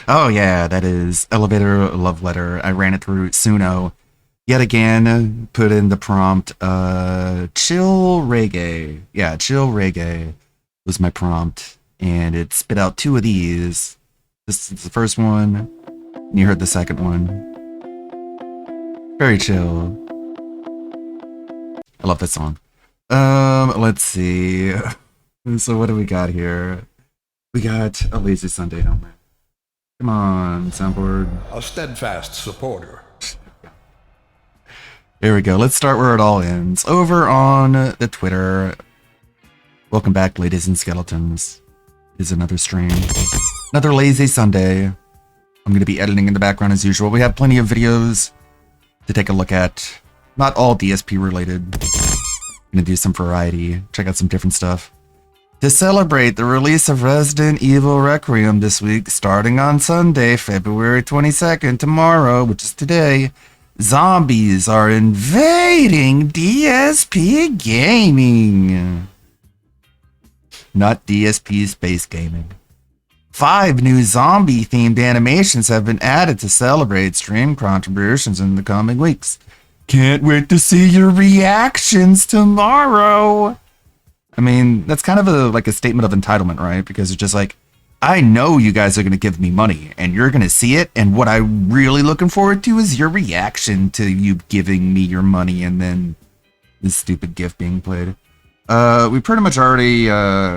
Oh yeah, that is Elevator Love Letter. I ran it through Suno. Yet again, put in the prompt, chill reggae. Yeah, chill reggae was my prompt. And it spit out two of these. This is the first one. And you heard the second one. Very chill. I love this song. Let's see. So what do we got here? We got a Lazy Sunday helmet. Come on, soundboard. A steadfast supporter. Here we go. Let's start where it all ends. Over on the Twitter. Welcome back, ladies and skeletons. Is another stream. Another Lazy Sunday. I'm going to be editing in the background as usual. We have plenty of videos to take a look at. Not all DSP related. I'm going to do some variety. Check out some different stuff. To celebrate the release of Resident Evil Requiem this week, starting on Sunday, February 22nd, tomorrow, which is today, zombies are invading DSP Gaming. Not DSP Space Gaming. 5 new zombie-themed animations have been added to celebrate stream contributions in the coming weeks. Can't wait to see your reactions tomorrow. I mean, that's kind of a statement of entitlement, right? Because it's just like, I know you guys are going to give me money and you're going to see it. And what I'm really looking forward to is your reaction to you giving me your money and then this stupid gift being played. We pretty much already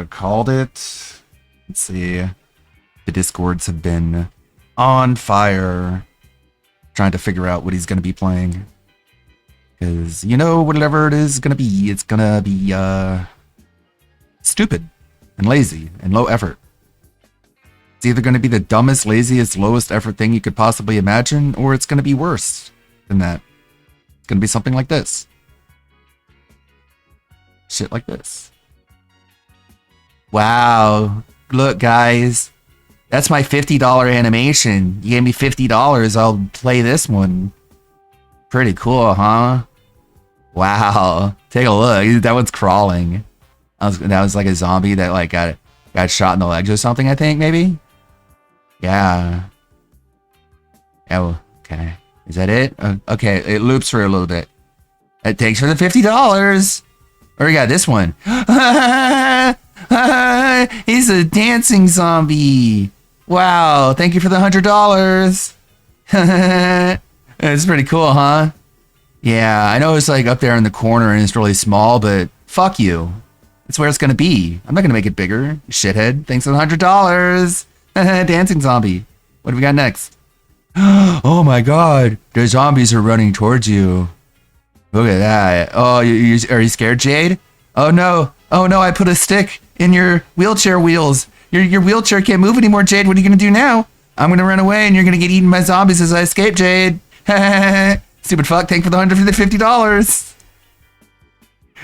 called it. Let's see. The Discords have been on fire trying to figure out what he's going to be playing. Because, you know, whatever it is going to be, it's going to be stupid and lazy and low effort. It's either going to be the dumbest, laziest, lowest effort thing you could possibly imagine, or it's going to be worse than that. It's going to be something like this. Shit like this. Wow. Look, guys. That's my $50 animation. You gave me $50, I'll play this one. Pretty cool, huh? Wow. Take a look. That one's crawling. That was like a zombie that like got shot in the legs or something, I think, maybe? Yeah. Oh, okay. Is that it? Okay, it loops for a little bit. Thanks for the $50. Or we got this one. He's a dancing zombie. Wow, thank you for the $100. It's pretty cool, huh? Yeah, I know it's like up there in the corner and it's really small, but fuck you. It's where it's gonna be. I'm not gonna make it bigger, you shithead. Thanks for the $100. Dancing zombie. What do we got next? Oh my god, the zombies are running towards you. Look at that. Oh, are you scared, Jade? Oh no, I put a stick in your wheelchair wheels. Your wheelchair can't move anymore, Jade. What are you gonna do now? I'm gonna run away and you're gonna get eaten by zombies as I escape, Jade. Stupid fuck, thank you for the $150.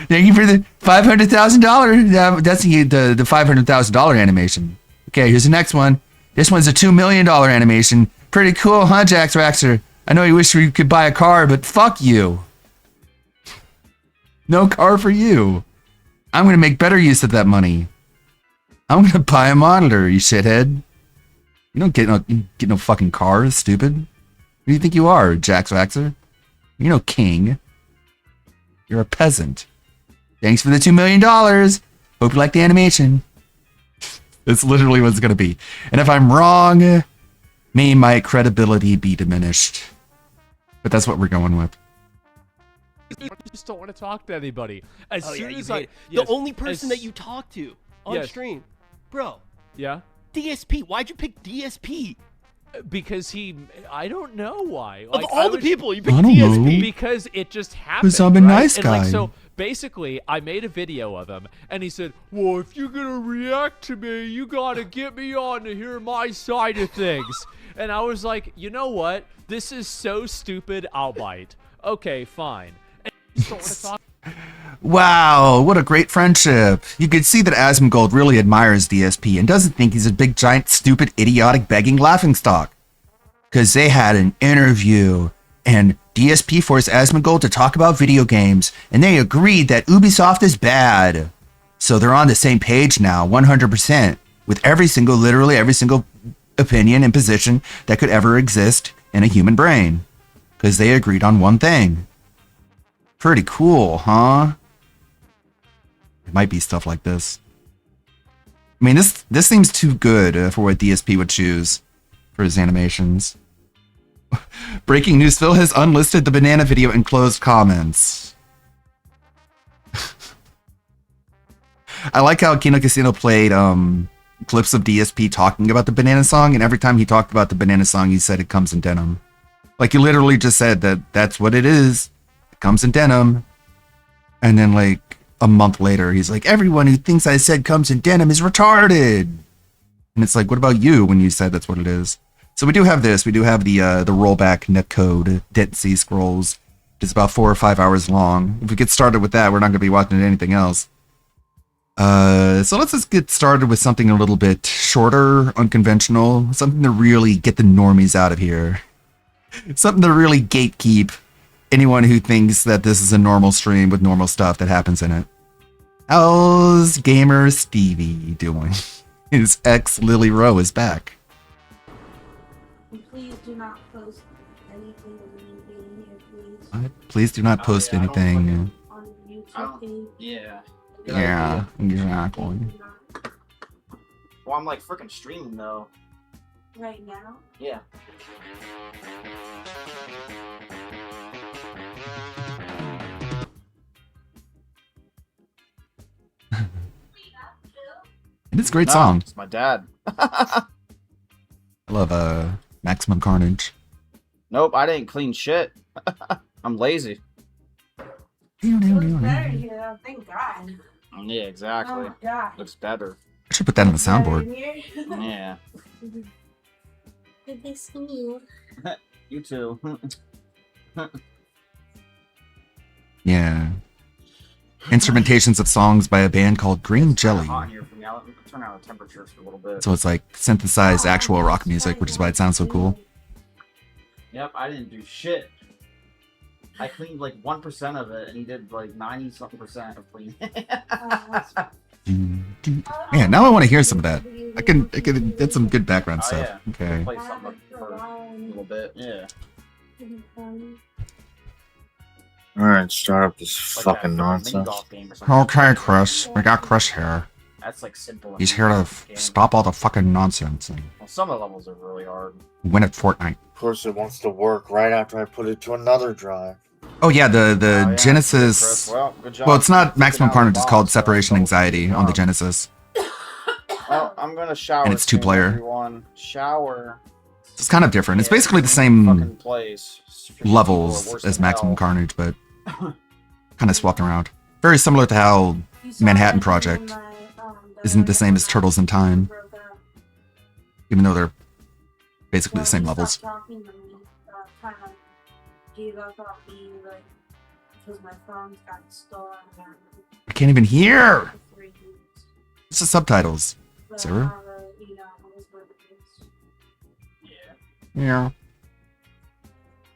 Thank you for the $500,000. That's the $500,000 animation. Okay, here's the next one. This one's a $2 million animation. Pretty cool, huh, Jax Raxer? I know you wish we could buy a car, but fuck you. No car for you. I'm gonna make better use of that money. I'm gonna buy a monitor, you shithead. You don't get no fucking car, stupid. Who do you think you are, Jax Raxer? You're no king. You're a peasant. Thanks for the $2 million. Hope you like the animation. That's literally what it's going to be. And if I'm wrong, may my credibility be diminished. But that's what we're going with. I just don't want to talk to anybody. As soon as the only person that you talk to on stream, bro. Yeah. DSP. Why'd you pick DSP? Because I don't know why. Of all the people, you picked DSP. Because it just happened. Because I'm a nice guy. And so basically, I made a video of him, and he said, well, if you're going to react to me, you got to get me on to hear my side of things. And I was like, you know what? This is so stupid, I'll bite. Okay, fine. And I just don't want to talk. Wow, what a great friendship. You could see that Asmongold really admires DSP and doesn't think he's a big, giant, stupid, idiotic, begging laughingstock. Because they had an interview, and DSP forced Asmongold to talk about video games, and they agreed that Ubisoft is bad. So they're on the same page now, 100%, with literally every single opinion and position that could ever exist in a human brain. Because they agreed on one thing. Pretty cool, huh? It might be stuff like this. I mean, this seems too good for what DSP would choose for his animations. Breaking news, Phil has unlisted the banana video in closed comments. I like how Kino Casino played clips of DSP talking about the banana song, and every time he talked about the banana song, he said it comes in denim. Like, he literally just said that that's what it is. It comes in denim. And then, like, a month later, he's like, everyone who thinks I said comes in denim is retarded. And it's like, what about you when you said that's what it is? So we do have this. We do have the rollback netcode Dead Sea Scrolls. It's about 4 or 5 hours long. If we get started with that, we're not going to be watching anything else. So let's just get started with something a little bit shorter, unconventional, something to really get the normies out of here. Something to really gatekeep anyone who thinks that this is a normal stream with normal stuff that happens in it. How's Gamer Stevie doing? His ex Lily Rowe is back. Please do not post anything here, please. Please do not post anything. On YouTube page. Yeah. Yeah, exactly. Well, I'm like freaking streaming though. Right now? Yeah. It's a great No, song. It's my dad. I love Maximum Carnage. Nope, I didn't clean shit. I'm lazy. Looks better here, though. Thank God. Yeah, exactly. Oh, God. Looks better. I should put that on the soundboard. Yeah. Did they see you? You too. Yeah. Instrumentations of songs by a band called Green It's kinda Jelly. hot in here for me. I'll turn down the temperature for a little bit. So it's like synthesized actual rock music, which is why it sounds so cool. Yep, I didn't do shit. I cleaned like 1% of it, and he did like 90-something% of cleaning. Man, now I want to hear some of that. I can get some good background Oh, stuff. yeah. Okay. Play something up for a little bit. Yeah. Alright, start up this Like fucking that nonsense. mini-golf game or something. Okay, Chris. We got Chris here. That's like simple. He's here to stop all the fucking nonsense and Well, some of the levels are really hard. win at Fortnite. Of course, it wants to work right after I put it to another drive. Oh yeah, the Oh, yeah. Genesis. Chris, well, good job. Well, it's not Taking Maximum out the Carnage. It's box, called so Separation good Anxiety on the job. Genesis. Well, I'm gonna shower. And it's soon, 2-player. Everyone, shower. It's kind of different. It's Yeah, basically the fucking same place. Freaking people are levels worse as than Maximum hell. Carnage, but kind of swapped around. Very similar to how Manhattan Project isn't the same as Turtles in Time, even though they're basically the same levels. Gave up on me, like, because my phone's got stolen. I can't even hear. For 3 weeks. It's the subtitles. But Sarah? now that, you know, it was what it is. Yeah. Yeah.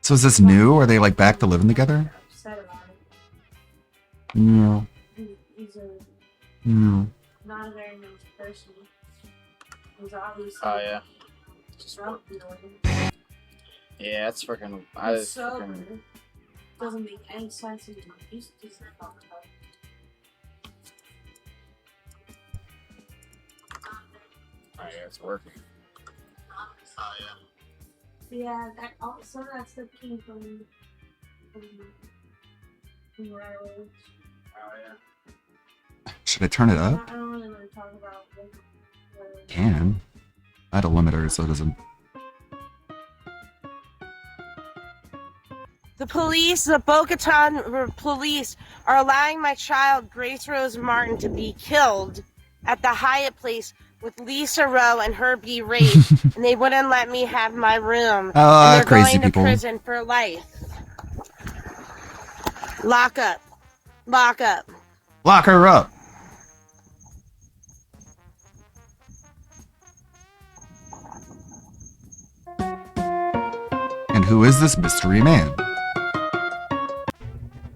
So is this new? Are they like back to living together? Upset about it. No. He's a No. not a very nice person. He's obviously Oh yeah. drug dealing. Yeah, it's freaking. I He's just sober. freaking. Doesn't make any sense. He's used to fucked up. Oh yeah, it's working. Oh yeah. Yeah, that some of that stuff came from where I was. Oh yeah. Should I turn it up? I don't really want to talk about the Can. I had a limiter, so it doesn't. The police, the Bo-Katan police, are allowing my child, Grace Rose Martin, to be killed at the Hyatt Place with Lisa Rowe and her be raped, and they wouldn't let me have my room. Ah, and they're crazy going people. to prison for life. Lock up. Lock up. Lock her up. And who is this mystery man?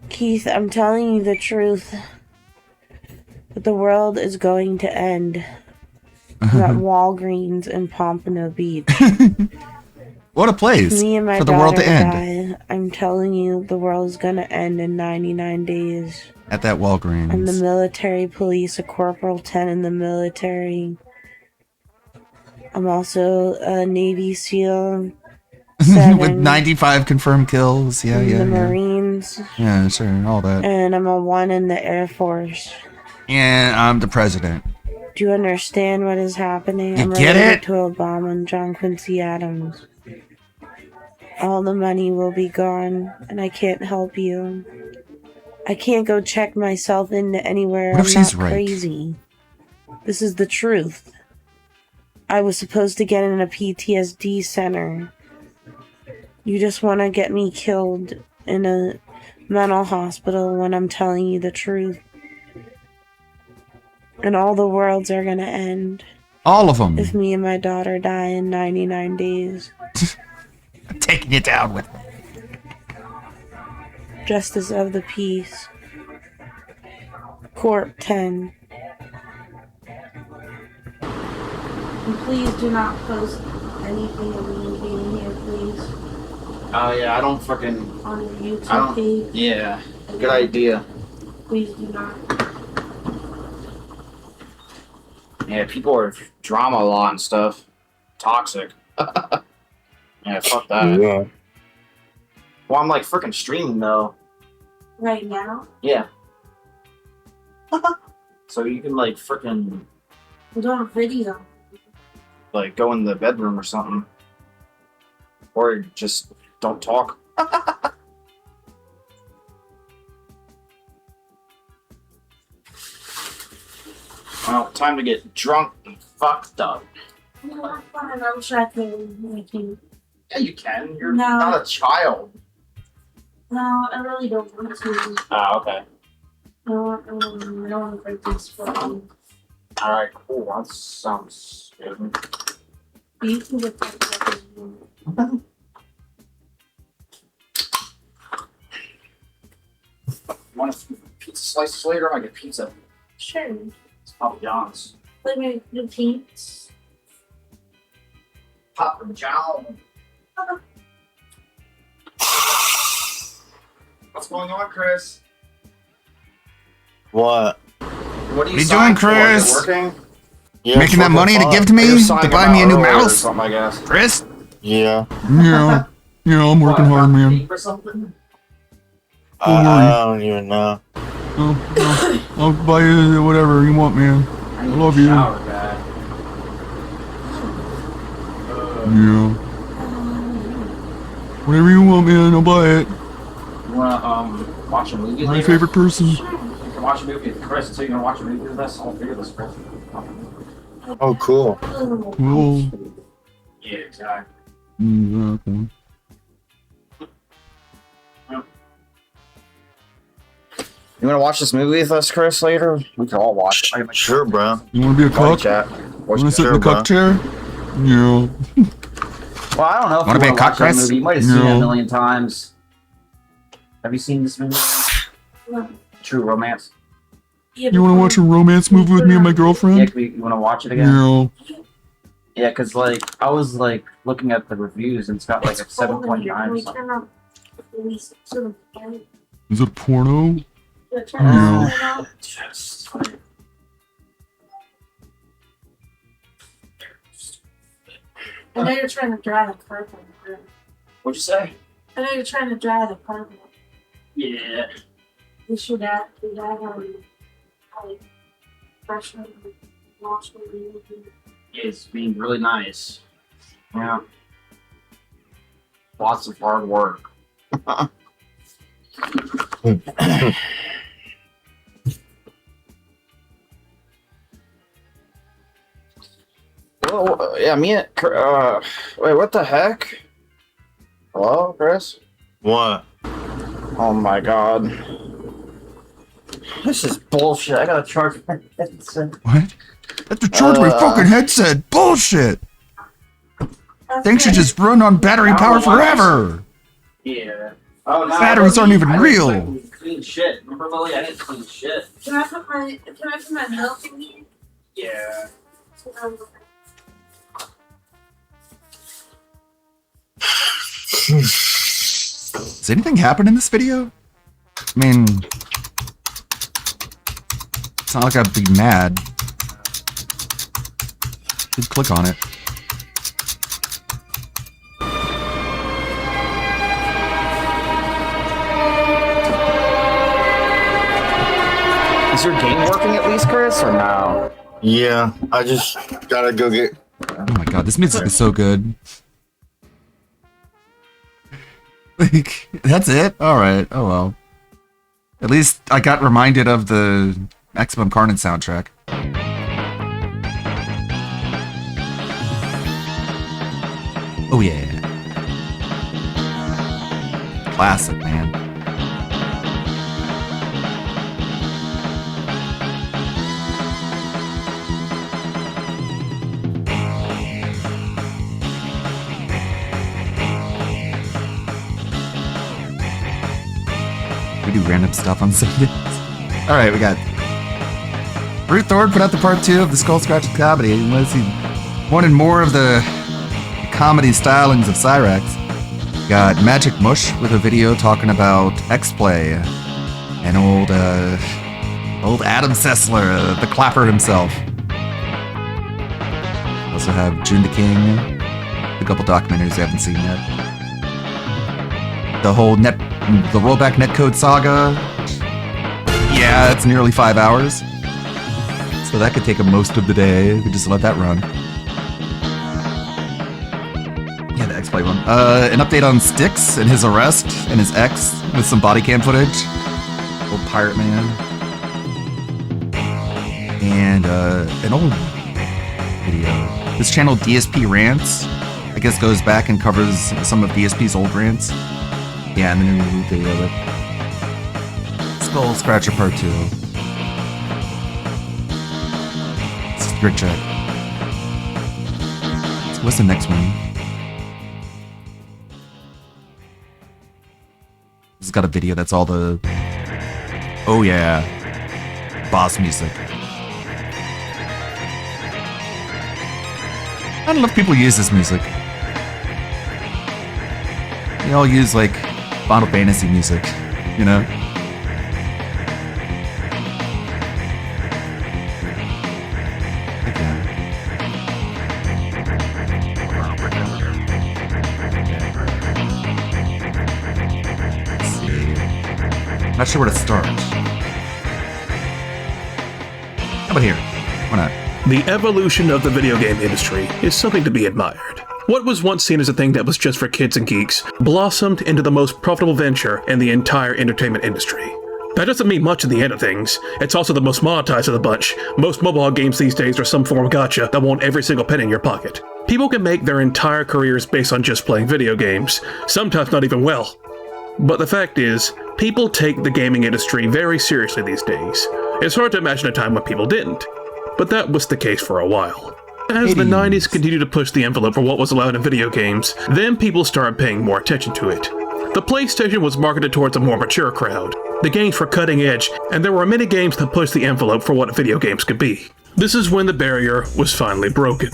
Keith, I'm telling you the truth. But the world is going to end. at Walgreens in Pompano Beach. What a place Me and my for the world to daughter end. die. I'm telling you, the world's gonna end in 99 days. At that I'm the Walgreens. military police, a Corporal 10 in the military. I'm also a Navy SEAL. With 7 95 confirmed kills. Yeah, in yeah, the yeah. Marines. Yeah, sure, all that. And I'm a 1 in the Air Force. And I'm the president. Do you understand what is happening? You I'm get related it? to Obama and John Quincy Adams. All the money will be gone, and I can't help you. I can't go check myself into anywhere. What if I'm she's not right? crazy. This is the truth. I was supposed to get in a PTSD center. You just want to get me killed in a mental hospital when I'm telling you the truth. And all the worlds are gonna end All of them. if me and my daughter die in 99 days. I'm taking you down with me. Justice of the Peace. Corp 10. And please do not post anything of me being here, please. Oh yeah, I don't fucking. On your I YouTube don't. page. Yeah, good idea. Please do not. Yeah, people are drama a lot and stuff. Toxic. Yeah, fuck that. Yeah. Well, I'm like freaking streaming though. Right now? Yeah. So you can like freaking We're doing a video. like go in the bedroom or something, or just don't talk. Well, time to get drunk and fucked up. You know, I wish I could. Yeah, you can. You're No. not a child. No, I really don't want to. Ah, okay. No, I don't want to break this for you. Alright, cool. That sounds good. You can get that. Want a pizza slices later? I get pizza. Sure. It's Papa John's. Let me do pizza. Papa John. What's going on, Chris? What? What are you doing, Chris? Is it working? Yeah, Making that fucking money to fun. give to me? You're To signing buy them me a out new earlier or mouse? something, I guess. Chris? Yeah. Yeah. Yeah, I'm working hard, man. Or something? I don't even know. I'll buy you whatever you want, man. I love you. Shower bag. Yeah. Whatever you want, man, I'll buy it. You wanna watch a movie? My later? favorite person. You can watch a movie with Chris. So you gonna watch a movie with us? All three of us, Chris. Oh, cool. Cool. Yeah, exactly. Exactly. You wanna watch this movie with us, Chris? Later, we can all watch it. Sure, bro. You wanna be a Party cook? chat. You wanna sit in the Sure, cook chair? Yeah. Well, I don't know if Wanna you be a wanna cock, watch that Chris? movie. You might have seen it No. a million times. Have you seen this movie? True Romance. You wanna watch a romance movie with me and my Yeah, girlfriend? you wanna watch it again? Yeah. Yeah, cause like I was like looking at the reviews and it's got like a 7.9 or something. Turn on at least sort of. Is it porno? Turn on. Just I know you're trying to dry the carpet. what'd you say? I know you're trying to dry the carpet. Yeah. You should add like freshman wash It's being really nice. Yeah. Lots of hard work. Oh, yeah, me and, wait, what the heck? Hello, Chris? What? Oh my god. This is bullshit. I gotta charge my headset. What? I have to charge my fucking headset. Bullshit. Things should just run on battery power forever. Yeah. Oh, no. Batteries aren't even real. I didn't clean shit. Remember, Lily? I didn't clean shit. Can I put my milk in here? Yeah. So Does anything happen in this video? I mean, it's not like I'd be mad. Just click on it. Is your game working at least, Chris, or no? Yeah, I just gotta go get. Oh my god, this music is so good. Like, that's it? Alright, oh well. At least I got reminded of the Maximum Carnage soundtrack. Oh yeah. Classic, man. We do random stuff on Sundays. Alright, we got Ruth Thord put out the part 2 of the Skull Scratch comedy. Unless he wanted more of the comedy stylings of Cyrax. Got Magic Mush with a video talking about X-Play. And old Adam Sessler, the clapper himself. Also have June the King. A couple documentaries I haven't seen yet. The rollback netcode saga. Yeah, it's nearly 5 hours. So that could take him most of the day. We just let that run. Yeah, the X-Play one. An update on Styx and his arrest and his ex with some body cam footage. Old Pirate Man. And an old video. This channel, DSP Rants, I guess goes back and covers some of DSP's old rants. Yeah, and the new video of it. Skull Scratcher Part 2. Grid check. So what's the next one? This has got a video that's all the... Oh yeah. Boss music. I don't know if people use this music. They all use, like, Final Fantasy music, you know? Not sure where to start. How about here? Why not? The evolution of the video game industry is something to be admired. What was once seen as a thing that was just for kids and geeks blossomed into the most profitable venture in the entire entertainment industry. That doesn't mean much in the end of things. It's also the most monetized of the bunch. Most mobile games these days are some form of gacha that want every single penny in your pocket. People can make their entire careers based on just playing video games, sometimes not even well. But the fact is, people take the gaming industry very seriously these days. It's hard to imagine a time when people didn't, but that was the case for a while. As the 90s continued to push the envelope for what was allowed in video games, then people started paying more attention to it. The PlayStation was marketed towards a more mature crowd. The games were cutting edge, and there were many games that pushed the envelope for what video games could be. This is when the barrier was finally broken.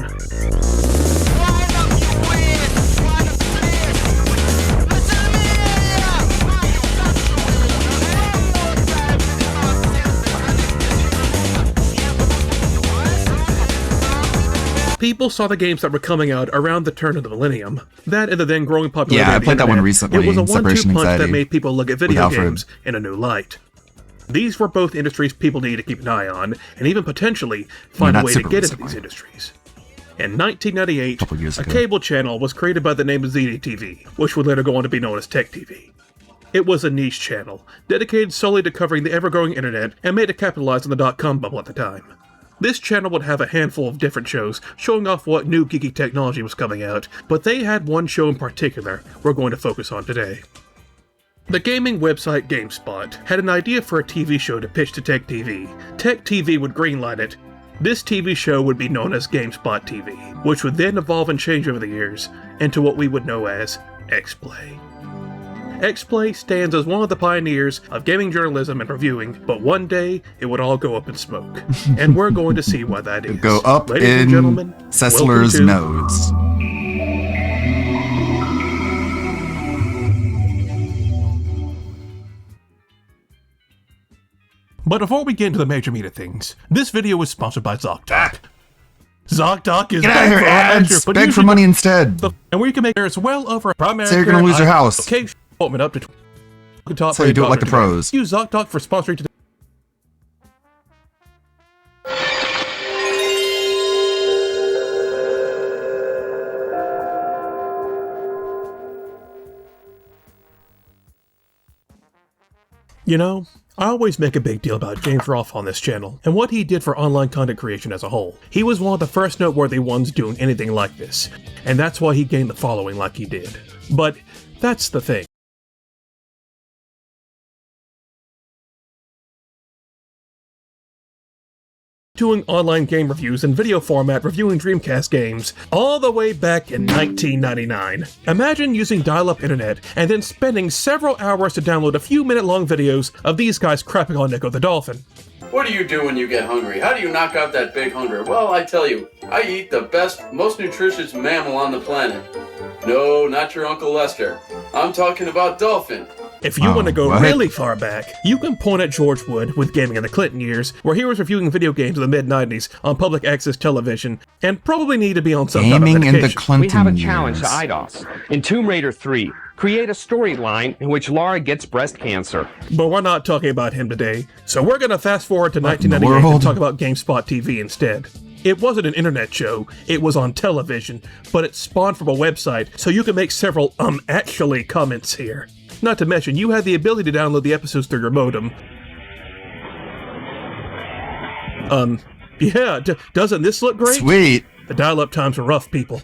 People saw the games that were coming out around the turn of the millennium. That and the then growing popularity. Yeah, I played that one recently. It was a 1-2 Separation punch Anxiety that made people look at video with Alfred. games in a new light. These were both industries people needed to keep an eye on, and even potentially find a not way to super get into recently. these industries. In 1998, Couple years a ago. cable channel was created by the name of ZDTV, which would later go on to be known as Tech TV. It was a niche channel, dedicated solely to covering the ever-growing internet and made to capitalize on the dot-com bubble at the time. This channel would have a handful of different shows showing off what new geeky technology was coming out, but they had one show in particular we're going to focus on today. The gaming website GameSpot had an idea for a TV show to pitch to Tech TV. Tech TV would greenlight it. This TV show would be known as GameSpot TV, which would then evolve and change over the years into what we would know as X-Play. X-Play stands as one of the pioneers of gaming journalism and reviewing, but one day it would all go up in smoke. And we're going to see why that is. Go up Ladies and in gentlemen, Sessler's welcome to nose. But before we get into the major meat of things, this video was sponsored by ZocDoc. ZocDoc is Get out of here, for ads! but Beg for usually money instead. and where you can make there's well over a primary. Say you're gonna lose your house. Okay, appointment up to top. That's how you do it like the pros. Use ZocDoc for sponsoring today. You know, I always make a big deal about James Rolfe on this channel, and what he did for online content creation as a whole. He was one of the first noteworthy ones doing anything like this, and that's why he gained the following like he did. But that's the thing. Doing online game reviews in video format reviewing Dreamcast games all the way back in 1999. Imagine using dial-up internet and then spending several hours to download a few minute-long videos of these guys crapping on Nico the Dolphin. What do you do when you get hungry? How do you knock out that big hunger? Well, I tell you, I eat the best, most nutritious mammal on the planet. No, not your Uncle Lester. I'm talking about dolphin. If you want to go really far back, you can point at George Wood with Gaming in the Clinton years, where he was reviewing video games in the mid-90s on public access television, and probably need to be on some Gaming kind of in the medication. Clinton We have a years. challenge to IDOS. In Tomb Raider 3, create a storyline in which Lara gets breast cancer. But we're not talking about him today, so we're going to fast forward to What in the 1998 and world? talk about GameSpot TV instead. It wasn't an internet show, it was on television, but it spawned from a website, so you can make several actually comments here. Not to mention, you had the ability to download the episodes through your modem. Yeah, doesn't this look great? Sweet. The dial-up times were rough, people.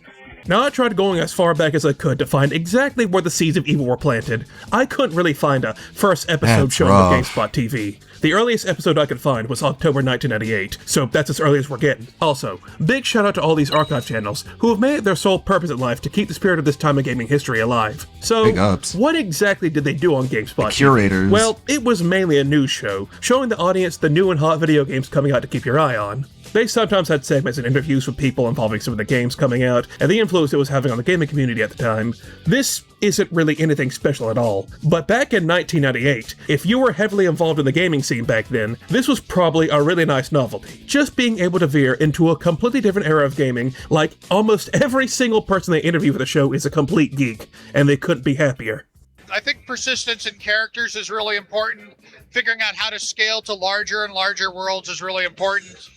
Now, I tried going as far back as I could to find exactly where the seeds of evil were planted. I couldn't really find a first episode That's showing rough. on GameSpot TV. The earliest episode I could find was October 1998, so that's as early as we're getting. Also, big shout out to all these archive channels who have made it their sole purpose in life to keep the spirit of this time of gaming history alive. So, Big ups. what exactly did they do on GameSpot? The curators. Well, it was mainly a news show, showing the audience the new and hot video games coming out to keep your eye on. They sometimes had segments and interviews with people involving some of the games coming out, and the influence it was having on the gaming community at the time. This isn't really anything special at all, but back in 1998, if you were heavily involved in the gaming scene back then, this was probably a really nice novelty. Just being able to veer into a completely different era of gaming, like almost every single person they interview for the show is a complete geek, and they couldn't be happier. I think persistence in characters is really important. Figuring out how to scale to larger and larger worlds is really important.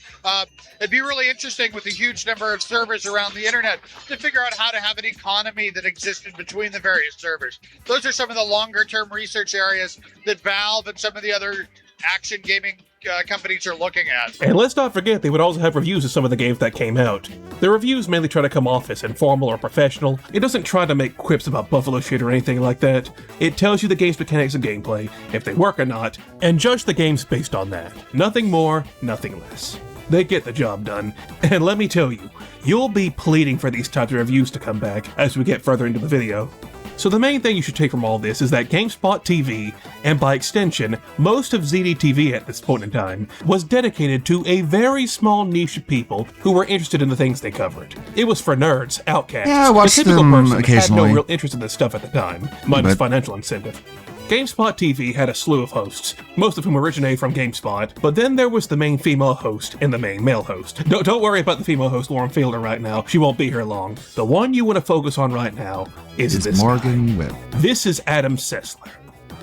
It'd be really interesting with a huge number of servers around the internet to figure out how to have an economy that existed between the various servers. Those are some of the longer term research areas that Valve and some of the other action gaming companies are looking at. And let's not forget they would also have reviews of some of the games that came out. The reviews mainly try to come off as informal or professional. It doesn't try to make quips about Buffalo shit or anything like that. It tells you the game's mechanics and gameplay, if they work or not, and judge the games based on that. Nothing more, nothing less. They get the job done, and let me tell you, you'll be pleading for these types of reviews to come back as we get further into the video. So the main thing you should take from all this is that GameSpot TV, and by extension, most of ZDTV at this point in time, was dedicated to a very small niche of people who were interested in the things they covered. It was for nerds, outcasts, Yeah, I watched the typical them person that had no occasionally. real interest in this stuff at the time, minus But- financial incentive. GameSpot TV had a slew of hosts, most of whom originated from GameSpot, but then there was the main female host and the main male host. Don't worry about the female host, Lauren Fielder, right now. She won't be here long. The one you want to focus on right now is this Morgan Whip. This is Adam Sessler.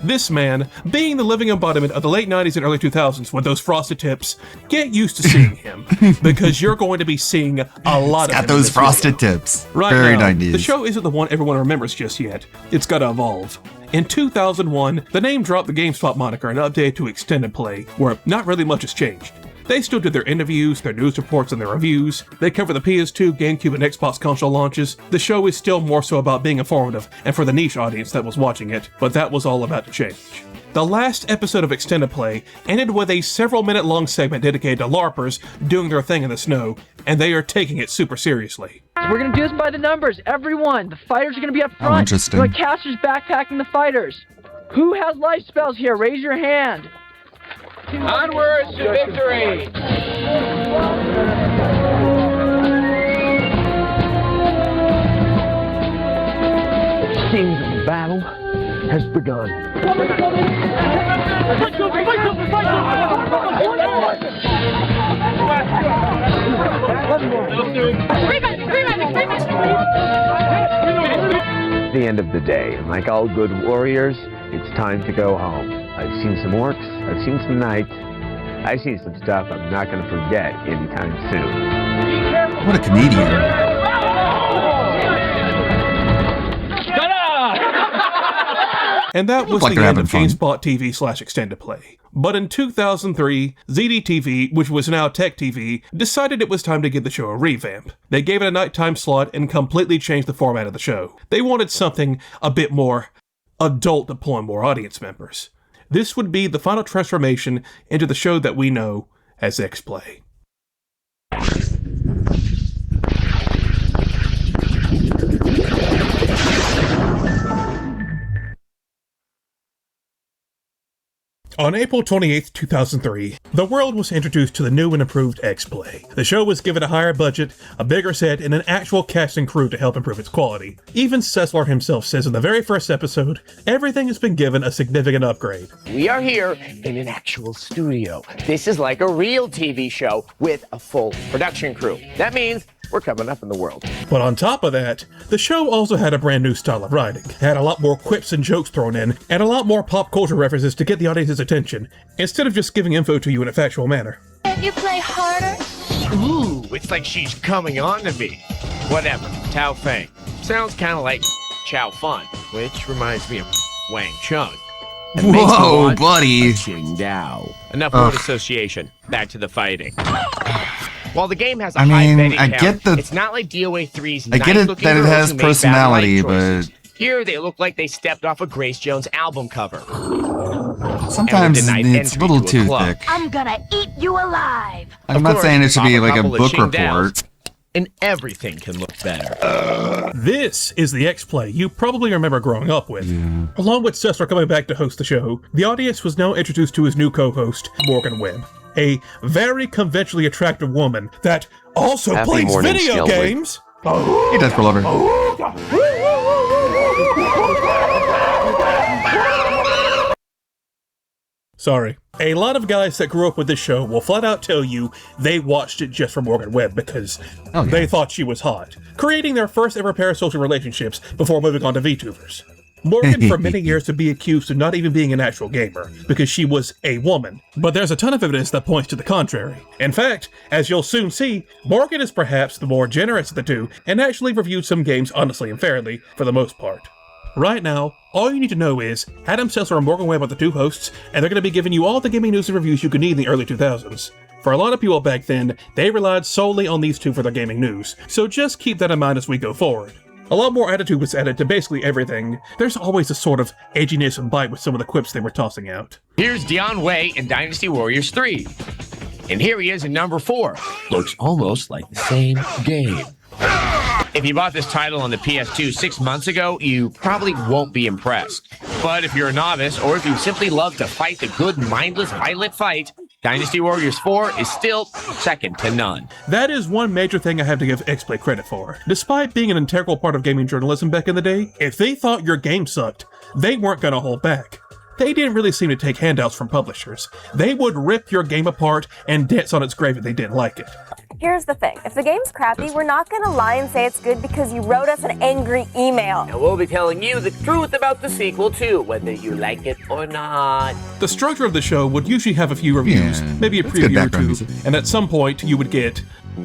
This man, being the living embodiment of the late 90s and early 2000s with those frosted tips, get used to seeing him, because you're going to be seeing a lot of him Got in those this frosted video. tips. Right Very now, 90s. the show isn't the one everyone remembers just yet. It's gotta evolve. In 2001, the name dropped the GameSpot moniker and updated to Extended Play, where not really much has changed. They still did their interviews, their news reports, and their reviews. They cover the PS2, GameCube, and Xbox console launches. The show is still more so about being informative and for the niche audience that was watching it, but that was all about to change. The last episode of Extended Play ended with a several-minute-long segment dedicated to LARPers doing their thing in the snow, and they are taking it super seriously. We're gonna do this by the numbers, everyone. The fighters are gonna be up front. interesting. The casters backpacking the fighters. Who has life spells here? Raise your hand. Onwards to victory! Scenes of battle, has begun. The end of the day, and like all good warriors, it's time to go home. I've seen some orcs, I've seen some knights, I've seen some stuff I'm not going to forget anytime soon. What a comedian. And that was like the they're end of having GameSpot TV/Extended Play. But in 2003, ZDTV, which was now Tech TV, decided it was time to give the show a revamp. They gave it a nighttime slot and completely changed the format of the show. They wanted something a bit more adult to pull in more audience members. This would be the final transformation into the show that we know as X-Play. On April 28, 2003, the world was introduced to the new and improved X-Play. The show was given a higher budget, a bigger set, and an actual cast and crew to help improve its quality. Even Sessler himself says in the very first episode, everything has been given a significant upgrade. We are here in an actual studio. This is like a real TV show with a full production crew. That means we're coming up in the world. But on top of that, the show also had a brand new style of writing. It had a lot more quips and jokes thrown in, and a lot more pop culture references to get the audience's attention, instead of just giving info to you in a factual manner. Can you play harder? Ooh, it's like she's coming on to me. Whatever, Tao Feng. Sounds kind of like Chow Fun, which reminds me of Wang Chung. And makes me Whoa, want buddy. a Qing Dao. Enough word association. Back to the fighting. While the game has a high betting count, it's not like DOA 3's I get it that it has personality, but here they look like they stepped off a Grace Jones album cover. sometimes it's a little too thick. I'm gonna eat you alive. I'm not saying it should be like a book report. And everything can look better. This is the X-Play you probably remember growing up with. Along with Sessler coming back to host the show, the audience was now introduced to his new co-host, Morgan Webb, a very conventionally attractive woman that also plays video games. He does for lover. Sorry. A lot of guys that grew up with this show will flat out tell you they watched it just for Morgan Webb because they thought she was hot, creating their first ever parasocial relationships before moving on to VTubers. Morgan for many years would be accused of not even being an actual gamer, because she was a woman. But there's a ton of evidence that points to the contrary. In fact, as you'll soon see, Morgan is perhaps the more generous of the two, and actually reviewed some games honestly and fairly, for the most part. Right now, all you need to know is, Adam Sessler and Morgan Webb are the two hosts, and they're going to be giving you all the gaming news and reviews you could need in the early 2000s. For a lot of people back then, they relied solely on these two for their gaming news, so just keep that in mind as we go forward. A lot more attitude was added to basically everything. There's always a sort of edginess and bite with some of the quips they were tossing out. Here's Dion Wei in Dynasty Warriors 3. And here he is in number 4. Looks almost like the same game. If you bought this title on the PS2 6 months ago, you probably won't be impressed. But if you're a novice, or if you simply love to fight the good, mindless, violent fight, Dynasty Warriors 4 is still second to none. That is one major thing I have to give X-Play credit for. Despite being an integral part of gaming journalism back in the day, if they thought your game sucked, they weren't going to hold back. They didn't really seem to take handouts from publishers. They would rip your game apart and dance on its grave if they didn't like it. Here's the thing. If the game's crappy, we're not going to lie and say it's good because you wrote us an angry email. And we'll be telling you the truth about the sequel too, whether you like it or not. The structure of the show would usually have a few reviews, maybe a preview or two, music. and at some point you would get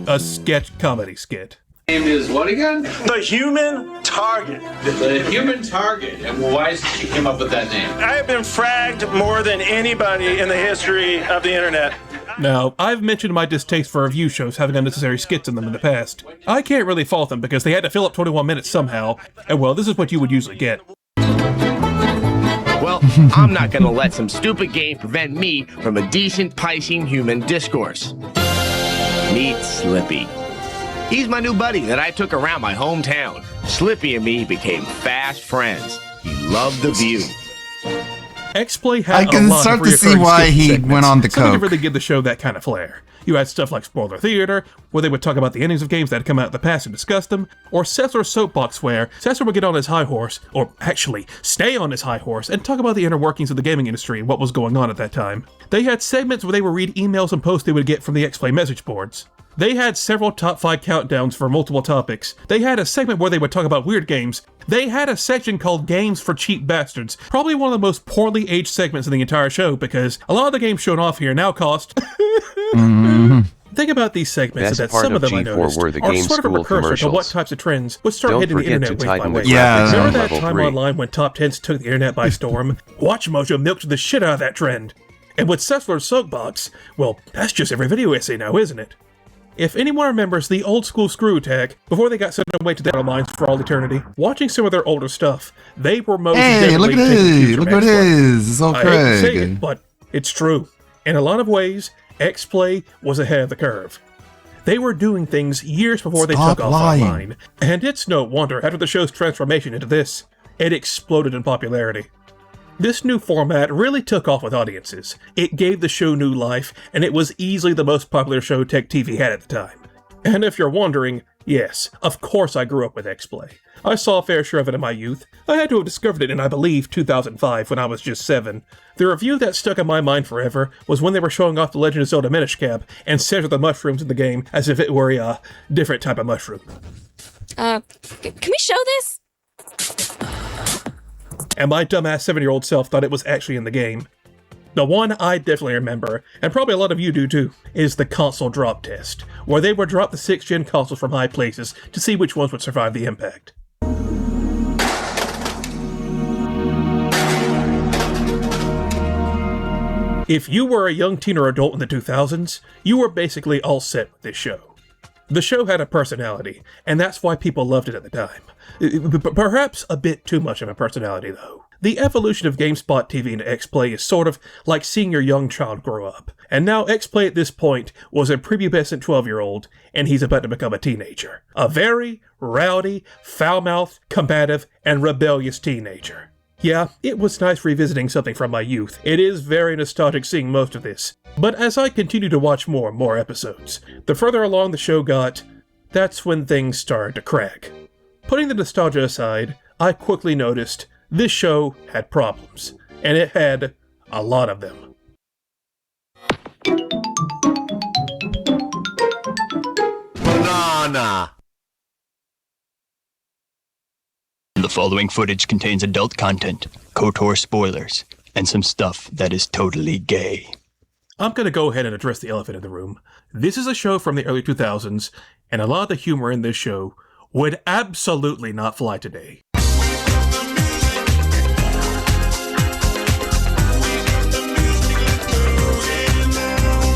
a sketch comedy skit. Name is what again? The Human Target. The Human Target. And why is you came up with that name? I have been fragged more than anybody in the history of the internet. Now, I've mentioned my distaste for review shows having unnecessary skits in them in the past. I can't really fault them because they had to fill up 21 minutes somehow, and well, this is what you would usually get. Well, I'm not gonna let some stupid game prevent me from a decent Piscean human discourse. Meet Slippy. He's my new buddy that I took around my hometown. Slippy and me became fast friends. He loved the view. X-Play had I can a lot start of to see reoccurring why skit he segments, went on to something to coke. really give the show that kind of flair. You had stuff like Spoiler Theater, where they would talk about the endings of games that had come out in the past and discuss them, or Cessler's Soapbox, where Cessler would get on his high horse, or actually stay on his high horse, and talk about the inner workings of the gaming industry and what was going on at that time. They had segments where they would read emails and posts they would get from the X-Play message boards. They had several top 5 countdowns for multiple topics. They had a segment where they would talk about weird games. They had a section called Games for Cheap Bastards, probably one of the most poorly aged segments in the entire show, because a lot of the games shown off here now cost... Think about these segments, that some of them I noticed are sort of a precursor to what types of trends would start hitting the internet wave by wave. Remember that time online when top 10s took the internet by storm? WatchMojo milked the shit out of that trend. And with Cessler's Soapbox, well, that's just every video essay now, isn't it? If anyone remembers the old school screw attack, before they got sent away to their minds for all eternity, watching some of their older stuff, they were most definitely taking the future look what it is. It's all I hate to say Craig. it, but it's true. In a lot of ways, X-Play was ahead of the curve. They were doing things years before they took off online, and it's no wonder after the show's transformation into this, it exploded in popularity. This new format really took off with audiences. It gave the show new life, and it was easily the most popular show Tech TV had at the time. And if you're wondering, yes, of course I grew up with X-Play. I saw a fair share of it in my youth. I had to have discovered it in, I believe, 2005 when I was just 7. The review that stuck in my mind forever was when they were showing off the Legend of Zelda Minish Cap and Cesar the mushrooms in the game as if it were a different type of mushroom. Can we show this? And my dumbass 7-year-old self thought it was actually in the game. The one I definitely remember, and probably a lot of you do too, is the console drop test, where they would drop the 6th-gen consoles from high places to see which ones would survive the impact. If you were a young teen or adult in the 2000s, you were basically all set with this show. The show had a personality, and that's why people loved it at the time. Perhaps a bit too much of a personality, though. The evolution of GameSpot TV into X-Play is sort of like seeing your young child grow up. And now X-Play at this point was a prepubescent 12-year-old, and he's about to become a teenager. A very rowdy, foul-mouthed, combative, and rebellious teenager. Yeah, it was nice revisiting something from my youth. It is very nostalgic seeing most of this. But as I continued to watch more and more episodes, the further along the show got, that's when things started to crack. Putting the nostalgia aside, I quickly noticed this show had problems, and it had a lot of them. Banana! The following footage contains adult content, KOTOR spoilers, and some stuff that is totally gay. I'm gonna go ahead and address the elephant in the room. This is a show from the early 2000s, and a lot of the humor in this show would absolutely not fly today.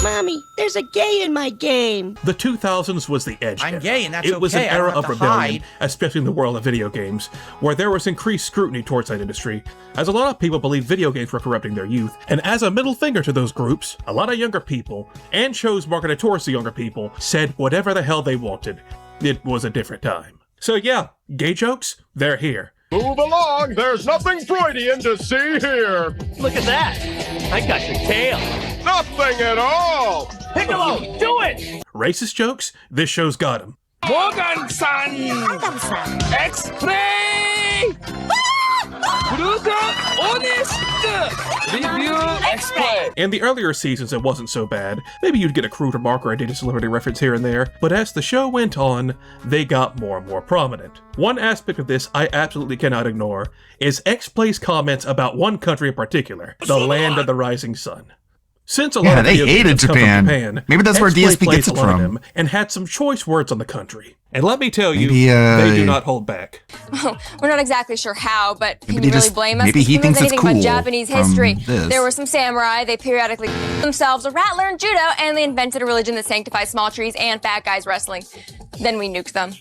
Mommy, there's a gay in my game. The 2000s was the edge. I'm gay and that's It was okay, an I don't era have of to rebellion, hide. especially in the world of video games, where there was increased scrutiny towards that industry, as a lot of people believed video games were corrupting their youth. And as a middle finger to those groups, a lot of younger people, and shows marketed towards the younger people, said whatever the hell they wanted. It was a different time. So yeah, gay jokes, they're here. Move along, there's nothing Freudian to see here. Look at that. I got your tail. Nothing at all. Piccolo, do it. Racist jokes, this show's got them. Morgan-san! X-Play! Review X-Play! In the earlier seasons, it wasn't so bad. Maybe you'd get a crude remark or a dated celebrity reference here and there, but as the show went on, they got more and more prominent. One aspect of this I absolutely cannot ignore is X-Play's comments about one country in particular, the land of the rising sun. Since a lot of they video hated games come from Japan. Japan, Maybe that's where X-Play DSP plays gets a it lot of from. them and had some choice words on the country. And let me tell you, Maybe, they do not hold back. We're not exactly sure how, but can Maybe you he really just- blame us? maybe he Who knows thinks it's anything about cool Japanese from history? this. There were some samurai, they periodically themselves a rattler and judo, and they invented a religion that sanctifies small trees and fat guys wrestling. Then we nuked them.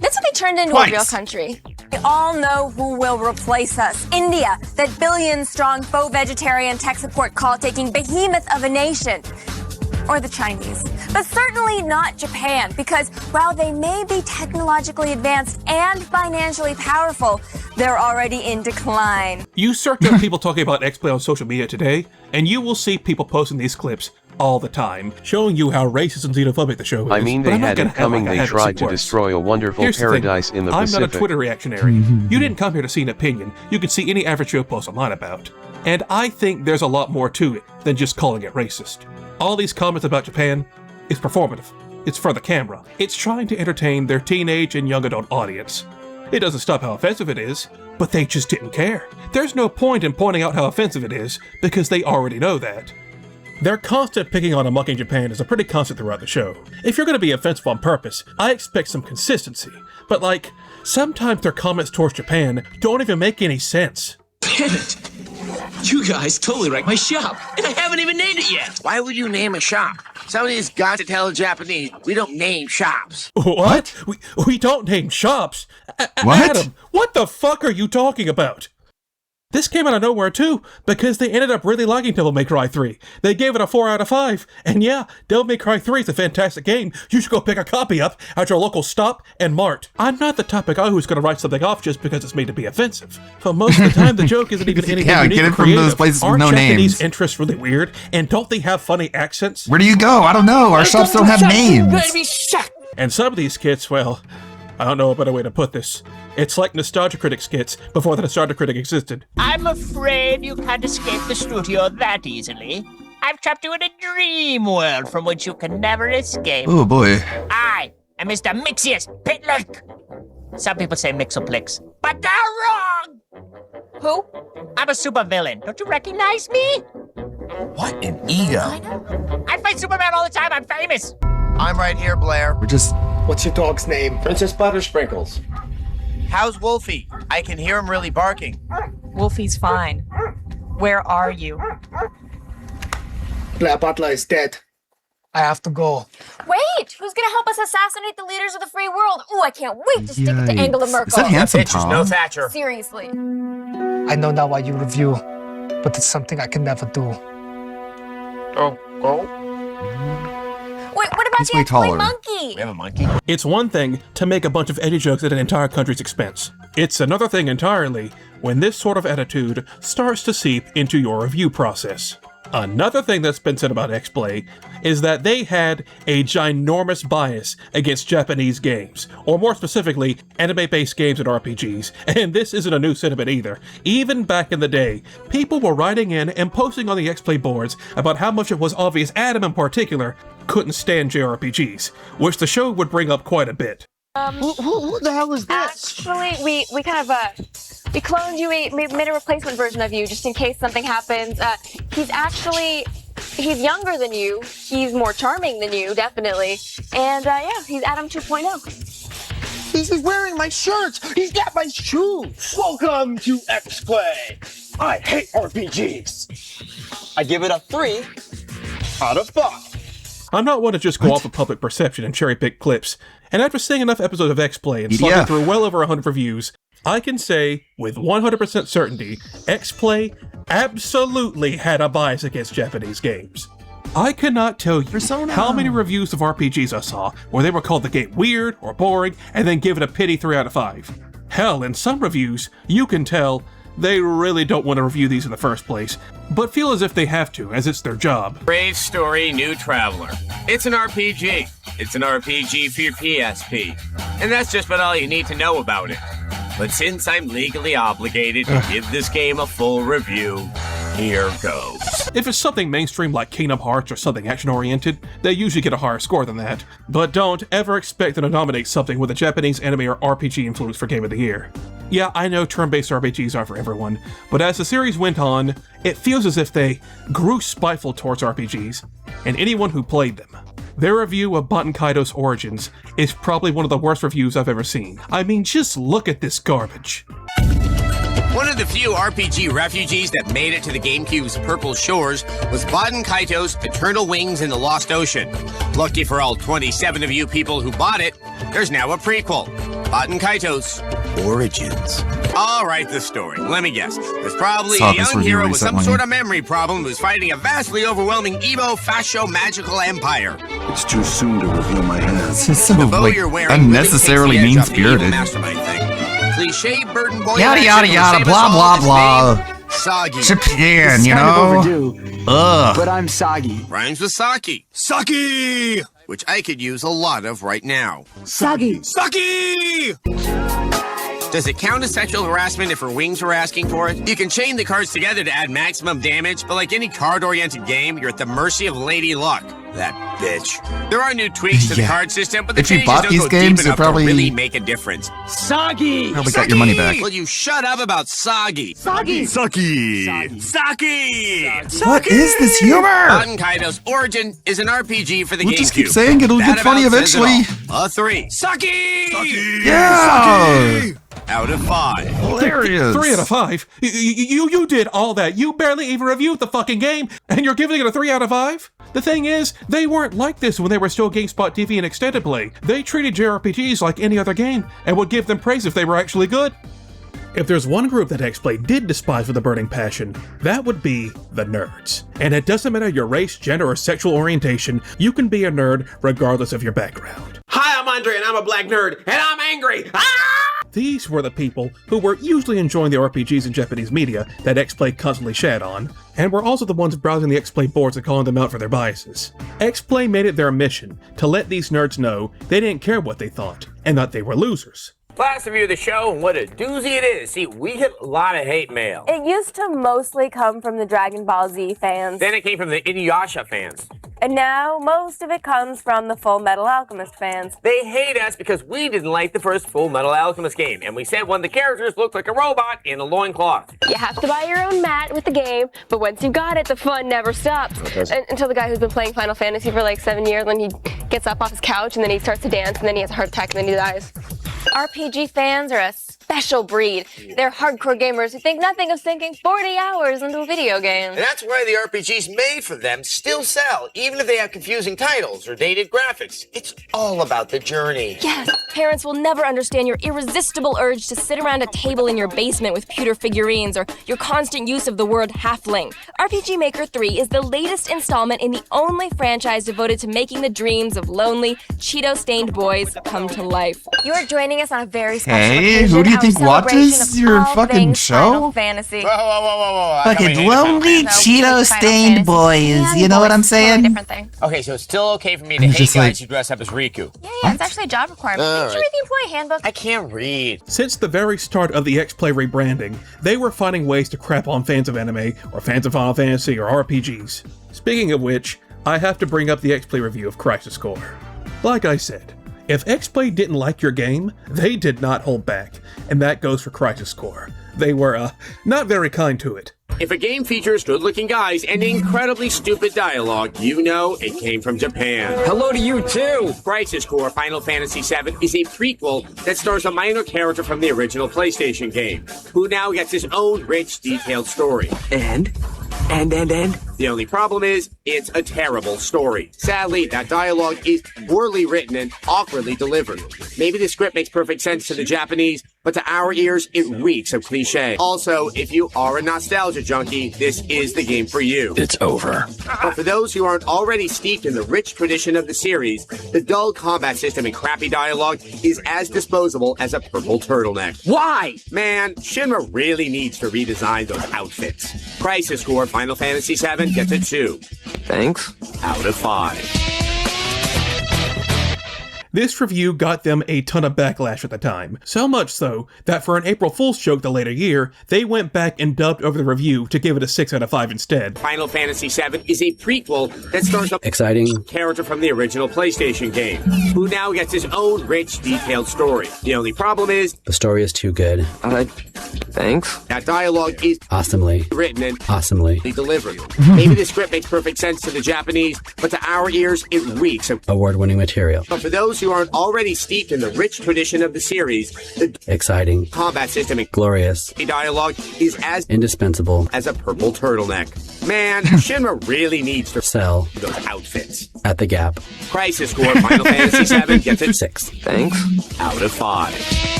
That's what they turned into a real country. We all know who will replace us. India, that billion-strong faux vegetarian tech support call-taking behemoth of a nation. or the Chinese, but certainly not Japan, because while they may be technologically advanced and financially powerful, they're already in decline. You search up people talking about X-Play on social media today, and you will see people posting these clips all the time, showing you how racist and xenophobic the show is. I mean, they had it coming. They tried to destroy a wonderful paradise in the Pacific. I'm not a Twitter reactionary. You didn't come here to see an opinion. You can see any average Joe post online about. And I think there's a lot more to it than just calling it racist. All these comments about Japan is performative. It's for the camera. It's trying to entertain their teenage and young adult audience. It doesn't stop how offensive it is, but they just didn't care. There's no point in pointing out how offensive it is, because they already know that. Their constant picking on and mocking Japan is a pretty constant throughout the show. If you're going to be offensive on purpose, I expect some consistency. But sometimes their comments towards Japan don't even make any sense. Damn it! You guys totally wrecked my shop, and I haven't even named it yet! Why would you name a shop? Somebody's got to tell the Japanese we don't name shops. What? We don't name shops? What? Adam, what the fuck are you talking about? This came out of nowhere too, because they ended up really liking Devil May Cry 3. They gave it a 4 out of 5, and yeah, Devil May Cry 3 is a fantastic game. You should go pick a copy up at your local Stop and Mart. I'm not the type of guy who's going to write something off just because it's made to be offensive. But most of the time, the joke isn't even anything unique get it or from creative. those places with Aren't no Japanese names. interests really weird? And don't they have funny accents? Where do you go? I don't know. Our shops don't have names. And some of these skits, well, I don't know a better way to put this. It's like Nostalgia Critic skits before the Nostalgia Critic existed. I'm afraid you can't escape the studio that easily. I've trapped you in a dream world from which you can never escape. Oh boy. I am Mr. Mixius Pitlick. Some people say Mixoplex, but they're wrong! Who? I'm a supervillain. Don't you recognize me? What an ego. I fight Superman all the time. I'm famous. I'm right here, Blair. We're just... What's your dog's name? Princess Buttersprinkles. How's Wolfie? I can hear him really barking. Wolfie's fine. Where are you? Blair Butler is dead. I have to go. Wait! Who's gonna help us assassinate the leaders of the free world? Ooh, I can't wait to stick it to Yikes. Angela Merkel. Is that Handsome Bitches, Tom? no Thatcher. Seriously. I know not what you review, but it's something I can never do. Wait, what about He's the way X-Play taller. monkey? We have a monkey. It's one thing to make a bunch of edgy jokes at an entire country's expense. It's another thing entirely when this sort of attitude starts to seep into your review process. Another thing that's been said about X-Play is that they had a ginormous bias against Japanese games, or more specifically, anime-based games and RPGs, and this isn't a new sentiment either. Even back in the day, people were writing in and posting on the X-Play boards about how much it was obvious Adam in particular couldn't stand JRPGs, which the show would bring up quite a bit. Who the hell is this? Actually, we kind of we cloned you, we made a replacement version of you just in case something happens. He's younger than you. He's more charming than you, definitely. And yeah, he's Adam 2.0. He's wearing my shirts. He's got my shoes. Welcome to X-Play. I hate RPGs. I give it a 3 out of 5. I'm not one to just go off of public perception and cherry-pick clips, and after seeing enough episodes of X-Play and slugging through well over 100 reviews, I can say with 100% certainty, X-Play absolutely had a bias against Japanese games. I cannot tell you how many reviews of RPGs I saw where they were called the game weird or boring and then give it a pity 3 out of 5. Hell, in some reviews, you can tell they really don't want to review these in the first place, but feel as if they have to, as it's their job. Brave Story New Traveler. It's an RPG. It's an RPG for your PSP. And that's just about all you need to know about it. But since I'm legally obligated to give this game a full review, here goes. If it's something mainstream like Kingdom Hearts or something action-oriented, they usually get a higher score than that. But don't ever expect them to nominate something with a Japanese anime or RPG influence for Game of the Year. Yeah, I know turn-based RPGs aren't for everyone, but as the series went on, it feels as if they grew spiteful towards RPGs, and anyone who played them. Their review of Baten Kaido's Origins is probably one of the worst reviews I've ever seen. I mean, just look at this garbage. One of the few RPG refugees that made it to the GameCube's Purple Shores was Baten Kaido's Eternal Wings in the Lost Ocean. Lucky for all 27 of you people who bought it, there's now a prequel, Baten Kaido's origins. All right, the story. Let me guess. There's probably Saw a this young review hero with some recently. sort of memory problem who's fighting a vastly overwhelming Evo fascio magical empire. It's too soon to reveal my hands. This is so The bow like you're wearing unnecessarily really takes the edge off the mean-spirited. evil mastermind thing. Cliche burden boy Yada action yada will yada, save us blah all blah its blah. name, Soggy. Japan, you kind know. of overdue. Ugh. But I'm soggy. Rhymes with Saki. Saki! Which I could use a lot of right now. Soggy. Saki! Does it count as sexual harassment if her wings were asking for it? You can chain the cards together to add maximum damage, but like any card-oriented game, you're at the mercy of Lady Luck. That bitch. There are new tweaks to the Yeah. card system, but the If you changes bought don't these go games, deep you enough probably- to really make a difference. Soggy. Probably got your money back. Will you shut up about Soggy? Soggy. Saki! Saki! What is this humor? Baten Kaido's Origin is an RPG for the We'll GameCube. just keep saying it'll That get funny about says it eventually. all. A 3. Saki! Yeah. Out of 5. Hilarious. 3 out of 5? You did all that. You barely even reviewed the fucking game, and you're giving it a 3 out of 5? The thing is, they weren't like this when they were still GameSpot TV and Extended Play. They treated JRPGs like any other game, and would give them praise if they were actually good. If there's one group that X-Play did despise with a burning passion, that would be the nerds. And it doesn't matter your race, gender, or sexual orientation, you can be a nerd regardless of your background. Hi, I'm Andre, and I'm a black nerd, and I'm angry. These were the people who were usually enjoying the RPGs and Japanese media that X-Play constantly shat on, and were also the ones browsing the X-Play boards and calling them out for their biases. X-Play made it their mission to let these nerds know they didn't care what they thought, and that they were losers. Last review of the show, and what a doozy it is. See, we get a lot of hate mail. It used to mostly come from the Dragon Ball Z fans. Then it came from the Inuyasha fans. And now most of it comes from the Full Metal Alchemist fans. They hate us because we didn't like the first Full Metal Alchemist game, and we said one of the characters looked like a robot in a loincloth. You have to buy your own mat with the game, but once you got it, the fun never stops. Until the guy who's been playing Final Fantasy for like 7 years, when he gets up off his couch and then he starts to dance and then he has a heart attack and then he dies. RPG fans are a special breed. They're hardcore gamers who think nothing of sinking 40 hours into a video game. And that's why the RPGs made for them still sell, even if they have confusing titles or dated graphics. It's all about the journey. Yes, parents will never understand your irresistible urge to sit around a table in your basement with pewter figurines or your constant use of the word halfling. RPG Maker 3 is the latest installment in the only franchise devoted to making the dreams of lonely, Cheeto-stained boys come to life. You are joining us on a very special Hey, occasion, who do you our think celebration watches of your all fucking things show? Final Fantasy. Whoa. Fucking lonely Cheeto-stained boys. You know what I'm saying? Different thing. Okay, so it's still okay for me to I'm hate just guys like- who dress up as Riku. Yeah, it's actually a job requirement. Did you read the employee handbook? I can't read. Since the very start of the X-Play rebranding, they were finding ways to crap on fans of anime, or fans of Final Fantasy, or RPGs. Speaking of which, I have to bring up the X-Play review of Crisis Core. Like I said, if X-Play didn't like your game, they did not hold back, and that goes for Crisis Core. They were, not very kind to it. If a game features good-looking guys and incredibly stupid dialogue, you know it came from Japan. Hello to you too. Crisis Core Final Fantasy VII is a prequel that stars a minor character from the original PlayStation game, who now gets his own rich, detailed story. And? The only problem is, it's a terrible story. Sadly, that dialogue is poorly written and awkwardly delivered. Maybe the script makes perfect sense to the Japanese, but to our ears, it reeks of cliche. Also, if you are a nostalgia junkie, this is the game for you. It's over. But for those who aren't already steeped in the rich tradition of the series, the dull combat system and crappy dialogue is as disposable as a purple turtleneck. Why? Man, Shinra really needs to redesign those outfits. Crisis Core Final Fantasy VII gets a 2. Thanks. Out of 5. This review got them a ton of backlash at the time, so much so that for an April Fool's joke the later year, they went back and dubbed over the review to give it a 6 out of 5 instead. Final Fantasy VII is a prequel that stars a Exciting. character from the original PlayStation game, who now gets his own rich, detailed story. The only problem is, The story is too good. Thanks. that dialogue is Awesomely. written and Awesomely. delivered. Maybe the script makes perfect sense to the Japanese, but to our ears, it reeks of... Award-winning material. But for those who aren't already steeped in the rich tradition of the series, the Exciting. combat system and Glorious. dialogue is as Indispensable. as a purple turtleneck. Man, Shinra really needs to Sell. those outfits. At the Gap. Crisis Core Final Fantasy VII gets a 6. Thanks. out of 5.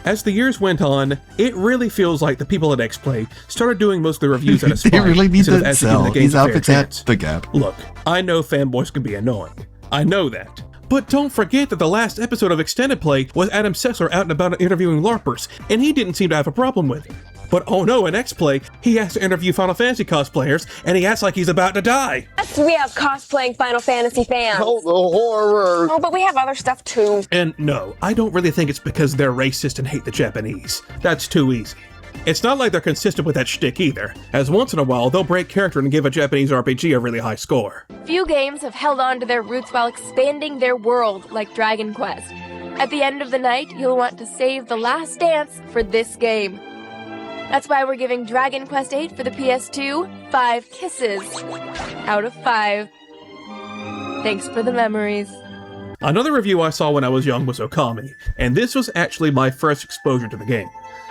As the years went on, it really feels like the people at X-Play started doing most of the reviews at a spot. They really need instead of to actually giving sell the games these a fair outfits chance. at the Gap. Look, I know fanboys can be annoying. I know that. But don't forget that the last episode of Extended Play was Adam Sessler out and about interviewing LARPers, and he didn't seem to have a problem with it. But oh no, in X-Play, he has to interview Final Fantasy cosplayers, and he acts like he's about to die. Yes, we have cosplaying Final Fantasy fans. Oh, the horror. Oh, but we have other stuff too. And no, I don't really think it's because they're racist and hate the Japanese. That's too easy. It's not like they're consistent with that shtick either, as once in a while they'll break character and give a Japanese RPG a really high score. Few games have held on to their roots while expanding their world like Dragon Quest. At the end of the night, you'll want to save the last dance for this game. That's why we're giving Dragon Quest VIII for the PS2 5 kisses out of 5. Thanks for the memories. Another review I saw when I was young was Okami, and this was actually my first exposure to the game.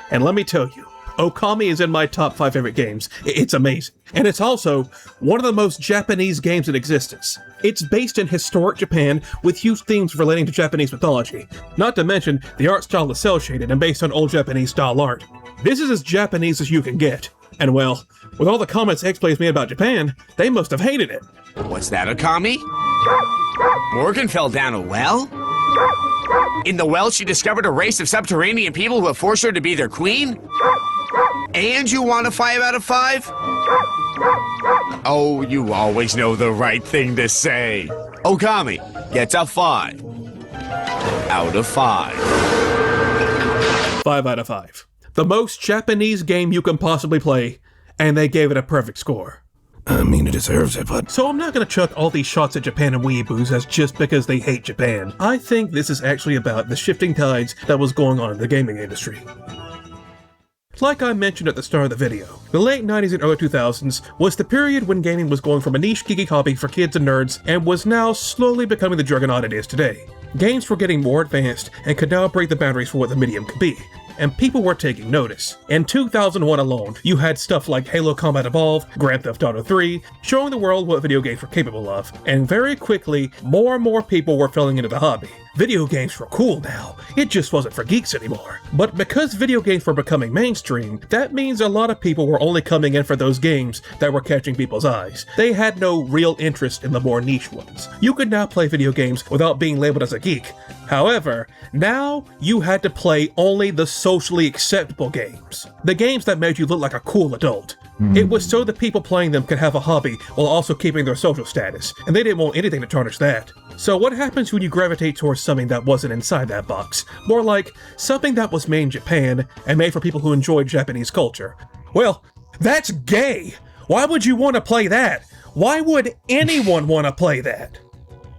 And let me tell you, Okami is in my top 5 favorite games. It's amazing. And it's also one of the most Japanese games in existence. It's based in historic Japan with huge themes relating to Japanese mythology. Not to mention, the art style is cel-shaded and based on old Japanese style art. This is as Japanese as you can get. And well, with all the comments X-Play's made about Japan, they must have hated it. What's that, Okami? Morgan fell down a well? In the well, she discovered a race of subterranean people who have forced her to be their queen? And you want a 5 out of 5? Oh, you always know the right thing to say. Okami gets a 5 out of 5. 5 out of 5. The most Japanese game you can possibly play, and they gave it a perfect score. I mean, it deserves it, but... So I'm not gonna chuck all these shots at Japan and weeaboos as just because they hate Japan. I think this is actually about the shifting tides that was going on in the gaming industry. Like I mentioned at the start of the video, the late 90s and early 2000s was the period when gaming was going from a niche geeky hobby for kids and nerds and was now slowly becoming the juggernaut it is today. Games were getting more advanced and could now break the boundaries for what the medium could be, and people were taking notice. In 2001 alone, you had stuff like Halo Combat Evolved, Grand Theft Auto 3, showing the world what video games were capable of, and very quickly, more and more people were filling into the hobby. Video games were cool now, it just wasn't for geeks anymore. But because video games were becoming mainstream, that means a lot of people were only coming in for those games that were catching people's eyes. They had no real interest in the more niche ones. You could now play video games without being labeled as a geek. However, now you had to play only the socially acceptable games. The games that made you look like a cool adult. It was so the people playing them could have a hobby while also keeping their social status, and they didn't want anything to tarnish that. So what happens when you gravitate towards something that wasn't inside that box? More like something that was made in Japan and made for people who enjoyed Japanese culture. Well, that's gay! Why would you want to play that? Why would anyone want to play that?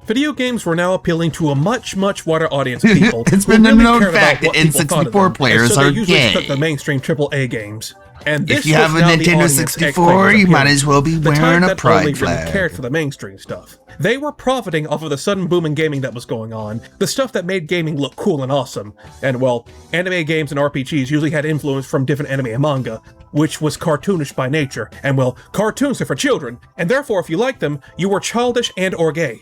Video games were now appealing to a much, much wider audience of people. It's who been a really known cared fact about that what people thought of N64 them, players and so they are usually gay. stuck to mainstream AAA games. And this If you have was a now the Nintendo audience 64, X-Players you might appealed as well be to. The wearing type a that pride only really flag. cared for the mainstream stuff. They were profiting off of the sudden boom in gaming that was going on, the stuff that made gaming look cool and awesome. And well, anime games and RPGs usually had influence from different anime and manga, which was cartoonish by nature. And well, cartoons are for children, and therefore if you liked them, you were childish and or gay.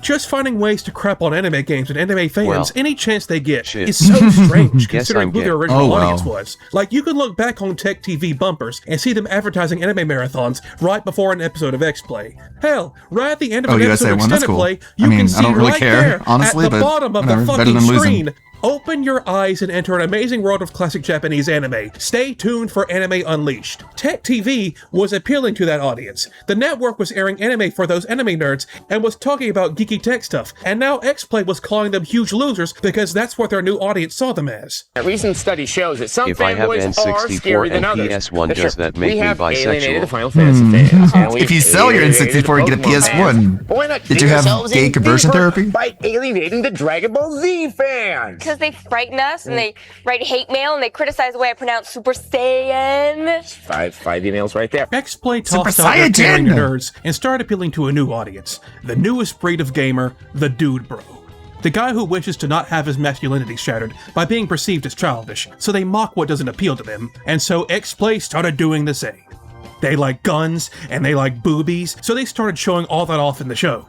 Just finding ways to crap on anime games and anime fans Well, any chance they get shit. is so strange Guess considering I'm who gay. their original Oh, audience well. was. Like, you can look back on Tech TV bumpers and see them advertising anime marathons right before an episode of X-Play. Hell, right at the end of Oh, an USA episode of one, that's Extended cool. Play, I you mean, can I see don't really right care, there honestly, at the but bottom of whatever, the better fucking than losing. screen. Open your eyes and enter an amazing world of classic Japanese anime. Stay tuned for Anime Unleashed. Tech TV was appealing to that audience. The network was airing anime for those anime nerds and was talking about geeky tech stuff. And now X-Play was calling them huge losers because that's what their new audience saw them as. A recent study shows that some If I have fanboys are N64 scarier than and others. PS1, That's does true. that make We me have alienated the bisexual? Final Fantasy fans. and we've If you sell your alienated N64 and get a the Pokemon PS1, fans. But why not did do you have yourselves gay in conversion deeper therapy? by alienating the Dragon Ball Z fans? Because they frighten us and they write hate mail and they criticize the way I pronounce Super Saiyan. Five emails right there. X-Play Super tossed out their Saiyan! caring nerds and started appealing to a new audience. The newest breed of gamer, the dude bro. The guy who wishes to not have his masculinity shattered by being perceived as childish, so they mock what doesn't appeal to them, and so X-Play started doing the same. They like guns, and they like boobies, so they started showing all that off in the show.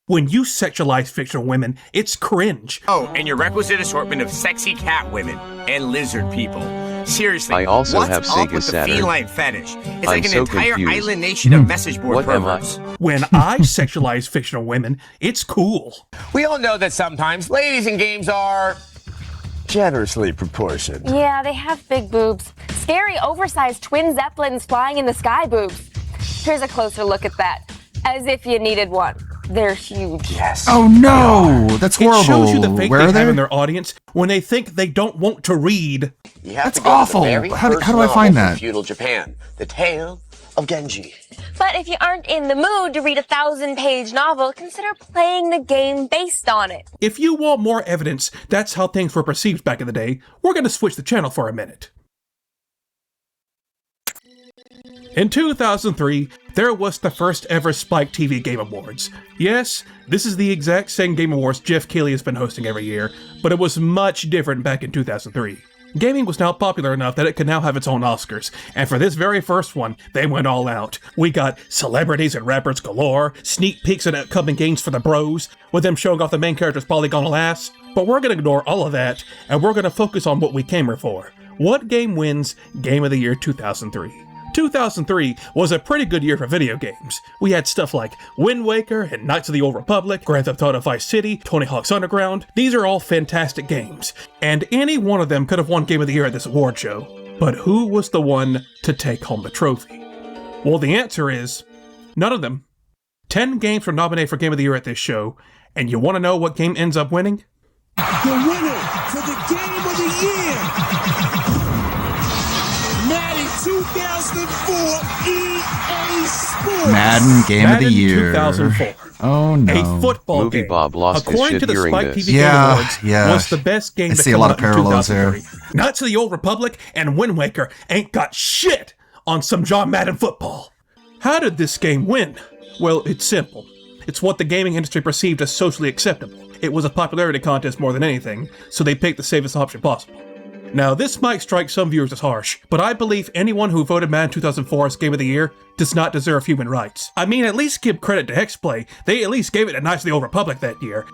When you sexualize fictional women, it's cringe. Oh, and your requisite assortment of sexy cat women and lizard people. Seriously, I also what's have up Sega with the Saturn. feline fetish? It's I'm like an so entire confused. island nation of message board What am I? perverts. When I sexualize fictional women, it's cool. We all know that sometimes ladies in games are generously proportioned. Yeah, they have big boobs. Scary, oversized twin zeppelins flying in the sky boobs. Here's a closer look at that. As if you needed one. They're huge. Yes. Oh no, that's horrible. It shows you the fate Where they are have in they? their audience when they think they don't want to read. You have That's to go to the awful. very How do first I novel find from that? Feudal Japan, The Tale of Genji. But if you aren't in the mood to read a 1,000-page novel, consider playing the game based on it. If you want more evidence that's how things were perceived back in the day, we're going to switch the channel for a minute. In 2003, there was the first ever Spike TV Game Awards. Yes, this is the exact same Game Awards Jeff Keighley has been hosting every year, but it was much different back in 2003. Gaming was now popular enough that it could now have its own Oscars, and for this very first one, they went all out. We got celebrities and rappers galore, sneak peeks at upcoming games for the bros, with them showing off the main character's polygonal ass. But we're gonna ignore all of that, and we're gonna focus on what we came here for. What game wins Game of the Year 2003? 2003 was a pretty good year for video games. We had stuff like Wind Waker and Knights of the Old Republic, Grand Theft Auto Vice City, Tony Hawk's Underground. These are all fantastic games, and any one of them could have won Game of the Year at this award show. But who was the one to take home the trophy? Well, the answer is none of them. 10 games were nominated for Game of the Year at this show, and you want to know what game ends up winning? The winner for the Game of the Year, Madden 2004 EA Sports. Madden Game of the Year. 2004. Oh no. A football Movie game, Bob lost his according shit to the hearing Spike this. TV Game Awards, Yeah. was the best game I that see a came lot out of in parallels there. 2003. Knights of the Old Republic and Wind Waker ain't got shit on some John Madden football. How did this game win? Well, it's simple. It's what the gaming industry perceived as socially acceptable. It was a popularity contest more than anything, so they picked the safest option possible. Now, this might strike some viewers as harsh, but I believe anyone who voted Madden 2004 as Game of the Year does not deserve human rights. I mean, at least give credit to Hexplay. They at least gave it to Knights of the Old Republic that year.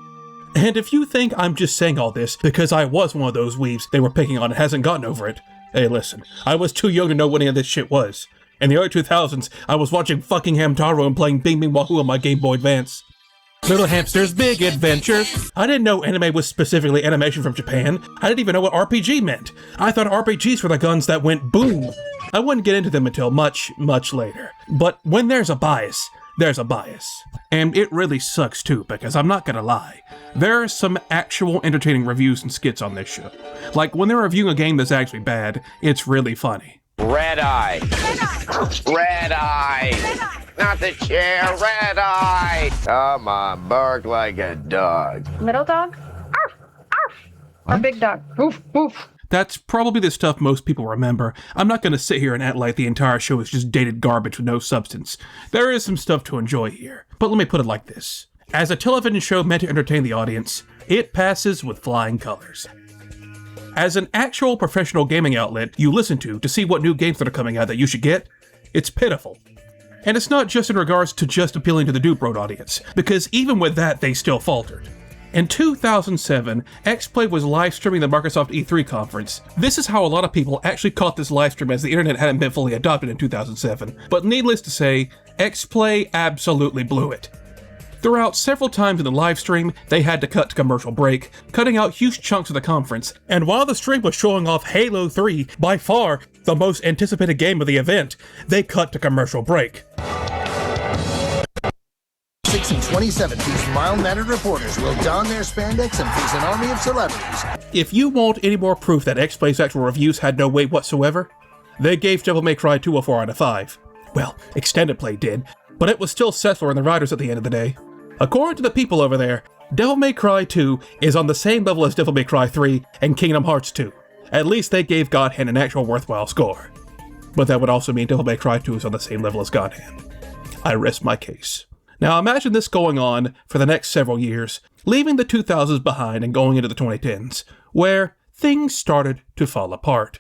And if you think I'm just saying all this because I was one of those weebs they were picking on and hasn't gotten over it, hey listen, I was too young to know what any of this shit was. In the early 2000s, I was watching fucking Hamtaro and playing Bing Bing Wahoo on my Game Boy Advance. Little Hamster's Big Adventure. I didn't know anime was specifically animation from Japan. I didn't even know what RPG meant. I thought RPGs were the guns that went boom. I wouldn't get into them until much, much later. But when there's a bias, there's a bias. And it really sucks too, because I'm not gonna lie. There are some actual entertaining reviews and skits on this show. Like when they're reviewing a game that's actually bad, it's really funny. Red Eye. Red Eye. Not the chair, Red Eye. Come on, bark like a dog. Little dog? Arf! Arf! Or big dog? Woof! Woof! That's probably the stuff most people remember. I'm not going to sit here and act like the entire show is just dated garbage with no substance. There is some stuff to enjoy here. But let me put it like this. As a television show meant to entertain the audience, it passes with flying colors. As an actual professional gaming outlet you listen to see what new games that are coming out that you should get, it's pitiful. And it's not just in regards to just appealing to the Dupe Road audience, because even with that, they still faltered. In 2007, X-Play was live streaming the Microsoft E3 conference. This is how a lot of people actually caught this live stream, as the internet hadn't been fully adopted in 2007. But needless to say, X-Play absolutely blew it. Throughout several times in the live stream, they had to cut to commercial break, cutting out huge chunks of the conference. And while the stream was showing off Halo 3, by far the most anticipated game of the event, they cut to commercial break. 6 and 27, these mild-mannered reporters will don their spandex and face an army of celebrities. If you want any more proof that X-Play's actual reviews had no weight whatsoever, they gave Devil May Cry 2 a 4 out of 5. Well, Extended Play did, but it was still Settlor and the writers at the end of the day. According to the people over there, Devil May Cry 2 is on the same level as Devil May Cry 3 and Kingdom Hearts 2. At least they gave God Hand an actual worthwhile score. But that would also mean Devil May Cry 2 is on the same level as God Hand. I rest my case. Now imagine this going on for the next several years, leaving the 2000s behind and going into the 2010s, where things started to fall apart.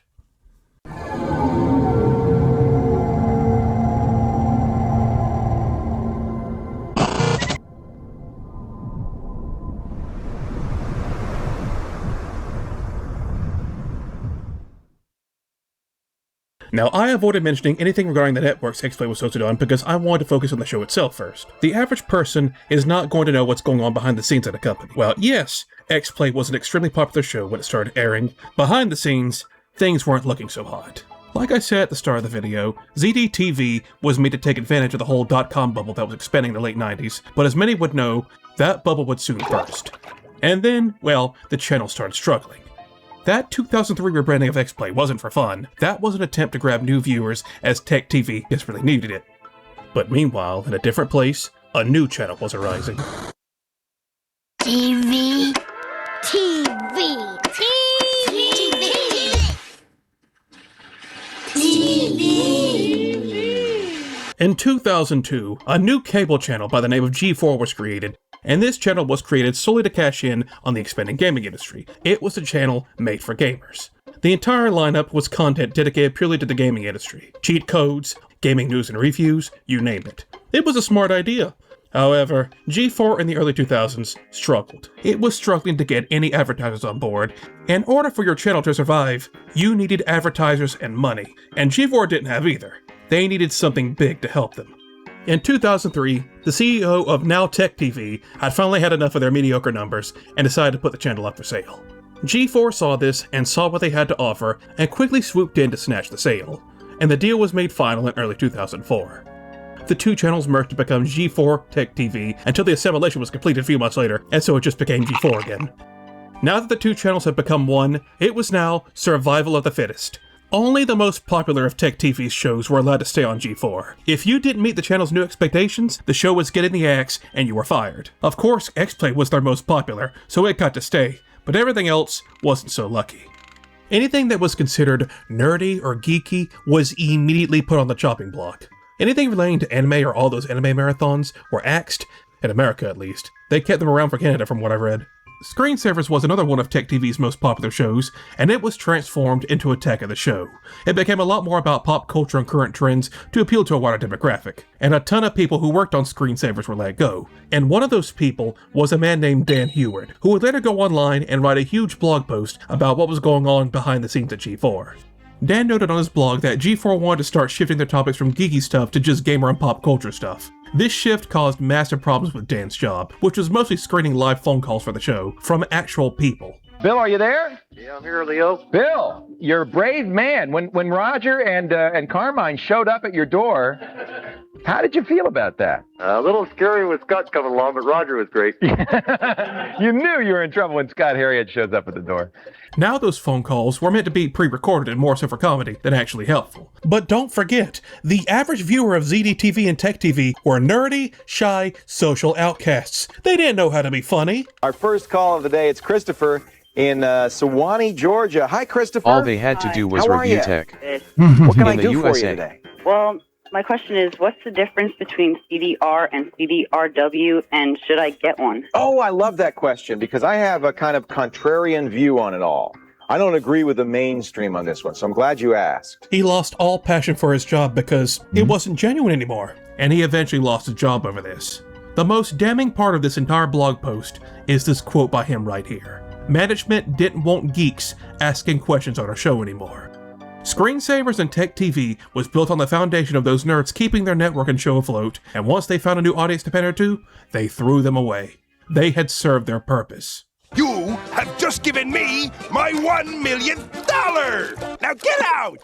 Now, I avoided mentioning anything regarding the networks X-Play was hosted on because I wanted to focus on the show itself first. The average person is not going to know what's going on behind the scenes at a company. Well, yes, X-Play was an extremely popular show when it started airing. Behind the scenes, things weren't looking so hot. Like I said at the start of the video, ZDTV was made to take advantage of the whole .com bubble that was expanding in the late 90s, but as many would know, that bubble would soon burst. And then, well, the channel started struggling. That 2003 rebranding of X-Play wasn't for fun. That was an attempt to grab new viewers as Tech TV desperately needed it. But meanwhile, in a different place, a new channel was arising. TV. TV. In 2002, a new cable channel by the name of G4 was created, and this channel was created solely to cash in on the expanding gaming industry. It was a channel made for gamers. The entire lineup was content dedicated purely to the gaming industry. Cheat codes, gaming news and reviews, you name it. It was a smart idea. However, G4 in the early 2000s struggled. It was struggling to get any advertisers on board. In order for your channel to survive, you needed advertisers and money, and G4 didn't have either. They needed something big to help them. In 2003, the CEO of Now Tech TV had finally had enough of their mediocre numbers and decided to put the channel up for sale. G4 saw this and saw what they had to offer and quickly swooped in to snatch the sale, and the deal was made final in early 2004. The two channels merged to become G4 Tech TV until the assimilation was completed a few months later, and so it just became G4 again. Now that the two channels had become one, it was now survival of the fittest. Only the most popular of Tech TV's shows were allowed to stay on G4. If you didn't meet the channel's new expectations, the show was getting the axe and you were fired. Of course, X-Play was their most popular, so it got to stay, but everything else wasn't so lucky. Anything that was considered nerdy or geeky was immediately put on the chopping block. Anything relating to anime or all those anime marathons were axed, in America at least. They kept them around for Canada from what I read. Screensavers was another one of Tech TV's most popular shows, and it was transformed into Attack of the Show. It became a lot more about pop culture and current trends to appeal to a wider demographic, and a ton of people who worked on Screensavers were let go. And one of those people was a man named Dan Heward, who would later go online and write a huge blog post about what was going on behind the scenes at G4. Dan noted on his blog that G4 wanted to start shifting their topics from geeky stuff to just gamer and pop culture stuff. This shift caused massive problems with Dan's job, which was mostly screening live phone calls for the show from actual people. Bill, are you there? Yeah, I'm here, Leo. Bill, you're a brave man. When Roger and Carmine showed up at your door, how did you feel about that? A little scary with Scott coming along, but Roger was great. You knew you were in trouble when Scott Harriet shows up at the door. Now those phone calls were meant to be pre-recorded and more so for comedy than actually helpful. But don't forget, the average viewer of ZDTV and Tech TV were nerdy, shy, social outcasts. They didn't know how to be funny. Our first call of the day, it's Christopher in Sewanee, Georgia. Hi, Christopher. All they had to do was review tech. What can I in the do for USA. you today? Well, my question is, what's the difference between CDR and CDRW, and should I get one? Oh, I love that question because I have a kind of contrarian view on it all. I don't agree with the mainstream on this one, so I'm glad you asked. He lost all passion for his job because it wasn't genuine anymore, and he eventually lost his job over this. The most damning part of this entire blog post is this quote by him right here. Management didn't want geeks asking questions on our show anymore. Screensavers and Tech TV was built on the foundation of those nerds keeping their network and show afloat, and once they found a new audience to pander to, they threw them away. They had served their purpose. You have just given me my $1 million! Now get out!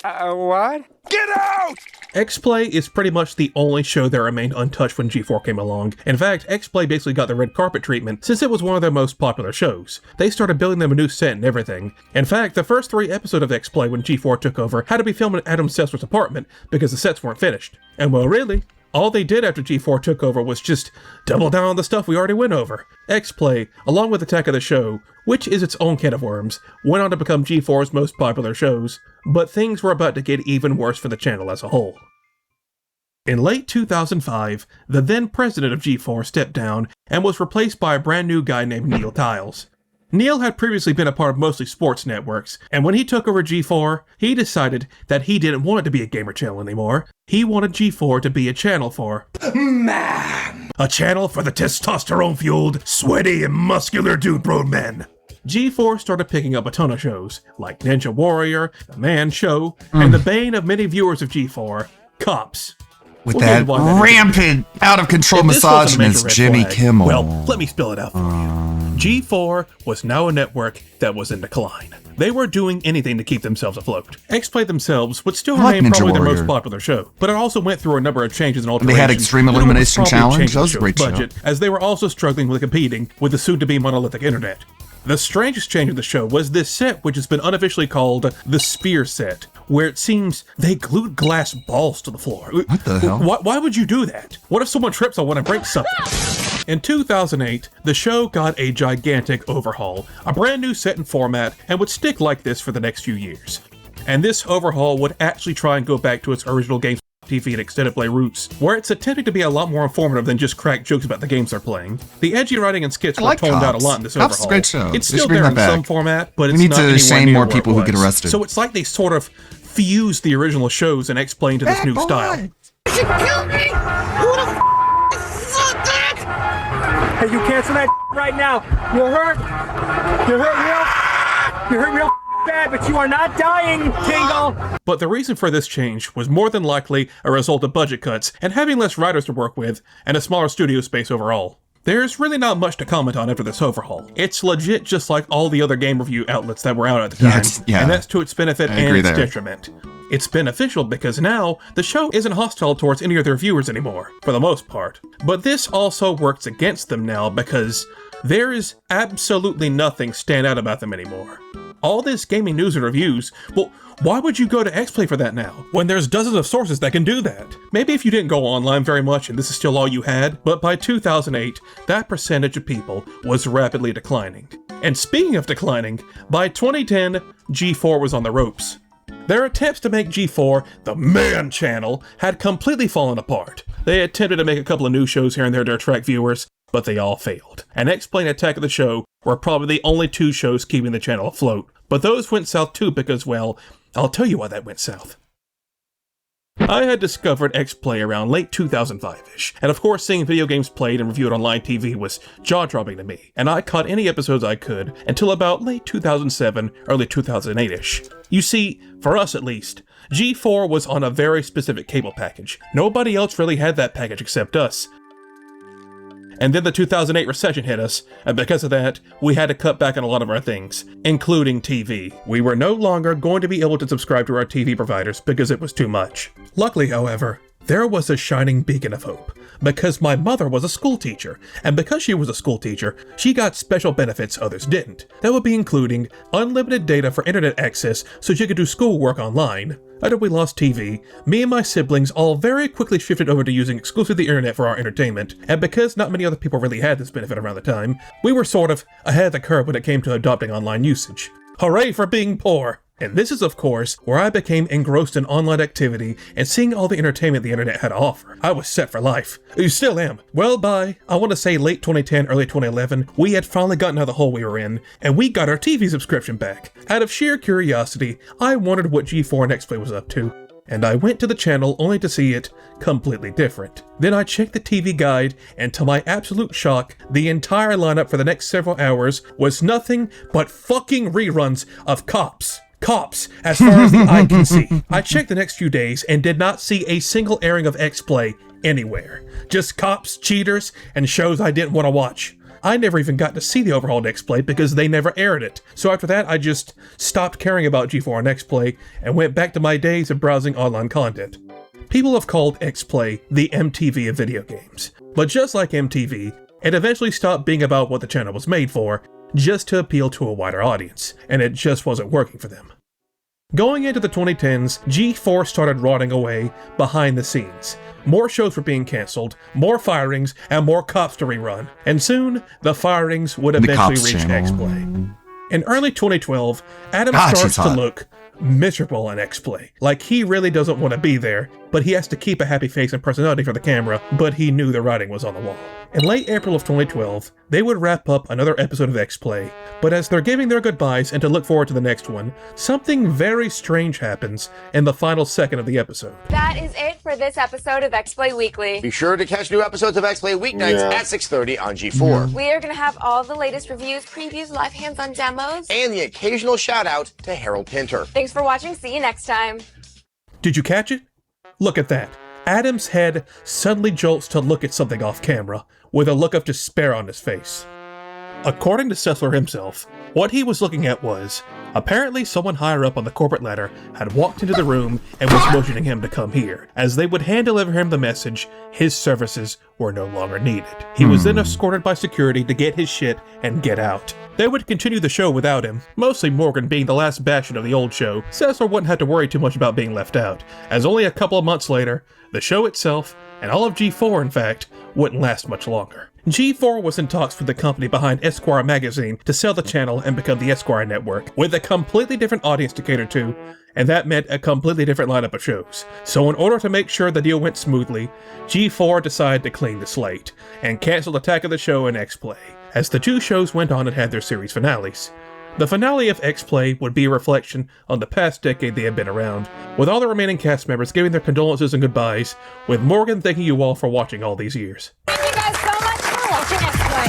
What? Get out! X-Play is pretty much the only show that remained untouched when G4 came along. In fact, X-Play basically got the red carpet treatment since it was one of their most popular shows. They started building them a new set and everything. In fact, the first 3 episodes of X-Play when G4 took over had to be filmed in Adam Sessler's apartment because the sets weren't finished. And well, really, all they did after G4 took over was just double down on the stuff we already went over. X-Play, along with Attack of the Show, which is its own can of worms, went on to become G4's most popular shows, but things were about to get even worse for the channel as a whole. In late 2005, the then president of G4 stepped down and was replaced by a brand new guy named Neil Tiles. Neil had previously been a part of mostly sports networks, and when he took over G4, he decided that he didn't want it to be a gamer channel anymore. He wanted G4 to be a channel for man! A channel for the testosterone-fueled, sweaty, and muscular dude-bro men. G4 started picking up a ton of shows, like Ninja Warrior, The Man Show, and the bane of many viewers of G4, Cops. With that rampant, out-of-control misogynist Jimmy Kimmel. Well, let me spell it out for you. G4 was now a network that was in decline. They were doing anything to keep themselves afloat. X-Play themselves would still remain probably their most popular show, but it also went through a number of changes and alterations. They had Extreme Illumination Challenge. That was a great budget, as they were also struggling with competing with the soon-to-be monolithic internet. The strangest change of the show was this set, which has been unofficially called the Spear Set, where it seems they glued glass balls to the floor. What the hell? Why would you do that? What if someone trips on one and breaks something? In 2008, the show got a gigantic overhaul, a brand new set and format, and would stick like this for the next few years. And this overhaul would actually try and go back to its original Games TV and extended play roots, where it's attempting to be a lot more informative than just crack jokes about the games they're playing. The edgy writing and skits were toned down a lot in this overhaul. Cops is a great show. It's still there in some format, but it's we need not to anywhere shame near more where people it who get was. arrested. So it's like they sort of fused the original shows and explained to this new style. You kill me? Who the fuck that? Hey, you cancel that right now. You're hurt. You're hurt real. You're hurt real bad, but you are not dying, Tingle. But the reason for this change was more than likely a result of budget cuts and having less writers to work with and a smaller studio space overall. There's really not much to comment on after this overhaul. It's legit just like all the other game review outlets that were out at the time, and that's to its benefit and its detriment. It's beneficial because now the show isn't hostile towards any of their viewers anymore, for the most part. But this also works against them now because there is absolutely nothing stand out about them anymore. All this gaming news and reviews, well, why would you go to X-Play for that now, when there's dozens of sources that can do that? Maybe if you didn't go online very much and this is still all you had, but by 2008, that percentage of people was rapidly declining. And speaking of declining, by 2010, G4 was on the ropes. Their attempts to make G4 the man channel had completely fallen apart. They attempted to make a couple of new shows here and there to attract viewers, but they all failed. And X-Play and Attack of the Show were probably the only two shows keeping the channel afloat. But those went south too because, well, I'll tell you why that went south. I had discovered X-Play around late 2005-ish, and of course seeing video games played and reviewed on live TV was jaw-dropping to me, and I caught any episodes I could until about late 2007, early 2008-ish. You see, for us at least, G4 was on a very specific cable package. Nobody else really had that package except us. And then the 2008 recession hit us, and because of that, we had to cut back on a lot of our things, including TV. We were no longer going to be able to subscribe to our TV providers because it was too much. Luckily, however, there was a shining beacon of hope, because my mother was a school teacher, and because she was a school teacher, she got special benefits others didn't. That would be including unlimited data for internet access so she could do schoolwork online. After we lost TV, me and my siblings all very quickly shifted over to using exclusively the internet for our entertainment, and because not many other people really had this benefit around the time, we were sort of ahead of the curve when it came to adopting online usage. Hooray for being poor! And this is, of course, where I became engrossed in online activity and seeing all the entertainment the internet had to offer. I was set for life. You still am. Well, by, I want to say late 2010, early 2011, we had finally gotten out of the hole we were in, and we got our TV subscription back. Out of sheer curiosity, I wondered what G4 and X-Play was up to, and I went to the channel only to see it completely different. Then I checked the TV guide, and to my absolute shock, the entire lineup for the next several hours was nothing but fucking reruns of Cops. Cops, as far as the eye can see. I checked the next few days and did not see a single airing of X-Play anywhere. Just Cops, cheaters, and shows I didn't want to watch. I never even got to see the overhauled X-Play because they never aired it. So after that, I just stopped caring about G4 and X-Play and went back to my days of browsing online content. People have called X-Play the MTV of video games. But just like MTV, it eventually stopped being about what the channel was made for, just to appeal to a wider audience, and it just wasn't working for them. Going into the 2010s, G4 started rotting away behind the scenes. More shows were being cancelled, more firings, and more Cops to rerun, and soon the firings would eventually reach X-Play. In early 2012, Adam starts to look miserable in X-Play, like he really doesn't want to be there, but he has to keep a happy face and personality for the camera, but he knew the writing was on the wall. In late April of 2012, they would wrap up another episode of X-Play, but as they're giving their goodbyes and to look forward to the next one, something very strange happens in the final second of the episode. That is it for this episode of X-Play Weekly. Be sure to catch new episodes of X-Play weeknights at 6:30 on G4. We are going to have all the latest reviews, previews, live hands-on demos, And the occasional shout-out to Harold Pinter. Thanks for watching. See you next time. Did you catch it? Look at that. Adam's head suddenly jolts to look at something off camera, with a look of despair on his face. According to Sessler himself, what he was looking at was, apparently someone higher up on the corporate ladder had walked into the room and was motioning him to come here, as they would hand-deliver him the message his services were no longer needed. He was then escorted by security to get his shit and get out. They would continue the show without him, mostly Morgan being the last bastion of the old show. Sessler wouldn't have to worry too much about being left out, as only a couple of months later, the show itself, and all of G4 in fact, wouldn't last much longer. G4 was in talks with the company behind Esquire magazine to sell the channel and become the Esquire network, with a completely different audience to cater to, and that meant a completely different lineup of shows. So in order to make sure the deal went smoothly, G4 decided to clean the slate, and canceled Attack of the Show and X-Play, as the two shows went on and had their series finales. The finale of X-Play would be a reflection on the past decade they had been around, with all the remaining cast members giving their condolences and goodbyes, with Morgan thanking you all for watching all these years. Thank you guys so much for watching X-Play.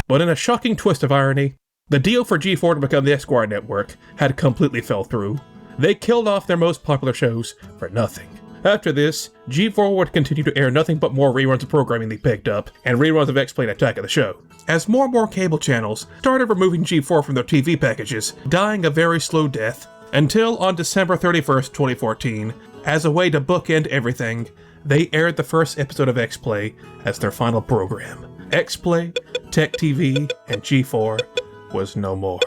But in a shocking twist of irony, the deal for G4 to become the Esquire network had completely fell through. They killed off their most popular shows for nothing. After this, G4 would continue to air nothing but more reruns of programming they picked up, and reruns of X-Play and Attack of the Show, as more and more cable channels started removing G4 from their TV packages, dying a very slow death, until on December 31st, 2014, as a way to bookend everything, they aired the first episode of X-Play as their final program. X-Play, Tech TV, and G4 was no more.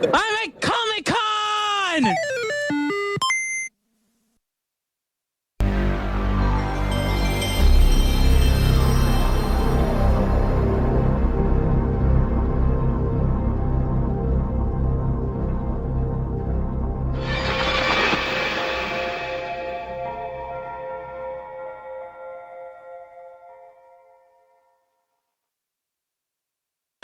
I'm at Comic-Con!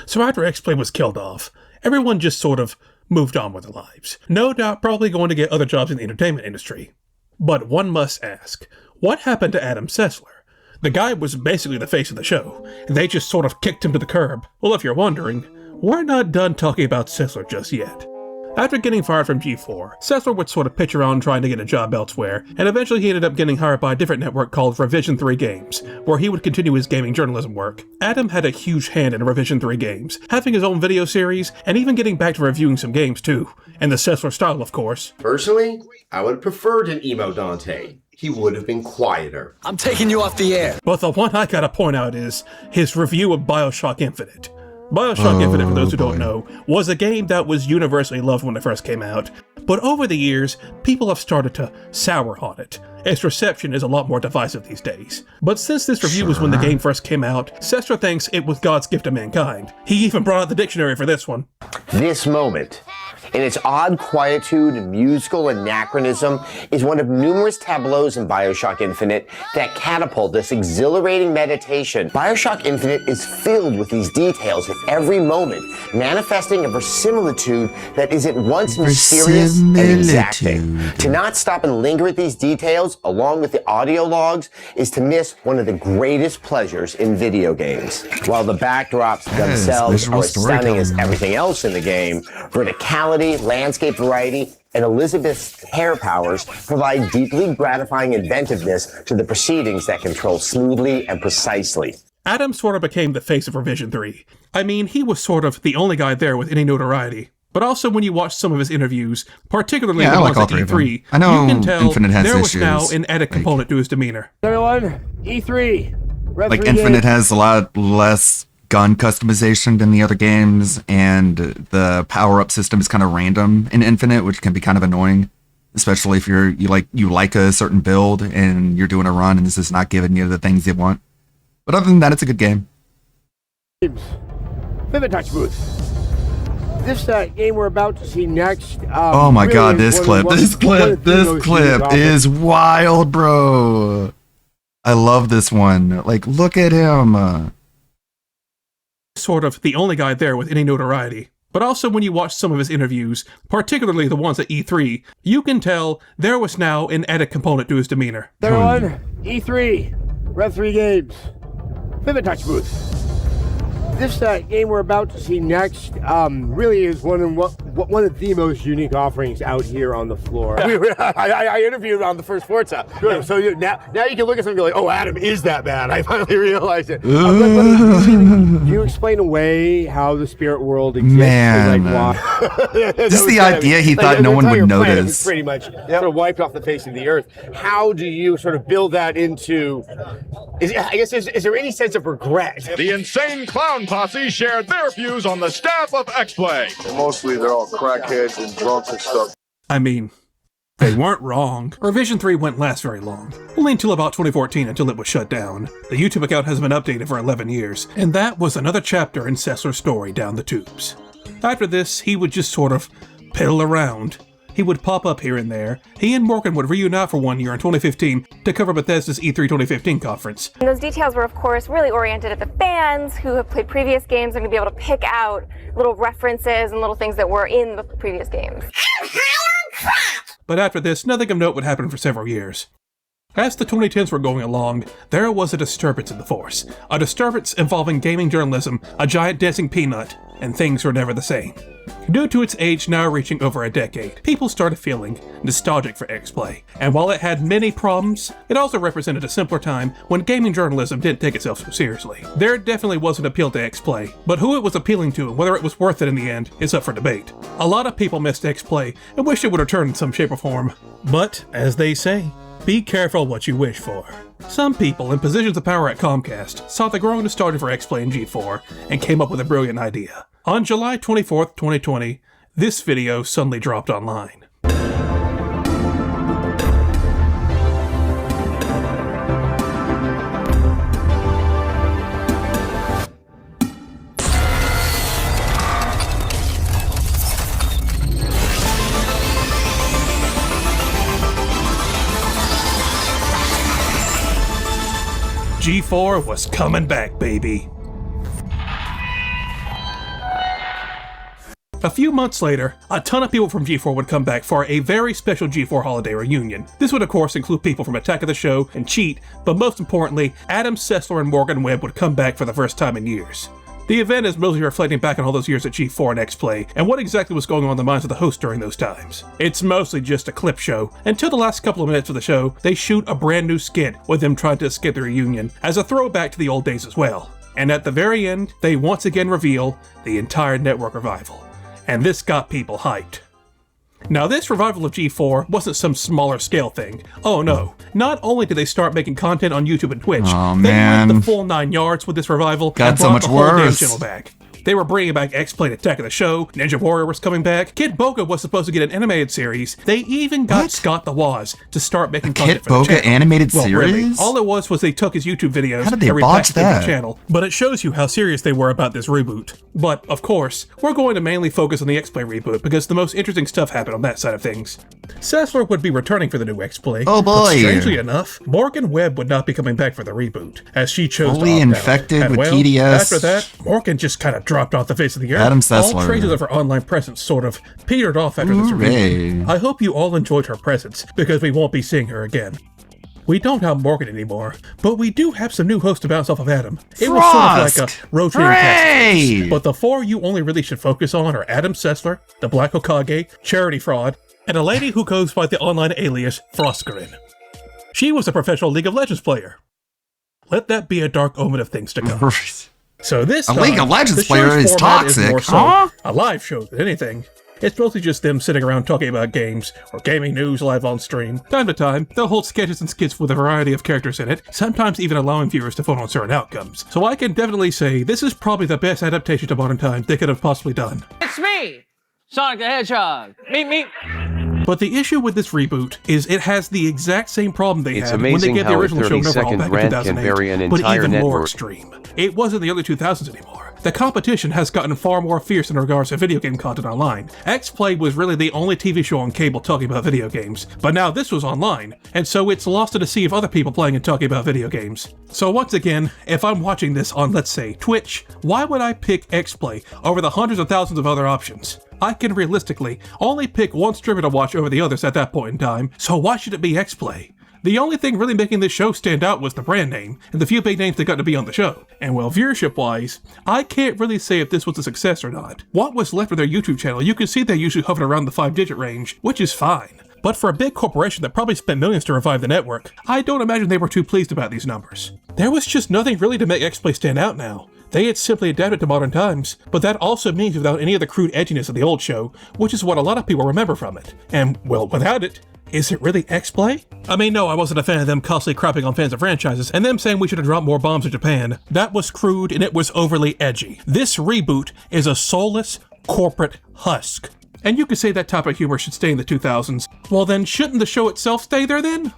So after X-Play was killed off, everyone just sort of moved on with their lives. No doubt probably going to get other jobs in the entertainment industry. But one must ask, what happened to Adam Sessler? The guy was basically the face of the show, and they just sort of kicked him to the curb. Well, if you're wondering, we're not done talking about Sessler just yet. After getting fired from G4, Sessler would sort of pitch around trying to get a job elsewhere, and eventually he ended up getting hired by a different network called Revision 3 Games, where he would continue his gaming journalism work. Adam had a huge hand in Revision 3 Games, having his own video series, and even getting back to reviewing some games too, in the Sessler style of course. Personally, I would have preferred an emo Dante. He would have been quieter. I'm taking you off the air. But the one I gotta point out is his review of BioShock Infinite. BioShock Infinite, for those who don't know, was a game that was universally loved when it first came out, but over the years, people have started to sour on it. Its reception is a lot more divisive these days. But since this review was when the game first came out, Sessler thinks it was God's gift to mankind. He even brought out the dictionary for this one. This moment, in its odd quietude and musical anachronism, is one of numerous tableaus in BioShock Infinite that catapult this exhilarating meditation. BioShock Infinite is filled with these details at every moment, manifesting a verisimilitude that is at once mysterious and exacting. To not stop and linger at these details, along with the audio logs, is to miss one of the greatest pleasures in video games. While the backdrops themselves are as stunning as everything else in the game, verticality, landscape variety, and Elizabeth's hair powers provide deeply gratifying inventiveness to the proceedings that control smoothly and precisely. Adam sort of became the face of Revision 3. I mean, he was sort of the only guy there with any notoriety. But also when you watch some of his interviews, particularly the ones at E3, I know you can tell Infinite has there was issues. now an added component to his demeanor. Everyone, E3. Like Infinite has a lot less gun customization than the other games, and the power-up system is kind of random in Infinite, which can be kind of annoying, especially if you like a certain build and you're doing a run and this is not giving you the things you want. But other than that, it's a good game. Vivid Touch Booth. This game we're about to see next. Oh my god, this clip is wild, bro. I love this one. Like, look at him. Sort of the only guy there with any notoriety. But also when you watch some of his interviews, particularly the ones at E3, you can tell there was now an edit component to his demeanor. Everyone, E3, Rev 3 Games, Vivid Touch Booth. This game we're about to see next really is one of the most unique offerings out here on the floor. I interviewed on the first Forza. So now you can look at something and be like, oh, Adam is that bad. I finally realized it. Can you explain away how the spirit world exists? Man. Just the idea he thought no one would notice. Pretty much sort of wiped off the face of the earth. How do you sort of build that into... is there any sense of regret? The Insane Clown Posse shared their views on the staff of X-Play. Mostly they're all crackheads and drunks and stuff. I mean, they weren't wrong. Revision 3 wouldn't last very long. Only until about 2014 until it was shut down. The YouTube account hasn't been updated for 11 years, and that was another chapter in Sessler's story down the tubes. After this, he would just sort of piddle around. He would pop up here and there. He and Morgan would reunite for 1 year in 2015 to cover Bethesda's E3 2015 conference. And those details were, of course, really oriented at the fans who have played previous games and going to be able to pick out little references and little things that were in the previous games. But after this, nothing of note would happen for several years. As the 2010s were going along, there was a disturbance in the force. A disturbance involving gaming journalism, a giant dancing peanut, and things were never the same. Due to its age now reaching over a decade, people started feeling nostalgic for X-Play, and while it had many problems, it also represented a simpler time when gaming journalism didn't take itself so seriously. There definitely was an appeal to X-Play, but who it was appealing to and whether it was worth it in the end is up for debate. A lot of people missed X-Play and wished it would return in some shape or form. But, as they say, be careful what you wish for. Some people in positions of power at Comcast saw the growing nostalgia for X-Play and G4 and came up with a brilliant idea. On July 24th, 2020, this video suddenly dropped online. G4 was coming back, baby. A few months later, a ton of people from G4 would come back for a very special G4 holiday reunion. This would of course include people from Attack of the Show and Cheat, but most importantly, Adam Sessler and Morgan Webb would come back for the first time in years. The event is mostly reflecting back on all those years at G4 and X-Play, and what exactly was going on in the minds of the host during those times. It's mostly just a clip show. Until the last couple of minutes of the show, they shoot a brand new skit with them trying to escape the reunion, as a throwback to the old days as well. And at the very end, they once again reveal the entire network revival. And this got people hyped. Now this revival of G4 wasn't some smaller scale thing. Oh no. Not only did they start making content on YouTube and Twitch, they went the full 9 yards with this revival and brought the whole damn channel back. They were bringing back X-Play Attack of the Show, Ninja Warrior was coming back, Kid Boga was supposed to get an animated series, they even got Scott the Woz to start making content for the channel. Kid Boga animated series? Really, all it was they took his YouTube videos and repackaged them for the channel, but it shows you how serious they were about this reboot. But, of course, we're going to mainly focus on the X-Play reboot because the most interesting stuff happened on that side of things. Sessler would be returning for the new X-Play, oh boy. But strangely enough, Morgan Webb would not be coming back for the reboot, as she chose fully to opt infected out. And with well, TDS. After that, Morgan just kind of dropped off the face of the earth. Adam Sessler. All traces of her online presence sort of petered off after this reboot. I hope you all enjoyed her presence, because we won't be seeing her again. We don't have Morgan anymore, but we do have some new hosts to bounce off of Adam. It was sort of like a rotating cast. But the 4 you only really should focus on are Adam Sessler, the Black Hokage, Charity Fraud, and a lady who goes by the online alias Frostgrin. She was a professional League of Legends player. Let that be a dark omen of things to come. So this time, League of Legends player is toxic, more so a live show than anything. It's mostly just them sitting around talking about games, or gaming news live on stream. Time to time, they'll hold sketches and skits with a variety of characters in it, sometimes even allowing viewers to vote on certain outcomes. So I can definitely say this is probably the best adaptation to modern times they could have possibly done. It's me, Sonic the Hedgehog. Me. But the issue with this reboot is it has the exact same problem they had when they gave the original show an overhaul back in 2008, but even more extreme. It wasn't the early 2000s anymore. the competition has gotten far more fierce in regards to video game content online. X-Play was really the only TV show on cable talking about video games, but now this was online, and so it's lost in a sea of other people playing and talking about video games. So once again, if I'm watching this on, let's say, Twitch, why would I pick X-Play over the hundreds of thousands of other options? I can realistically only pick one streamer to watch over the others at that point in time, so why should it be X-Play? The only thing really making this show stand out was the brand name, and the few big names that got to be on the show. And well, viewership-wise, I can't really say if this was a success or not. What was left of their YouTube channel, you can see they usually hover around the 5-digit range, which is fine. But for a big corporation that probably spent millions to revive the network, I don't imagine they were too pleased about these numbers. There was just nothing really to make X-Play stand out now. They had simply adapted to modern times, but that also means without any of the crude edginess of the old show, which is what a lot of people remember from it. And, well, without it, is it really X-Play? I mean, no, I wasn't a fan of them constantly crapping on fans of franchises, and them saying we should have dropped more bombs in Japan. That was crude, and it was overly edgy. This reboot is a soulless, corporate husk. And you could say that type of humor should stay in the 2000s. Well then, shouldn't the show itself stay there then?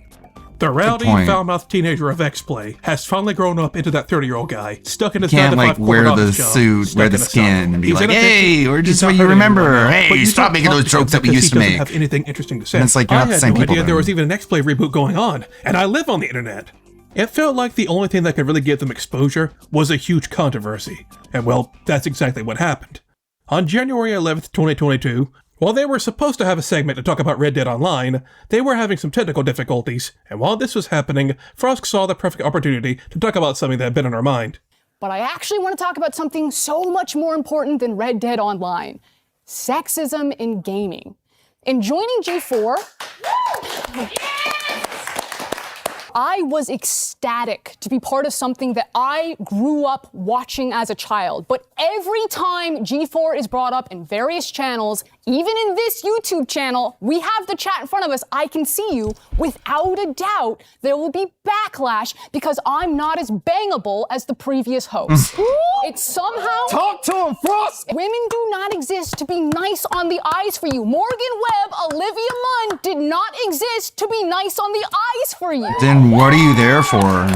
The rowdy, foul-mouthed teenager of X-Play has finally grown up into that 30-year-old guy, stuck in his 9-to-5 like wear the suit, wear the skin, and be like, "Hey, we're just what you remember. Hey, stop making those jokes that we used to make." Have anything interesting to say? And it's like you're not the same people. I had no idea there was even an X-Play reboot going on, and I live on the internet. It felt like the only thing that could really give them exposure was a huge controversy, and well, that's exactly what happened. On January 11th, 2022. While they were supposed to have a segment to talk about Red Dead Online, they were having some technical difficulties, and while this was happening, Frosk saw the perfect opportunity to talk about something that had been on her mind. But I actually want to talk about something so much more important than Red Dead Online. Sexism in gaming. In joining G4, I was ecstatic to be part of something that I grew up watching as a child. But every time G4 is brought up in various channels, even in this YouTube channel, we have the chat in front of us, I can see you. Without a doubt, there will be backlash because I'm not as bangable as the previous host. It's somehow... Talk to him, Frost! Women do not exist to be nice on the eyes for you. Morgan Webb, Olivia Munn did not exist to be nice on the eyes for you. Then what are you there for?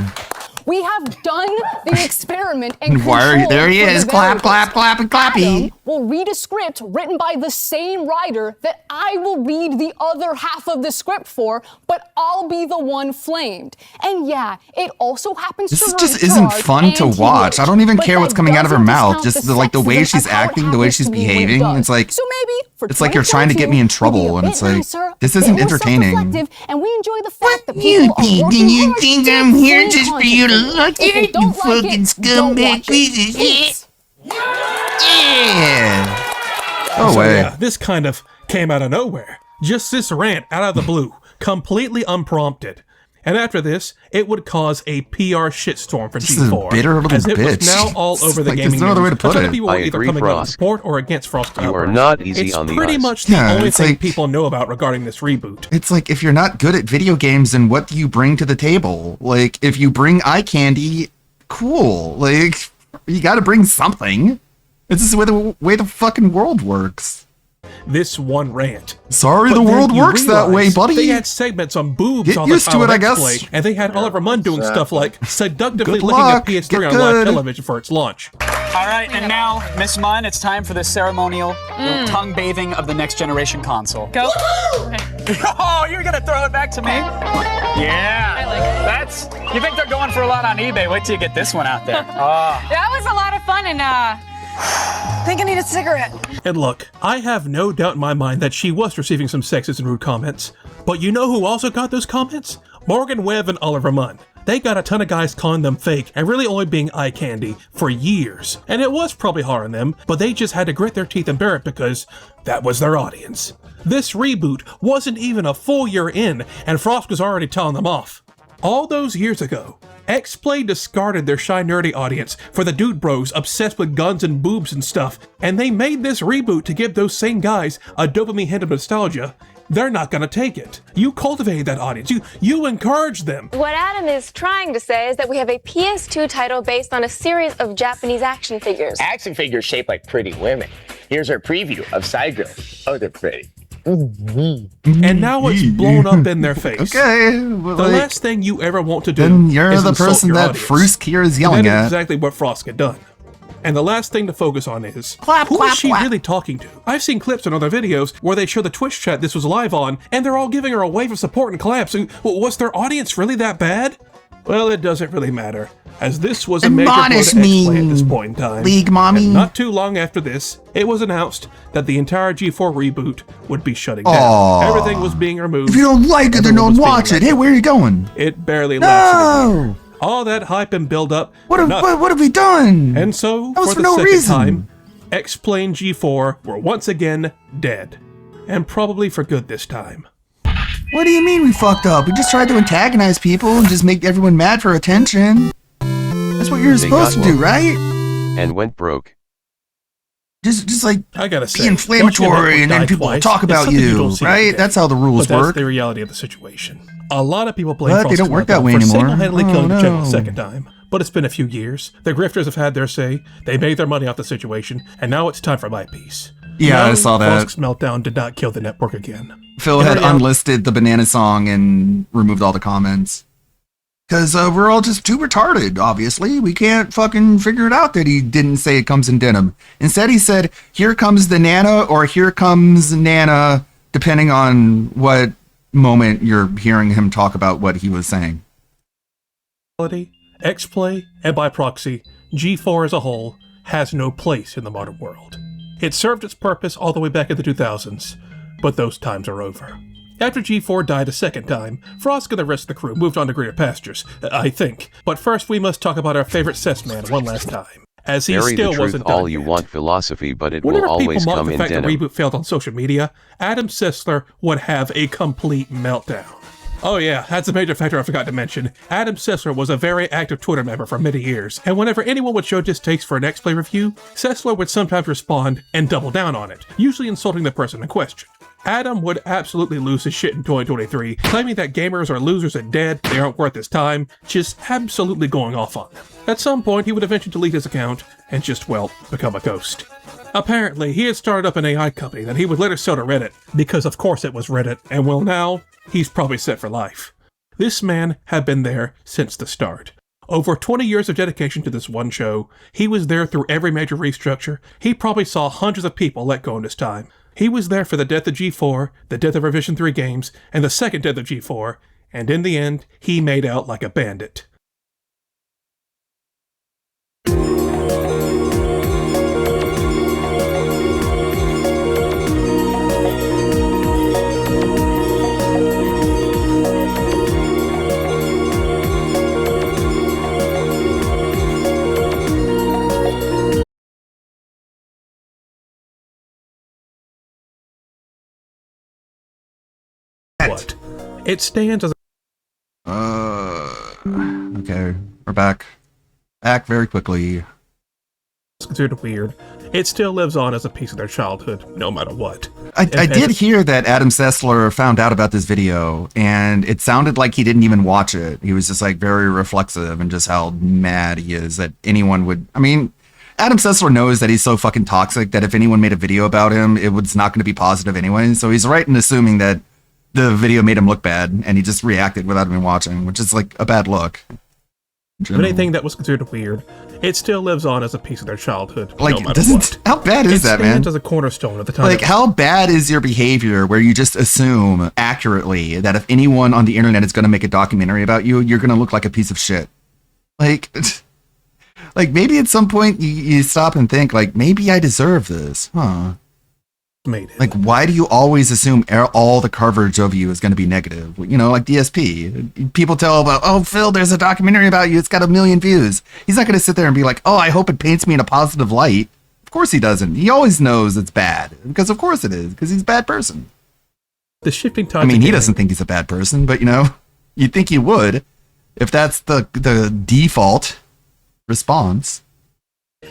We have done the experiment and why are you there? He is. Clap, clap, clap, and clappy. Adam will read a script written by the same writer that I will read the other half of the script for, but I'll be the one flamed. And yeah, it also happens this to just isn't fun to watch. I don't even care what's coming out of her mouth. Just like the way she's acting, the way she's behaving. It's like, so maybe for it's like you're trying to get me in trouble, and it's like, this isn't entertaining. And we enjoy the fact that people you think I'm here just for you to look at, you fucking scumbag piece of shit? Yeah. Oh, so, way. Yeah, this kind of came out of nowhere. Just this rant out of the blue, completely unprompted. And after this, it would cause a PR shitstorm for G4. This is a bitter little as it bitch. was now all over the like, gaming there's no other way to put it. People were either coming out in support or against Frost. You are not easy on the eyes. It's pretty much the only thing people know about regarding this reboot. It's like, if you're not good at video games, then what do you bring to the table? Like, if you bring eye candy, cool. Like, you gotta bring something. This is the way the fucking world works. This one rant. Sorry, the world works that way, buddy. They had segments on boobs Get on the used to it, I guess. And they had Oliver Munn doing stuff like seductively Good looking luck. at PS3 Get on live good. television for its launch. All right, and now, Miss Munn, it's time for the ceremonial tongue bathing of the next generation console. Go. Oh, you're gonna throw it back to me? Yeah. I like it. That's. You think they're going for a lot on eBay? Wait till you get this one out there. That was a lot of fun, and I think I need a cigarette. And look, I have no doubt in my mind that she was receiving some sexist and rude comments. But you know who also got those comments? Morgan Webb and Oliver Munn. They got a ton of guys calling them fake and really only being eye candy for years. And it was probably hard on them, but they just had to grit their teeth and bear it because that was their audience. This reboot wasn't even a full year in, and Frost was already telling them off. All those years ago, X-Play discarded their shy nerdy audience for the dude bros obsessed with guns and boobs and stuff, and they made this reboot to give those same guys a dopamine hit of nostalgia. They're not gonna take it. You cultivated that audience. You encouraged them. What Adam is trying to say is that we have a PS2 title based on a series of Japanese action figures. Action figures shaped like pretty women. Here's our preview of Side Girl. Oh, they're pretty. And now it's blown up in their face. Okay, the like, last thing you ever want to do then you're is the insult person your that audience. Frusk here is yelling That is at. exactly what Frost had done. And the last thing to focus on is, who is she really talking to? I've seen clips in other videos where they show the Twitch chat this was live on, and they're all giving her a wave of support and claps. Was their audience really that bad? Well, it doesn't really matter, as this was a major blow to X-Play at this point in time. League mommy. And not too long after this, it was announced that the entire G4 reboot would be shutting down. Everything was being removed. If you don't like it, then don't watch it. Hey, where are you going? It barely lasted a year. All that hype and build-up. What have we done? And so, that was for the second time, X-Plane G4 were once again dead. And probably for good this time. What do you mean we fucked up? We just tried to antagonize people and just make everyone mad for attention. That's what you're supposed to do, right? And went broke. Just like I gotta be inflammatory and then people talk about you, right? That's how the rules but work. That's the reality of the situation. A lot of people blame But they don't work that way for anymore. single-handedly killing the general a second time. But it's been a few years. The grifters have had their say. They made their money off the situation, and now it's time for my piece. Yeah, I saw that. Frosk's meltdown did not kill the network again. Phil had unlisted the banana song and removed all the comments. Because we're all just too retarded, obviously. We can't fucking figure it out that he didn't say it comes in denim. Instead, he said, here comes the Nana or here comes Nana, depending on what moment you're hearing him talk about what he was saying. X-Play, and by proxy, G4 as a whole, has no place in the modern world. It served its purpose all the way back in the 2000s, but those times are over. After G4 died a second time, Frosk and the rest of the crew moved on to greener pastures, I think. But first we must talk about our favorite Cessman one last time, as he Bury still the truth wasn't done all you yet. want philosophy, but it Whenever will always people mock come the in fact that denim. Reboot failed on social media, Adam Sessler would have a complete meltdown. Oh yeah, that's a major factor I forgot to mention. Adam Sessler was a very active Twitter member for many years, and whenever anyone would show distakes for an X-Play review, Sessler would sometimes respond and double down on it, usually insulting the person in question. Adam would absolutely lose his shit in 2023, claiming that gamers are losers and dead, they aren't worth his time, just absolutely going off on them. At some point, he would eventually delete his account and just, well, become a ghost. Apparently, he had started up an AI company that he would later sell to Reddit, because of course it was Reddit, and well now, he's probably set for life. This man had been there since the start. Over 20 years of dedication to this one show, he was there through every major restructure, he probably saw hundreds of people let go in his time. He was there for the death of G4, the death of Revision 3 games, and the second death of G4, and in the end, he made out like a bandit. What? It stands as Okay, we're back. Back very quickly. considered weird. It still lives on as a piece of their childhood, no matter what. I did hear that Adam Sessler found out about this video, and it sounded like he didn't even watch it. He was just like very reflexive and just how mad he is that anyone would. I mean, Adam Sessler knows that he's so fucking toxic that if anyone made a video about him, it was not going to be positive anyway. So he's right in assuming that the video made him look bad, and he just reacted without even watching, which is like a bad look. Anything that was considered weird, it still lives on as a piece of their childhood, Like, no matter doesn't what. how bad is that, man? It stands as a cornerstone at the time. Like, how bad is your behavior where you just assume accurately that if anyone on the internet is going to make a documentary about you, you're going to look like a piece of shit? Like, like maybe at some point you stop and think, like, maybe I deserve this, huh? Like, why do you always assume all the coverage of you is going to be negative? You know, like DSP. People tell about, oh, Phil, there's a documentary about you. It's got 1 million views. He's not going to sit there and be like, oh, I hope it paints me in a positive light. Of course he doesn't. He always knows it's bad. Because of course it is. Because he's a bad person. The shifting tides. I mean, he doesn't think he's a bad person, but, you know, you'd think he would if that's the default response.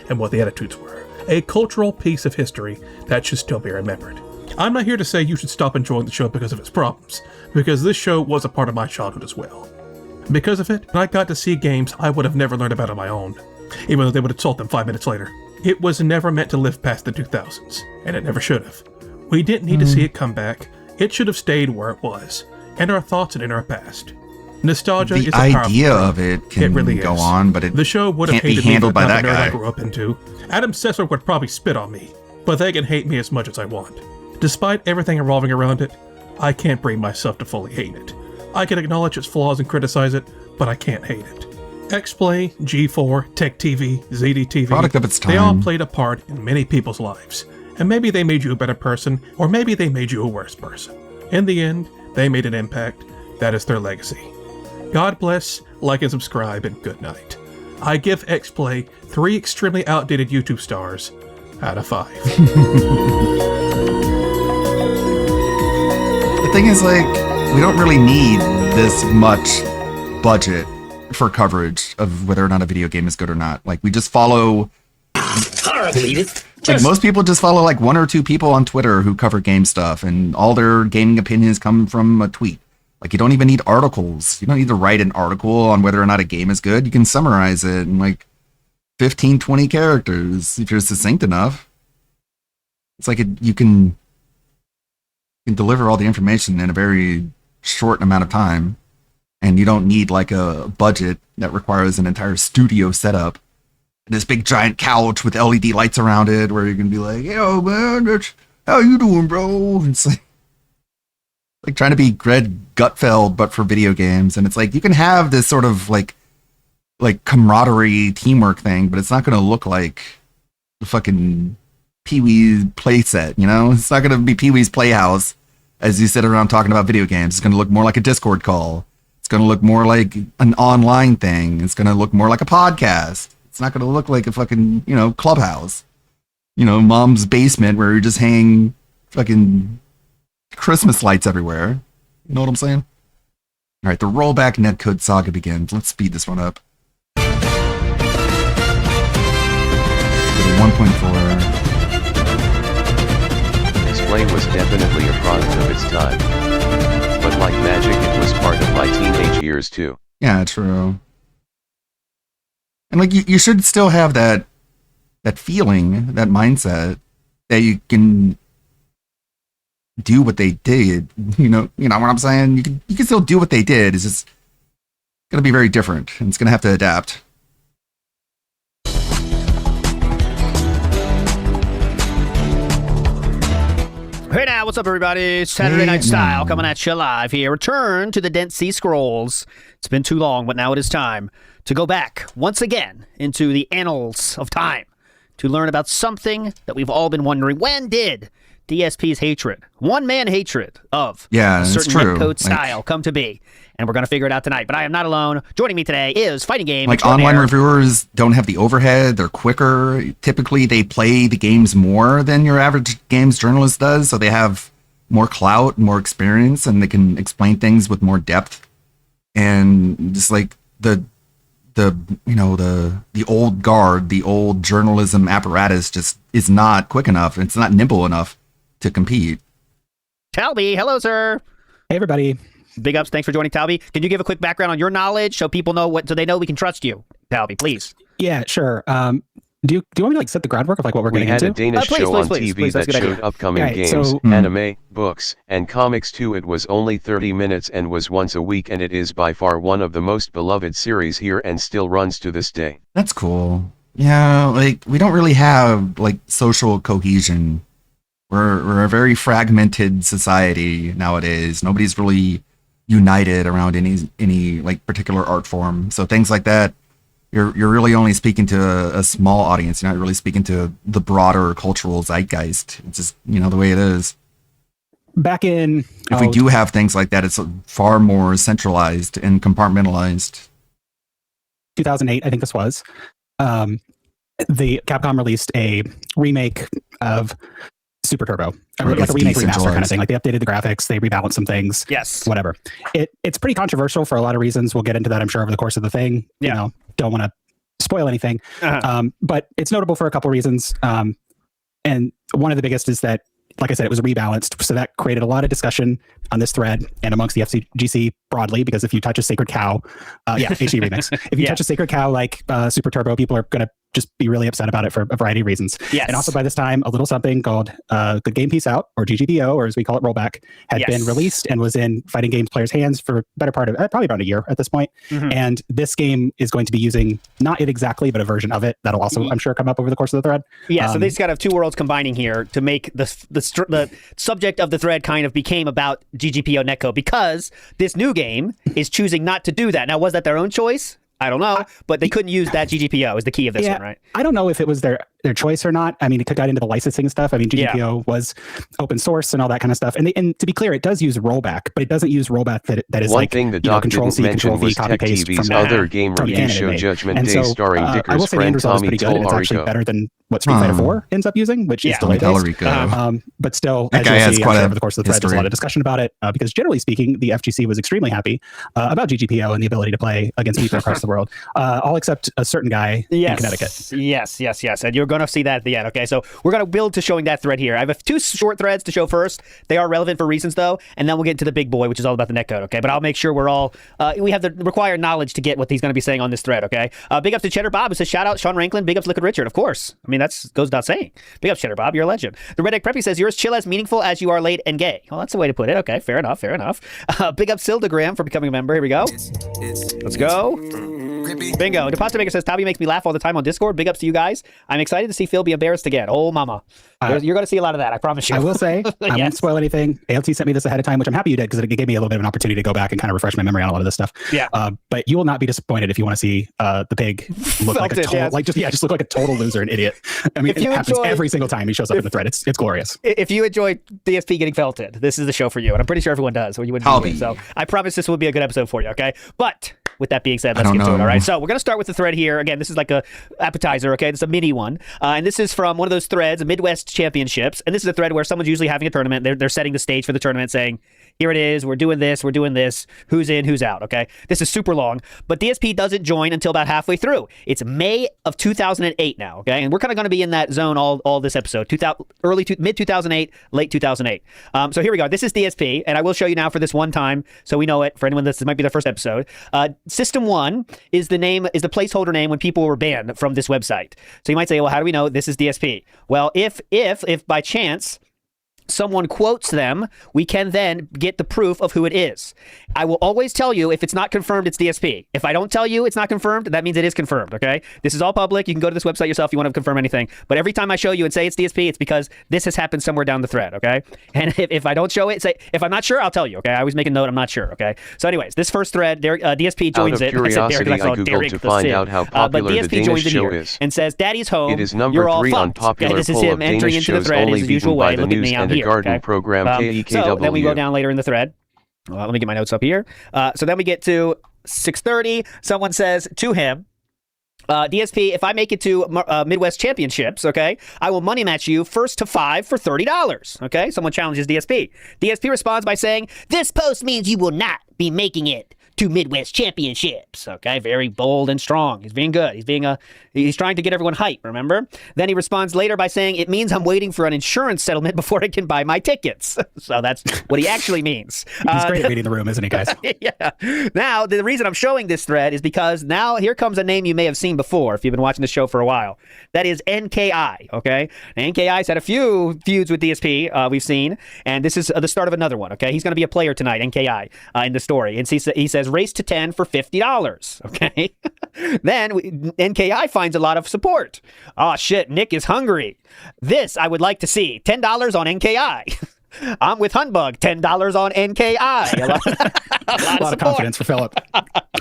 And what the attitudes were. A cultural piece of history that should still be remembered. I'm not here to say you should stop enjoying the show because of its problems, because this show was a part of my childhood as well. Because of it, I got to see games I would have never learned about on my own, even though they would insult them 5 minutes later. It was never meant to live past the 2000s, and it never should have. We didn't need to see it come back. It should have stayed where it was, in our thoughts and in our past. Nostalgia The is a powerful idea thing. of it can really go is. on, but it the show would have can't be hated me handled for by not that the nerd I guy. grew up into. Adam Sessler would probably spit on me, but they can hate me as much as I want. Despite everything revolving around it, I can't bring myself to fully hate it. I can acknowledge its flaws and criticize it, but I can't hate it. X-Play, G4, Tech TV, ZDTV, Product of its they all time. played a part in many people's lives. And maybe they made you a better person, or maybe they made you a worse person. In the end, they made an impact. That is their legacy. God bless, like and subscribe, and good night. I give X-Play 3 extremely outdated YouTube stars out of 5. The thing is, like, we don't really need this much budget for coverage of whether or not a video game is good or not. Like, we just follow. Like, most people just follow like 1 or 2 people on Twitter who cover game stuff, and all their gaming opinions come from a tweet. Like, you don't even need articles. You don't need to write an article on whether or not a game is good. You can summarize it in like 15, 20 characters if you're succinct enough. It's like you can deliver all the information in a very short amount of time, and you don't need like a budget that requires an entire studio setup. This big giant couch with LED lights around it where you can be like, yo, man, how you doing, bro? It's like trying to be Greg Gutfeld, but for video games. And it's like, you can have this sort of like camaraderie teamwork thing, but it's not going to look like the fucking Pee-wee's playset, you know? It's not going to be Pee-wee's Playhouse as you sit around talking about video games. It's going to look more like a Discord call. It's going to look more like an online thing. It's going to look more like a podcast. It's not going to look like a fucking, you know, clubhouse. You know, mom's basement where you just hang fucking Christmas lights everywhere. You know what I'm saying? All right, the rollback netcode saga begins. Let's speed this one up. Go to 1.4. Explain was definitely a product of its time. But like magic, it was part of my teenage years too. Yeah, true. And like you should still have that feeling, that mindset that you can do what they did. You know what I'm saying? You can still do what they did. It's just gonna be very different, and it's gonna have to adapt. Hey now, what's up everybody? It's Saturday Night Style coming at you live here. Return to the Dead Sea Scrolls. It's been too long, but now it is time to go back once again into the annals of time to learn about something that we've all been wondering. When did DSP's hatred, one-man hatred of a certain netcode style come to be? And we're going to figure it out tonight. But I am not alone. Joining me today is Fighting Game Like, online reviewers don't have the overhead. They're quicker. Typically, they play the games more than your average games journalist does. So they have more clout, more experience, and they can explain things with more depth. And just like the old guard, the old journalism apparatus just is not quick enough. It's not nimble enough to compete. Talby, hello, sir. Hey, everybody. Big ups. Thanks for joining, Talby. Can you give a quick background on your knowledge so people know so they know we can trust you? Talby, please. Yeah, sure. Do you want me to like set the groundwork of like what we're We getting had into? a Danish show on TV that showed upcoming games, anime, books, and comics too. It was only 30 minutes and was once a week, and it is by far one of the most beloved series here and still runs to this day. That's cool. Yeah, like we don't really have like social cohesion. We're a very fragmented society nowadays. Nobody's really united around any like particular art form. So things like that, you're really only speaking to a small audience. You're not really speaking to the broader cultural zeitgeist. It's just, the way it is. Back in... If we do have things like that, it's far more centralized and compartmentalized. 2008, I think this was. The Capcom released a remake of Super Turbo. Like a remake remaster kind of thing. Like they updated the graphics, they rebalanced some things. Yes. Whatever. It's pretty controversial for a lot of reasons. We'll get into that, I'm sure, over the course of the thing. Yeah. Don't want to spoil anything. But it's notable for a couple reasons. And one of the biggest is that, like I said, it was rebalanced. So that created a lot of discussion on this thread and amongst the FCGC broadly, because if you touch a sacred cow, HD remix. If you touch a sacred cow like Super Turbo, people are going to just be really upset about it for a variety of reasons. Yes. And also by this time, a little something called Good Game Peace Out, or GGPO, or as we call it, Rollback, had been released and was in Fighting Games players' hands for better part of probably about a year at this point. And this game is going to be using not it exactly, but a version of it that'll also, I'm sure, come up over the course of the thread. Yeah, so they just got to have two worlds combining here to make the subject of the thread kind of became about GGPO netcode, because this new game is choosing not to do that. Now, was that their own choice? I don't know, but they couldn't use that GGPO is the key of this one, right? I don't know if it was their choice or not. I mean, it got into the licensing stuff. I mean, GGPO was open source and all that kind of stuff. And to be clear, it does use rollback, but it doesn't use rollback that is one like, thing the doc didn't mention was Tech TV's other game review show, Judgment Day, starring Dicker's friend Tommy Tolarico. It's actually better than what Street Fighter 4 ends up using, which is delayed based. But still, as you'll see over the course of the thread, there's a lot of discussion about it, because generally speaking, the FGC was extremely happy about GGPO and the ability to play against people across the world, all except a certain guy in Connecticut. Yes. And you're going to see that at the end. Okay, so we're going to build to showing that thread here. I have two short threads to show first. They are relevant for reasons, though, and then we'll get into the big boy, which is all about the netcode. Okay, but I'll make sure we're all we have the required knowledge to get what he's going to be saying on this thread. Okay, big ups to Cheddar Bob, who says shout out Sean Ranklin. Big ups Liquid Richard, of course. I mean, that goes without saying. Big ups Cheddar Bob, you're a legend. The Red Egg Preppy says you're as chill as meaningful as you are late and gay. Well, that's the way to put it. Okay, fair enough. Big up Sildagram for becoming a member. Here we go. Let's go. Bingo. Deposit Maker says Tabby makes me laugh all the time on Discord. Big ups to you guys. I'm excited to see Phil be embarrassed again. Oh, mama. You're going to see a lot of that, I promise you. I will say, I won't spoil anything. ALT sent me this ahead of time, which I'm happy you did, because it gave me a little bit of an opportunity to go back and kind of refresh my memory on a lot of this stuff. Yeah. But you will not be disappointed if you want to see the pig look like a total, just look like a total loser and idiot. I mean, it happens every single time he shows up in the thread. It's glorious. If you enjoy DSP getting felted, this is the show for you, and I'm pretty sure everyone does. Or you wouldn't. So I promise this will be a good episode for you. Okay, but with that being said, let's get to it. All right. So we're gonna start with the thread here. Again, this is like a appetizer. Okay, this is a mini one, and this is from one of those threads, Midwest Championships. And this is a thread where someone's usually having a tournament. They're setting the stage for the tournament, saying, here it is, we're doing this, who's in, who's out, okay? This is super long, but DSP doesn't join until about halfway through. It's May of 2008 now, okay? And we're kind of going to be in that zone all this episode, mid-2008, late 2008. So here we go. This is DSP, and I will show you now for this one time, so we know it, for anyone this might be their first episode. System 1 is the placeholder name when people were banned from this website. So you might say, well, how do we know this is DSP? Well, if by chance someone quotes them, we can then get the proof of who it is. I will always tell you if it's not confirmed, it's DSP. If I don't tell you it's not confirmed, that means it is confirmed, okay? This is all public. You can go to this website yourself if you want to confirm anything. But every time I show you and say it's DSP, it's because this has happened somewhere down the thread, okay? And if I don't show it, if I'm not sure, I'll tell you, okay? I always make a note, I'm not sure, okay? So anyways, this first thread, DSP joins it. Out of curiosity, I googled to find out how popular the Danish show is. And says, Daddy's home. It is number 3 on popular poll of Danish shows, only beaten by the News and a Garden program. So then we go down later in the thread. Let me get my notes up here. So then we get to 6:30. Someone says to him, DSP, if I make it to Midwest Championships, okay, I will money match you first to 5 for $30. Okay, someone challenges DSP. DSP responds by saying, this post means you will not be making it to Midwest Championships. Okay, very bold and strong. He's being good. He's trying to get everyone hype, remember? Then he responds later by saying, it means I'm waiting for an insurance settlement before I can buy my tickets. So that's what he actually means. He's great at reading the room, isn't he, guys? Yeah. Now, the reason I'm showing this thread is because now here comes a name you may have seen before if you've been watching the show for a while. That is NKI, okay? NKI's had a few feuds with DSP we've seen, and this is the start of another one, okay? He's going to be a player tonight, NKI, in the story. And he says, race to 10 for $50, okay? Then NKI finds a lot of support. Oh, shit, Nick is hungry. This I would like to see. $10 on NKI. I'm with Huntbug. $10 on NKI. A lot of confidence for Philip.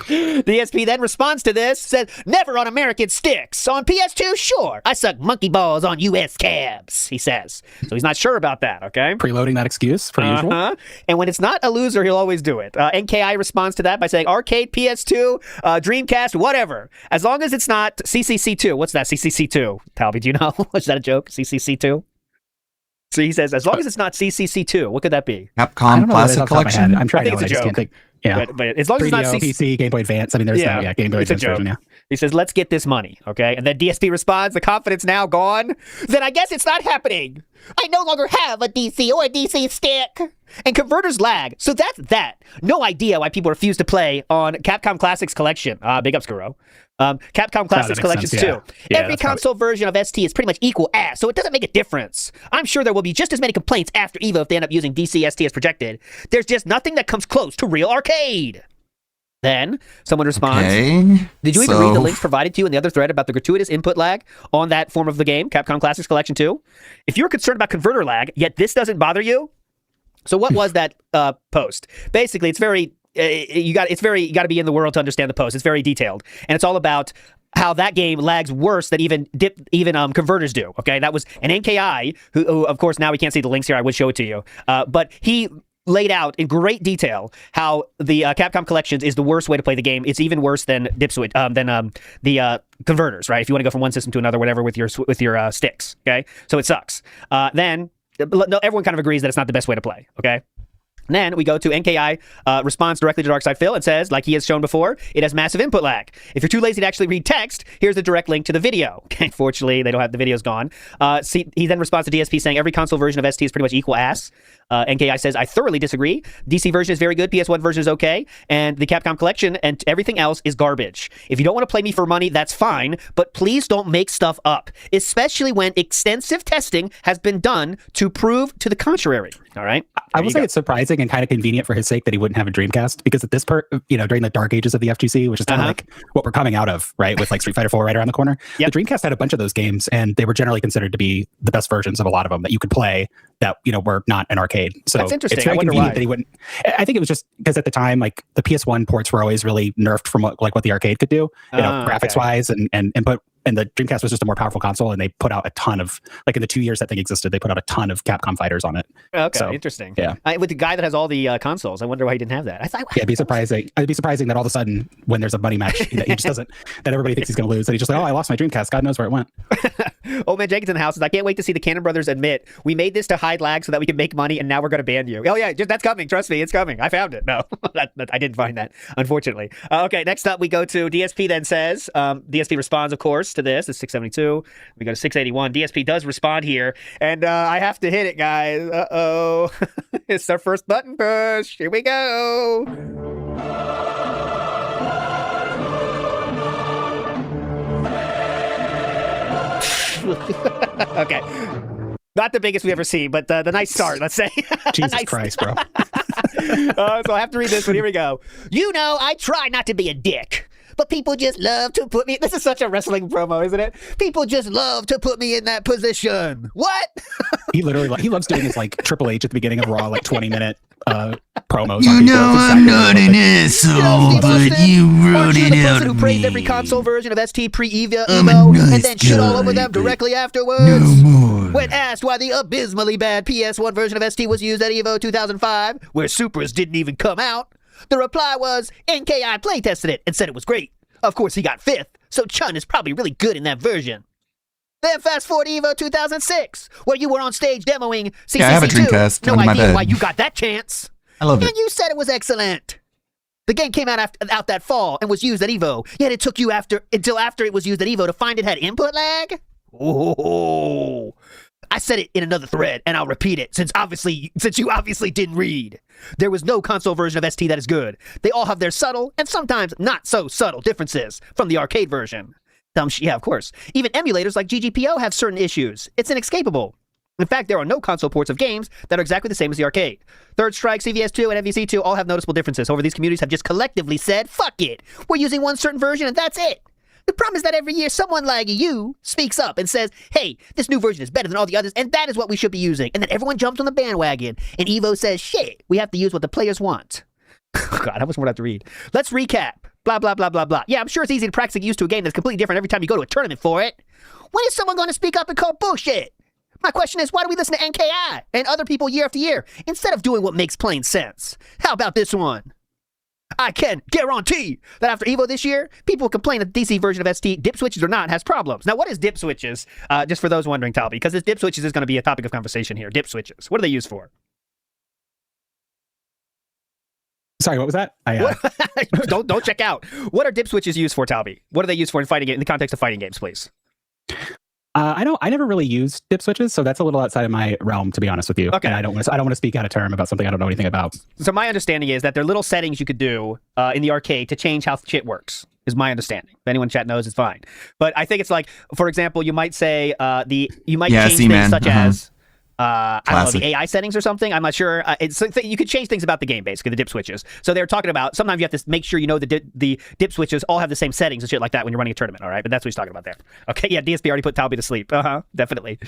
DSP then responds to this, said, never on American sticks. On PS2, sure. I suck monkey balls on US cabs, he says. So he's not sure about that, okay? Preloading that excuse, per usual. And when it's not a loser, he'll always do it. NKI responds to that by saying, arcade, PS2, Dreamcast, whatever. As long as it's not CCC2. What's that, CCC2? Talby, do you know? Was that a joke, CCC2? So he says, as long as it's not CCC2, what could that be? Capcom Classic Collection. I'm trying I think it's a joke. Yeah, but as long as it's not PC, Game Boy Advance. I mean, there's Game Boy Advance version. Yeah. He says, "Let's get this money, okay?" And then DSP responds, "The confidence now gone. Then I guess it's not happening. I no longer have a DC or a DC stick. And converters lag. So that's that. No idea why people refuse to play on Capcom Classics Collection. Big ups, Guro. Capcom Classics Collections too. Every console version of ST is pretty much equal ass, so it doesn't make a difference. I'm sure there will be just as many complaints after EVO if they end up using DC ST as projected. There's just nothing that comes close to real arcade. Then someone responds, did you even read the links provided to you in the other thread about the gratuitous input lag on that form of the game, Capcom Classics Collection 2? If you're concerned about converter lag, yet this doesn't bother you, so what was that post? Basically, it's very you got to be in the world to understand the post. It's very detailed, and it's all about how that game lags worse than even converters do. Okay, that was an NKI who of course now we can't see the links here. I would show it to you, but he laid out in great detail how the Capcom Collections is the worst way to play the game. It's even worse than Dipswitch, the converters, right? If you want to go from one system to another, whatever, with your sticks, okay? So it sucks. Then everyone kind of agrees that it's not the best way to play, okay? And then we go to NKI, responds directly to Darkside Phil and says, like he has shown before, it has massive input lag. If you're too lazy to actually read text, here's the direct link to the video. Okay, fortunately, they don't have the videos gone. He then responds to DSP saying every console version of ST is pretty much equal ass. NKI says, I thoroughly disagree. DC version is very good, PS1 version is okay, and the Capcom Collection and everything else is garbage. If you don't want to play me for money, that's fine, but please don't make stuff up, especially when extensive testing has been done to prove to the contrary. All right? I will say it's surprising and kind of convenient for his sake that he wouldn't have a Dreamcast, because at this part, during the dark ages of the FGC, which is kind of like what we're coming out of, right? With like Street Fighter 4 right around the corner. Yep. The Dreamcast had a bunch of those games, and they were generally considered to be the best versions of a lot of them that you could play that, were not an arcade. So that's interesting. It's very convenient that he wouldn't. I think it was just because at the time, like the PS1 ports were always really nerfed from what the arcade could do, graphics wise and input. And the Dreamcast was just a more powerful console, and they put out a ton of, like in the 2 years that thing existed, they put out a ton of Capcom fighters on it. Okay, so, interesting. Yeah, with the guy that has all the consoles, I wonder why he didn't have that. I thought, it'd be surprising. It'd be surprising that all of a sudden, when there's a money match, that he just doesn't. That everybody thinks he's going to lose. That he's just like, oh, I lost my Dreamcast. God knows where it went. Old Man Jenkins in the house says, I can't wait to see the Cannon Brothers admit we made this to hide lag so that we can make money, and now we're going to ban you. Oh yeah, that's coming. Trust me, it's coming. I found it. No, I didn't find that, unfortunately. Okay, next up we go to DSP. Then says DSP responds, of course, to this. It's 672. We go to 681. DSP does respond here, and I have to hit it, guys. Uh-oh. It's our first button push. Here we go. Okay. Not the biggest we ever see, but the nice start, let's say. Jesus Christ, bro. So I have to read this one. Here we go. I try not to be a dick, but people just love to put me... This is such a wrestling promo, isn't it? People just love to put me in that position. What? He literally, he loves doing his like Triple H at the beginning of Raw, like 20-minute promos. I'm not an asshole, but you wrote it out who of praised me. every console version of ST pre-Evo and then shit all over them directly afterwards. No more. When asked why the abysmally bad PS1 version of ST was used at Evo 2005, where Supers didn't even come out, the reply was, NKI playtested it and said it was great. Of course, he got 5th, so Chun is probably really good in that version. Then fast forward to Evo 2006, where you were on stage demoing CCC2. Yeah, I have a Dreamcast No under my idea bed. why you got that chance. I love it. And you said it was excellent. The game came out that fall and was used at Evo, yet it took you until after it was used at Evo to find it had input lag? Oh, I said it in another thread, and I'll repeat it, since you obviously didn't read. There was no console version of ST that is good. They all have their subtle, and sometimes not so subtle differences from the arcade version. Yeah, of course. Even emulators like GGPO have certain issues. It's inescapable. In fact, there are no console ports of games that are exactly the same as the arcade. Third Strike, CVS2, and MVC2 all have noticeable differences. However, these communities have just collectively said, fuck it. We're using one certain version, and that's it. The problem is that every year someone like you speaks up and says, hey, this new version is better than all the others, and that is what we should be using. And then everyone jumps on the bandwagon, and Evo says, shit, we have to use what the players want. God, how much more do I have to read? Let's recap. Blah, blah, blah, blah, blah. Yeah, I'm sure it's easy to practice get used to a game that's completely different every time you go to a tournament for it. When is someone going to speak up and call bullshit? My question is, why do we listen to NKI and other people year after year instead of doing what makes plain sense? How about this one? I can guarantee that after Evo this year, people will complain that the DC version of ST, dip switches or not, has problems. Now, what is dip switches? Just for those wondering, Talby, because this dip switches is going to be a topic of conversation here. Dip switches. What are they used for? Sorry, what was that? Don't check out. What are dip switches used for, Talby? What are they used for in fighting in the context of fighting games, please? I never really used dip switches, so that's a little outside of my realm, to be honest with you. Okay. And I don't want to speak out of term about something I don't know anything about. So my understanding is that there are little settings you could do in the arcade to change how shit works. Is my understanding. If anyone in chat knows, it's fine. But I think it's like, for example, you might say you might change things such as I don't know, the AI settings or something. I'm not sure. You could change things about the game, basically, the dip switches. So they were talking about, sometimes you have to make sure you know the dip switches all have the same settings and shit like that when you're running a tournament, all right? But that's what he's talking about there. Okay, yeah, DSP already put Talby to sleep. Definitely.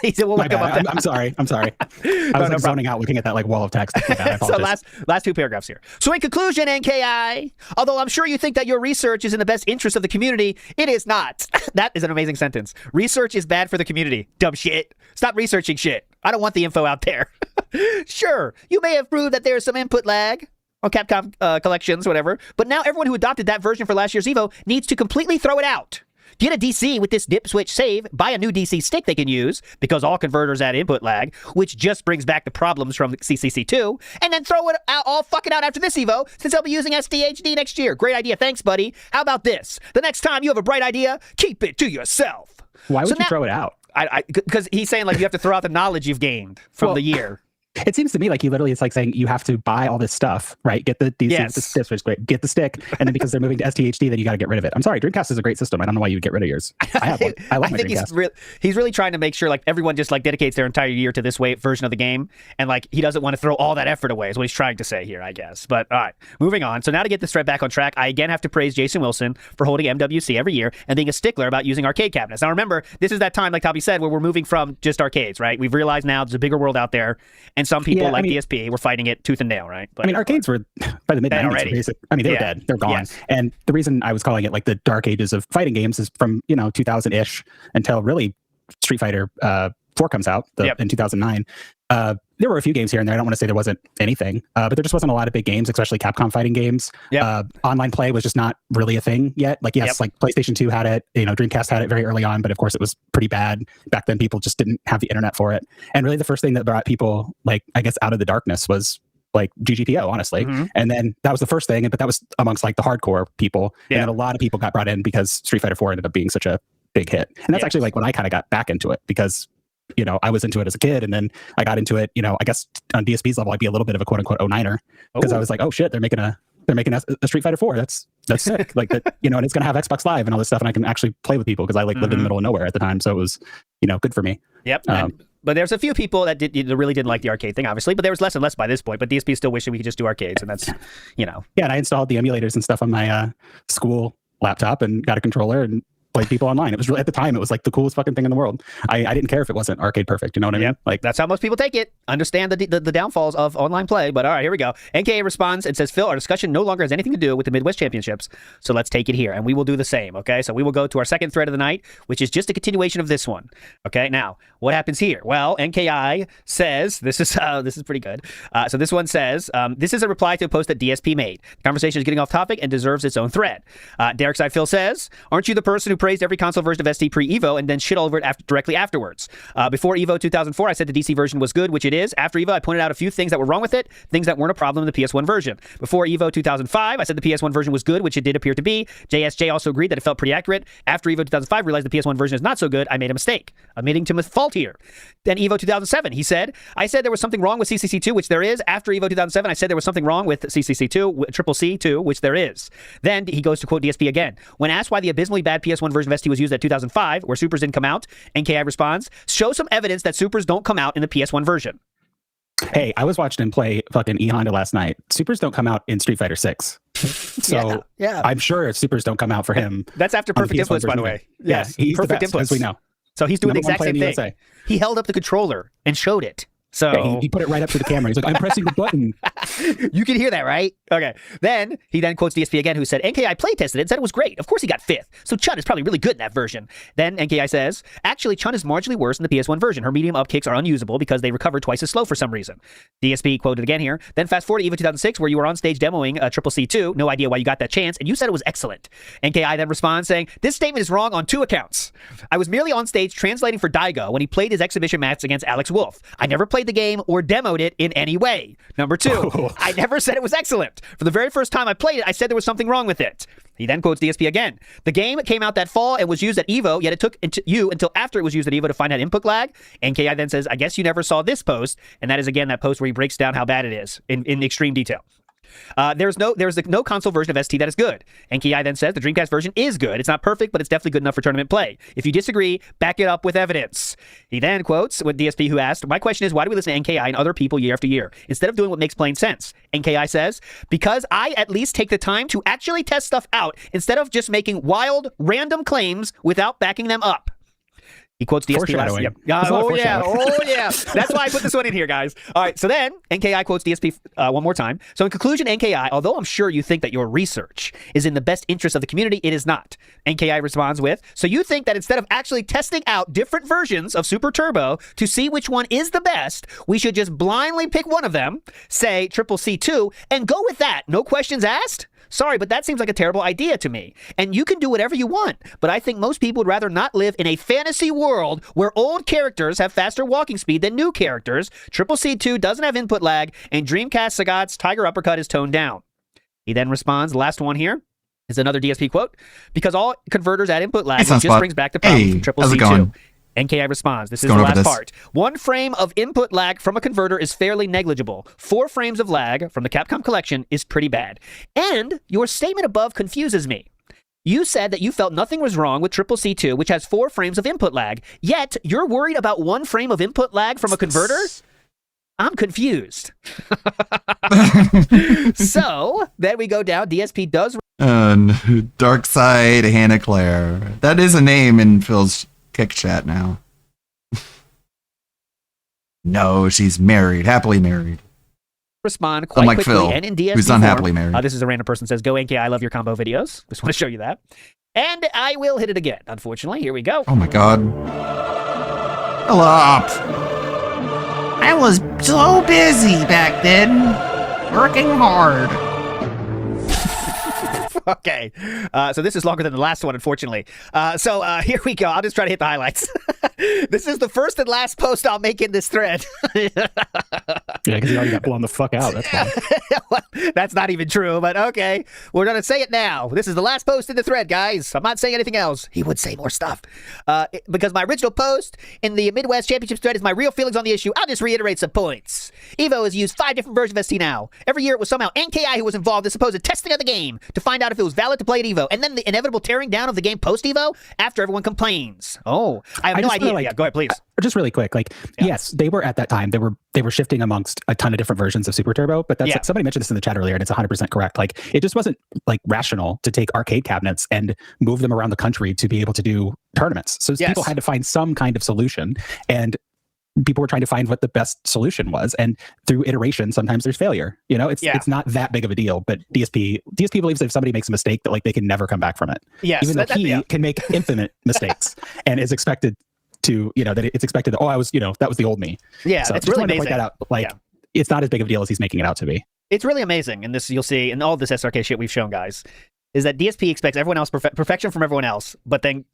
He said, we'll look him up there. I'm sorry. I was zoning out looking at that wall of text. So last two paragraphs here. So in conclusion, NKI, although I'm sure you think that your research is in the best interest of the community, it is not. That is an amazing sentence. Research is bad for the community. Dumb shit. Stop researching shit. I don't want the info out there. Sure, you may have proved that there's some input lag on Capcom collections, whatever, but now everyone who adopted that version for last year's EVO needs to completely throw it out. Get a DC with this dip switch save, buy a new DC stick they can use, because all converters add input lag, which just brings back the problems from CCC2, and then throw it out, all fucking out after this EVO, since they'll be using SDHD next year. Great idea, thanks, buddy. How about this? The next time you have a bright idea, keep it to yourself. Why would you throw it out? Because he's saying, like, you have to throw out the knowledge you've gained from the year. It seems to me like he literally is like saying you have to buy all this stuff, right? Get the DC with the dip switch, great. Get the stick, and then because they're moving to SDHD, then you got to get rid of it. I'm sorry, Dreamcast is a great system. I don't know why you would get rid of yours. I have one. I love my Dreamcast. He's really trying to make sure like everyone just like dedicates their entire year to this version of the game, and like he doesn't want to throw all that effort away. Is what he's trying to say here, I guess. But all right, moving on. So now to get this thread back on track, I again have to praise Jason Wilson for holding MWC every year and being a stickler about using arcade cabinets. Now remember, this is that time, like Toby said, where we're moving from just arcades, right? We've realized now there's a bigger world out there, and some people DSP were fighting it tooth and nail, right? But, arcades were by the mid-90s. They were dead. They're gone. Yes. And the reason I was calling it like the dark ages of fighting games is from 2000-ish until really Street Fighter 4 comes out in 2009. There were a few games here and there. I don't want to say there wasn't anything, but there just wasn't a lot of big games, especially Capcom fighting games. Online play was just not really a thing yet. Like, yes, like PlayStation 2 had it, Dreamcast had it very early on, but of course it was pretty bad. Back then, people just didn't have the internet for it. And really the first thing that brought people, like, I guess, out of the darkness was like GGPO, honestly. And then that was the first thing, but that was amongst like the hardcore people. And then a lot of people got brought in because Street Fighter 4 ended up being such a big hit. And that's actually like when I kind of got back into it, because I was into it as a kid, and then I got into it, I guess on DSP's level, I'd be a little bit of a quote unquote 09er, because I was like, oh shit, they're making a Street Fighter 4. That's sick. Like that, and it's going to have Xbox Live and all this stuff, and I can actually play with people, because I lived in the middle of nowhere at the time. So it was, good for me. But there's a few people that really didn't like the arcade thing, obviously, but there was less and less by this point. But DSP is still wishing we could just do arcades, and that's, Yeah, and I installed the emulators and stuff on my school laptop and got a controller and played people online. It was really, at the time, it was like the coolest fucking thing in the world. I didn't care if it wasn't arcade perfect. You know what I mean? Like, that's how most people take it. Understand the downfalls of online play. But all right, here we go. NKA responds and says, Phil, our discussion no longer has anything to do with the Midwest Championships, so let's take it here, and we will do the same. Okay, so we will go to our second thread of the night, which is just a continuation of this one. Okay, now what happens here? Well, NKI says this is pretty good. So this one says this is a reply to a post that DSP made. The conversation is getting off topic and deserves its own thread. Derek Side Phil says, aren't you the person who praised every console version of ST pre-EVO and then shit all over it directly afterwards? Before EVO 2004, I said the DC version was good, which it is. After EVO, I pointed out a few things that were wrong with it, things that weren't a problem in the PS1 version. Before EVO 2005, I said the PS1 version was good, which it did appear to be. JSJ also agreed that it felt pretty accurate. After EVO 2005, realized the PS1 version is not so good. I made a mistake, admitting to my fault here. Then EVO 2007, he said, I said there was something wrong with CCC2, which there is. After EVO 2007, I said there was something wrong with CCC2, Triple C2, which there is. Then he goes to quote DSP again. When asked why the abysmally bad PS1 version of ST was used at 2005, where Supers didn't come out, NKI responds, show some evidence that Supers don't come out in the PS1 version. Hey, I was watching him play fucking E Honda last night. Supers don't come out in Street Fighter 6. So I'm sure Supers don't come out for him. That's after perfect inputs, by the way. Yes, he's perfect the best, inputs, as we know. So he's doing the exact same thing. He held up the controller and showed it. So he put it right up to the camera. He's like, I'm pressing the button. You can hear that, right? Okay. Then he quotes DSP again, who said, NKI play tested it and said it was great. Of course he got 5th. So Chun is probably really good in that version. Then NKI says, actually, Chun is marginally worse in the PS1 version. Her medium up kicks are unusable because they recover twice as slow for some reason. DSP quoted again here. Then fast forward to EVO 2006, where you were on stage demoing Triple C2. No idea why you got that chance, and you said it was excellent. NKI then responds saying, this statement is wrong on 2 accounts. I was merely on stage translating for Daigo when he played his exhibition match against Alex Wolf. I never played the game or demoed it in any way. Number 2, I never said it was excellent. For the very first time I played it, I said there was something wrong with it. He then quotes DSP again. The game came out that fall and was used at EVO, yet it took you until after it was used at EVO to find out input lag. NKI then says, I guess you never saw this post. And that is, again, that post where he breaks down how bad it is in extreme detail. There's no console version of ST that is good. NKI then says the Dreamcast version is good. It's not perfect, but it's definitely good enough for tournament play. If you disagree, back it up with evidence. He then quotes with DSP, who asked, my question is, why do we listen to NKI and other people year after year instead of doing what makes plain sense? NKI says, because I at least take the time to actually test stuff out instead of just making wild, random claims without backing them up. He quotes DSP last year. Oh, yeah. That's why I put this one in here, guys. All right, so then NKI quotes DSP one more time. So in conclusion, NKI, although I'm sure you think that your research is in the best interest of the community, it is not. NKI responds with, so you think that instead of actually testing out different versions of Super Turbo to see which one is the best, we should just blindly pick one of them, say Triple C2, and go with that, no questions asked? Sorry, but that seems like a terrible idea to me. And you can do whatever you want, but I think most people would rather not live in a fantasy world where old characters have faster walking speed than new characters, Triple C2 doesn't have input lag, and Dreamcast Sagat's Tiger Uppercut is toned down. He then responds, the last one here is another DSP quote, because all converters add input lag, which just brings back the problem from Triple C2. NKI responds, this is the last part. 1 frame of input lag from a converter is fairly negligible. 4 frames of lag from the Capcom collection is pretty bad. And your statement above confuses me. You said that you felt nothing was wrong with Triple C2, which has 4 frames of input lag, yet you're worried about 1 frame of input lag from a converter? I'm confused. So, then we go down. DSP does... Darkside Hannah Claire. That is a name in Phil's Kick chat now. No, she's married, happily married. Respond quite quickly Phil, and in DSP who's unhappily married. This is a random person says, go NK, I love your combo videos. Just want to show you that. And I will hit it again, unfortunately. Here we go. Oh my god. Stop. I was so busy back then, working hard. Okay, so this is longer than the last one, unfortunately. So here we go. I'll just try to hit the highlights. This is the first and last post I'll make in this thread. Yeah, because you already got blown the fuck out. That's fine. Well, that's not even true, but okay. We're going to say it now. This is the last post in the thread, guys. I'm not saying anything else. He would say more stuff. Because my original post in the Midwest Championships thread is my real feelings on the issue. I'll just reiterate some points. EVO has used 5 different versions of ST now. Every year it was somehow NKI who was involved in supposed testing of the game to find out if it was valid to play at EVO, and then the inevitable tearing down of the game post-EVO after everyone complains. Oh, I have no idea. Yeah, go ahead, please. Just really quick, yes, they were at that time. They were shifting amongst a ton of different versions of Super Turbo, but that's somebody mentioned this in the chat earlier, and it's 100% correct. It just wasn't rational to take arcade cabinets and move them around the country to be able to do tournaments. So people had to find some kind of solution, and people were trying to find what the best solution was, and through iteration, sometimes there's failure. It's not that big of a deal. But DSP believes that if somebody makes a mistake, that they can never come back from it. Yes, even though he can make infinite mistakes and is expected to, that it's expected that that was the old me. Yeah, so it's just really wanted to amazing. point that out. It's not as big of a deal as he's making it out to be. It's really amazing, and this you'll see in all this SRK shit we've shown, guys, is that DSP expects everyone else perfection from everyone else, but then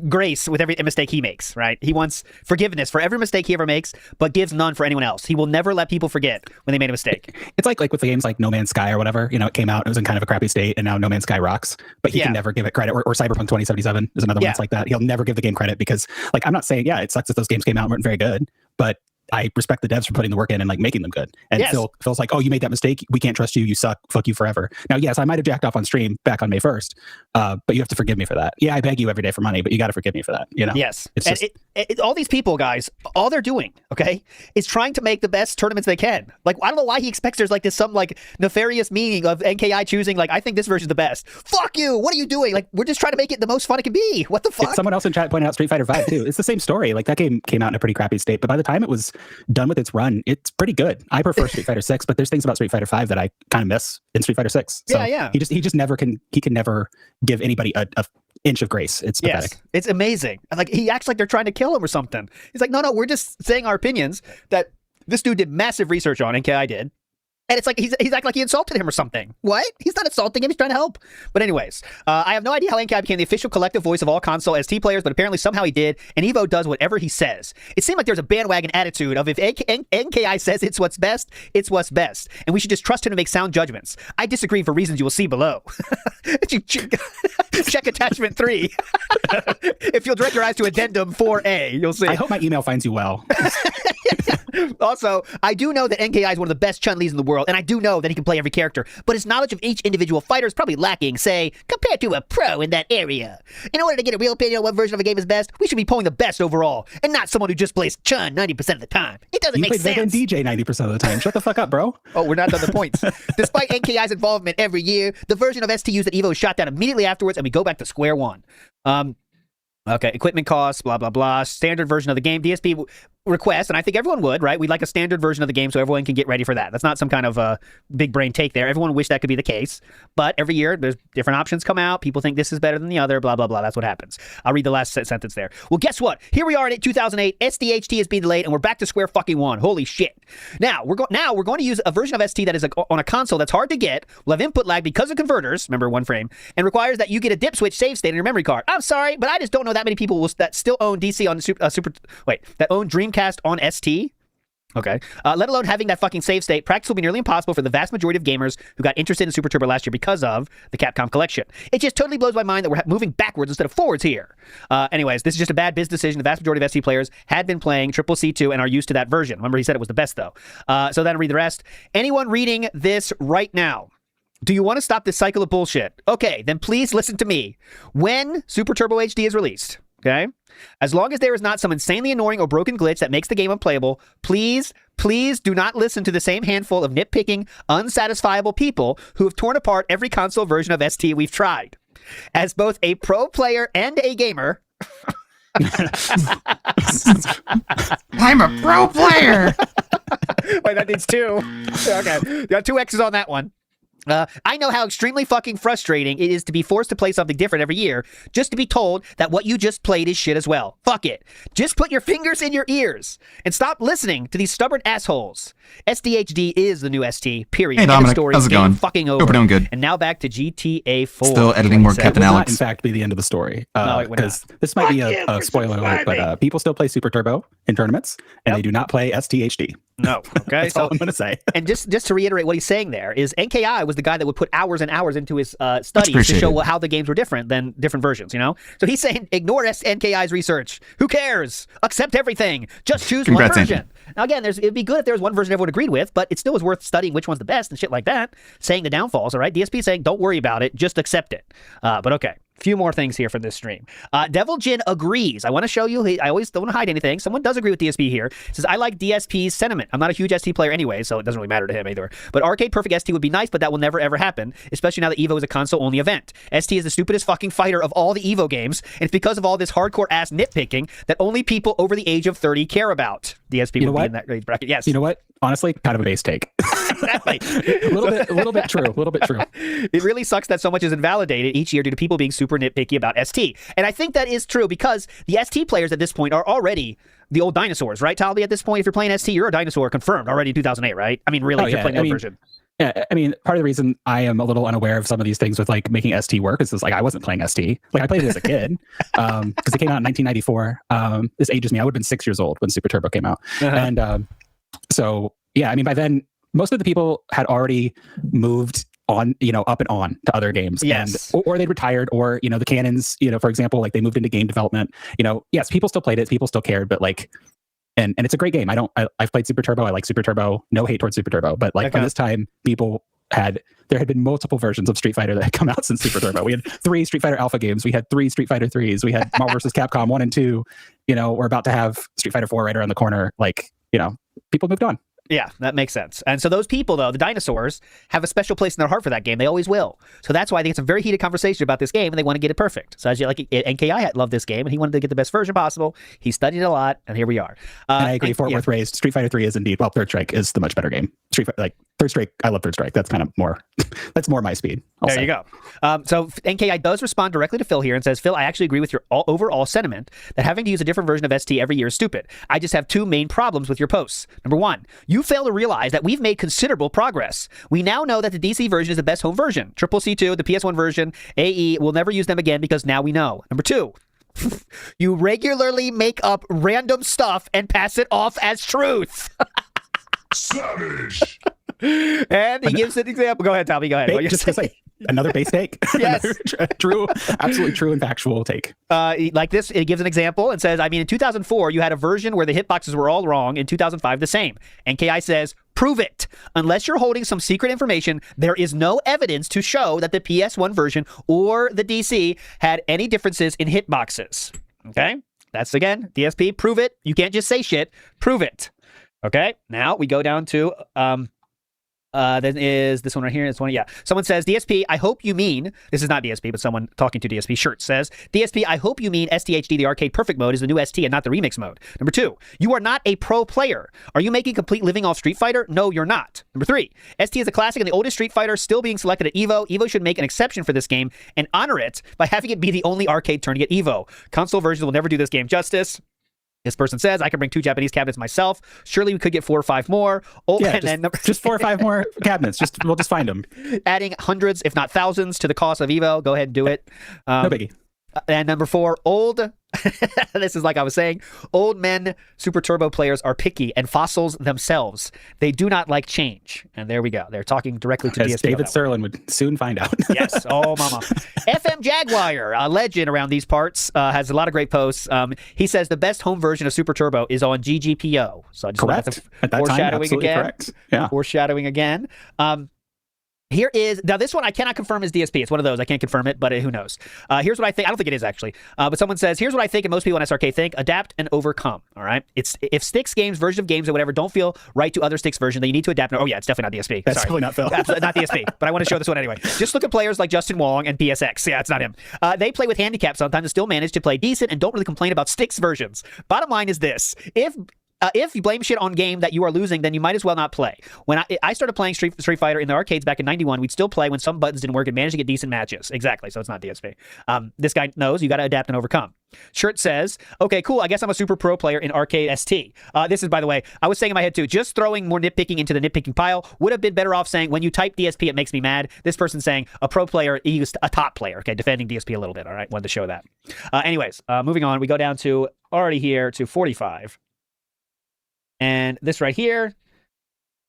grace with every mistake he makes, right? He wants forgiveness for every mistake he ever makes, but gives none for anyone else. He will never let people forget when they made a mistake. It's like with the games like No Man's Sky or whatever, it came out, it was in kind of a crappy state, and now No Man's Sky rocks, but he can never give it credit. Or Cyberpunk 2077 is another one that's like that. He'll never give the game credit because, I'm not saying, it sucks that those games came out and weren't very good, but I respect the devs for putting the work in and making them good. And Phil's like, oh, you made that mistake. We can't trust you. You suck. Fuck you forever. Now, yes, I might have jacked off on stream back on May 1st, but you have to forgive me for that. Yeah, I beg you every day for money, but you got to forgive me for that. Yes. It's just... all these people, guys, all they're doing, is trying to make the best tournaments they can. I don't know why he expects there's some nefarious meaning of NKI choosing, I think this version's the best. Fuck you. What are you doing? We're just trying to make it the most fun it can be. What the fuck? Someone else in chat pointed out Street Fighter V too. It's the same story. That game came out in a pretty crappy state, but by the time it was done with its run, it's pretty good. I prefer Street Fighter 6, but there's things about Street Fighter 5 that I kind of miss in Street Fighter 6. So he just never can give anybody a inch of grace. It's pathetic. Yes, it's amazing. He acts like they're trying to kill him or something. He's like, no, we're just saying our opinions that this dude did massive research on, NKI did. And it's like he's acting like he insulted him or something. What? He's not insulting him. He's trying to help. But anyways, I have no idea how NKI became the official collective voice of all console ST players, but apparently somehow he did, and Evo does whatever he says. It seemed like there's a bandwagon attitude of if NKI says it's what's best, it's what's best, and we should just trust him to make sound judgments. I disagree for reasons you will see below. Check attachment 3. If you'll direct your eyes to addendum 4A, you'll see. I hope my email finds you well. Also, I do know that NKI is one of the best Chun-Lis in the world, and I do know that he can play every character, but his knowledge of each individual fighter is probably lacking, say, compared to a pro in that area. In order to get a real opinion on what version of a game is best, we should be pulling the best overall, and not someone who just plays Chun 90% of the time. It doesn't make sense. You play DJ 90% of the time. Shut the fuck up, bro. Oh, we're not done the points. Despite NKI's involvement every year, the version of ST used at EVO is shot down immediately afterwards, and we go back to square one. Okay, equipment costs, blah, blah, blah. Standard version of the game. DSP request, and I think everyone would, right? We'd like a standard version of the game so everyone can get ready for that. That's not some kind of big brain take there. Everyone wish that could be the case. But every year, there's different options come out. People think this is better than the other, blah, blah, blah. That's what happens. I'll read the last sentence there. Well, guess what? Here we are in 2008. SDHT is being delayed, and we're back to square fucking one. Holy shit. Now, we're going to use a version of ST that is on a console that's hard to get, will have input lag because of converters, remember one frame, and requires that you get a dip switch save state in your memory card. I'm sorry, but I just don't know that many people that still own DC on that own Dreamcast on ST. Okay. Let alone having that fucking save state. Practice will be nearly impossible for the vast majority of gamers who got interested in Super Turbo last year because of the Capcom collection. It just totally blows my mind that we're moving backwards instead of forwards here. Anyways, this is just a bad business decision. The vast majority of ST players had been playing Triple C2 and are used to that version. Remember, he said it was the best, though. So then read the rest. Anyone reading this right now, do you want to stop this cycle of bullshit? Okay, then please listen to me. When Super Turbo HD is released, okay? As long as there is not some insanely annoying or broken glitch that makes the game unplayable, please do not listen to the same handful of nitpicking, unsatisfiable people who have torn apart every console version of ST we've tried. As both a pro player and a gamer... I'm a pro player! Wait, that needs 2. Okay, you got 2 X's on that one. I know how extremely fucking frustrating it is to be forced to play something different every year, just to be told that what you just played is shit as well. Fuck it. Just put your fingers in your ears and stop listening to these stubborn assholes. SDHD is the new ST, period. Hey, Dominic, story. how's it going? Fucking over. Hope we're doing good. And now back to GTA 4. Still editing more Captain Alex. In fact, be the end of the story. Because this might be a spoiler alert, but people still play Super Turbo in tournaments, and they do not play STHD. No. Okay. That's all I'm going to say. And just to reiterate what he's saying there is NKI was the guy that would put hours and hours into his studies to show how the games were different than different versions, you know? So he's saying, ignore NKI's research. Who cares? Accept everything. Just choose one version. Now, again, it'd be good if there was one version everyone agreed with, but it still was worth studying which one's the best and shit like that. Saying the downfalls, all right? DSP saying, don't worry about it. Just accept it. But okay. Few more things here for this stream. Devil Jin agrees. I want to show you. I always don't want to hide anything. Someone does agree with DSP here. Says, I like DSP's sentiment. I'm not a huge ST player anyway, so it doesn't really matter to him either. But Arcade Perfect ST would be nice, but that will never ever happen, especially now that EVO is a console-only event. ST is the stupidest fucking fighter of all the EVO games, and it's because of all this hardcore-ass nitpicking that only people over the age of 30 care about. DSP would be in that age bracket. Yes. You know what? Honestly, kind of a base take. Exactly. a little bit true. It really sucks that so much is invalidated each year due to people being super nitpicky about ST. And I think that is true because the ST players at this point are already the old dinosaurs, right, Talby? At this point, if you're playing ST, you're a dinosaur confirmed already in 2008, right? I mean, really, if you're playing the old version. Yeah, I mean, part of the reason I am a little unaware of some of these things with like making ST work is like I wasn't playing ST. Like I played it as a kid because it came out in 1994. This ages me. I would have been 6 years old when Super Turbo came out. And so, yeah, I mean, by then, most of the people had already moved on, up and on to other games. Yes. And, or they'd retired, or, the Cannons, for example, like they moved into game development. Yes, people still played it. People still cared, but like, and it's a great game. I've played Super Turbo. I like Super Turbo. No hate towards Super Turbo. But like by this time, there had been multiple versions of Street Fighter that had come out since Super Turbo. We had 3 Street Fighter Alpha games. We had 3 Street Fighter 3s. We had Marvel vs. Capcom 1 and 2. We're about to have Street Fighter 4 right around the corner. Like, people moved on. Yeah, that makes sense. And so those people, though, the dinosaurs, have a special place in their heart for that game. They always will. So that's why I think it's a very heated conversation about this game, and they want to get it perfect. So as NKI loved this game, and he wanted to get the best version possible. He studied a lot, and here we are. And I agree. Fort Worth raised. Street Fighter 3 is indeed, Third Strike is the much better game. Street Fighter, like Third Strike. I love Third Strike. That's kind of more. That's more my speed. There you go. So NKI does respond directly to Phil here and says, Phil, I actually agree with your overall sentiment that having to use a different version of ST every year is stupid. I just have two main problems with your posts. Number one, you fail to realize that we've made considerable progress. We now know that the DC version is the best home version. Triple C2, the PS1 version, AE, we'll never use them again because now we know. Number two, you regularly make up random stuff and pass it off as truth. Savage. And he gives an example. Go ahead, Tommy. Go ahead. Just to say, another base take. Yes. True, absolutely true and factual take. Like this, it gives an example and says, I mean, in 2004, you had a version where the hitboxes were all wrong. In 2005, the same. NKI says, prove it. Unless you're holding some secret information, there is no evidence to show that the PS1 version or the DC had any differences in hitboxes. Okay? That's, again, DSP, prove it. You can't just say shit. Prove it. Okay? Now we go down to... then is this one right here? This one, yeah. Someone says, DSP, I hope you mean, this is not DSP, but someone talking to DSP Shirt says, DSP, I hope you mean STHD, the arcade perfect mode, is the new ST and not the remix mode. Number two, you are not a pro player. Are you making complete living off Street Fighter? No, you're not. Number three, ST is a classic and the oldest Street Fighter still being selected at EVO. EVO should make an exception for this game and honor it by having it be the only arcade turn to get EVO. Console versions will never do this game justice. This person says, I can bring 2 Japanese cabinets myself. Surely we could get 4 or 5 more. Oh, yeah, and just 4 or 5 more cabinets. We'll just find them. Adding hundreds, if not thousands, to the cost of EVO. Go ahead and do it. No biggie. And number 4, old. This is like I was saying. Old men Super Turbo players are picky and fossils themselves. They do not like change. And there we go. They're talking directly to As DSP. David Serlin would soon find out. Yes. Oh, mama. FM Jaguar, a legend around these parts, has a lot of great posts. He says the best home version of Super Turbo is on GGPO. So I just correct. At that time, foreshadowing absolutely again. Correct. Yeah. Foreshadowing again. Here is, now this one I cannot confirm is DSP. It's one of those. I can't confirm it, but who knows. Here's what I think. I don't think it is actually. But someone says, here's what I think, and most people in SRK think, adapt and overcome. All right? It's if Styx games, version of games or whatever don't feel right to other Styx version, then you need to adapt. Oh yeah, it's definitely not DSP. That's Sorry. definitely not Phil. Absolutely not DSP. But I want to show this one anyway. Just look at players like Justin Wong and PSX. Yeah, it's not him. They play with handicap sometimes and still manage to play decent and don't really complain about Styx versions. Bottom line is this. If you blame shit on game that you are losing, then you might as well not play. When I started playing Street Fighter in the arcades back in 91, we'd still play when some buttons didn't work and managed to get decent matches. Exactly, so it's not DSP. This guy knows you got to adapt and overcome. Shirt says, okay, cool, I guess I'm a super pro player in arcade ST. This is, by the way, I was saying in my head too, just throwing more nitpicking into the nitpicking pile would have been better off saying, when you type DSP, it makes me mad. This person saying, a pro player, he used a top player, okay, defending DSP a little bit, all right, wanted to show that. Anyways, moving on, we go down to, already here, to 45. And this right here,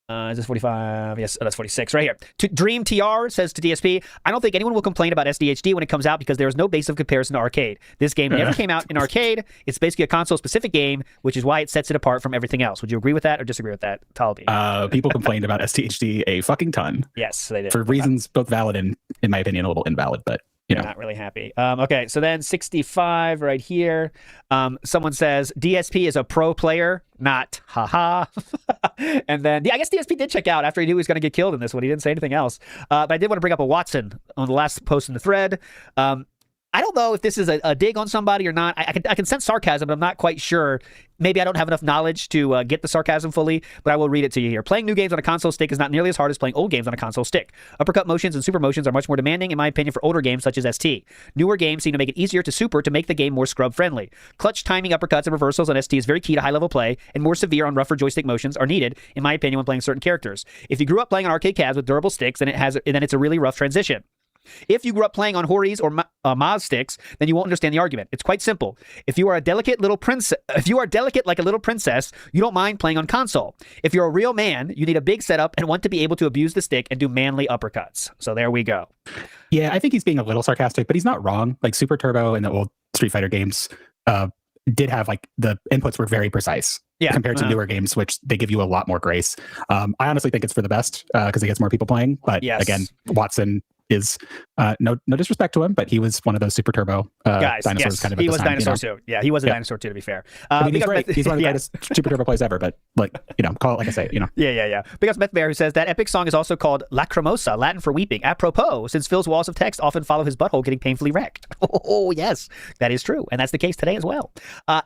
is this 45? Yes, that's 46 right here. Dream TR says to DSP, I don't think anyone will complain about SDHD when it comes out because there is no base of comparison to arcade. This game never came out in arcade. It's basically a console-specific game, which is why it sets it apart from everything else. Would you agree with that or disagree with that, Talby? People complained about SDHD a fucking ton. Yes, they did. For reasons both valid and, in my opinion, a little invalid, but... Not really happy. Okay, so then 65 right here. Someone says DSP is a pro player, not haha. And then I guess DSP did check out after he knew he was going to get killed in this one. He didn't say anything else. But I did want to bring up a Watson on the last post in the thread. I don't know if this is a dig on somebody or not. I can sense sarcasm, but I'm not quite sure. Maybe I don't have enough knowledge to get the sarcasm fully, but I will read it to you here. Playing new games on a console stick is not nearly as hard as playing old games on a console stick. Uppercut motions and super motions are much more demanding, in my opinion, for older games such as ST. Newer games seem to make it easier to super to make the game more scrub-friendly. Clutch timing, uppercuts, and reversals on ST is very key to high-level play, and more severe on rougher joystick motions are needed, in my opinion, when playing certain characters. If you grew up playing on arcade cabs with durable sticks, then it's a really rough transition. If you grew up playing on Horis or Maz sticks, then you won't understand the argument. It's quite simple. If you are delicate like a little princess, you don't mind playing on console. If you're a real man, you need a big setup and want to be able to abuse the stick and do manly uppercuts. So there we go. Yeah, I think he's being a little sarcastic, but he's not wrong. Like Super Turbo and the old Street Fighter games did have like the inputs were very precise. Yeah, compared to newer games, which they give you a lot more grace. I honestly think it's for the best because it gets more people playing. But again, Watson is no disrespect to him, but he was one of those super turbo dinosaurs. Yes, kind of. He at was the time, dinosaur too. Yeah, he was a dinosaur too. To be fair, I mean, he's great. He's one of the greatest super turbo plays ever. But call it like I say. Yeah. Because Beth Bear, who says that epic song is also called Lacrimosa, Latin for weeping. Apropos, since Phil's walls of text often follow his butthole getting painfully wrecked. Oh yes, that is true, and that's the case today as well.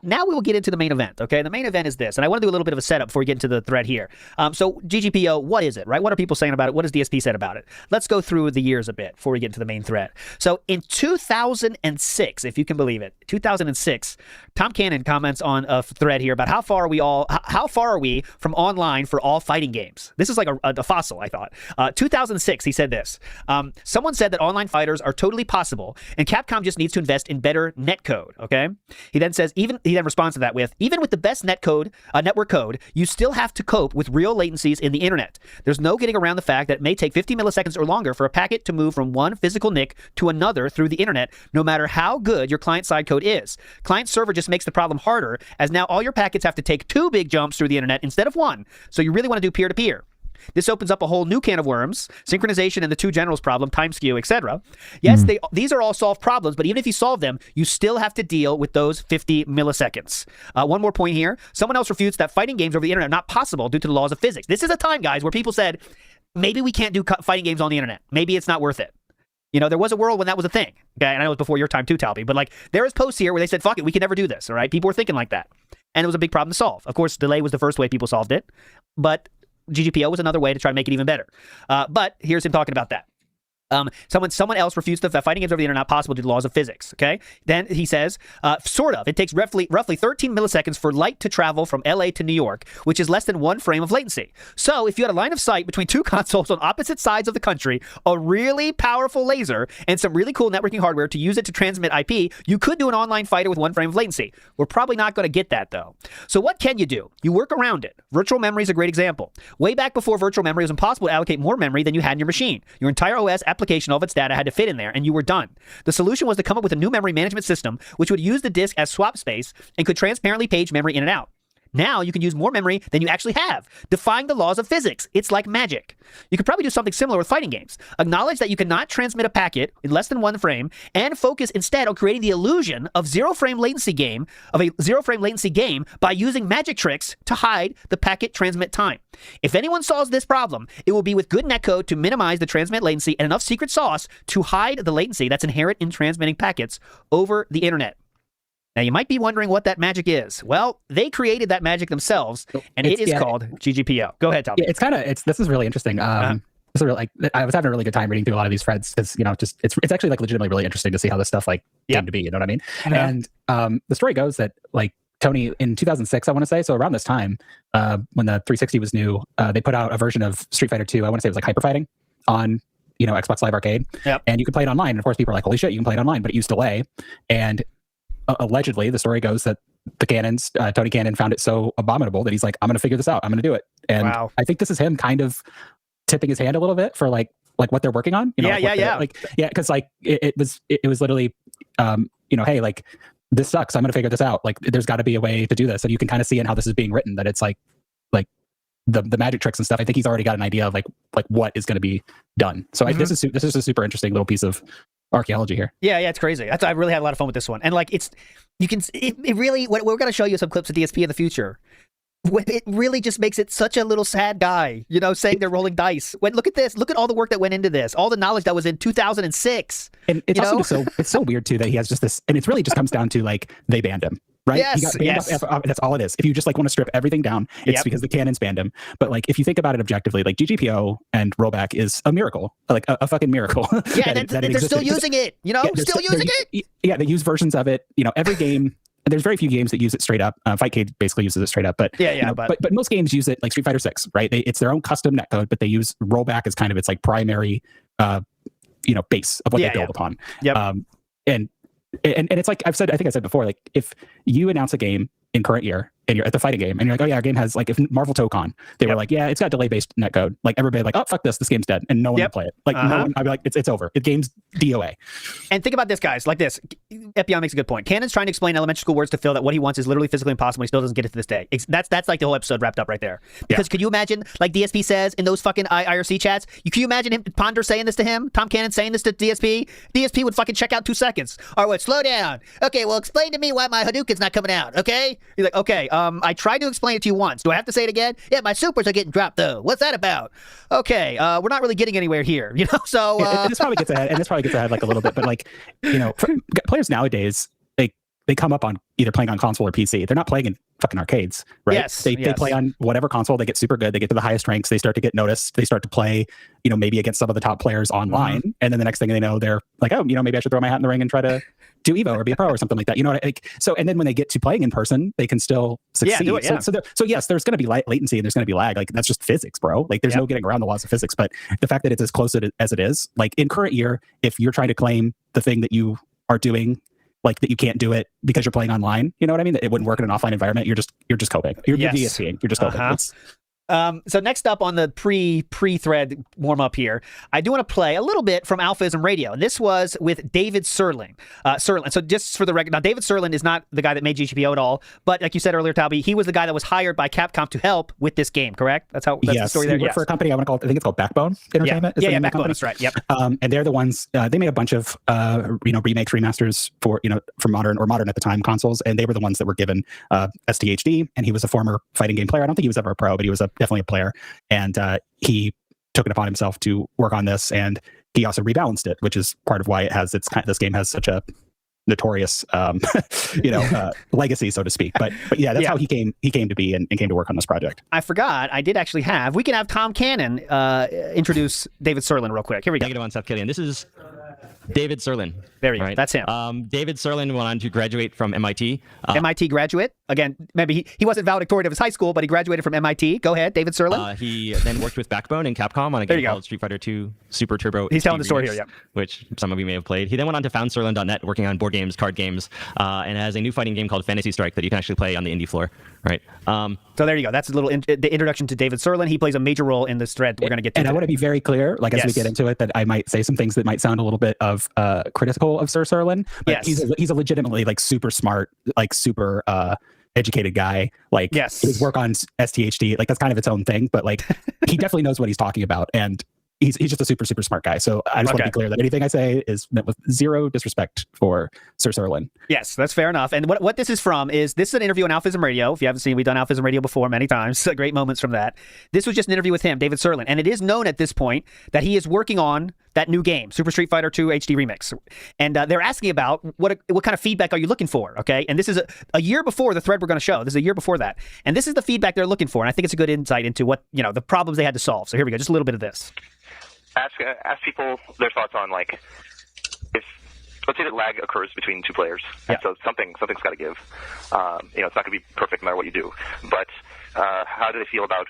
Now we will get into the main event. Okay, the main event is this, and I want to do a little bit of a setup before we get into the thread here. So GGPO, what is it? Right? What are people saying about it? What has DSP said about it? Let's go through the years a bit before we get into the main thread. So in 2006, if you can believe it, 2006, Tom Cannon comments on a thread here about how far are we from online for all fighting games? This is like a fossil, I thought. 2006, he said this. Someone said that online fighters are totally possible, and Capcom just needs to invest in better netcode. Okay. He then says, he then responds to that with, even with the best network code, you still have to cope with real latencies in the internet. There's no getting around the fact that it may take 50 milliseconds or longer for a packet to move from one physical NIC to another through the internet, no matter how good your client-side code is. Client server just makes the problem harder, as now all your packets have to take 2 big jumps through the internet instead of 1. So you really want to do peer-to-peer. This opens up a whole new can of worms, synchronization and the two generals problem, time skew, etc. Yes, these are all solved problems, but even if you solve them, you still have to deal with those 50 milliseconds. One more point here. Someone else refutes that fighting games over the internet are not possible due to the laws of physics. This is a time, guys, where people said, maybe we can't do fighting games on the internet. Maybe it's not worth it. There was a world when that was a thing. Okay, and I know it was before your time too, Talby, but there is posts here where they said, fuck it, we can never do this, all right? People were thinking like that. And it was a big problem to solve. Of course, delay was the first way people solved it, but GGPO was another way to try to make it even better. But here's him talking about that. Someone else refutes that fighting games over the internet are not possible due to laws of physics. Okay, then he says, sort of. It takes roughly 13 milliseconds for light to travel from LA to New York, which is less than 1 frame of latency. So if you had a line of sight between 2 consoles on opposite sides of the country, a really powerful laser, and some really cool networking hardware to use it to transmit IP, you could do an online fighter with 1 frame of latency. We're probably not going to get that though. So what can you do? You work around it. Virtual memory is a great example. Way back before virtual memory, it was impossible to allocate more memory than you had in your machine. Your entire OS application, all of its data had to fit in there, and you were done. The solution was to come up with a new memory management system which would use the disk as swap space and could transparently page memory in and out. Now you can use more memory than you actually have, defying the laws of physics. It's like magic. You could probably do something similar with fighting games. Acknowledge that you cannot transmit a packet in less than 1 frame, and focus instead on creating the illusion of a zero frame latency game by using magic tricks to hide the packet transmit time. If anyone solves this problem, it will be with good netcode to minimize the transmit latency and enough secret sauce to hide the latency that's inherent in transmitting packets over the internet. Now, you might be wondering what that magic is. Well, they created that magic themselves, and it is called GGPO. Go ahead, Tom. Yeah, this is really interesting. I was having a really good time reading through a lot of these threads because, it's actually legitimately really interesting to see how this stuff came to be. You know what I mean? And the story goes that Tony in 2006, I want to say, so around this time, when the 360 was new, they put out a version of Street Fighter 2. I want to say it was Hyper Fighting on Xbox Live Arcade, and you could play it online. And of course, people are like, "Holy shit, you can play it online!" But it used delay, and allegedly, the story goes that the Cannons, Tony Cannon, found it so abominable that he's like, "I'm going to figure this out. I'm going to do it." And I think this is him kind of tipping his hand a little bit for like what they're working on. Because it was literally, hey, this sucks. I'm going to figure this out. There's got to be a way to do this, and you can kind of see in how this is being written that it's like the magic tricks and stuff. I think he's already got an idea of like what is going to be done. So this is a super interesting little piece of archaeology here. Yeah, it's crazy. I really had a lot of fun with this one, and it really. We're going to show you some clips of DSP in the future. It really just makes it such a little sad guy, saying they're rolling dice. Look at this. Look at all the work that went into this. All the knowledge that was in 2006. And it's also it's so weird too that he has just this, and it really just comes down to they banned him. Right? Yes. That's all it is. If you just want to strip everything down, it's because the Cannons banned him. But if you think about it objectively, GGPO and rollback is a miracle, a fucking miracle. Yeah, they're still using it. Still using it. Yeah, they use versions of it. Every game. There's very few games that use it straight up. Fightcade basically uses it straight up, but but most games use it, like Street Fighter 6, right? It's their own custom netcode, but they use rollback as kind of its primary, base of what they build upon. And it's like I think I said before, if you announce a game in current year and you're at the fighting game, and you're like, oh yeah, our game has like, if Marvel Tokon, they were like, yeah, it's got delay-based netcode. Like everybody like, oh fuck this game's dead, and no one would play it. Like no one, I'd be like, it's over. The game's DOA. And think about this, guys. Like this, Epion makes a good point. Cannon's trying to explain elementary school words to Phil that what he wants is literally physically impossible. He still doesn't get it to this day. That's like the whole episode wrapped up right there. Because could you imagine, like DSP says in those fucking IRC chats, can you imagine him, Ponder saying this to him, Tom Cannon saying this to DSP? DSP would fucking check out 2 seconds. All right, slow down. Okay, well, explain to me why my Hadouken's not coming out. Okay, he's like, okay, I tried to explain it to you once. Do I have to say it again? Yeah, my supers are getting dropped though. What's that about? Okay, we're not really getting anywhere here, you know. So this probably gets ahead, like a little bit, but like, you know, players nowadays, they come up on either playing on console or PC. They're not playing in fucking arcades, right? Yes, they play on whatever console. They get super good. They get to the highest ranks. They start to get noticed. They start to play, you know, maybe against some of the top players online. And then the next thing they know, they're like, oh, you know, maybe I should throw my hat in the ring and try to do Evo or be a pro or something like that. You know what I like? So, and then when they get to playing in person, they can still succeed. Do it, So yes, there's going to be latency and there's going to be lag. Like that's just physics, bro. Like there's no getting around the laws of physics. But the fact that it's as close as it is, like in current year, if you're trying to claim the thing that you are doing, like that you can't do it because you're playing online, you know what I mean? That it wouldn't work in an offline environment. You're just coping. You're DSPing. You're just coping. So next up on the pre-thread warm up here, I do want to play a little bit from Alphaism Radio. And this was with David Serling. So just for the record, now David Serling is not the guy that made GGPO at all, but like you said earlier, Talby, he was the guy that was hired by Capcom to help with this game. Correct? That's the story there. He worked for a company I think it's called Backbone Entertainment. Yeah, Backbone. That's right. Yep. And they're the ones. They made a bunch of remakes, remasters for modern at the time consoles, and they were the ones that were given STHD. And he was a former fighting game player. I don't think he was ever a pro, but he was definitely a player, and he took it upon himself to work on this, and he also rebalanced it, which is part of why this game has such a notorious legacy, so to speak. But yeah, that's how he came to be and came to work on this project. I forgot, I did actually we can have Tom Cannon introduce David Serling real quick. Here we go. Negative on Seth Killian. This is David Serling. There you go. That's him. David Serling went on to graduate from MIT. MIT graduate. Again, maybe he wasn't valedictorian of his high school, but he graduated from MIT. Go ahead, David Serling. He then worked with Backbone and Capcom on a game called Street Fighter II Super Turbo. He's telling the story here, which some of you may have played. He then went on to found Serling.net, working on board games, card games, and has a new fighting game called Fantasy Strike that you can actually play on the indie floor. Right. So there you go. That's a little the introduction to David Serling. He plays a major role in this thread we're going to get to. And I want to be very clear, like as we get into it, that I might say some things that might sound a little bit of critical of Sir Serling. But he's a legitimately like super smart, like super educated guy. Like his work on STHD, like that's kind of its own thing, but like he definitely knows what he's talking about, and he's just a super smart guy. So I just want to be clear that anything I say is meant with zero disrespect for Sir Serling. Yes, that's fair enough. And what this is from is an interview on Alphaism Radio. If you haven't seen, we've done Alphaism Radio before many times. Great moments from that. This was just an interview with him, David Serling, and it is known at this point that he is working on that new game, Super Street Fighter II HD Remix. And they're asking about what kind of feedback are you looking for, okay? And this is a year before the thread we're going to show. This is a year before that. And this is the feedback they're looking for, and I think it's a good insight into what, the problems they had to solve. So here we go, just a little bit of this. Ask people their thoughts on, like, if, let's say that lag occurs between two players, and so something's got to give. It's not going to be perfect no matter what you do, but how do they feel about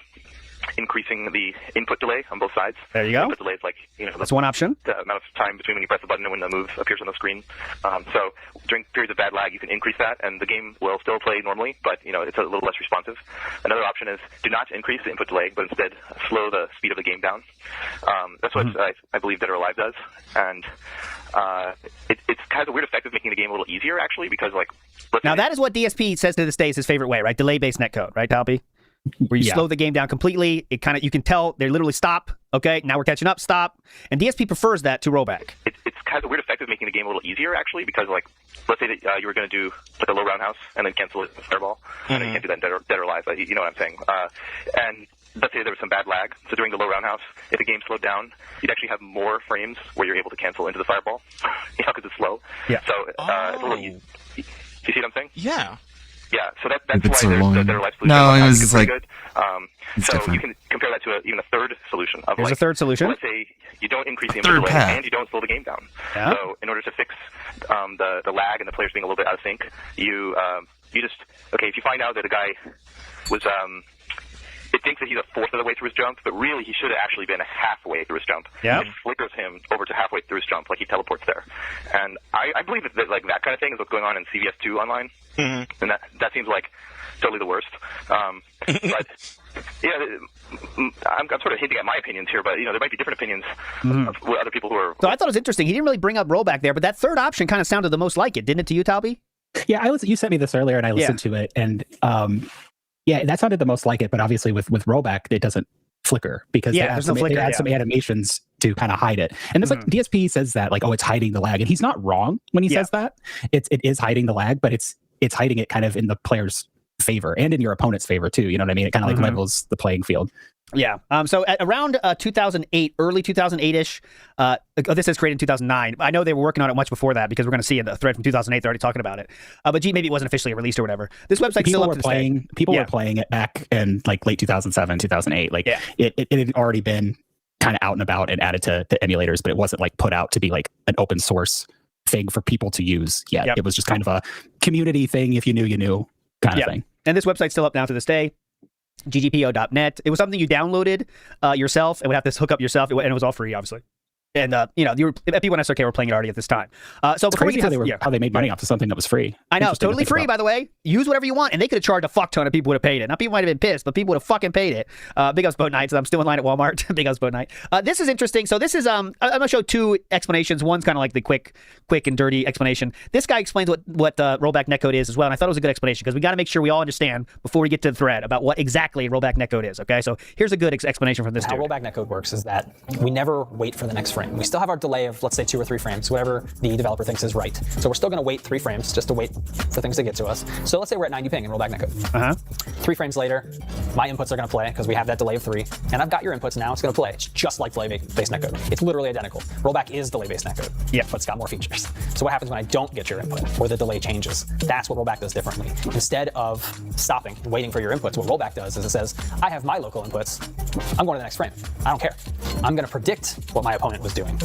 increasing the input delay on both sides? There you go. Input delay is like, that's one option. The amount of time between when you press the button and when the move appears on the screen. So during periods of bad lag, you can increase that, and the game will still play normally, but it's a little less responsive. Another option is do not increase the input delay, but instead slow the speed of the game down. That's what I believe Dead or Alive does, and it's kind of a weird effect of making the game a little easier, actually, because now that is what DSP says to this day is his favorite way, right? Delay-based netcode, right, Talby? Where you slow the game down completely. It you can tell they literally stop. Okay, now we're catching up. Stop. And DSP prefers that to rollback. It's kind of a weird effect of making the game a little easier, actually, because let's say that you were going to do a low roundhouse and then cancel it with Fireball, and then you can't do that in Dead or Alive. You know what I'm saying? And let's say there was some bad lag. So during the low roundhouse, if the game slowed down, you'd actually have more frames where you're able to cancel into the Fireball, because it's slow. Yeah. So it's a little. You see what I'm saying? Yeah. Yeah, so that's why the Dead or Alive solution no, it was like good. So different. You can compare that to even a third solution. There's a third solution. Let's say you don't increase the input delay and you don't slow the game down. Yeah. So in order to fix the lag and the players being a little bit out of sync, you just if you find out that a guy was it thinks that he's a fourth of the way through his jump, but really he should have actually been halfway through his jump. Yep. It flickers him over to halfway through his jump, like he teleports there. And I believe that like that kind of thing is what's going on in CVS2 online, and that seems like totally the worst. But I'm sort of hinting at my opinions here, but there might be different opinions of other people who are. So I thought it was interesting. He didn't really bring up rollback there, but that third option kind of sounded the most like it, didn't it to you, Talby? Yeah, you sent me this earlier, and I listened to it, and yeah, that sounded the most like it. But obviously, with rollback, it doesn't flicker because they add some animations to kind of hide it. And it's like DSP says that like, oh, it's hiding the lag, and he's not wrong when he says that. It is hiding the lag, but it's hiding it kind of in the player's favor and in your opponent's favor too. You know what I mean? It kind of like levels the playing field. Yeah. So at around 2008, early 2008-ish, this is created in 2009. I know they were working on it much before that because we're going to see in the thread from 2008, they're already talking about it. But maybe it wasn't officially released or whatever. This website's still up to this day. People were playing it back in like late 2007, 2008. Like it had already been kind of out and about and added to emulators, but it wasn't like put out to be like an open source thing for people to use yet. It was just kind of a community thing. If you knew, you knew kind of thing. And this website's still up now to this day. ggpo.net. It was something you downloaded yourself and would have to hook up yourself, and it was all free, obviously. And people in SRK were playing it already at this time. So before crazy how they made money off of something that was free. I know, totally free, by the way. Use whatever you want, and they could have charged a fuck ton of people would have paid it. Now people might have been pissed, but people would have fucking paid it. Big ups Boat Night, so I'm still in line at Walmart. Big ups Boat Night. This is interesting. So this is I'm gonna show two explanations. One's kind of like the quick and dirty explanation. This guy explains what rollback netcode is as well, and I thought it was a good explanation because we got to make sure we all understand before we get to the thread about what exactly rollback netcode is. Okay, so here's a good explanation from this dude. How rollback netcode works is that we never wait for the next frame. We still have our delay of, let's say, 2 or 3 frames, whatever the developer thinks is right. So we're still going to wait 3 frames just to wait for things to get to us. So let's say we're at 90 ping in rollback netcode. 3 frames later, my inputs are going to play because we have that delay of 3, and I've got your inputs now. It's going to play. It's just like delay-based netcode. It's literally identical. Rollback is delay-based netcode, but it's got more features. So what happens when I don't get your input or the delay changes? That's what rollback does differently. Instead of stopping and waiting for your inputs, what rollback does is it says, I have my local inputs. I'm going to the next frame. I don't care. I'm going to predict what my opponent was doing.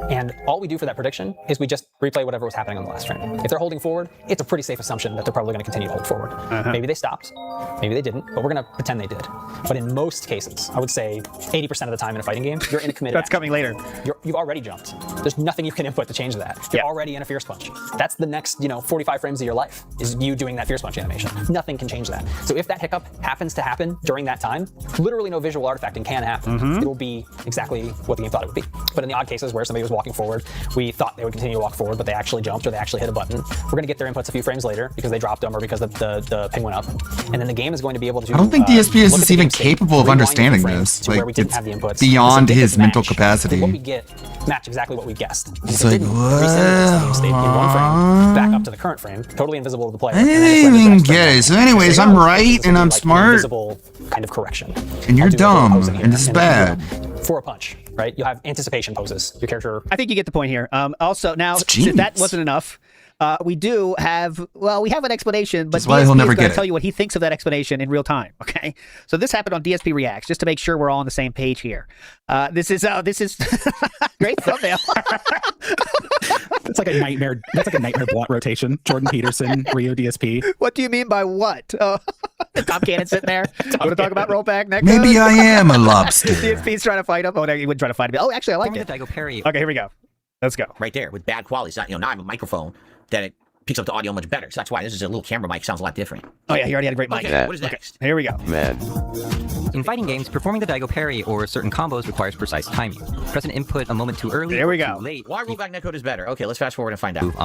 And all we do for that prediction is we just replay whatever was happening on the last frame. If they're holding forward, it's a pretty safe assumption that they're probably going to continue to hold forward. Maybe they stopped, maybe they didn't, but we're going to pretend they did. But in most cases, I would say 80% of the time in a fighting game, you're in a committed That's coming later. You've already jumped. There's nothing you can input to change that. You're already in a Fierce Punch. That's the next 45 frames of your life, is you doing that Fierce Punch animation. Nothing can change that. So if that hiccup happens to happen during that time, literally no visual artifacting can happen. It will be exactly what the game thought it would be. But in the odd cases where somebody was walking forward, we thought they would continue to walk forward, but they actually jumped or they actually hit a button. We're going to get their inputs a few frames later because they dropped them or because the ping went up. And then the game is going to be able to. I don't think DSPS is even capable of understanding this. Like, it's beyond his mental capacity. What we get match exactly what we guessed. It's like, what? State in one frame, back up to the current frame, totally invisible to the player. I didn't even get it. So anyways, I'm right and I'm smart. Invisible kind of correction. And you're dumb and this is bad. For a punch, right? You'll have anticipation poses. Your character. I think you get the point here. Also, now, since that wasn't enough, we do have, we have an explanation, but DSP is going to tell you what he thinks of that explanation in real time, okay? So this happened on DSP Reacts, just to make sure we're all on the same page here. This is great thumbnail. That's like a nightmare blunt rotation. Jordan Peterson, Rio DSP. What do you mean by what? Tom Cannon sitting there. Want to talk about rollback netcode? Maybe I am a lobster. DSP's trying to fight him. Oh, no, he wouldn't try to fight him. Oh, actually, I like it. The Daigo Parry. Okay, here we go. Let's go. Right there with bad quality. It's not, now I have a microphone that it picks up the audio much better. So that's why this is a little camera mic. Sounds a lot different. Oh, yeah, he already had a great mic. Okay, what is next? Here we go. Man. In fighting games, performing the Daigo Parry or certain combos requires precise timing. Press an input a moment too early. There we go. Too late. Why rollback netcode is better? Okay, let's fast forward and find out.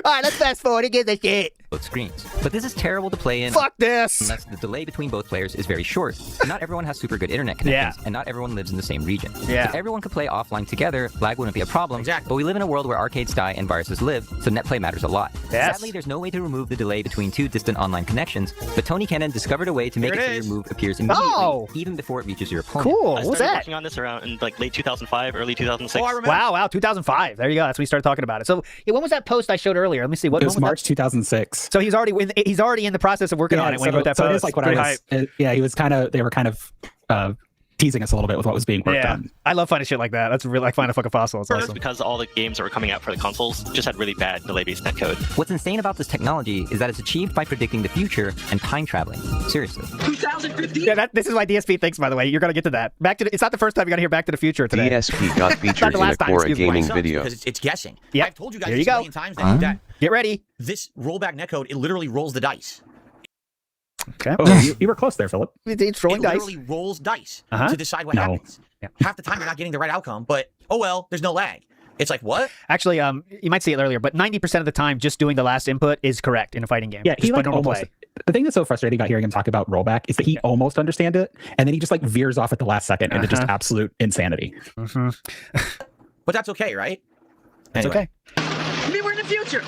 All right, let's fast forward. He gives a shit. Both screens. But this is terrible to play in. Fuck this! Unless the delay between both players is very short. Not everyone has super good internet connections, and not everyone lives in the same region. If everyone could play offline together, lag wouldn't be a problem. Exactly. But we live in a world where arcades die and viruses live, so net play matters a lot. Sadly, there's no way to remove the delay between 2 distant online connections, but Tony Cannon discovered a way to make it so your move appears immediately, even before it reaches your opponent. Cool. I started working on this around in like late 2005, early 2006. Wow, 2005. There you go. That's when we started talking about it. So when was that post I showed earlier? Let me see. It was March 2006. So he's already in the process of working on it when he wrote that post. So it is like what I was. They were kind of teasing us a little bit with what was being worked on. I love finding shit like that. That's really like finding a fucking fossil. It's awesome. Because all the games that were coming out for the consoles just had really bad delay-based netcode. What's insane about this technology is that it's achieved by predicting the future and time traveling. Seriously. 2015? Yeah, this is why DSP thinks, by the way. You're going to get to that. It's not the first time you're going to hear Back to the Future today. DSP got featured in a Quora gaming video. Because it's guessing. Yeah. I've told you guys Here you this a go. million times now that Get ready. this rollback netcode, it literally rolls the dice. Okay. Oh, you were close there, Philip. It's rolling dice. It literally rolls dice Uh-huh. to decide what No. happens. Yeah. Half the time you're not getting the right outcome, but oh well, there's no lag. It's like, what? Actually, you might see it earlier, but 90% of the time, just doing the last input is correct in a fighting game. Yeah, just he by like normal almost. play. The thing that's so frustrating about hearing him talk about rollback is that he almost understands it, and then he just like veers off at the last second into just absolute insanity. Mm-hmm. But that's okay, right? That's Anyway. okay. Maybe we're in the future.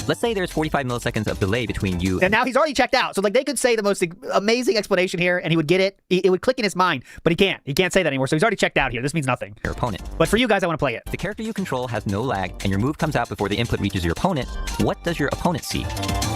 Let's say there's 45 milliseconds of delay between you And now he's already checked out. So like they could say the most amazing explanation here, and he would get it. It would click in his mind, but he can't. He can't say that anymore. So he's already checked out here. This means nothing. your opponent. But for you guys, I want to play it. If the character you control has no lag and your move comes out before the input reaches your opponent, what does your opponent see?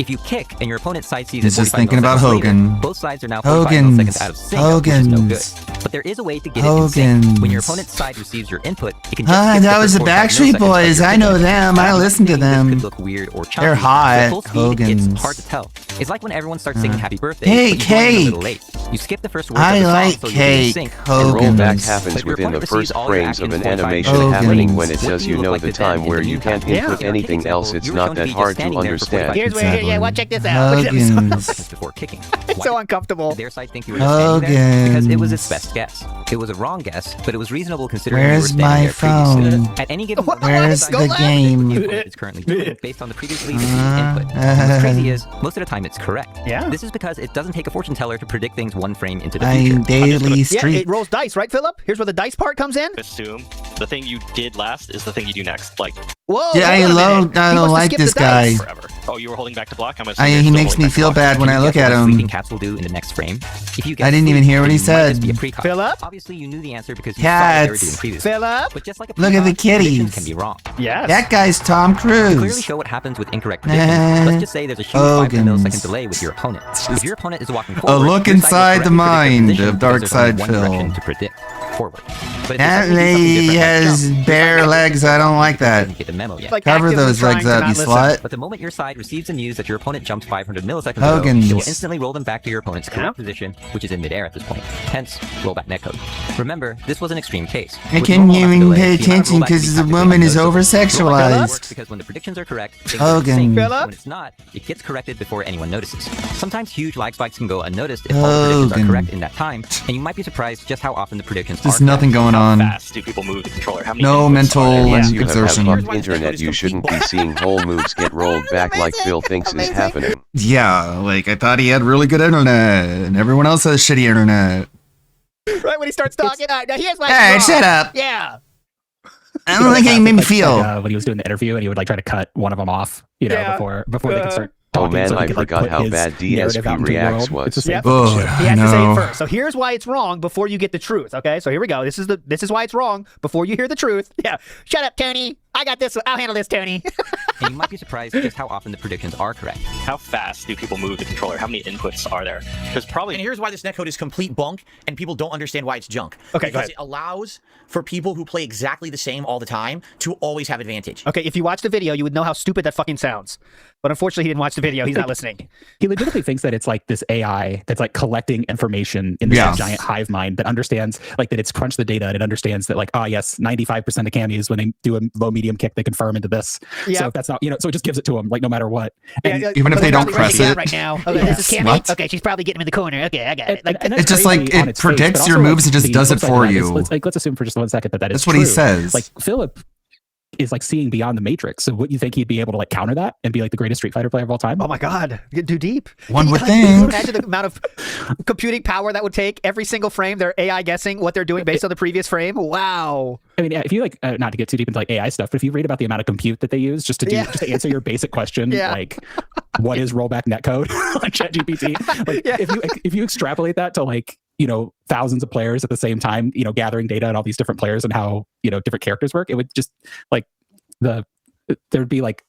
If you kick and your opponent's side sees He's it just 45 thinking about milliseconds later, Hogan. both sides are now 45 Hogan's. milliseconds out of sync, which is no good. Hogan's. But there is a way to get it in sync. Hogan's. When your opponent's side receives your input, it can just skip That the was first the 45 Backstreet milliseconds of Boys. your I know picking. them. I listen to This them. could look weird or choppy. They're hot. At full speed, Hogan's. it's hard to tell. It's like when everyone starts singing Happy Birthday, Hey, but you join in a Cake. little late. You skip the first words I of the song, like so you'll be in Cake. sync. And Hogan's. rollback happens But your within the opponent first receives all your frames of actions an 45 animation Hogan's. happening when it What says do you look know like the to them time in where the you meantime? can't input In our anything kicking else. example, It's you were not shown to that be just hard to standing there for 45 understand. Here's where, Exactly. well, check this out. Hogan's. seconds before kicking. So uncomfortable. Their side think you were just standing there because Hogan's. it was its best guess. It was a wrong guess, but it was reasonable considering Where's you were my standing there previously. phone? At any given Where's side the will game? the opponent is currently doing based on the previously received input. What's crazy is most of the time it's correct. Yeah. This is because it doesn't take a fortune teller to predict things one frame into the I future. daily Yeah, street. it rolls dice, right, Philip? Here's where the dice part comes in. Assume the thing you did last is the thing you do next. Like, Whoa. Yeah, hold on a minute. I He don't must have like skipped this the dice. guy. forever. Oh, you were holding back to block? I'm He makes me feel bad when I look at Guess what sleeping him. cats will do in the next frame. If you I guess didn't even sleep, hear what then he you might just said. be a precog. Philip? Obviously, you knew the answer because you saw what they were doing Cats. previously. Philip? But just like a Look at the precog, predictions kitties. can be wrong. Yes. That guy's Tom To clearly Cruise. show what happens with incorrect predictions, let's just say there's a huge 5 Hogan's. millisecond delay with your opponent. If your opponent is walking A forward, look your side will inside the correctly predict mind their position of because there's only Darkside one Phil. direction to predict forward. But if That they suddenly do something lady different, like has jump, your bare side legs. I don't like that. didn't get the memo yet. Like Cover actively those trying legs to up, not you listen. slut. But the moment your side receives the news that your opponent jumped 500 milliseconds Hogan's. ago, it will instantly roll them back to your opponent's correct position, which is in midair at this point. Hence, rollback netcode. Remember, this was an extreme case. I With can't normal even delay, pay the amount of attention rollback because speed the calculated woman is by those- over-sexualized. Rollback netcode works because when the predictions are correct, things are in sync. Hogan. Philip? When it's not, it gets corrected before anyone notices. Sometimes huge lag spikes can go unnoticed if all the predictions are Hogan. correct in that time, and you might be surprised just how often the predictions There's are nothing correct. going How on. fast do people move the controller? How many No inputs mental are there? Unless you have exertion. fucked internet, you shouldn't be seeing whole moves get rolled back like Phil thinks is happening. Yeah, like I thought he had really good internet, and everyone else has shitty internet. Right when he starts talking. All right, now here's my Hey, straw. shut up. Yeah. I don't like how you made me feel. When he was doing the interview, and he would like try to cut one of them off, Yeah. before they could start. Oh talking, man, so he I could, like, forgot put how his bad narrative out DSP into the Reacts world. was. It's the same Yep. fucking Oh, shit. He has to say no. it first. So here's why it's wrong before you get the truth. Okay, so here we go. This is why it's wrong before you hear the truth. Yeah. Shut up, Tony. I got this. I'll handle this, Tony. And you might be surprised just how often the predictions are correct. How fast do people move the controller? How many inputs are there? Because probably. And here's why this netcode is complete bunk, and people don't understand why it's junk. Okay, go because ahead. it allows for people who play exactly the same all the time to always have advantage. Okay, if you watch the video, you would know how stupid that fucking sounds. But unfortunately, he didn't watch the video. He's not listening. He legitimately thinks that it's like this AI that's like collecting information in this Yeah. giant hive mind that understands like that it's crunched the data and it understands that like, yes, 95% of camis when they do a low medium kick, they confirm into this. Yeah. So if that's not, so it just gives it to them like no matter what. And Even if But they he's don't probably press writing down it. right now. Okay, this is Cammy. What? Okay, she's probably getting him in the corner. Okay, I got it. Like, and that's It's just crazy like on it its face, predicts but your also, moves and just the does it flip side for of that is, you. let's assume for just 1 second that is That's what he true. says. Like Philip is like seeing beyond the Matrix. So would you think he'd be able to like counter that and be like the greatest Street Fighter player of all time? oh my God, get too deep. One would Can you think. imagine the amount of computing power that would take every single frame? They're AI guessing what they're doing based on the previous frame. Wow. I mean, if you like, not to get too deep into like AI stuff, but if you read about the amount of compute that they use just to do, just to answer your basic question, Yeah. like what is rollback netcode on ChatGPT? Like if you extrapolate that to like, thousands of players at the same time, gathering data on all these different players and how, different characters work, it would just like there'd be like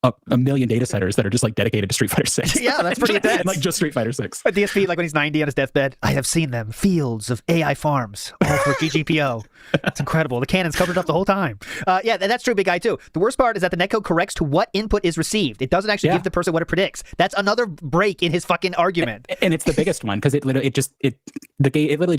a million data centers that are just like dedicated to Street Fighter 6. Yeah, that's pretty intense. And, like just Street Fighter 6. A DSP, like when he's 90 on his deathbed. I have seen them. Fields of AI farms, all for GGPO. It's incredible. The cannon's covered up the whole time. Yeah, that's true, big guy, too. The worst part is that the netcode corrects to what input is received. It doesn't actually give the person what it predicts. That's another break in his fucking argument. And it's the biggest one because it literally just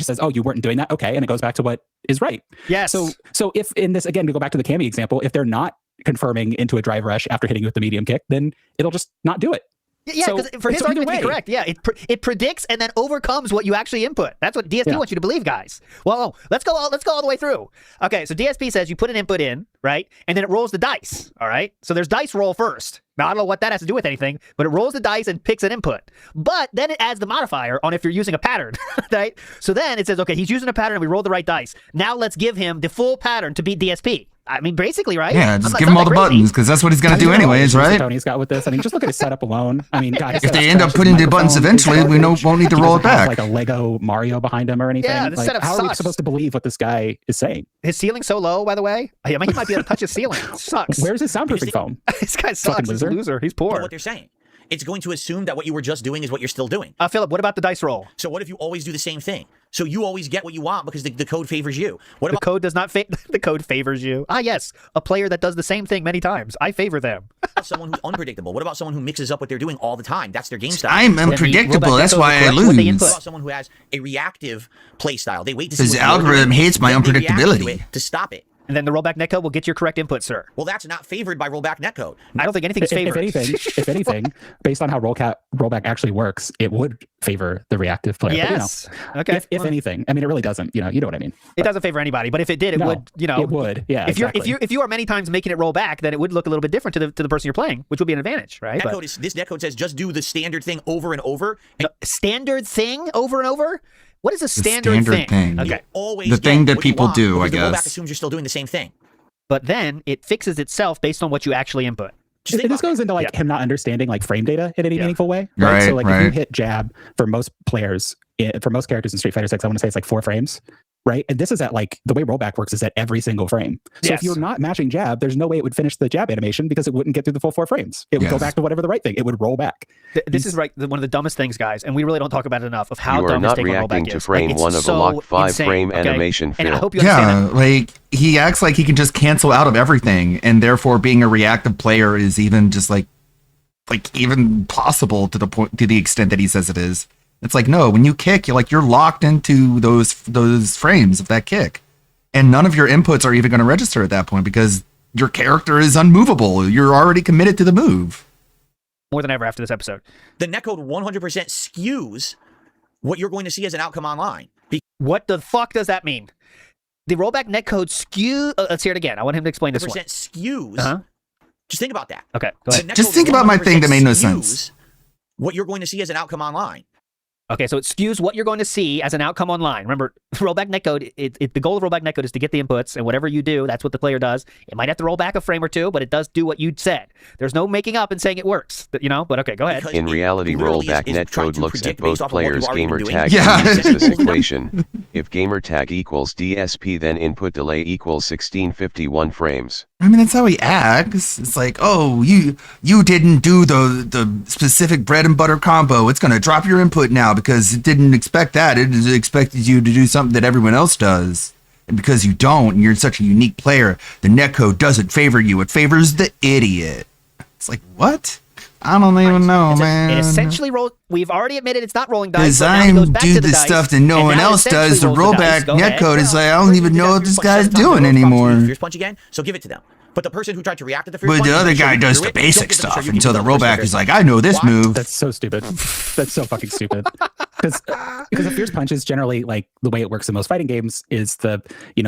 says, oh, you weren't doing that. Okay. And it goes back to what is right. Yes. So if in this, again, we go back to the Cammy example, if they're not confirming into a drive rush after hitting you with the medium kick, then it'll just not do it. Yeah, because for his argument to be correct, it predicts and then overcomes what you actually input. That's what DSP wants you to believe, guys. Well, let's go all the way through. Okay, so DSP says you put an input in, right, and then it rolls the dice. All right, so there's dice roll first. Now I don't know what that has to do with anything, but it rolls the dice and picks an input. But then it adds the modifier on if you're using a pattern, right? So then it says, okay, he's using a pattern and we rolled the right dice. Now let's give him the full pattern to beat DSP. I mean, basically, right? Yeah, just give him all the buttons because that's what he's going to do anyways, right? Tony's got with this. I mean, just look at his setup alone. I mean, God, if they end up putting the buttons eventually, we won't need to roll it back. Like a Lego Mario behind him or anything. Yeah, this like, setup how sucks. are we supposed to believe what this guy is saying? His ceiling's so low, by the way. I mean, he might be able to touch his ceiling. It sucks. Where's his soundproofing foam? This guy sucks. He's a loser. He's poor. What they're saying. It's going to assume that what you were just doing is what you're still doing. Philip, what about the dice roll? So what if you always do the same thing? So you always get what you want because the code favors you. What about the code does not the code favors you? Ah, yes, a player that does the same thing many times. I favor them. someone who's unpredictable? What about someone who mixes up what they're doing all the time? That's their game style. I'm unpredictable. That's why I lose. What about someone who has a reactive play style? They wait to see his algorithm hates my unpredictability to stop it. And then the rollback netcode will get your correct input, sir. Well, that's not favored by rollback netcode. I don't think anything's favored. If anything, based on how rollback actually works, it would favor the reactive player. Yes. But, okay. If anything, I mean, it really doesn't. You know what I mean. It doesn't favor anybody, but if it did, it would. It would. Yeah. If you are many times making it roll back, then it would look a little bit different to the person you're playing, which would be an advantage, right? This netcode says just do the standard thing over and over. Standard thing over and over. What is a standard thing? Okay. Always the thing that people do, I guess. The rollback assumes you're still doing the same thing. But then it fixes itself based on what you actually input. This goes into him not understanding like frame data in any meaningful way. Right. So like if you hit jab for most players, for most characters in Street Fighter 6, I want to say it's like 4 frames. Right. And this is at like the way rollback works is at every single frame. So if you're not matching jab, there's no way it would finish the jab animation because it wouldn't get through the full 4 frames. It would go back to whatever the right thing. It would roll back. This is one of the dumbest things, guys, and we really don't talk about it enough of how you dumb are not this reacting to is. frame one of a locked 5-frame animation and film. I hope you understand that. Like he acts like he can just cancel out of everything, and therefore being a reactive player is even just like even possible to the extent that he says it is. It's like, no, when you kick, you're locked into those frames of that kick. And none of your inputs are even going to register at that point because your character is unmovable. You're already committed to the move. More than ever after this episode. The netcode 100% skews what you're going to see as an outcome online. What the fuck does that mean? The rollback netcode skew. Let's hear it again. I want him to explain this one. Skews. Just think about that. Okay, go ahead. Just think about my thing that made no sense. What you're going to see as an outcome online. Okay, so it skews what you're going to see as an outcome online. Remember, rollback netcode, the goal of rollback netcode is to get the inputs, and whatever you do, that's what the player does. It might have to roll back a frame or two, but it does do what you said. There's no making up and saying it works, but okay, go ahead. In reality, rollback netcode looks at both players' gamer tag and uses this equation. If gamer tag equals DSP, then input delay equals 1651 frames. I mean, that's how he acts. It's like, oh, you didn't do the specific bread and butter combo. It's going to drop your input now because it didn't expect that. It expected you to do something that everyone else does. And because you don't, and you're such a unique player, the netcode doesn't favor you. It favors the idiot. It's like, what? I don't even know, man. It essentially we've already admitted it's not rolling dice. Because I do the stuff that no one else does. The rollback netcode is like, I don't even know what this guy's doing anymore. Fierce punch again, so give it to them. But the person who tried to react to the fierce punch, the other guy does the basic stuff until the rollback is like, I know this move. That's so stupid. That's so fucking stupid. Because a fierce punch is generally like the way it works in most fighting games is the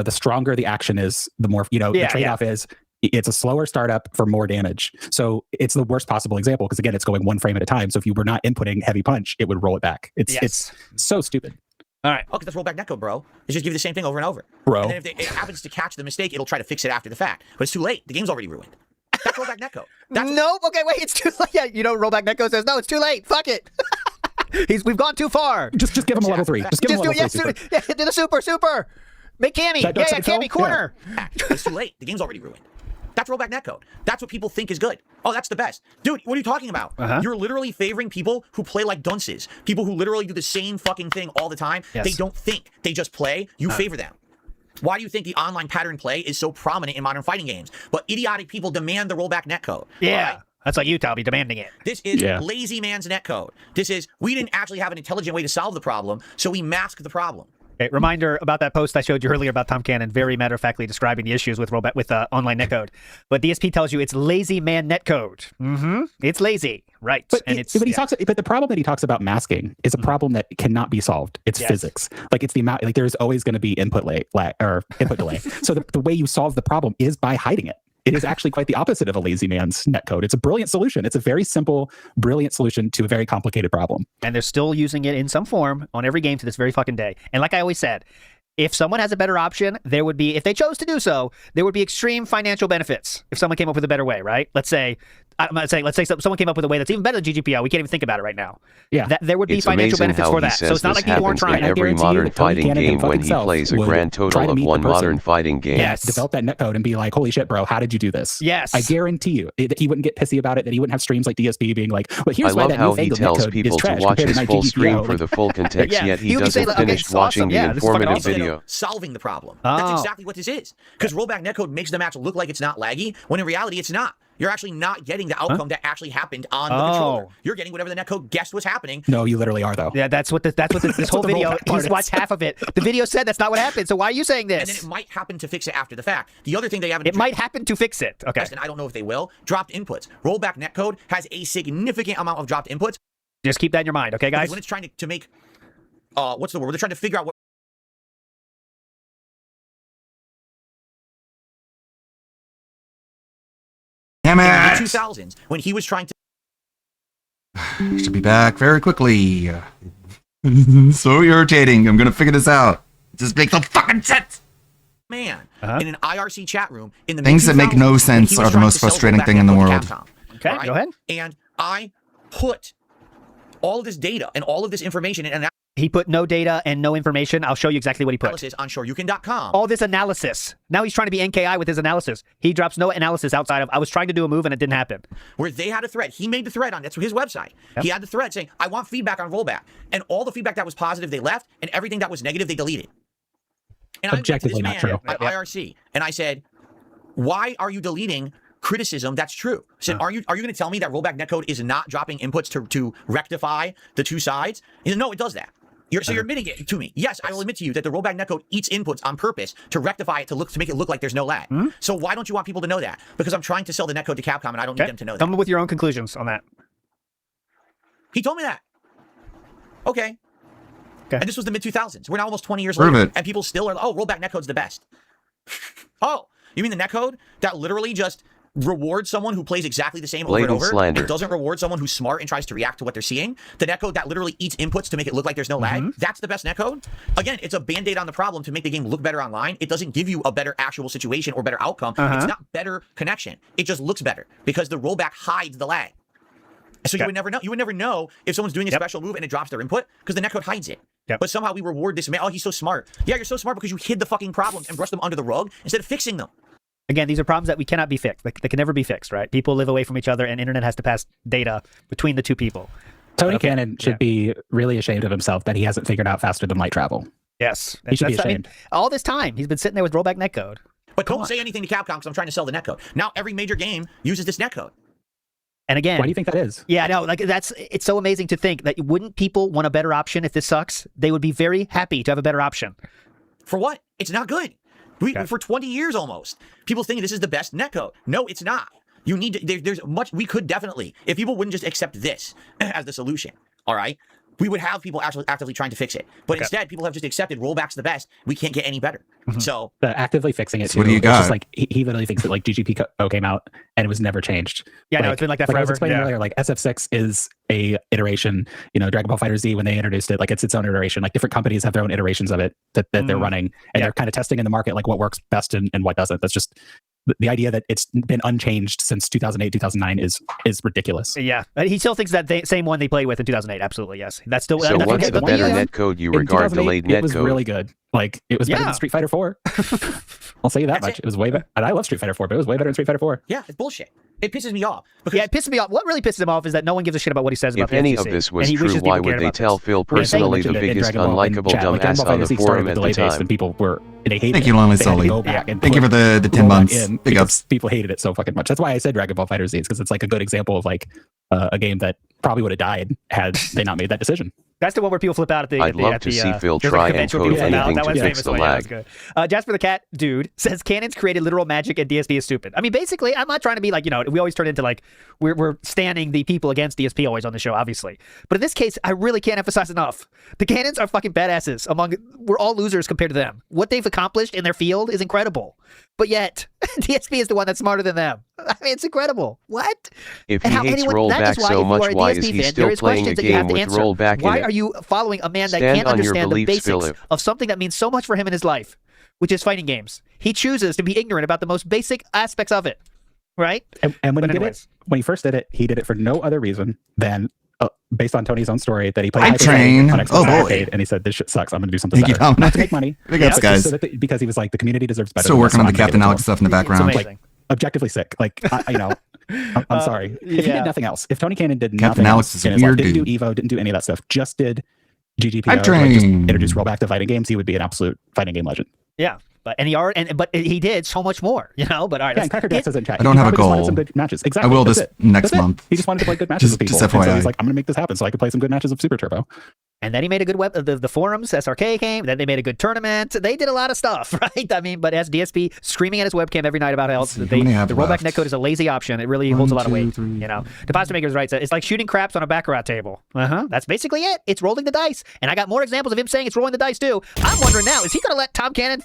stronger the action is, the more the trade-off is. It's a slower startup for more damage. So it's the worst possible example because, again, it's going 1 frame at a time. So if you were not inputting heavy punch, it would roll it back. It's so stupid. All right. Oh, because that's rollback netcode, bro. It's just give you the same thing over and over. Bro. And then if it happens to catch the mistake, it'll try to fix it after the fact. But it's too late. The game's already ruined. That's rollback netcode. Nope. Okay, wait. It's too late. Yeah, rollback netcode says, no, it's too late. Fuck it. We've gone too far. Just give him a level 3. Just give him a level 3. Yeah, do the super. Make Cammy. Yeah, Cammy, corner. It's too late. The game's already ruined. That's rollback netcode. That's what people think is good. Oh, that's the best. Dude, what are you talking about? You're literally favoring people who play like dunces. People who literally do the same fucking thing all the time. Yes. They don't think. They just play. You favor them. Why do you think the online pattern play is so prominent in modern fighting games? But idiotic people demand the rollback netcode. Yeah. That's like you, Talby, demanding it. This is lazy man's netcode. This is, we didn't actually have an intelligent way to solve the problem, so we masked the problem. Okay, reminder about that post I showed you earlier about Tom Cannon, very matter-of-factly describing the issues with online netcode. But DSP tells you it's lazy man netcode. It's lazy, right? But but the problem that he talks about masking is a problem that cannot be solved. It's physics. Like it's the amount. Like there's always going to be input delay. So the way you solve the problem is by hiding it. It is actually quite the opposite of a lazy man's netcode. It's a brilliant solution. It's a very simple, brilliant solution to a very complicated problem. And they're still using it in some form on every game to this very fucking day. And like I always said, if someone has a better option, there would be, if they chose to do so, there would be extreme financial benefits if someone came up with a better way, right? Let's say someone came up with a way that's even better than GGPO. We can't even think about it right now. Yeah, there would be financial benefits for that. So it's not like people weren't trying. Every modern fighting game when he plays a grand total of one modern fighting game. Yes, develop that netcode and be like, "Holy shit, bro! How did you do this?" Yes, I guarantee you that he wouldn't get pissy about it. That he wouldn't have streams like DSP being like, "Well, here's why that new he tells people to watch his full stream for the full context, yet he doesn't finish watching the informative video. Solving the problem. That's exactly what this is. Because rollback netcode makes the match look like it's not laggy, when in reality it's not. You're actually not getting the outcome that actually happened on the controller. You're getting whatever the netcode guessed was happening. No, you literally are though. Yeah, that's what this whole video. He's watched half of it. The video said that's not what happened. So why are you saying this? And then it might happen to fix it after the fact. The other thing they haven't. It might happen to fix it. Okay. And I don't know if they will. Dropped inputs. Rollback netcode has a significant amount of dropped inputs. Just keep that in your mind, okay, guys? Because when it's trying to make, what's the word? They're trying to figure out what. Damn it! In the 2000s, when he was trying to. Should be back very quickly. So irritating. I'm gonna figure this out. It just makes no fucking sense. Man, in an IRC chat room in the things that make no sense are the most frustrating thing in the world. Okay, go ahead. And I put all of this data and all of this information in an. He put no data and no information. I'll show you exactly what he put. Analysis on shoryuken.com. All this analysis. Now he's trying to be NKI with his analysis. He drops no analysis outside of, I was trying to do a move and it didn't happen. Where they had a thread. He made the thread on, that's his website. Yep. He had the thread saying, I want feedback on rollback. And all the feedback that was positive, they left. And everything that was negative, they deleted. And objectively not true. At IRC. And I said, why are you deleting criticism that's true? I said, are you going to tell me that rollback netcode is not dropping inputs to rectify the two sides? He said, no, it does that. So you're admitting it to me. Yes, I will admit to you that the rollback netcode eats inputs on purpose to rectify it, to make it look like there's no lag. So why don't you want people to know that? Because I'm trying to sell the netcode to Capcom and I don't need them to know that. Come with your own conclusions on that. He told me that. Okay. And this was the mid-2000s. We're now almost 20 years later. And people still are, oh, rollback netcode's the best. Oh, you mean the netcode that literally just rewards someone who plays exactly the same over and over and doesn't reward someone who's smart and tries to react to what they're seeing? The netcode that literally eats inputs to make it look like there's no lag? That's the best netcode? Again, it's a band-aid on the problem to make the game look better online. It doesn't give you a better actual situation or better outcome. It's not better connection. It just looks better because the rollback hides the lag. So you would never know. You would never know if someone's doing a special move and it drops their input because the netcode hides it. But somehow we reward this man. Oh, he's so smart. Yeah, you're so smart because you hid the fucking problems and brushed them under the rug instead of fixing them. Again, these are problems that we cannot be fixed. They can never be fixed, right? People live away from each other, and internet has to pass data between the two people. Tony Cannon should be really ashamed of himself that he hasn't figured out faster than light travel. Yes. He should be ashamed. All this time, he's been sitting there with rollback netcode. But don't say anything to Capcom because I'm trying to sell the netcode. Now every major game uses this netcode. And again, why do you think that is? Yeah, no, like it's so amazing to think that wouldn't people want a better option if this sucks? They would be very happy to have a better option. For what? It's not good. For 20 years almost, people think this is the best netcode. No, it's not. You need to, there's much, we could definitely, if people wouldn't just accept this as the solution, all right, we would have people actually actively trying to fix it. But instead, people have just accepted rollback's the best. We can't get any better. So actively fixing it too. What do you got? It's just like he literally thinks that like GGPO came out and it was never changed. Yeah, like, no, it's been like that forever. I was explaining earlier, like SF6 is a iteration. You know, Dragon Ball FighterZ when they introduced it, like it's its own iteration. Like different companies have their own iterations of it that they're running, and they're kind of testing in the market like what works best and what doesn't. That's just the idea that it's been unchanged since 2008, 2009 is ridiculous. Yeah, he still thinks that same one they played with in 2008. Absolutely, yes. That's still. So what's the better netcode you regard delayed netcode? It was really good. Like it was better than Street Fighter 4. I'll say you that much. It was way better. And I love Street Fighter 4, but it was way better than Street Fighter 4. Yeah, it's bullshit. It pisses me off. Yeah, it pisses me off. What really pisses him off is that no one gives a shit about what he says about the FTC. If any of this was true, why would they tell Phil personally, the biggest unlikable dumbass on the forum at the time? And people were, they hated Thank you, Lonely Sully. Thank you for the 10 months. Big ups. People hated it so fucking much. That's why I said Dragon Ball FighterZ, because it's like a good example of like a game that probably would have died had they not made that decision. That's the one where people flip out at the. I'd love to see Phil try and code anything to fix the lag. Jasper the Cat dude says Cannons created literal magic and DSP is stupid. I mean, basically, I'm not trying to be like, we always turn into like we're standing the people against DSP always on the show, obviously. But in this case, I really can't emphasize enough. The Cannons are fucking badasses. We're all losers compared to them. What they've accomplished in their field is incredible. But yet, DSP is the one that's smarter than them. I mean, it's incredible. What? If he hates rollback so much, why is he still playing a game with rollback in it? Why are you following a man that can't understand the basics of something that means so much for him in his life, which is fighting games? He chooses to be ignorant about the most basic aspects of it, right? And when he first did it, he did it for no other reason than based on Tony's own story that he played I train. On Xbox Arcade, and he said, "This shit sucks. I'm going to do something better." Not to make money. Big ups, guys. Because he was like, the community deserves better. Still working on the Captain Alex stuff in the background. Like, objectively sick. Like, I'm sorry. If he did nothing else, if Tony Cannon did Captain nothing Alex else, is a weird didn't dude. do Evo, didn't do any of that stuff, just did GGPO, I train. just introduced rollback to fighting games, he would be an absolute fighting game legend. Yeah. But he did so much more, But all right, yeah, Cracker Jack says in chat. I don't have a goal. Some good matches. Exactly. I will this next month. He just wanted to play good matches with people. Just and so FYI. he's like, I'm going to make this happen so I can play some good matches of Super Turbo. And then he made a good the forums, SRK came, then they made a good tournament. They did a lot of stuff, right? I mean, but as DSP screaming at his webcam every night about how the rollback netcode is a lazy option. It really holds a lot of weight, Deposit Maker's right. It's like shooting craps on a baccarat table. That's basically it. It's rolling the dice. And I got more examples of him saying it's rolling the dice too. I'm wondering now, is he going to let Tom Cannon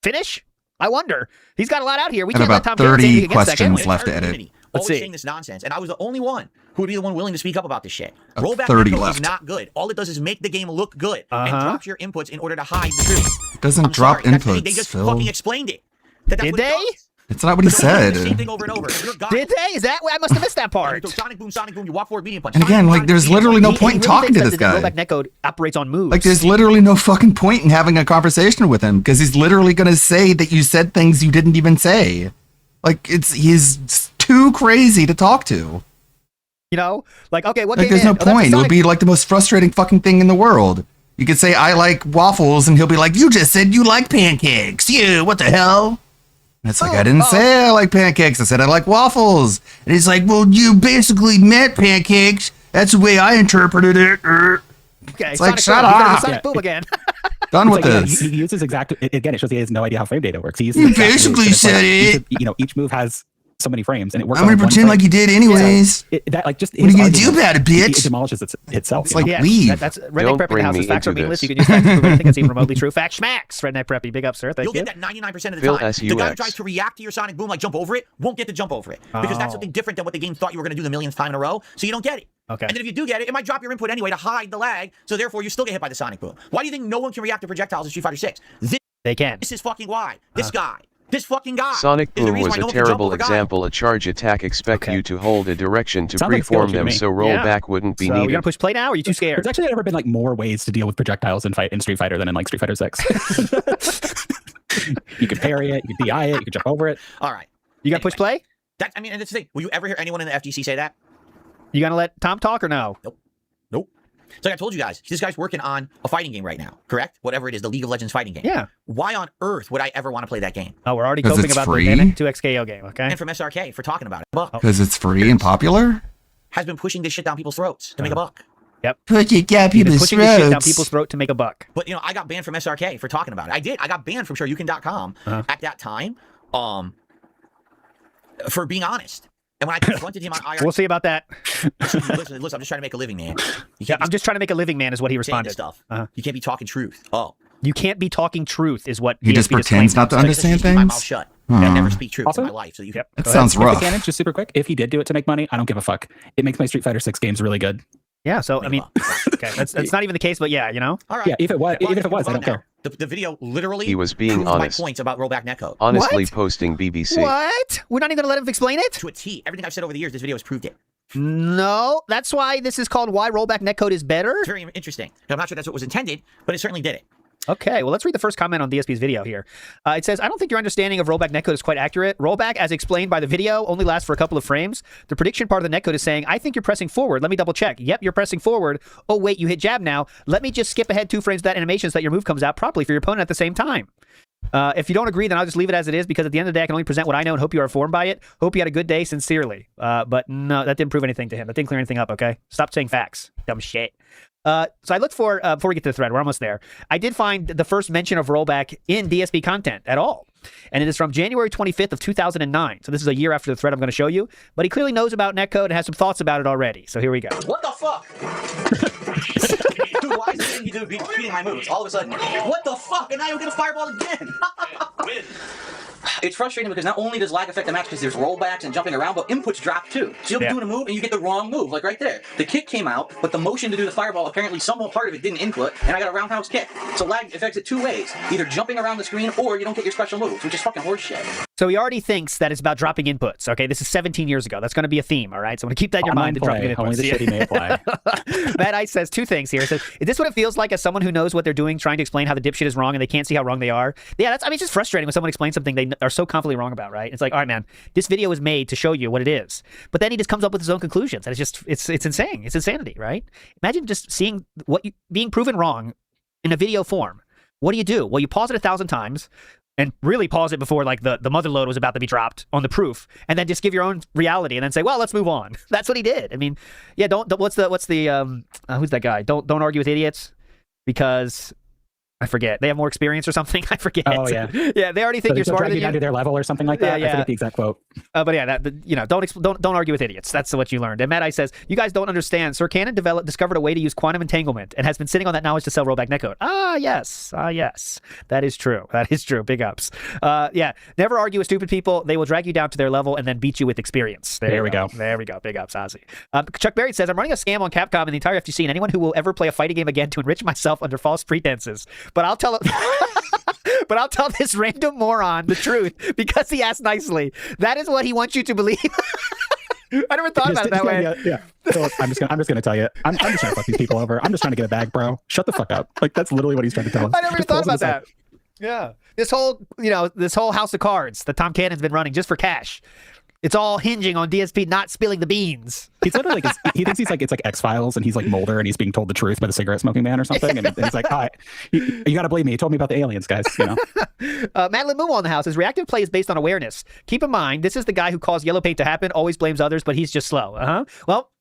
finish? I wonder. He's got a lot out here. We can't let Tom Cannon say anything against that, can we? 30 questions left to edit. Let's see. Saying this nonsense, and I was the only one who would be the one willing to speak up about this shit. Rollback 30 netcode left. is not good. All it does is make the game look good and drops your inputs in order to hide the truth. It doesn't drop inputs, They just Phil. fucking explained it. That's Did what it they? does. It's not what he said. Same thing over and over. You're God. Did they? Is that? I must have missed that part. Sonic boom, you walk forward, medium punch. And again, like, there's literally no point in talking to this guy. Rollback netcode operates on moves. Like, there's literally no fucking point in having a conversation with him because he's literally going to say that you said things you didn't even say. Like, he's too crazy to talk to. Like, okay, what Like, game there's no point. It would be like the most frustrating fucking thing in the world. You could say, I like waffles, and he'll be like, you just said you like pancakes. You, what the hell? And it's like, I didn't say I like pancakes. I said I like waffles. And he's like, well, you basically meant pancakes. That's the way I interpreted it. Okay, it's like, Sonic shut boom. up. Sonic boom again. Done with Like, this. he uses again, it shows he has no idea how frame data works. He You basically said it. Each move has so many frames, and it works. I'm going to pretend like you did anyways. What are you going to do about it, bitch? It demolishes itself. It's like, leave. That's Redneck Preppy in the house. His facts are meaningless. You can use facts to prove anything that's even remotely true. Fact schmacks. Redneck Preppy. Big up, sir. Thank You'll you. get that 99% of the Phil time. SUX. The guy who tries to react to your Sonic boom, like jump over it, won't get to jump over it. Because that's something different than what the game thought you were going to do the millionth time in a row, so you don't get it. Okay. And then if you do get it, it might drop your input anyway to hide the lag, so therefore you still get hit by the Sonic boom. Why do you think no one can react to projectiles in Street Fighter 6? They can. This is fucking why. This guy. This fucking guy. Sonic is the Boom reason was why no a one can jump terrible over guys. example. A charge attack expect you to hold a direction to Sounds like preform skills them to me. so rollback wouldn't be So needed. you're gonna push play now, or are you too scared? There's actually never been like more ways to deal with projectiles in Street Fighter than in like Street Fighter 6. You could parry it, you could DI it, you could jump over it. All right. You gotta push play? And that's the thing. Will you ever hear anyone in the FGC say that? You gonna let Tom talk or no? Nope. So like I told you guys, this guy's working on a fighting game right now, correct? Whatever it is, the League of Legends fighting game. Yeah. Why on earth would I ever want to play that game? Oh, we're already 'Cause coping it's about free? the Panic 2XKO game, okay? And from SRK for talking about it. Buck Because it's free and popular? has been pushing this shit down people's throats to make a buck. Yep. Put it down He's been people's pushing this shit down throats. people's throat to make a buck. But I got banned from SRK for talking about it. I did. I got banned from SureYouCan.com at that time for being honest. And when I confronted him on IRC, We'll see about that. listen, I'm just trying to make a living, man. Yeah, I'm just trying to make a living, man, is what he saying responded. this stuff. You can't be talking truth. Oh. You can't be talking truth, is what He just DSP pretends not to So I understand just keep my mouth things? shut. Huh. I never speak truth Also- in my life. So you That sounds rough. Cannon, just super quick, if he did do it to make money, I don't give a fuck. It makes my Street Fighter 6 games really good. Yeah, so I mean, okay, that's not even the case, but yeah, you know. All right. Yeah, if it was, I don't care. The video literally He was being proved honest. my points about rollback netcode. Honestly posting BBC. What? We're not even gonna let him explain it? To a T. Everything I've said over the years, this video has proved it. No, that's why this is called Why Rollback Netcode is Better. It's very interesting. I'm not sure that's what was intended, but it certainly did it. Okay, well, let's read the first comment on DSP's video here. It says, I don't think your understanding of rollback netcode is quite accurate. Rollback, as explained by the video, only lasts for a couple of frames. The prediction part of the netcode is saying, I think you're pressing forward. Let me double check. Yep, you're pressing forward. Oh, wait, you hit jab now. Let me just skip ahead 2 frames of that animation so that your move comes out properly for your opponent at the same time. If you don't agree, then I'll just leave it as it is, because at the end of the day, I can only present what I know and hope you are informed by it. Hope you had a good day, sincerely. But no, that didn't prove anything to him. That didn't clear anything up, okay? Stop saying facts. Dumb shit. So I looked for, before we get to the thread, we're almost there. I did find the first mention of rollback in DSP content at all. And it is from January 25th of 2009. So this is a year after the thread I'm going to show you. But he clearly knows about netcode and has some thoughts about it already. So here we go. What the fuck? Dude, why is this thing you do beating my moves all of a sudden? What the fuck? And now you'll get a fireball again. It's frustrating because not only does lag affect the match because there's rollbacks and jumping around, but inputs drop too. So you'll be doing a move and you get the wrong move, like right there. The kick came out, but the motion to do the fireball, apparently some part of it didn't input, and I got a roundhouse kick. So lag affects it 2 ways. Either jumping around the screen or you don't get your special moves, which is fucking horseshit. So he already thinks that it's about dropping inputs. Okay, this is 17 years ago. That's going to be a theme, all right? So I'm going to keep that in your mind. And dropping inputs. Only the shit he may apply. Matt Ice says 2 things here. He says, is this what it feels like as someone who knows what they're doing, trying to explain how the dipshit is wrong and they can't see how wrong they are? Yeah, that's, I mean, it's just frustrating when someone explains something they are so confidently wrong about, right? It's like, all right, man, this video is made to show you what it is. But then he just comes up with his own conclusions. And it's just, it's insane. It's insanity, right? Imagine just seeing being proven wrong in a video form. What do? Well, you pause it 1,000 times. And really pause it before like the mother load was about to be dropped on the proof, and then just give your own reality, and then say, well, let's move on. That's what he did. I mean, yeah. Don't what's the who's that guy? Don't argue with idiots, because I forget. They have more experience or something. I forget. Oh yeah, yeah. They already think you're smarter than you. Down to their level or something like that. Yeah. I forget the exact quote. But yeah, don't argue with idiots. That's what you learned. And Matt Ice says, you guys don't understand. Sir Cannon discovered a way to use quantum entanglement and has been sitting on that knowledge to sell rollback netcode. Yes. That is true. Big ups. Yeah. Never argue with stupid people. They will drag you down to their level and then beat you with experience. There we go. There we go. Big ups, Ozzy. Chuck Berry says, I'm running a scam on Capcom and the entire FGC and anyone who will ever play a fighting game again to enrich myself under false pretenses. But I'll tell this random moron the truth because he asked nicely. That is what he wants you to believe. I never thought about it that way. Yeah. So I'm just gonna tell you. I'm just trying to fuck these people over. I'm just trying to get a bag, bro. Shut the fuck up. Like that's literally what he's trying to tell us. I never even thought about that. Yeah. This whole house of cards that Tom Cannon's been running just for cash. It's all hinging on DSP not spilling the beans. He's literally like, he thinks he's like, it's like X-Files and he's like Mulder and he's being told the truth by the cigarette smoking man or something. And he's like, all right, you got to believe me. He told me about the aliens, guys. You know. Madeline Moo on the house says reactive play is based on awareness. Keep in mind, this is the guy who caused yellow paint to happen, always blames others, but he's just slow. Well,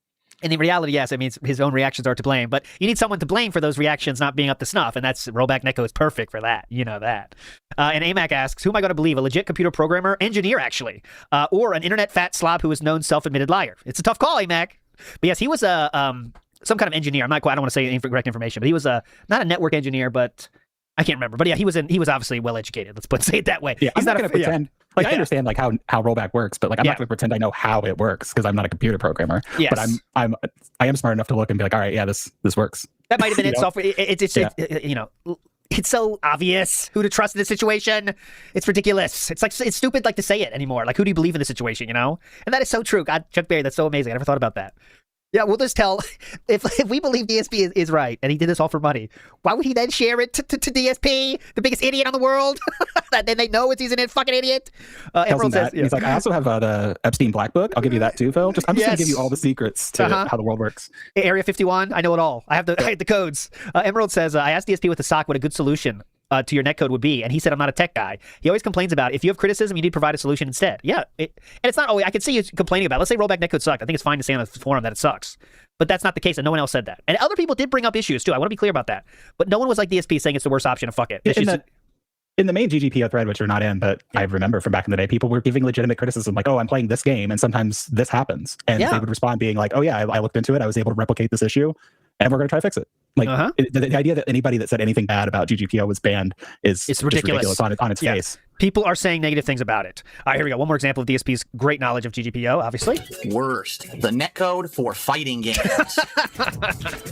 in reality, yes, it means his own reactions are to blame, but you need someone to blame for those reactions not being up to snuff, and that's rollback netcode is perfect for that. You know that. And AMAC asks, who am I going to believe? A legit computer programmer, engineer actually, or an internet fat slob who is known self-admitted liar? It's a tough call, AMAC. But yes, he was a some kind of engineer. I don't want to say incorrect information, but he was not a network engineer, but I can't remember. But yeah, he was obviously well educated. Let's say it that way. Yeah, I'm not going to pretend. Yeah. Like I understand like how rollback works, but like I'm not going to pretend I know how it works because I'm not a computer programmer. Yes. But I am smart enough to look and be like, all right, yeah, this works. That might have been in software. It's so obvious who to trust in this situation. It's ridiculous. It's stupid like to say it anymore. Like who do you believe in this situation? You know, and that is so true. God, Chuck Berry, that's so amazing. I never thought about that. Yeah, we'll just tell if we believe DSP is right and he did this all for money, why would he then share it to DSP, the biggest idiot in the world? Then they know he's an fucking idiot. Emerald says, he's like, I also have the Epstein Black Book. I'll give you that too, Phil. I'm just going to give you all the secrets to how the world works. Area 51, I know it all. I have the codes. Emerald says, I asked DSP with the sock what a good solution to your netcode would be, and he said, I'm not a tech guy. He always complains about if you have criticism, you need to provide a solution instead. Yeah, and it's not always, I can see you complaining about it. Let's say rollback netcode sucked. I think it's fine to say on the forum that it sucks. But that's not the case, and no one else said that. And other people did bring up issues, too. I want to be clear about that. But no one was like DSP saying it's the worst option and fuck it. In the main GGPO thread, which you're not in, but I remember from back in the day, people were giving legitimate criticism, like, oh, I'm playing this game, and sometimes this happens. And they would respond being like, oh, yeah, I looked into it. I was able to replicate this issue, and we're going to try to fix it. Like the idea that anybody that said anything bad about GGPO was banned is it's just ridiculous on its face. People are saying negative things about it. All right, here we go. One more example of DSP's great knowledge of GGPO, obviously. Worst, the netcode for fighting games.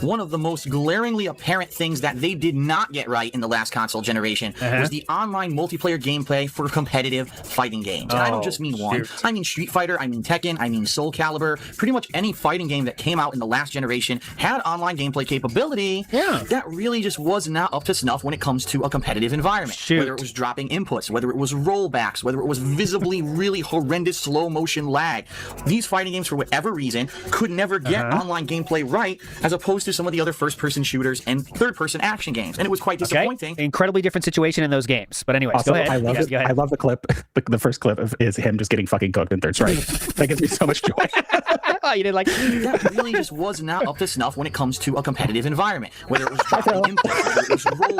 One of the most glaringly apparent things that they did not get right in the last console generation was the online multiplayer gameplay for competitive fighting games. And I don't just mean one. I mean Street Fighter, I mean Tekken, I mean Soul Calibur. Pretty much any fighting game that came out in the last generation had online gameplay capability that really just was not up to snuff when it comes to a competitive environment. Whether it was dropping inputs, whether it was rollbacks, whether it was visibly really horrendous slow motion lag. These fighting games, for whatever reason, could never get online gameplay right, as opposed to some of the other first-person shooters and third-person action games. And it was quite disappointing. Incredibly different situation in those games. But anyway, also, go ahead. I love the clip. The first clip is him just getting fucking cooked in Third Strike. That gives me so much joy. Oh, you did like that really just was not up to snuff when it comes to a competitive environment. Whether it was dropping inputs, whether it was roll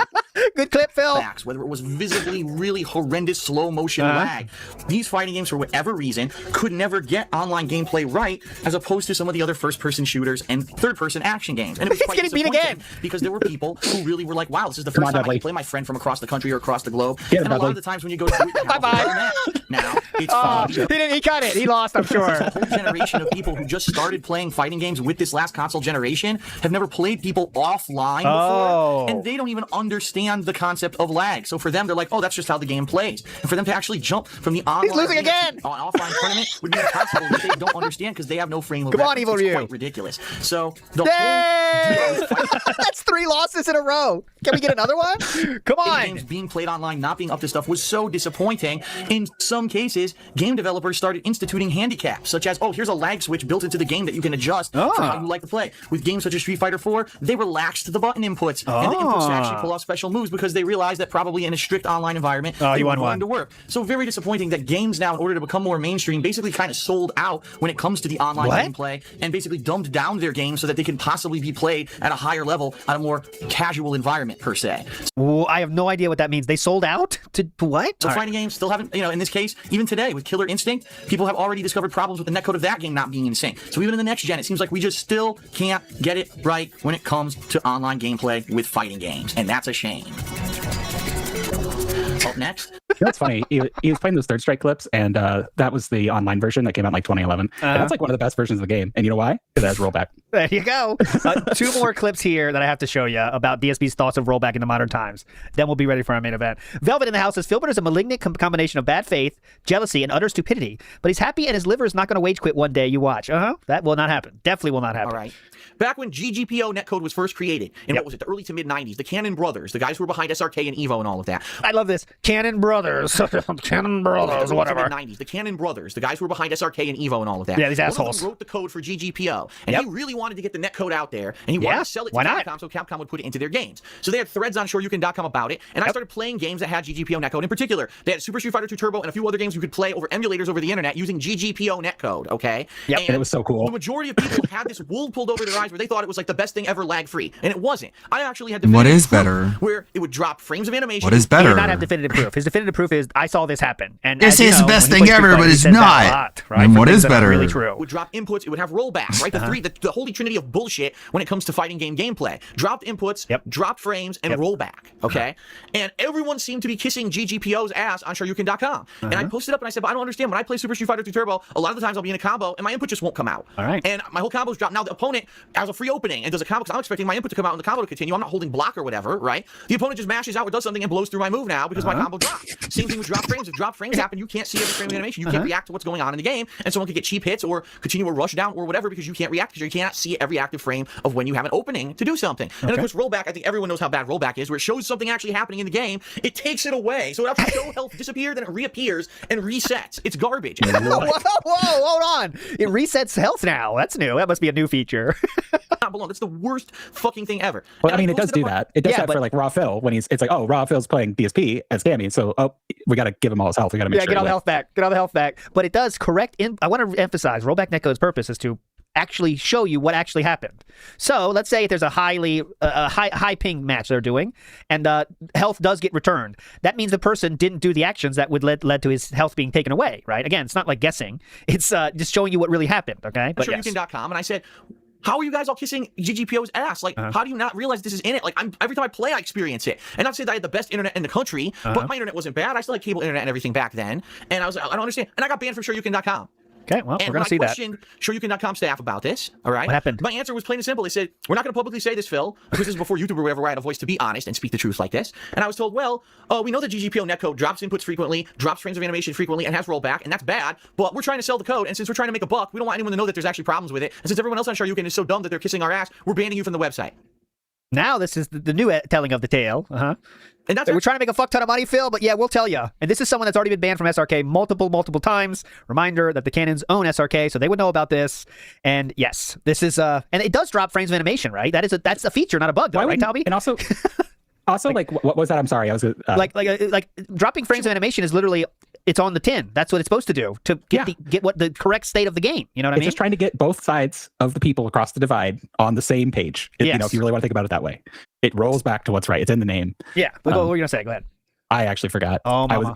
good clip, Phil. Backs, whether it was visibly really horrendous slow motion lag. These fighting games, for whatever reason, could never get online gameplay right, as opposed to some of the other first-person shooters and third-person action games. And it was quite disappointing because there were people who really were like, "Wow, this is the first time I can play my friend from across the country or across the globe." And a lot of the times when you go to now, it's fun. He got it. He lost, I'm sure. There's a whole generation of people who just started playing fighting games with this last console generation have never played people offline before, and they don't even understand the concept of lag. So for them, they're like, "Oh, that's just how the game plays." And for them to actually jump from the online offline tournament would be impossible, that they don't understand because they have no frame of reference. Come on, Evil Ryu. It's quite ridiculous. So the whole that's 3 losses in a row. Can we get another one? Come on. Games being played online, not being up to stuff, was so disappointing. In some cases, game developers started instituting handicaps, such as, here's a lag switch built into the game that you can adjust for how you like to play. With games such as Street Fighter 4, they relaxed the button inputs and the inputs to actually pull off special moves because they realized that probably in a strict online environment, they weren't going to work. So very disappointing that games now, in order to become more mainstream, basically kind of sold out when it comes to the online gameplay and basically dumbed down their games so that they can possibly be played at a higher level, at a more casual environment, per se. Ooh, I have no idea what that means. They sold out to what? So fighting games still haven't, in this case, even today with Killer Instinct, people have already discovered problems with the netcode of that game not being in sync. So even in the next gen, it seems like we just still can't get it right when it comes to online gameplay with fighting games, and that's a shame. Up next. That's funny. He was playing those Third Strike clips, and that was the online version that came out in like 2011. And that's like one of the best versions of the game. And you know why? Because it has rollback. There you go. 2 more clips here that I have to show you about DSP's thoughts of rollback into modern times. Then we'll be ready for our main event. Velvet in the house says Philbert is a malignant combination of bad faith, jealousy, and utter stupidity. But he's happy and his liver is not going to wage quit one day. You watch. That will not happen. Definitely will not happen. All right. Back when GGPO netcode was first created, in what was it, the early to mid 90s, the Cannon brothers, the guys who were behind SRK and Evo and all of that. I love this. Cannon brothers. Cannon brothers, whatever. The Cannon brothers, the guys who were behind SRK and Evo and all of that. Yeah, these assholes. One of them wrote the code for GGPO, and he really wanted to get the netcode out there, and he wanted to sell it to Capcom so Capcom would put it into their games. So they had threads on Shoryuken.com about it, and I started playing games that had GGPO netcode. In particular, they had Super Street Fighter 2 Turbo and a few other games you could play over emulators over the internet using GGPO netcode, okay? Yep, and it was so cool. The majority of people had this wool pulled over their eyes where they thought it was like the best thing ever lag-free, and it wasn't. I actually had what is better? Where it would drop frames of animation. What is better? He did not have definitive proof. His definitive proof is I saw this happen. And this is the best thing ever, but it's not. Right? And what is better? Really true. It would drop inputs. It would have rollbacks. Right, the holy trinity of bullshit when it comes to fighting game gameplay. Dropped inputs, dropped frames, and rollback. Okay, and everyone seemed to be kissing GGPO's ass on Shoryuken.com. And I posted up and I said, but I don't understand. When I play Super Street Fighter 2 Turbo, a lot of the times I'll be in a combo and my input just won't come out. All right. And my whole combo's dropped. Now the opponent has a free opening and does a combo because I'm expecting my input to come out and the combo to continue. I'm not holding block or whatever, right? The opponent just mashes out or does something and blows through my move now because my combo dropped. Same thing with drop frames. If drop frames happen, you can't see every frame of animation. You can't react to what's going on in the game, and someone could get cheap hits or continue a rush down or whatever because you can't react because you cannot see every active frame of when you have an opening to do something. And of course, rollback, I think everyone knows how bad rollback is, where it shows something actually happening in the game, it takes it away. So it has to show health disappear, then it reappears and resets. It's garbage. Whoa, hold on. It resets health now. That's new. That must be a new feature. That's the worst fucking thing ever. Well, I mean, it does do that. It does that for like Raw Phil when it's like, Raw Phil's playing DSP as Cammy, so we got to give him all his health. We got to make sure. Get all the health back. Get all the health back. But it does correct. I want to emphasize rollback netcode's purpose is to actually show you what actually happened. So let's say if there's a high ping match they're doing, and health does get returned. That means the person didn't do the actions that would led to his health being taken away. Right? Again, it's not like guessing. It's just showing you what really happened. Okay. But Shoryuken.com, and I said, how are you guys all kissing GGPO's ass? Like, how do you not realize this is in it? Like, every time I play, I experience it. And not to say that I had the best internet in the country, but my internet wasn't bad. I still had cable internet and everything back then. And I was like, I don't understand. And I got banned from SureYouCan.com. Okay, well, we're going to see that. And when I questioned SureYouCan.com staff about this, all right? What happened? My answer was plain and simple. They said, we're not going to publicly say this, Phil, because this is before YouTube or whatever, where I had a voice to be honest and speak the truth like this. And I was told, well, we know that GGPO netcode drops inputs frequently, drops frames of animation frequently, and has rollback, and that's bad, but we're trying to sell the code, and since we're trying to make a buck, we don't want anyone to know that there's actually problems with it. And since everyone else on SureYouCan is so dumb that they're kissing our ass, we're banning you from the website. Now this is the new telling of the tale. And we're trying to make a fuck ton of money, Phil, but yeah, we'll tell you. And this is someone that's already been banned from SRK multiple times. Reminder that the Canons own SRK, so they would know about this. And yes, this is and it does drop frames of animation, right? That's a feature, not a bug, though, right, Tommy? And also, like what was that? I'm sorry, I was like dropping frames of animation is literally. It's on the tin. That's what it's supposed to do to get what the correct state of the game. You know what I mean? It's just trying to get both sides of the people across the divide on the same page. You know, if you really want to think about it that way, it rolls back to what's right. It's in the name. Yeah. What were you gonna say? Go ahead. I actually forgot. Oh, mama.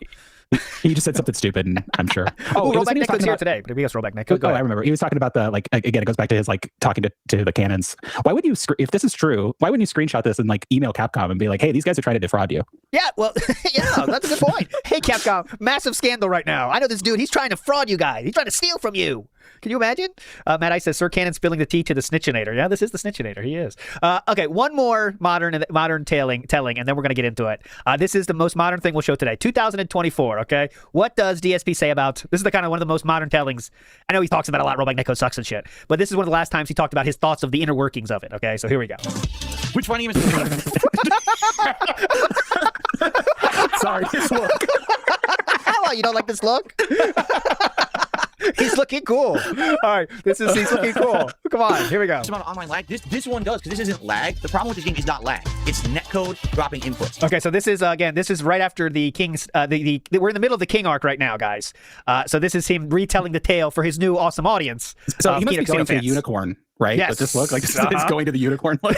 He just said something stupid, and I'm sure. Rollback Netcode's here today. But we got Rollback Netcode. I remember. He was talking about the again. It goes back to his talking to the Canons. Why would you, if this is true? Why wouldn't you screenshot this and email Capcom and be like, "Hey, these guys are trying to defraud you"? Yeah, well, yeah, that's a good point. Hey, Capcom, massive scandal right now. I know this dude. He's trying to fraud you guys. He's trying to steal from you. Can you imagine? Matt Ice says, Sir Cannon spilling the tea to the Snitchinator. Yeah, this is the Snitchinator. He is. Okay, one more modern telling, and then we're going to get into it. This is the most modern thing we'll show today. 2024, okay? What does DSP say about... This is one of the most modern tellings. I know he talks about a lot, Rollback Netcode sucks and shit, but this is one of the last times he talked about his thoughts of the inner workings of it, okay? So here we go. Which one even? Sorry, this look. How you don't like this look? He's looking cool. All right, he's looking cool. Come on, here we go. Amount of online lag. This one does, because this isn't lag. The problem with this game is not lag. It's netcode dropping inputs. Okay, so this is this is right after the King's. We're in the middle of the King arc right now, guys. So this is him retelling the tale for his new awesome audience. So he must be going to the unicorn, right? Yes. Does this look like this is going to the unicorn look?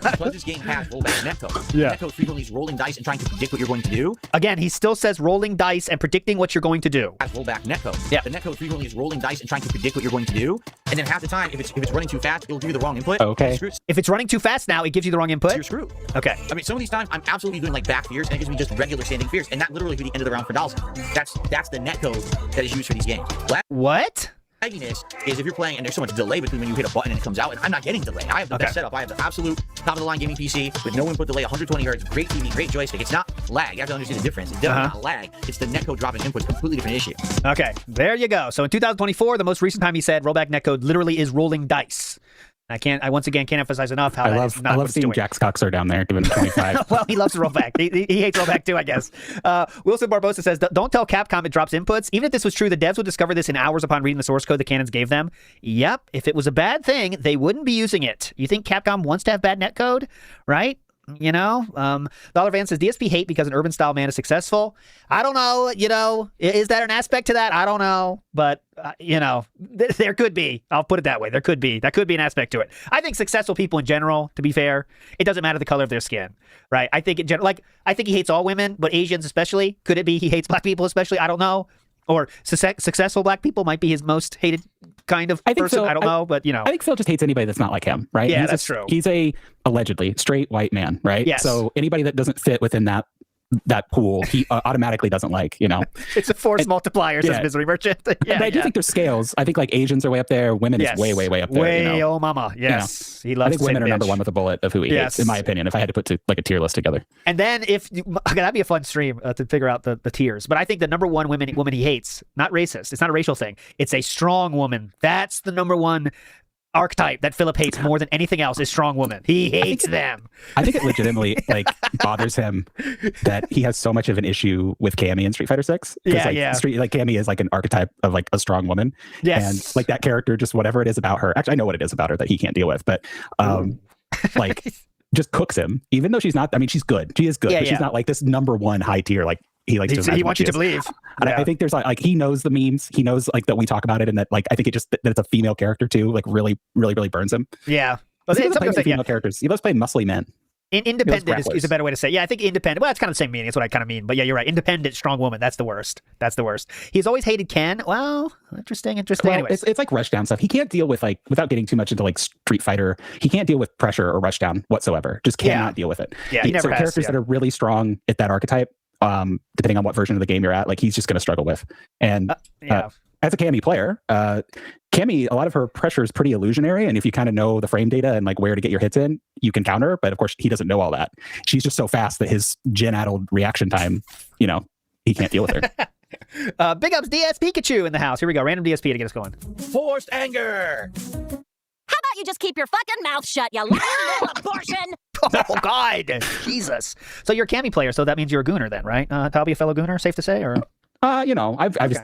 Because this game has rollback netcode. Yeah. Netcode frequently is rolling dice and trying to predict what you're going to do. Again, he still says rolling dice and predicting what you're going to do. Has rollback netcode. Yeah. The netcode frequently is rolling dice and trying to predict what you're going to do. And then half the time, if it's running too fast, it'll give you the wrong input. Okay. If it's running too fast now, it gives you the wrong input. So you're screwed. Okay. I mean, some of these times I'm absolutely doing back fears, and it gives me just regular standing fears, and that literally be the end of the round for Dallas. That's the netcode that is used for these games. What? Lagginess is if you're playing and there's so much delay between when you hit a button and it comes out, and I'm not getting delay. I have the best setup. I have the absolute top-of-the-line gaming PC with no input delay, 120 hertz, great TV, great joystick. It's not lag. You have to understand the difference. It's definitely not lag. It's the netcode dropping input. Completely different issue. Okay, there you go. So in 2024, the most recent time he said rollback netcode literally is rolling dice. I once again can't emphasize enough how I love seeing Jax Coxer down there giving him 25. Well, he loves rollback. He hates rollback too, I guess. Wilson Barbosa says, don't tell Capcom it drops inputs. Even if this was true, the devs would discover this in hours upon reading the source code the Canons gave them. Yep, if it was a bad thing, they wouldn't be using it. You think Capcom wants to have bad netcode, right? You know, Dollar Van says DSP hate because an urban style man is successful. I don't know. You know, is that an aspect to that? I don't know, but you know, there could be. I'll put it that way. There could be. That could be an aspect to it. I think successful people in general, to be fair, it doesn't matter the color of their skin, right? I think in general, I think he hates all women, but Asians especially. Could it be he hates black people especially? I don't know. Or successful black people might be his most hated kind of person. I don't know, but you know. I think Phil just hates anybody that's not like him, right? Yeah, that's true. He's a allegedly straight white man, right? Yes. So anybody that doesn't fit within that pool, he automatically doesn't like, you know. It's a force multiplier, says Misery Merchant. Yeah, I do think there's scales. I think Asians are way up there. Women is way up there. Way, you know? oh mama. Yes. You know? I think women are number one with a bullet of who he hates, in my opinion, if I had to put a tier list together. And then that'd be a fun stream to figure out the tiers. But I think the number one woman he hates, not racist. It's not a racial thing. It's a strong woman. That's the number one archetype that Philip hates more than anything else is strong woman. He hates them. I think it legitimately bothers him that he has so much of an issue with Cammy in Street Fighter 6. Cammy is like an archetype of like a strong woman. Yes. And like that character, just whatever it is about her. Actually, I know what it is about her that he can't deal with, but just cooks him. Even though she's not, I mean, she's good. She is good, but she's not like this number one high tier like he wants you to believe. And I think there's like he knows the memes. He knows like that we talk about it, and that like I think that it's a female character too. Like really burns him. Yeah, he doesn't play female characters. He loves playing muscly men. Independent is a better way to say. Yeah, I think independent. Well, it's kind of the same meaning. That's what I kind of mean. But yeah, you're right. Independent, strong woman. That's the worst. That's the worst. He's always hated Ken. Well, interesting. Well, Anyways. it's like rushdown stuff. He can't deal with, like, without getting too much into like Street Fighter, he can't deal with pressure or rushdown whatsoever. Just cannot deal with it. Yeah, he never has. Characters that are really strong at that archetype, depending on what version of the game you're at, like, he's just going to struggle with. And as a Cammy player, Cammy, a lot of her pressure is pretty illusionary, and if you kind of know the frame data and like where to get your hits in, you can counter. But of course, he doesn't know all that. She's just so fast that his gen-addled reaction time, he can't deal with her. Big ups DS Pikachu in the house. Here we go. Random DSP to get us going. Forced anger. How about you just keep your fucking mouth shut, you lying little abortion? Oh God, Jesus! So you're a Cammy player, so that means you're a Gooner then, right? Talby, a fellow Gooner, safe to say, or?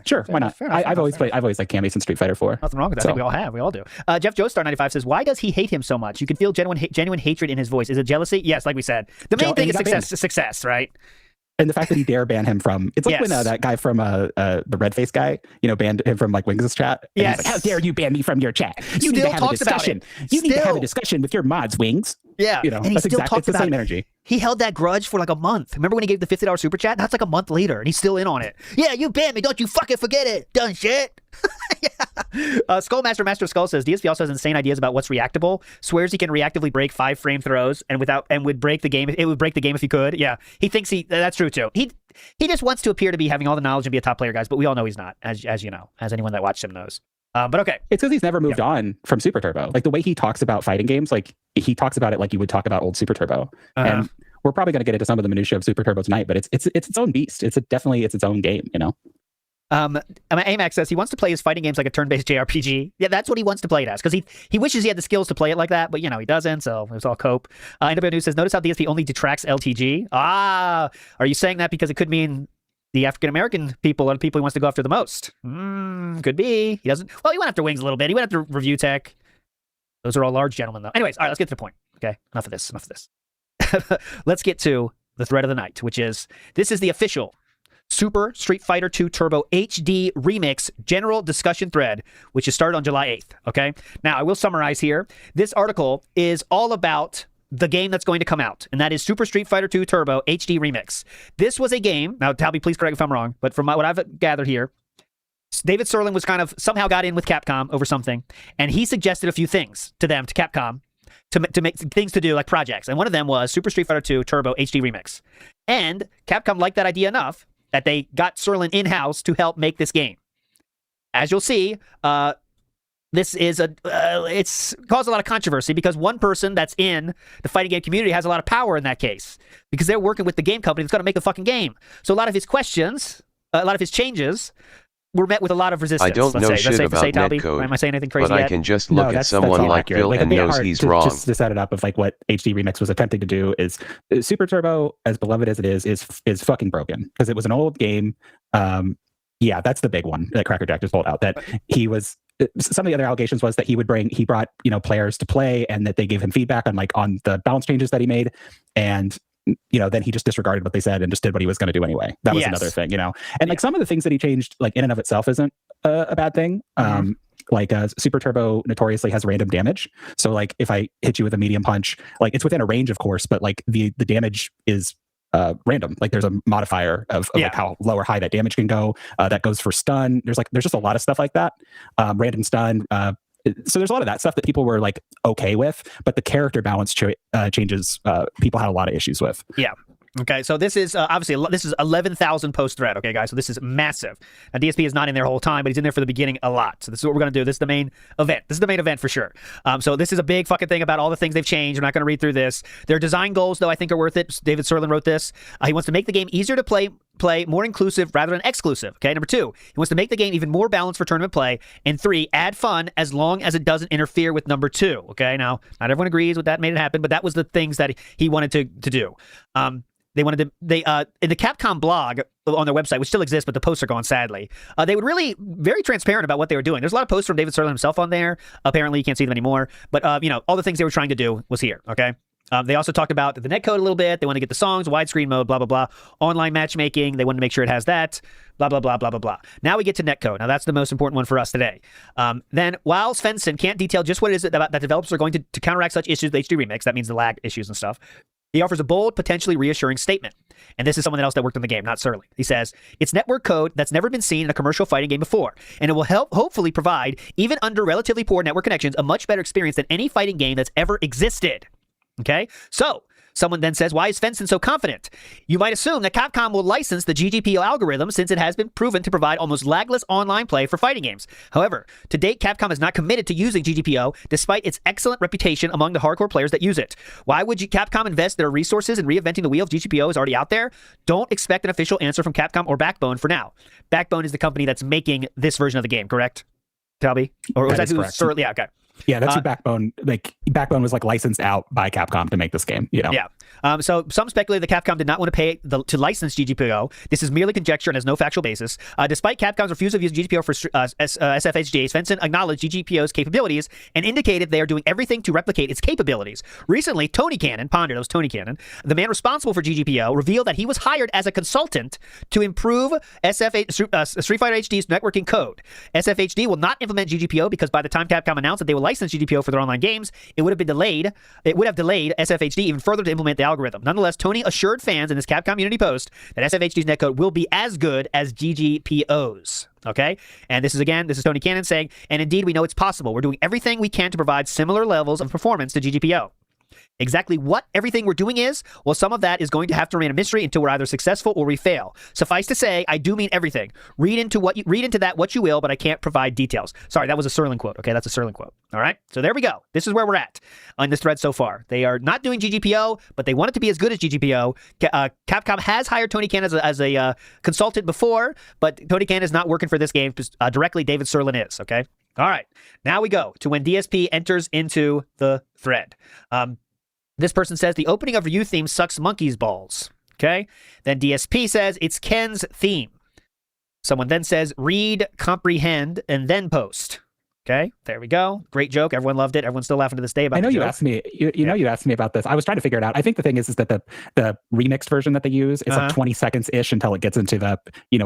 Sure, why not? I've always liked Cammy since Street Fighter 4. Nothing wrong with that. I think we all have. We all do. Jeff Joestar 95 says, "Why does he hate him so much? You can feel genuine hatred in his voice. Is it jealousy? Yes, like we said. The main thing is success, right? And the fact that he dare ban him from, it's like when that guy from the Red-Face guy, banned him from like Wings' chat. Yes. Like, how dare you ban me from your chat? You need still to have a discussion. You need to have a discussion with your mods, Wings. Yeah, and he still talks it's the about same energy. He held that grudge for like a month. Remember when he gave the $50 super chat? That's like a month later, and he's still in on it. Yeah, you banned me. Don't you fucking forget it. Done shit. Skullmaster Master of Skull says DSP also has insane ideas about what's reactable. Swears he can reactively break 5-frame throws and would break the game. It would break the game if he could. Yeah, he thinks that's true too. He just wants to appear to be having all the knowledge and be a top player, guys. But we all know he's not, as you know, as anyone that watched him knows. But okay. It's because he's never moved on from Super Turbo. Like the way he talks about fighting games, like he talks about it like you would talk about old Super Turbo. And we're probably going to get into some of the minutiae of Super Turbo tonight, but it's its own beast. It's its own game, Amax says he wants to play his fighting games like a turn-based JRPG. Yeah, that's what he wants to play it as, because he wishes he had the skills to play it like that, but he doesn't, so it's all cope. NW News says, notice how DSP only detracts LTG? Are you saying that because it could mean the African-American people are the people he wants to go after the most? Could be. He doesn't. Well, he went after Wings a little bit. He went after Review Tech. Those are all large gentlemen, though. Anyways, all right, let's get to the point. Okay, enough of this. Let's get to the thread of the night, which is, this is the official Super Street Fighter 2 Turbo HD Remix general discussion thread, which is started on July 8th. Okay, now I will summarize here. This article is all about the game that's going to come out, and that is Super Street Fighter 2 Turbo HD Remix. This was a game, now Talby, please correct me if I'm wrong, but from what I've gathered here, David Sirlin was somehow got in with Capcom over something, and he suggested a few things to Capcom, to make things to do, like projects, and one of them was Super Street Fighter 2 Turbo HD Remix. And Capcom liked that idea enough that they got Sirlin in-house to help make this game. As you'll see, this is it's caused a lot of controversy because one person that's in the fighting game community has a lot of power in that case because they're working with the game company that's going to make the fucking game. So a lot of his questions, a lot of his changes were met with a lot of resistance. I don't know shit about netcode, am I saying anything crazy but yet? I can just look at someone like Bill and knows he's wrong. Just to set it up of like what HD Remix was attempting to do is Super Turbo, as beloved as it is fucking broken because it was an old game. Yeah, that's the big one that Cracker Jack just pulled out. That he was. Some of the other allegations was that he brought players to play and that they gave him feedback on the balance changes that he made, and then he just disregarded what they said and just did what he was going to do anyway. That was another thing, and like some of the things that he changed, like in and of itself, isn't a bad thing. Like Super Turbo notoriously has random damage, so like if I hit you with a medium punch, like it's within a range, of course, but like the damage is random. Like there's a modifier of like how low or high that damage can go. That goes for stun. There's just a lot of stuff like that. Random stun. So there's a lot of that stuff that people were like okay with, but the character balance changes people had a lot of issues with. Yeah. Okay, so this is obviously this is 11,000 post thread. Okay, guys, so this is massive. Now DSP is not in there the whole time, but he's in there for the beginning a lot. So this is what we're gonna do. This is the main event. This is the main event for sure. So this is a big fucking thing about all the things they've changed. I'm not gonna read through this. Their design goals, though, I think are worth it. David Sirlin wrote this. He wants to make the game easier to play, more inclusive rather than exclusive. Okay, number 2, he wants to make the game even more balanced for tournament play. And 3, add fun as long as it doesn't interfere with number 2. Okay, now not everyone agrees with that, made it happen, but that was the things that he wanted to do. They wanted to, in the Capcom blog on their website, which still exists, but the posts are gone, sadly, they were really very transparent about what they were doing. There's a lot of posts from David Sirlin himself on there. Apparently, you can't see them anymore. But, all the things they were trying to do was here, okay? They also talked about the netcode a little bit. They want to get the songs, widescreen mode, blah, blah, blah. Online matchmaking, they wanted to make sure it has that, blah, blah, blah, blah, blah, blah. Now we get to netcode. Now, that's the most important one for us today. Then, while Svensson can't detail just what it is that developers are going to counteract such issues with HD Remix, that means the lag issues and stuff, He offers a bold, potentially reassuring statement. And this is someone else that worked on the game, not Surly. He says, it's network code that's never been seen in a commercial fighting game before, and it will hopefully provide, even under relatively poor network connections, a much better experience than any fighting game that's ever existed. Okay? So, someone then says, why is Svensson so confident? You might assume that Capcom will license the GGPO algorithm since it has been proven to provide almost lagless online play for fighting games. However, to date, Capcom is not committed to using GGPO despite its excellent reputation among the hardcore players that use it. Why would Capcom invest their resources in reinventing the wheel if GGPO is already out there? Don't expect an official answer from Capcom or Backbone for now. Backbone is the company that's making this version of the game, correct, Talby? Or was that who Surly? Yeah, okay. Yeah, that's who Backbone. Backbone was licensed out by Capcom to make this game. You know. Yeah. So some speculate that Capcom did not want to pay to license GGPO. This is merely conjecture and has no factual basis. Despite Capcom's refusal to use GGPO for SFHD, Svensson acknowledged GGPO's capabilities and indicated they are doing everything to replicate its capabilities. Recently, Tony Cannon, that was Tony Cannon, the man responsible for GGPO, revealed that he was hired as a consultant to improve Street Fighter HD's networking code. SFHD will not implement GGPO because by the time Capcom announced that they will license GGPO for their online games, it would have delayed SFHD even further to implement the algorithm. Nonetheless, Tony assured fans in this Capcom community post that SFHD's netcode will be as good as GGPO's. Okay? And this is Tony Cannon saying, and indeed we know it's possible. We're doing everything we can to provide similar levels of performance to GGPO. Exactly what everything we're doing is, well, some of that is going to have to remain a mystery until we're either successful or we fail. Suffice to say, I do mean everything. Read into that what you will, but I can't provide details. Sorry, that was a Serling quote. Okay, that's a Serling quote. All right, so there we go. This is where we're at on this thread so far. They are not doing GGPO, but they want it to be as good as GGPO. Capcom has hired Tony Cannon as a consultant before, but Tony Cannon is not working for this game directly. David Serling is. Okay. All right. Now we go to when DSP enters into the thread. This person says the opening of Ryu theme sucks monkey's balls. Okay. Then DSP says it's Ken's theme. Someone then says read, comprehend, and then post. Okay. There we go. Great joke. Everyone loved it. Everyone's still laughing to this day about it. I know you asked me. You know you asked me about this. I was trying to figure it out. I think the thing is that the remixed version that they use is like 20 seconds ish until it gets into the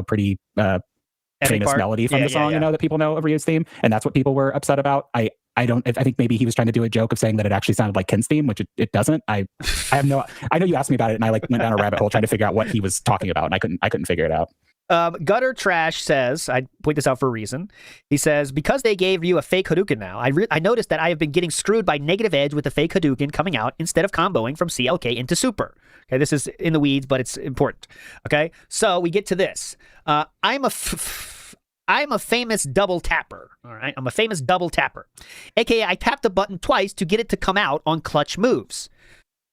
pretty famous melody from the song that people know of Ryu's theme, and that's what people were upset about. I think maybe he was trying to do a joke of saying that it actually sounded like Ken's theme, which it doesn't. I know you asked me about it, and I went down a rabbit hole trying to figure out what he was talking about, and I couldn't figure it out. Gutter Trash says, I point this out for a reason. He says, because they gave you a fake Hadouken now, I noticed that I have been getting screwed by Negative Edge with the fake Hadouken coming out instead of comboing from CLK into Super. Okay, this is in the weeds, but it's important. Okay, so we get to this. I'm a famous double tapper. All right, I'm a famous double tapper. AKA, I tap the button twice to get it to come out on clutch moves.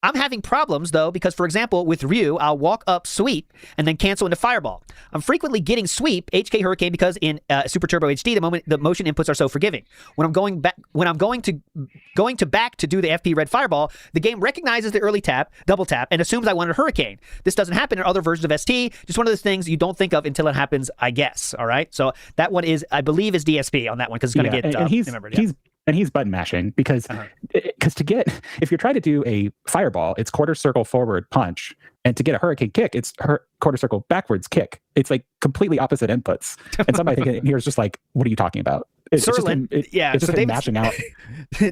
I'm having problems, though, because, for example, with Ryu, I'll walk up sweep and then cancel into fireball. I'm frequently getting sweep, HK Hurricane, because in Super Turbo HD, the motion inputs are so forgiving. When I'm going to back to do the FP red fireball, the game recognizes the early tap, double tap, and assumes I wanted Hurricane. This doesn't happen in other versions of ST. Just one of those things you don't think of until it happens, I guess. All right, so that one is, I believe, is DSP on that one because it's going to get remembered. He's button mashing because if you're trying to do a fireball, it's quarter circle forward punch, and to get a hurricane kick, it's quarter circle backwards kick. It's like completely opposite inputs. And somebody thinking here is just like, what are you talking about? It's just him mashing out.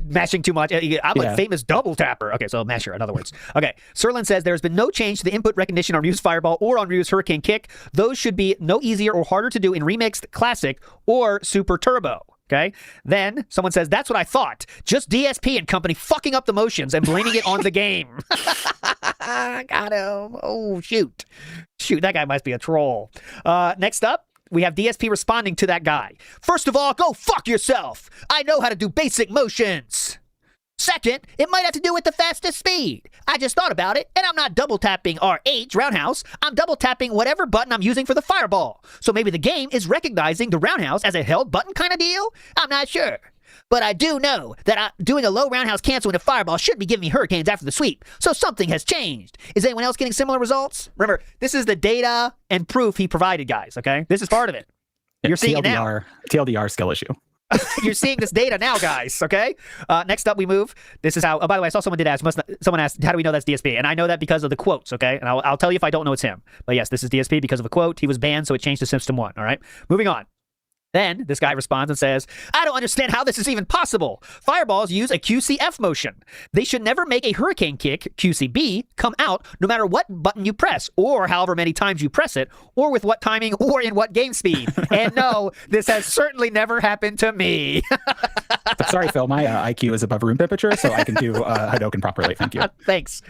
Mashing too much. I'm a famous double tapper. Okay, so masher, in other words. Okay, Serlin says there's been no change to the input recognition on Ryu's fireball or on Ryu's hurricane kick. Those should be no easier or harder to do in Remixed Classic or Super Turbo. Okay. Then someone says, that's what I thought. Just DSP and company fucking up the motions and blaming it on the game. Got him. Oh, shoot. That guy must be a troll. Next up, we have DSP responding to that guy. First of all, go fuck yourself. I know how to do basic motions. Second, it might have to do with the fastest speed. I just thought about it, and I'm not double tapping RH, roundhouse. I'm double tapping whatever button I'm using for the fireball. So maybe the game is recognizing the roundhouse as a held button kind of deal? I'm not sure. But I do know that doing a low roundhouse cancel into fireball should be giving me hurricanes after the sweep. So something has changed. Is anyone else getting similar results? Remember, this is the data and proof he provided, guys, okay? This is part of it. You're seeing it now. TLDR skill issue. You're seeing this data now, guys, okay? Next up, we move. This is how... Oh, by the way, I saw someone did ask. Someone asked, how do we know that's DSP? And I know that because of the quotes, okay? And I'll tell you if I don't know it's him. But yes, this is DSP because of a quote. He was banned, so it changed to System 1, all right? Moving on. Then this guy responds and says, I don't understand how this is even possible. Fireballs use a QCF motion. They should never make a hurricane kick, QCB, come out no matter what button you press, or however many times you press it, or with what timing, or in what game speed. And no, this has certainly never happened to me. Sorry, Phil, my IQ is above room temperature, so I can do Hadouken properly. Thank you. Thanks.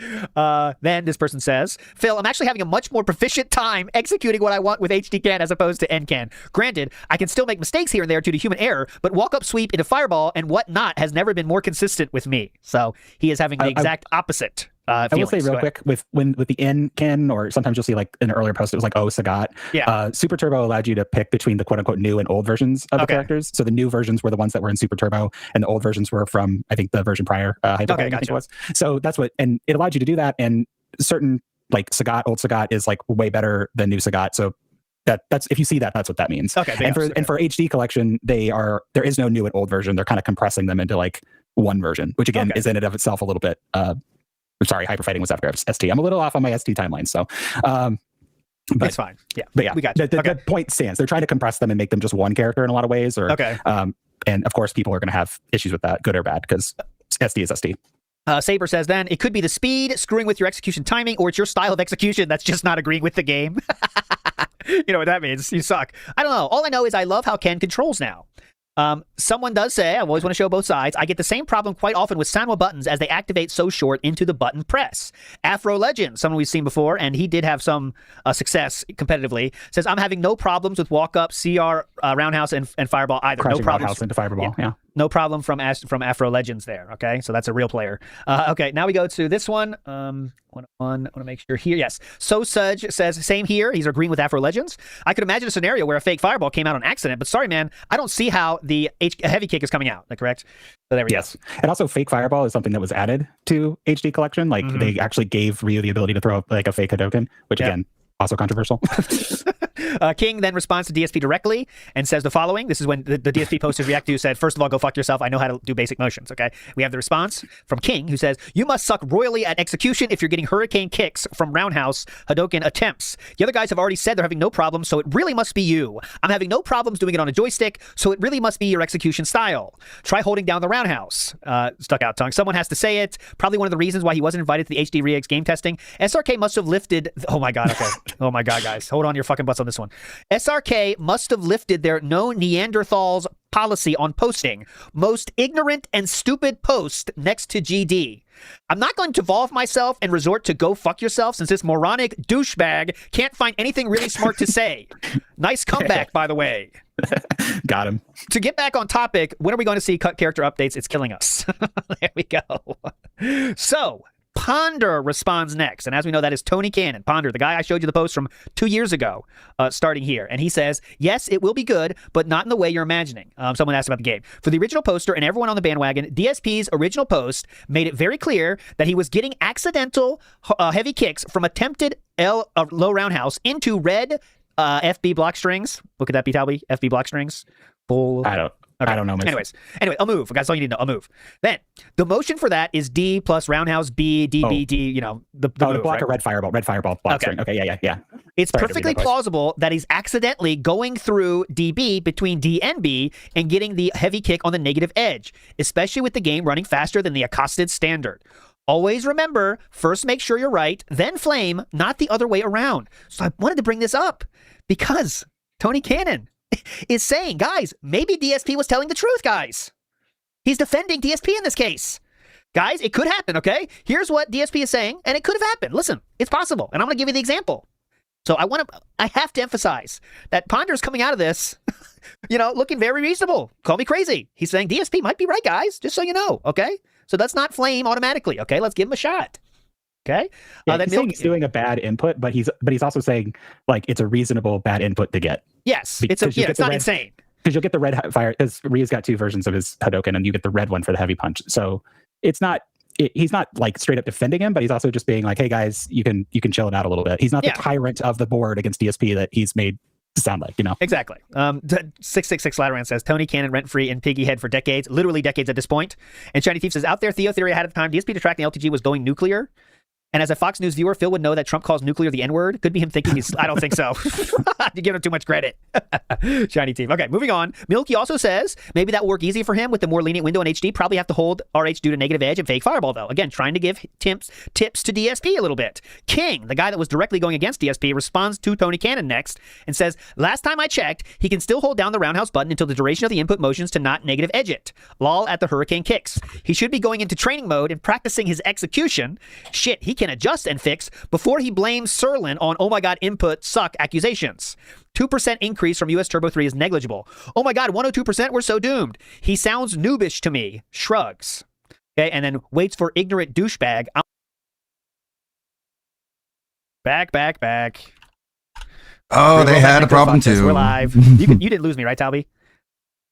Then this person says, Phil, I'm actually having a much more proficient time executing what I want with HDCAN as opposed to NCAN. Granted, I can still make mistakes here and there due to human error, but walk-up sweep into Fireball and whatnot has never been more consistent with me. So he is having the exact opposite. I will say real quick with the NCAN, or sometimes you'll see like in an earlier post, it was like, oh, Sagat. Yeah. Super Turbo allowed you to pick between the quote unquote new and old versions of the characters. So the new versions were the ones that were in Super Turbo, and the old versions were from, I think, the version prior. I think it was. So that's what, and it allowed you to do that. And certain like Sagat, old Sagat is like way better than new Sagat. So that's if you see that, that's what that means. Okay. And for HD collection, there is no new and old version. They're kind of compressing them into like one version, which again is in and of itself a little bit. Sorry, Hyper Fighting was after ST. I'm a little off on my ST timeline, so but it's fine. Yeah, but yeah, we got you. The point stands. They're trying to compress them and make them just one character in a lot of ways. Or and of course, people are going to have issues with that, good or bad, because ST is ST. Saber says then, it could be the speed, screwing with your execution timing, or it's your style of execution that's just not agreeing with the game. You know what that means. You suck. I don't know. All I know is I love how Ken controls now. Someone does say, I always want to show both sides. I get the same problem quite often with Sanwa buttons as they activate so short into the button press. Afro Legend, someone we've seen before, and he did have some success competitively, says, I'm having no problems with walk-up, CR, Roundhouse, and Fireball either. Crashing no problems. Roundhouse into Fireball, yeah. No problem from Afro Legends there, okay? So that's a real player. Okay, now we go to this one. I want to make sure here. Yes. So Sudge says, same here. He's agreeing with Afro Legends. I could imagine a scenario where a fake Fireball came out on accident, but sorry, man, I don't see how the heavy kick is coming out. Is that correct? So there we go. And also fake Fireball is something that was added to HD Collection. Like they actually gave Ryu the ability to throw like a fake Hadouken, which again, also controversial. King then responds to DSP directly and says the following. This is when the DSP posters react to said, first of all, go fuck yourself. I know how to do basic motions. Okay. We have the response from King, who says, you must suck royally at execution if you're getting hurricane kicks from Roundhouse Hadouken attempts. The other guys have already said they're having no problems, so it really must be you. I'm having no problems doing it on a joystick, so it really must be your execution style. Try holding down the Roundhouse. Stuck out tongue. Someone has to say it. Probably one of the reasons why he wasn't invited to the HD Rex game testing. SRK must have lifted. Oh my God. Okay. Oh my God, guys. Hold on your fucking butts on this one. SRK must have lifted their no Neanderthals policy on posting. Most ignorant and stupid post next to GD. I'm not going to involve myself and resort to go fuck yourself since this moronic douchebag can't find anything really smart to say. Nice comeback, by the way. Got him. To get back on topic, when are we going to see character updates? It's killing us. There we go. So, Ponder responds next. And as we know, that is Tony Cannon. Ponder, the guy I showed you the post from 2 years ago, starting here. And he says, yes, it will be good, but not in the way you're imagining. Someone asked about the game. For the original poster and everyone on the bandwagon, DSP's original post made it very clear that he was getting accidental heavy kicks from attempted low roundhouse into red FB block strings. Look at that, B-Talby. FB block strings. Full. I don't know. Anyway, a move. That's all you need to know. A move. Then the motion for that is D plus roundhouse B, D, B, D. You know the move, the block, right? Red fireball block string. Okay, yeah. It's perfectly plausible that he's accidentally going through DB between D and B and getting the heavy kick on the negative edge, especially with the game running faster than the accosted standard. Always remember, first make sure you're right, then flame, not the other way around. So I wanted to bring this up because Tony Cannon is saying, guys, maybe DSP was telling the truth, guys. He's defending DSP in this case. Guys, it could happen, okay? Here's what DSP is saying, and it could have happened. Listen, it's possible, and I'm going to give you the example. So I have to emphasize that Ponder's coming out of this, looking very reasonable. Call me crazy. He's saying DSP might be right, guys, just so you know, okay? So let's not flame automatically, okay? Let's give him a shot. Okay. Yeah, he's saying he's doing a bad input, but he's also saying like it's a reasonable bad input to get. Yes, it's not insane. Because you'll get the red fire. Because Ryu's got two versions of his Hadouken, and you get the red one for the heavy punch. So it's not. He's not like straight up defending him, but he's also just being like, "Hey guys, you can chill it out a little bit." He's not the tyrant of the board against DSP that he's made to sound like, Exactly. 666 Latteran says Tony Cannon rent free in Piggy Head for decades, literally decades at this point. And Shiny Thief says out there, Theo theory ahead of time. DSP to track the LTG was going nuclear. And as a Fox News viewer, Phil would know that Trump calls nuclear the N-word. Could be him thinking he's... I don't think so. You're giving him too much credit. Shiny team. Okay, moving on. Milky also says maybe that will work easier for him with the more lenient window in HD. Probably have to hold RH due to negative edge and fake fireball, though. Again, trying to give tips to DSP a little bit. King, the guy that was directly going against DSP, responds to Tony Cannon next and says, last time I checked, he can still hold down the roundhouse button until the duration of the input motions to not negative edge it. Lol at the hurricane kicks. He should be going into training mode and practicing his execution. Shit, he can adjust and fix before he blames Serlin on oh my god input suck accusations. 2% increase from US Turbo 3 is negligible. Oh my god, 102%, we're so doomed. He sounds noobish to me. Shrugs. Okay, and then waits for ignorant douchebag. Back. Oh, they had a problem too. We're live. You didn't lose me, right, Talby?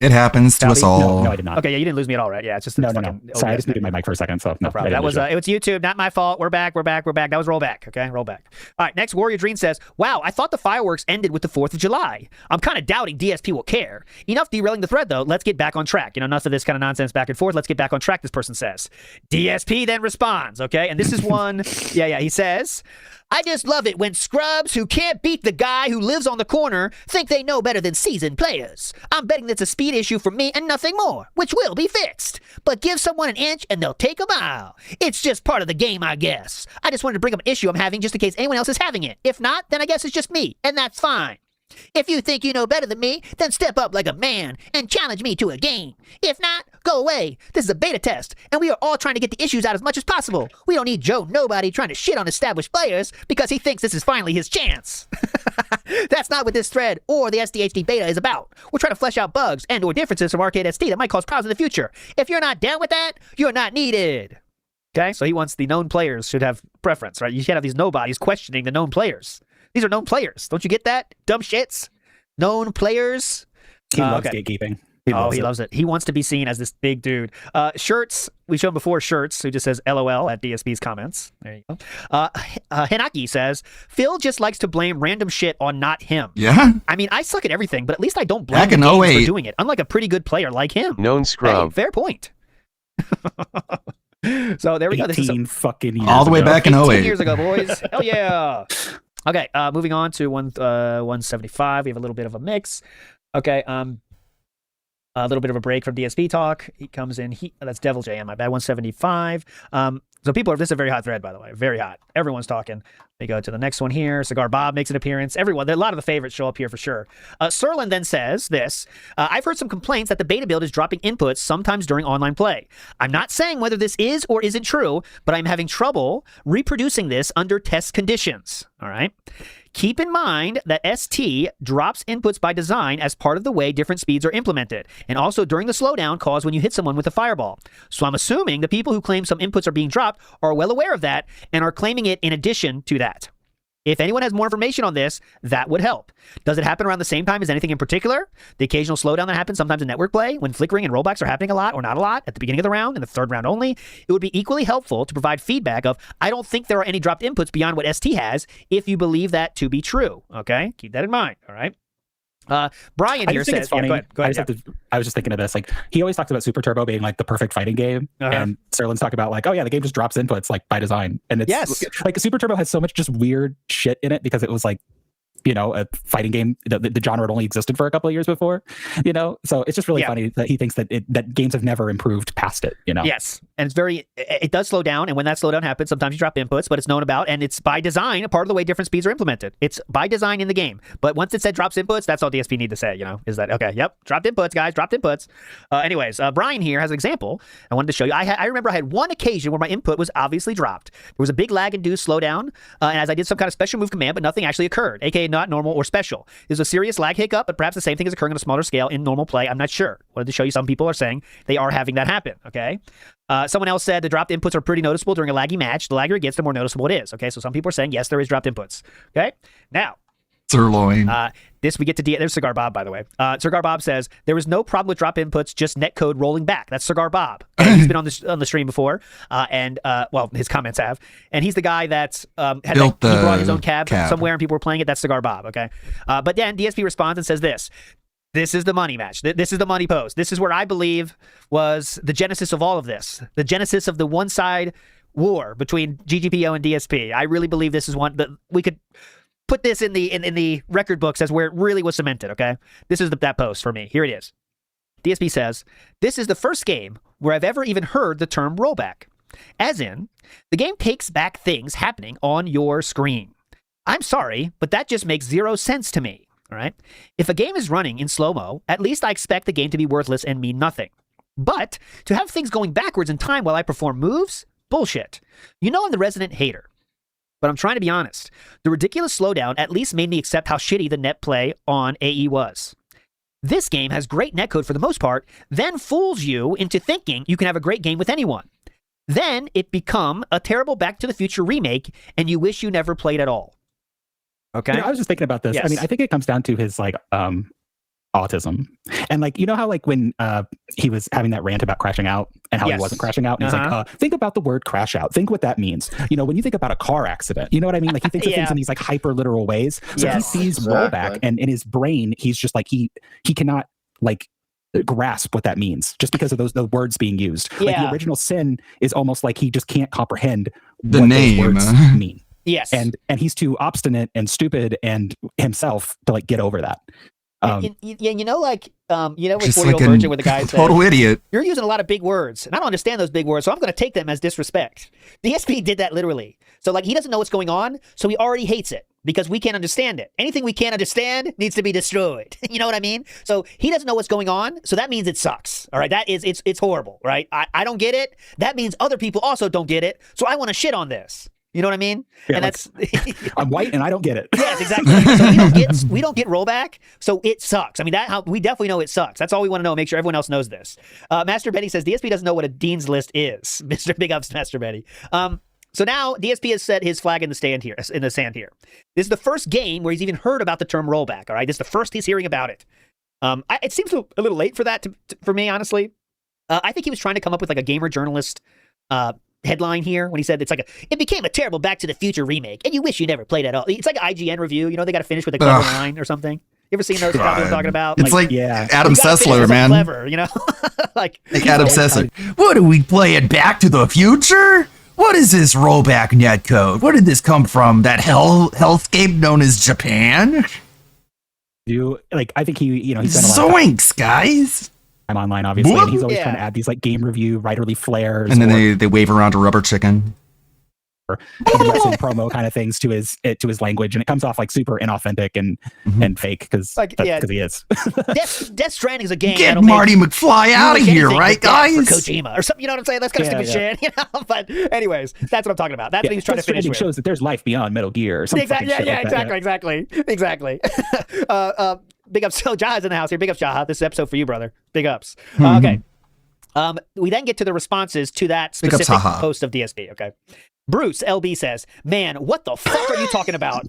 It happens to us all. No, I did not. Okay, yeah, you didn't lose me at all, right? Yeah, it's just no. Sorry, I just muted my mic for a second, so no problem. That was it's YouTube, not my fault. We're back. That was rollback. Okay, rollback. All right, next Warrior Dream says, "Wow, I thought the fireworks ended with the 4th of July. I'm kind of doubting DSP will care. Enough derailing the thread though. Let's get back on track. Enough of this kind of nonsense back and forth. Let's get back on track." This person says. DSP then responds. Okay, and this is one. Yeah. He says, I just love it when scrubs who can't beat the guy who lives on the corner think they know better than seasoned players. I'm betting that's a speed issue for me and nothing more, which will be fixed. But give someone an inch and they'll take a mile. It's just part of the game, I guess. I just wanted to bring up an issue I'm having just in case anyone else is having it. If not, then I guess it's just me, and that's fine. If you think you know better than me, then step up like a man and challenge me to a game. If not, go away. This is a beta test, and we are all trying to get the issues out as much as possible. We don't need Joe Nobody trying to shit on established players because he thinks this is finally his chance. That's not what this thread or the SDHD beta is about. We're trying to flesh out bugs and or differences from Arcade ST that might cause problems in the future. If you're not down with that, you're not needed. Okay, so he wants the known players should have preference, right? You can't have these nobodies questioning the known players. These are known players. Don't you get that? Dumb shits. Known players. He loves gatekeeping. He loves it. He wants to be seen as this big dude. Shirts. We showed before Shirts, who just says LOL at DSP's comments. There you go. Hinaki says, Phil just likes to blame random shit on not him. Yeah? I mean, I suck at everything, but at least I don't blame Back in the games 08. for doing it. Unlike a pretty good player like him. Known scrub. Hey, fair point. So there we go. This is fucking years all the way ago. back in 08. 18 years ago, boys. Hell yeah. Okay, moving on to 175. We have a little bit of a mix. Okay, a little bit of a break from DSP talk. He comes in. That's Devil JM. My bad. 175. So people this is a very hot thread, by the way. Very hot. Everyone's talking. We go to the next one here. Cigar Bob makes an appearance. Everyone. A lot of the favorites show up here for sure. Serlin then says this. I've heard some complaints that the beta build is dropping inputs sometimes during online play. I'm not saying whether this is or isn't true, but I'm having trouble reproducing this under test conditions. All right. Keep in mind that ST drops inputs by design as part of the way different speeds are implemented, and also during the slowdown caused when you hit someone with a fireball. So I'm assuming the people who claim some inputs are being dropped are well aware of that and are claiming it in addition to that. If anyone has more information on this, that would help. Does it happen around the same time as anything in particular? The occasional slowdown that happens sometimes in network play, when flickering and rollbacks are happening a lot or not a lot at the beginning of the round, in the third round only, it would be equally helpful to provide feedback of, I don't think there are any dropped inputs beyond what ST has, if you believe that to be true. Okay? Keep that in mind. All right? Brian here says, it's funny. go ahead. I was just thinking of this. Like, he always talks about Super Turbo being like the perfect fighting game, and Serlin's talking about like, oh yeah, the game just drops inputs like by design, and it's like Super Turbo has so much just weird shit in it because it was like, you know, a fighting game. The genre had only existed for a couple of years before, you know. So it's just really funny that he thinks that that games have never improved past it, you know. Yes, and it does slow down, and when that slowdown happens, sometimes you drop inputs, but it's known about, and it's by design a part of the way different speeds are implemented. It's by design in the game, but once it said drops inputs, that's all DSP need to say, you know, is that okay? Yep, dropped inputs, guys, dropped inputs. Anyways, Brian here has an example I wanted to show you. I remember I had one occasion where my input was obviously dropped. There was a big lag-induced slowdown, and as I did some kind of special move command, but nothing actually occurred, aka not normal or special. There's a serious lag hiccup, but perhaps the same thing is occurring on a smaller scale in normal play. I'm not sure. Wanted to show you some people are saying they are having that happen, okay? Someone else said the dropped inputs are pretty noticeable during a laggy match. The laggier it gets, the more noticeable it is, okay? So some people are saying, yes, there is dropped inputs, okay? Now, Sirloin. This we get to there's Cigar Bob, by the way. Cigar Bob says there is no problem with drop inputs, just netcode rolling back. That's Cigar Bob. He's been on the stream before, and his comments have. And he's the guy that he brought his own cab somewhere, and people were playing it. That's Cigar Bob. Okay, but then DSP responds and says this. This is the money match. This is the money pose. This is where I believe was the genesis of all of this. The genesis of the one side war between GGPO and DSP. I really believe this is one that we could put this in the record books as where it really was cemented, okay? This is that post for me. Here it is. DSP says, "This is the first game where I've ever even heard the term rollback. As in, the game takes back things happening on your screen. I'm sorry, but that just makes zero sense to me, all right? If a game is running in slow-mo, at least I expect the game to be worthless and mean nothing. But to have things going backwards in time while I perform moves? Bullshit. You know I'm the resident hater. But I'm trying to be honest. The ridiculous slowdown at least made me accept how shitty the net play on AE was. This game has great netcode for the most part, then fools you into thinking you can have a great game with anyone. Then it become a terrible Back to the Future remake, and you wish you never played at all." Okay. I was just thinking about this. Yes. I mean, I think it comes down to his autism. And like, you know how like when he was having that rant about crashing out and how he wasn't crashing out, and he's like, think about the word crash out. Think what that means. You know, when you think about a car accident, you know what I mean? Like he thinks of things in these like hyper literal ways. So he sees rollback, and in his brain, he's just like, he cannot like grasp what that means just because of the words being used. Like the original Sin is almost like he just can't comprehend the what name those words mean. Yes. And he's too obstinate and stupid and himself to like get over that. You know, like, you know, with Just 40-Year-Old like Virgin, where the guy said, total idiot. "You're using a lot of big words, and I don't understand those big words, so I'm going to take them as disrespect." DSP did that literally. So, like, he doesn't know what's going on, so he already hates it because we can't understand it. Anything we can't understand needs to be destroyed. You know what I mean? So he doesn't know what's going on, so that means it sucks. All right, that is, it's horrible, right? I don't get it. That means other people also don't get it, so I want to shit on this. You know what I mean? Yeah, and like, that's I'm white and I don't get it. Yes, exactly. So we don't get rollback, so it sucks. I mean, we definitely know it sucks. That's all we want to know. Make sure everyone else knows this. Master Betty says DSP doesn't know what a Dean's List is. Mr. Big Ups, Master Betty. So now DSP has set his flag in the sand here. This is the first game where he's even heard about the term rollback. All right, this is the first he's hearing about it. It seems a little late for that for me, honestly. I think he was trying to come up with like a gamer journalist headline here when he said it became a terrible Back to the Future remake, and you wish you never played at all. It's like an IGN review. You know, they got to finish with a clever line or something. You ever seen those? Probably I'm talking about. It's like Adam Sessler, man. Clever, you know, like Adam Sessler. What are we playing? Back to the Future? What is this rollback netcode? Where did this come from? That hellscape known as Japan? I think he spent a lot of Zoinks, guys. time online, obviously, and he's always trying to add these like game review writerly flares, and then they wave around a rubber chicken. Wrestling promo kind of things to his language, and it comes off like super inauthentic and fake because he is. Death Stranding is a game. Get Marty McFly out of here, right, guys? For Kojima or something, you know what I'm saying? That's kind of stupid shit, you know. But anyways, that's what I'm talking about. That's what he's trying to finish with. Shows that there's life beyond Metal Gear. Or something exactly. Big ups. So Jaha's in the house here. Big ups, Jaha. This is episode for you, brother. Big ups. Okay. We then get to the responses to that specific post of DSP. Okay. Bruce LB says, "Man, what the fuck are you talking about?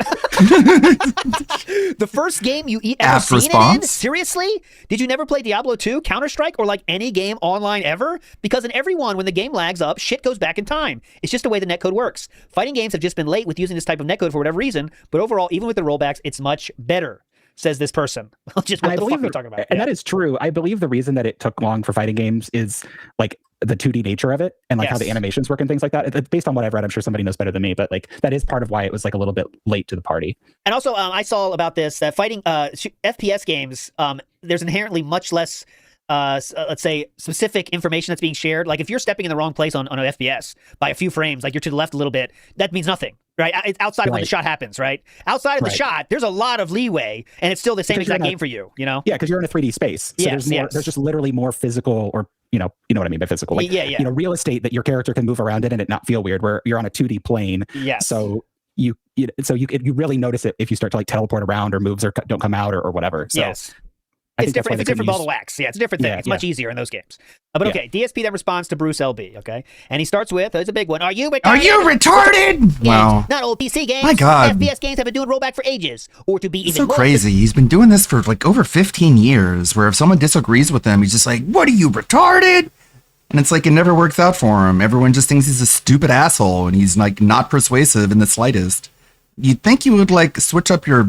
The first game you ever seen it in? Seriously? Did you never play Diablo 2, Counter-Strike, or like any game online ever? Because in every one, when the game lags up, shit goes back in time. It's just the way the netcode works. Fighting games have just been late with using this type of netcode for whatever reason, but overall, even with the rollbacks, it's much better." Says this person. Just what the fuck are you talking about? And that is true. I believe the reason that it took long for fighting games is like the 2D nature of it and like how the animations work and things like that. It's based on what I've read. I'm sure somebody knows better than me, but like that is part of why it was like a little bit late to the party. And also, I saw about this that fighting FPS games, there's inherently much less let's say specific information that's being shared. Like if you're stepping in the wrong place on an FPS by a few frames, like you're to the left a little bit, that means nothing, right? It's outside of when the shot happens, right? Outside of the shot, there's a lot of leeway, and it's still the same exact game for you, you know? Yeah, because you're in a 3D space. So there's just literally more physical, or you know what I mean by physical, like you know, real estate that your character can move around in and it not feel weird. Where you're on a 2D plane, so you really notice it if you start to like teleport around or moves don't come out or whatever. So it's different. It's a different ball of wax. Yeah, it's a different thing. It's much easier in those games. But okay, DSP then responds to Bruce LB. Okay, and he starts with, "It's a big one. Are you retarded? Are you retarded? Wow. Not old PC games. My God. FPS games have been doing rollback for ages. Or to be even so more crazy. He's been doing this for like over 15 years. Where if someone disagrees with him, he's just like, "What are you retarded?" And it's like it never works out for him. Everyone just thinks he's a stupid asshole, and he's like not persuasive in the slightest. You'd think you would like switch up your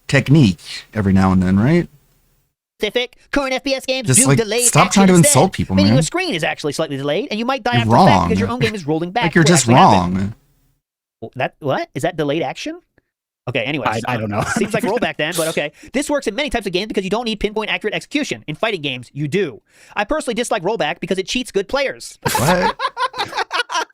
technique every now and then, right? specific. Current FPS games Just, do like, delayed stop action trying to instead, insult people, meaning man. your screen is actually slightly delayed, and you might die You're after the fact wrong. because your own game is rolling back. Like, you're before it just actually happened. wrong. What? Is that delayed action? Okay, anyways. I don't know. Seems like rollback then, but okay. This works in many types of games because you don't need pinpoint accurate execution. In fighting games, you do. I personally dislike rollback because it cheats good players. What?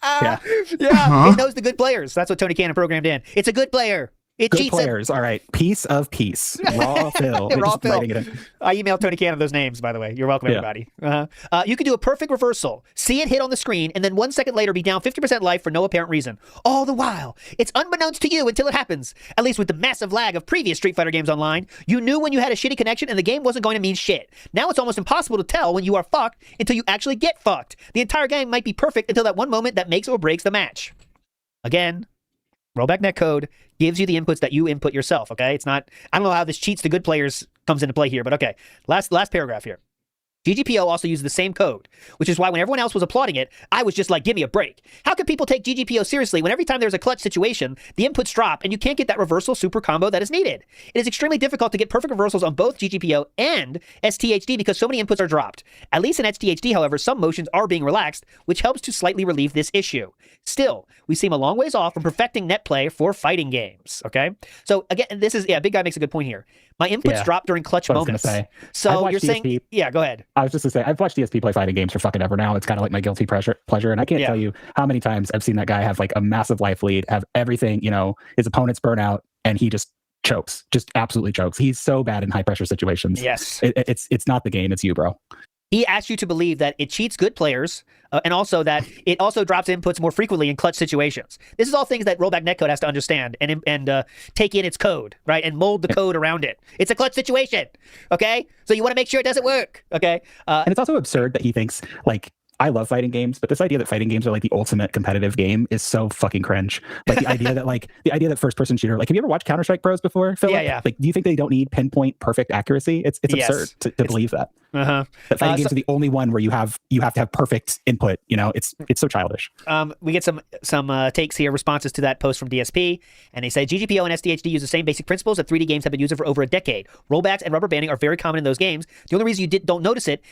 Yeah. It knows the good players. That's what Tony Cannon programmed in. It's a good player. It Good cheats players. All right. Piece of peace. Raw Phil. They're Raw just Phil. writing it in. I emailed Tony Cannon those names, by the way. You're welcome, Yeah. everybody. You can do a perfect reversal, see it hit on the screen, and then 1 second later be down 50% life for no apparent reason. All the while, it's unbeknownst to you until it happens. At least with the massive lag of previous Street Fighter games online, you knew when you had a shitty connection and the game wasn't going to mean shit. Now it's almost impossible to tell when you are fucked until you actually get fucked. The entire game might be perfect until that one moment that makes or breaks the match. Again, rollback netcode gives you the inputs that you input yourself, okay? It's not, I don't know how this cheats the good players comes into play here, but okay. Last paragraph here. GGPO also uses the same code, which is why when everyone else was applauding it, I was just like, give me a break. How can people take GGPO seriously when every time there's a clutch situation, the inputs drop and you can't get that reversal super combo that is needed? It is extremely difficult to get perfect reversals on both GGPO and STHD because so many inputs are dropped. At least in STHD, however, some motions are being relaxed, which helps to slightly relieve this issue. Still, we seem a long ways off from perfecting net play for fighting games, okay? So again, this is, Big Guy makes a good point here. My inputs drop during clutch moments. So you're saying, go ahead. I was just going to say, I've watched DSP play fighting games for fucking ever now. It's kind of like my guilty pleasure. And I can't tell you how many times I've seen that guy have like a massive life lead, have everything, his opponents burn out, and he just chokes, just absolutely chokes. He's so bad in high pressure situations. Yes. It's not the game, it's you, bro. He asks you to believe that it cheats good players and also that it also drops inputs more frequently in clutch situations. This is all things that rollback netcode has to understand and take in its code, right? And mold the code around it. It's a clutch situation, okay? So you want to make sure it doesn't work, okay? And it's also absurd that he thinks, like, I love fighting games, but this idea that fighting games are like the ultimate competitive game is so fucking cringe. Like the idea that first person shooter, like, have you ever watched Counter-Strike Pros before, Philip? Yeah. Like, do you think they don't need pinpoint perfect accuracy? It's absurd to believe that. Uh-huh. That fighting games are the only one where you have to have perfect input. It's so childish. We get some takes here, responses to that post from DSP, and they say GGPO and SDHD use the same basic principles that 3D games have been using for over a decade. Rollbacks and rubber banding are very common in those games. The only reason you don't notice it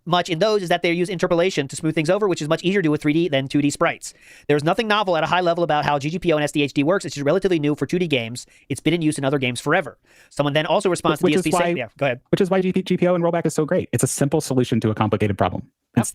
much in those is that they use interpolation to smooth things over, which is much easier to do with 3D than 2D sprites. There's nothing novel at a high level about how GGPO and SDHD works. It's just relatively new for 2D games. It's been in use in other games forever. Someone then also responds to DSP saying, go ahead. Which is why GPO and rollback is so great. It's a simple solution to a complicated problem. It's,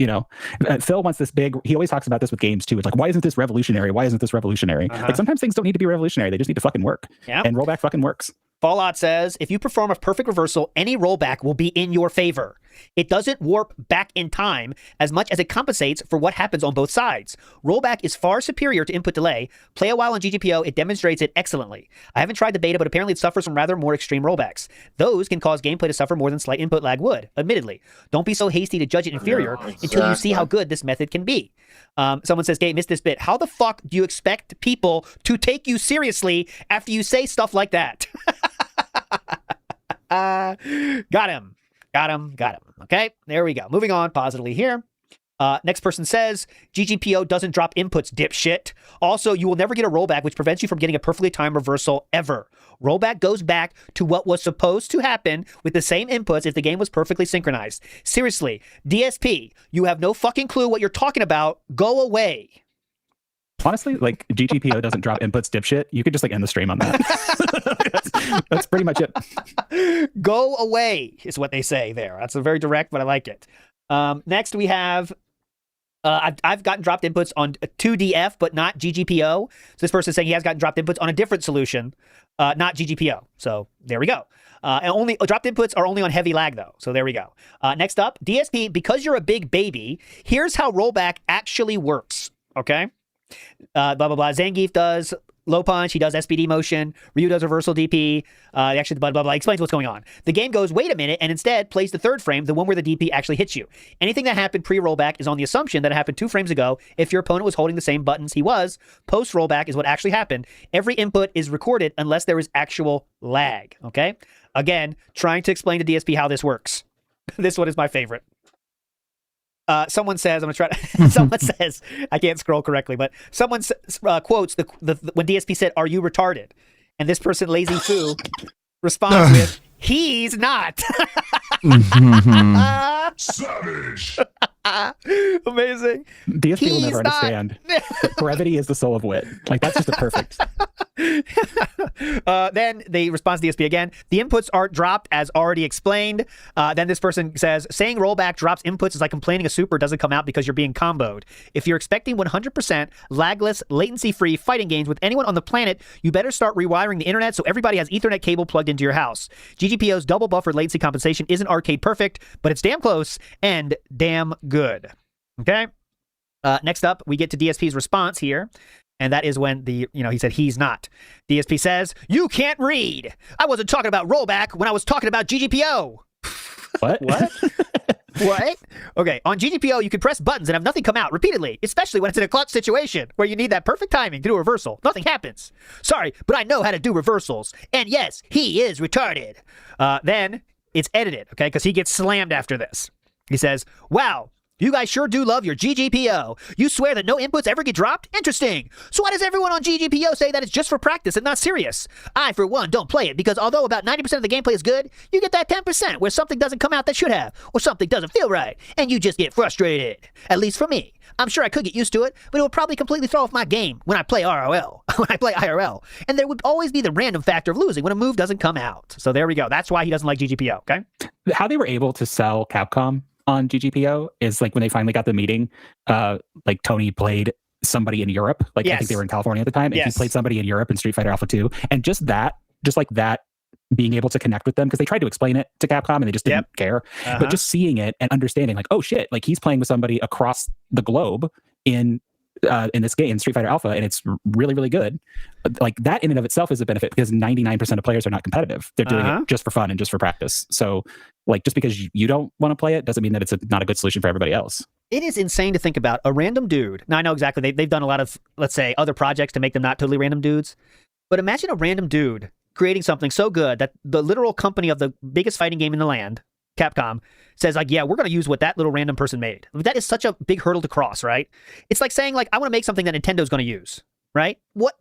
Phil wants this big, he always talks about this with games too. It's like, why isn't this revolutionary? Why isn't this revolutionary? Like, sometimes things don't need to be revolutionary. They just need to fucking work. Yeah. And rollback fucking works. Fallout says, if you perform a perfect reversal, any rollback will be in your favor. It doesn't warp back in time as much as it compensates for what happens on both sides. Rollback is far superior to input delay. Play a while on GGPO, it demonstrates it excellently. I haven't tried the beta, but apparently it suffers from rather more extreme rollbacks. Those can cause gameplay to suffer more than slight input lag would, admittedly. Don't be so hasty to judge it inferior until you see how good this method can be. Someone says, Gabe, missed this bit. How the fuck do you expect people to take you seriously after you say stuff like that? Got him. Okay, there we go. Moving on positively here. Next person says, GGPO doesn't drop inputs, dipshit. Also, you will never get a rollback, which prevents you from getting a perfectly timed reversal ever. Rollback goes back to what was supposed to happen with the same inputs if the game was perfectly synchronized. Seriously, DSP, you have no fucking clue what you're talking about. Go away. Honestly, like, GGPO doesn't drop inputs, dipshit. You could just like end the stream on that. that's pretty much it. Go away is what they say there. That's a very direct, but I like it. Next we have, I've gotten dropped inputs on 2DF, but not GGPO. So this person is saying he has gotten dropped inputs on a different solution, not GGPO. So there we go. And only dropped inputs are only on heavy lag though. So there we go. Next up, DSP, because you're a big baby, here's how rollback actually works. Okay. Blah, blah, blah. Zangief does low punch. He does SPD motion. Ryu does reversal DP. Actually, blah, blah, blah. Explains what's going on. The game goes, wait a minute, and instead plays the third frame, the one where the DP actually hits you. Anything that happened pre-rollback is on the assumption that it happened 2 frames ago. If your opponent was holding the same buttons he was, post-rollback is what actually happened. Every input is recorded unless there is actual lag. Okay? Again, trying to explain to DSP how this works. This one is my favorite. Someone says, I'm going to try to, someone says, I can't scroll correctly, but someone quotes when DSP said, are you retarded? And this person, Lazy Foo, responds with, he's not. Savage. Amazing. DSP will never understand. Brevity is the soul of wit. Like, that's just a perfect. Then they respond to DSP again. The inputs are dropped as already explained. Then this person says, saying rollback drops inputs is like complaining a super doesn't come out because you're being comboed. If you're expecting 100% lagless, latency-free fighting games with anyone on the planet, you better start rewiring the internet so everybody has Ethernet cable plugged into your house. GGPO's double buffered latency compensation isn't arcade perfect, but it's damn close and damn good. Okay? Next up, we get to DSP's response here. And that is when he said he's not. DSP says, you can't read. I wasn't talking about rollback when I was talking about GGPO. What? What? Okay, on GGPO, you can press buttons and have nothing come out repeatedly, especially when it's in a clutch situation where you need that perfect timing to do a reversal. Nothing happens. Sorry, but I know how to do reversals. And yes, he is retarded. Then it's edited, okay, because he gets slammed after this. He says, wow. You guys sure do love your GGPO. You swear that no inputs ever get dropped? Interesting. So why does everyone on GGPO say that it's just for practice and not serious? I, for one, don't play it because although about 90% of the gameplay is good, you get that 10% where something doesn't come out that should have, or something doesn't feel right, and you just get frustrated. At least for me. I'm sure I could get used to it, but it would probably completely throw off my game when I play IRL. And there would always be the random factor of losing when a move doesn't come out. So there we go. That's why he doesn't like GGPO, okay? How they were able to sell Capcom on GGPO is like when they finally got the meeting, like Tony played somebody in Europe. Like, yes. I think they were in California at the time. And he played somebody in Europe in Street Fighter Alpha 2. And just like that, being able to connect with them, because they tried to explain it to Capcom and they just didn't care. But just seeing it and understanding, like, oh shit, like he's playing with somebody across the globe in this game, Street Fighter Alpha, and it's really, really good. Like, that in and of itself is a benefit because 99% of players are not competitive. They're doing it just for fun and just for practice. So, like, just because you don't want to play it doesn't mean that it's not a good solution for everybody else. It is insane to think about a random dude. Now, I know exactly. They've done a lot of, let's say, other projects to make them not totally random dudes. But imagine a random dude creating something so good that the literal company of the biggest fighting game in the land, Capcom, says, like, yeah, we're going to use what that little random person made. That is such a big hurdle to cross, right? It's like saying, like, I want to make something that Nintendo's going to use, right? What?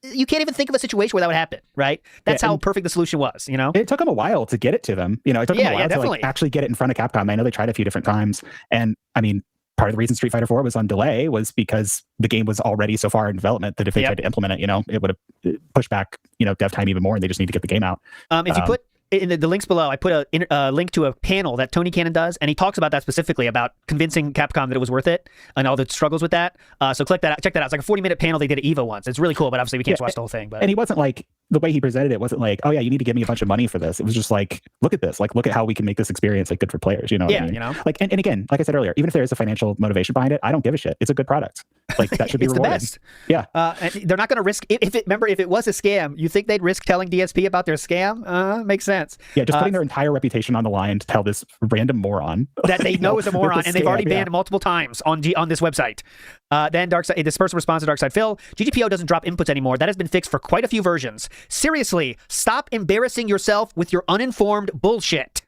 You can't even think of a situation where that would happen, right? That's how perfect the solution was, you know? It took them a while to get it to them. You know, it took them a while to like, actually get it in front of Capcom. I know they tried a few different times. And, I mean, part of the reason Street Fighter 4 was on delay was because the game was already so far in development that if they tried to implement it, you know, it would have pushed back, you know, dev time even more, and they just need to get the game out. If you put in the links below, I put a link to a panel that Tony Cannon does, and he talks about that specifically, about convincing Capcom that it was worth it and all the struggles with that. So check that out. It's like a 40-minute panel they did at EVO once. It's really cool, but obviously we can't watch the whole thing. But. And he wasn't like, the way he presented it wasn't like, oh yeah, you need to give me a bunch of money for this. It was just like, look at this. Like, look at how we can make this experience like good for players, you know? Yeah, I mean? you know? Like, and again, like I said earlier, even if there is a financial motivation behind it, I don't give a shit. It's a good product. Like, that should be rewarded. It's the best. Yeah. And they're not going to risk, if it was a scam, you think they'd risk telling DSP about their scam? Makes sense. Yeah, just putting their entire reputation on the line to tell this random moron. That they know is a moron, and they've already banned multiple times on this website. Then Darkside, this person responds to Darkside Phil, GGPO doesn't drop inputs anymore. That has been fixed for quite a few versions. Seriously, stop embarrassing yourself with your uninformed bullshit.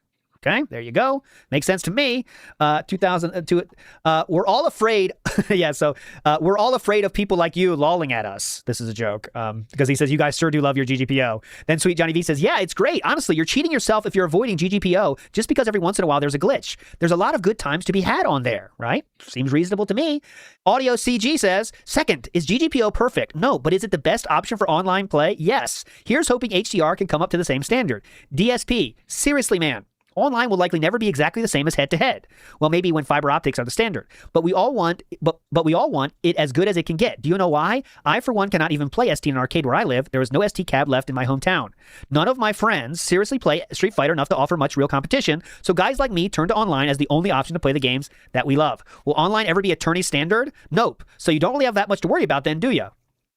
Okay, there you go. Makes sense to me. We're all afraid. We're all afraid of people like you lolling at us. This is a joke because he says, you guys sure do love your GGPO. Then Sweet Johnny V says, yeah, it's great. Honestly, you're cheating yourself if you're avoiding GGPO just because every once in a while there's a glitch. There's a lot of good times to be had on there, right? Seems reasonable to me. Audio CG says, second, is GGPO perfect? No, but is it the best option for online play? Yes. Here's hoping HDR can come up to the same standard. DSP, seriously, man. Online will likely never be exactly the same as head-to-head. Well, maybe when fiber optics are the standard. But we all want it as good as it can get. Do you know why? I, for one, cannot even play ST in an arcade where I live. There is no ST cab left in my hometown. None of my friends seriously play Street Fighter enough to offer much real competition, so guys like me turn to online as the only option to play the games that we love. Will online ever be a tourney standard? Nope. So you don't really have that much to worry about then, do you?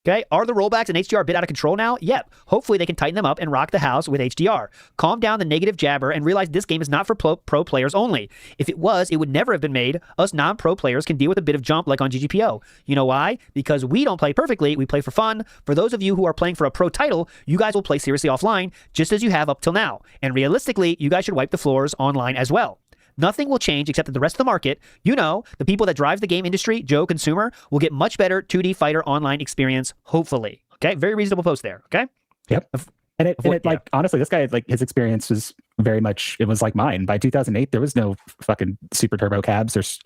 Okay, are the rollbacks and HDR a bit out of control now? Yep. Hopefully they can tighten them up and rock the house with HDR. Calm down the negative jabber and realize this game is not for pro players only. If it was, it would never have been made. Us non-pro players can deal with a bit of jump like on GGPO. You know why? Because we don't play perfectly, we play for fun. For those of you who are playing for a pro title, you guys will play seriously offline, just as you have up till now. And realistically, you guys should wipe the floors online as well. Nothing will change except that the rest of the market, you know, the people that drive the game industry, Joe Consumer, will get much better 2D fighter online experience, hopefully. Okay, very reasonable post there, okay? Yep. And like honestly, this guy, like his experience was very much, it was like mine. By 2008, there was no fucking Super Turbo cabs. There's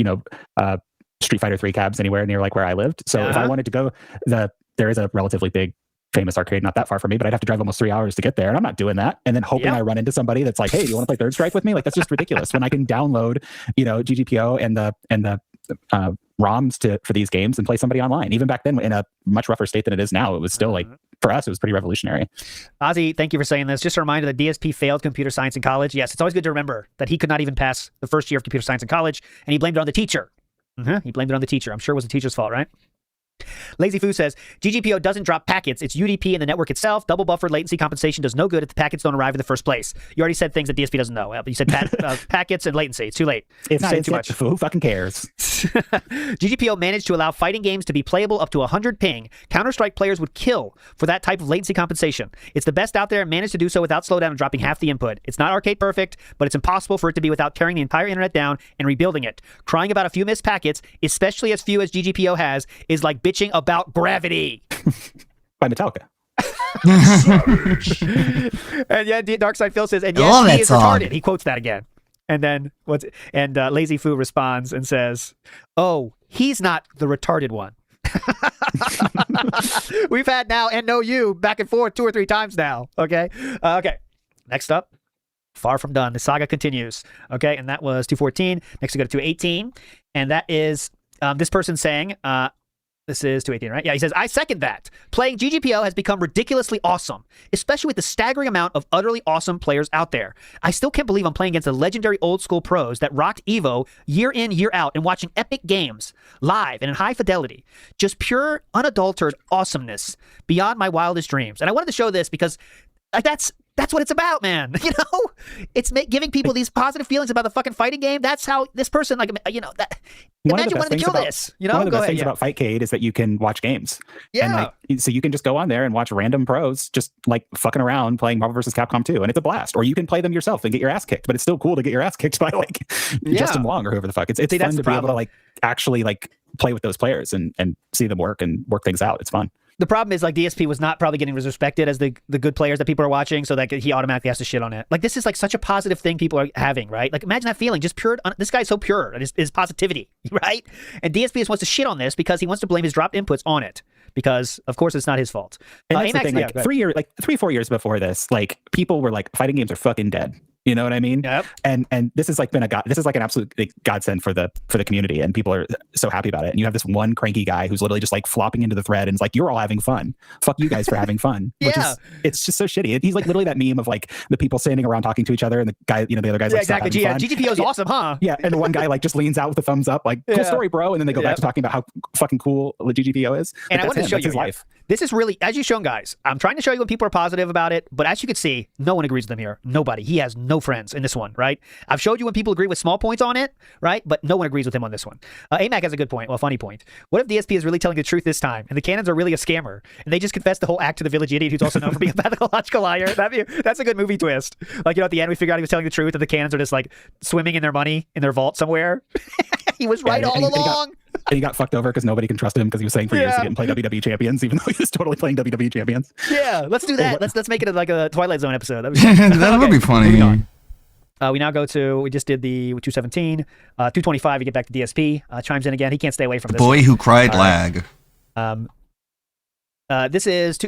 Street Fighter 3 cabs anywhere near like where I lived. So if I wanted to go, there is a relatively big famous arcade not that far from me, but I'd have to drive almost 3 hours to get there, and I'm not doing that. And then hoping I run into somebody that's like, hey, do you want to play Third Strike with me? Like that's just ridiculous. When I can download GGPO and the ROMs for these games and play somebody online. Even back then, in a much rougher state than it is now, it was still like, for us, it was pretty revolutionary. Ozzy, thank you for saying this. Just a reminder that DSP failed computer science in college. Yes, it's always good to remember that he could not even pass the first year of computer science in college, and he blamed it on the teacher. He blamed it on the teacher. I'm sure it was the teacher's fault, right? Lazy Foo says, GGPO doesn't drop packets. It's UDP in the network itself. Double buffered latency compensation does no good if the packets don't arrive in the first place. You already said things that DSP doesn't know. You said packets and latency. It's too late. It's not too much. Who fucking cares? GGPO managed to allow fighting games to be playable up to 100 ping. Counter-Strike players would kill for that type of latency compensation. It's the best out there and managed to do so without slowdown and dropping half the input. It's not arcade perfect, but it's impossible for it to be without tearing the entire internet down and rebuilding it. Crying about a few missed packets, especially as few as GGPO has, is like bitching about gravity. By Metallica. And yeah, Darkside Phil says, and yes, he is retarded. He quotes that again. And then Lazy Foo responds and says, oh, he's not the retarded one. We've had now and no you back and forth 2 or 3 times now. Okay. Okay. Next up, far from done. The saga continues. Okay. And that was 214. Next we go to 218. And that is this person saying, this is 218, right? Yeah, he says, I second that. Playing GGPO has become ridiculously awesome, especially with the staggering amount of utterly awesome players out there. I still can't believe I'm playing against the legendary old school pros that rocked EVO year in, year out and watching epic games live and in high fidelity. Just pure, unadulterated awesomeness beyond my wildest dreams. And I wanted to show this because that's what it's about, man. You know, it's giving people these positive feelings about the fucking fighting game. That's how this person, like, you know, that. Imagine wanting to kill this. You know, one of the best things about Fightcade is that you can watch games. Yeah. And so you can just go on there and watch random pros just like fucking around playing Marvel vs. Capcom 2, and it's a blast. Or you can play them yourself and get your ass kicked. But it's still cool to get your ass kicked by like Justin Wong or whoever the fuck. It's fun to be able to like actually like play with those players and see them work and work things out. It's fun. The problem is, like, DSP was not probably getting as respected as the good players that people are watching, so that he automatically has to shit on it. Like, this is like such a positive thing people are having, right? Like, imagine that feeling, just pure. This guy's so pure, and his positivity, right? And DSP just wants to shit on this because he wants to blame his dropped inputs on it. Because of course it's not his fault. And that's the thing, like 3-4 years before this, like people were like, fighting games are fucking dead. You know what I mean? Yep. And this is like this is like an absolute godsend for the community, and people are so happy about it. And you have this one cranky guy who's literally just like flopping into the thread and is like, "You're all having fun. Fuck you guys for having fun." Which is, it's just so shitty. He's like literally that meme of like the people standing around talking to each other, and the guy, you know, the other guy's like, exactly. GGPO is awesome, huh? Yeah, and the one guy like just leans out with the thumbs up, like, "Cool story, bro," and then they go back to talking about how fucking cool GGPO is. And I want to show you his life. This is really, as you've shown, guys, I'm trying to show you when people are positive about it, but as you can see, no one agrees with him here. Nobody. He has no friends in this one, right? I've showed you when people agree with small points on it, right? But no one agrees with him on this one. AMAC has a good point, well, a funny point. What if DSP is really telling the truth this time, and the cannons are really a scammer, and they just confess the whole act to the village idiot who's also known for being a pathological liar? That's a good movie twist. Like, you know, at the end, we figure out he was telling the truth, and the cannons are just like swimming in their money in their vault somewhere. He was right all along. And he got fucked over because nobody can trust him because he was saying for years he didn't play WWE champions, even though he was totally playing WWE champions. Yeah, let's do that. Let's make it like a Twilight Zone episode. That would be funny. We now go to, we just did the 217, 225. We get back to DSP. Chimes in again. He can't stay away from this. Boy who cried lag. This is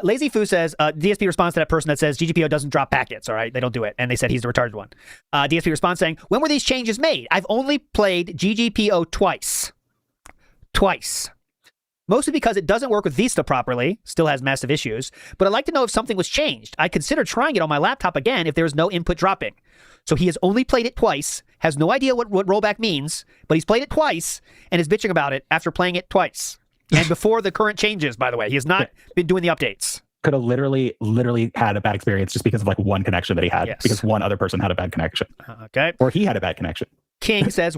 Lazy Foo says DSP responds to that person that says GGPO doesn't drop packets. All right, they don't do it, and they said he's the retarded one. DSP responds saying, when were these changes made? I've only played GGPO twice, mostly because it doesn't work with Vista properly, still has massive issues. But I'd like to know if something was changed. I consider trying it on my laptop again if there is no input dropping. So he has only played it twice, has no idea what rollback means, but he's played it twice and is bitching about it after playing it twice. And before the current changes, by the way, he has not been doing the updates. Could have literally had a bad experience just because of like one connection that he had, because one other person had a bad connection. Okay. Or he had a bad connection. King says,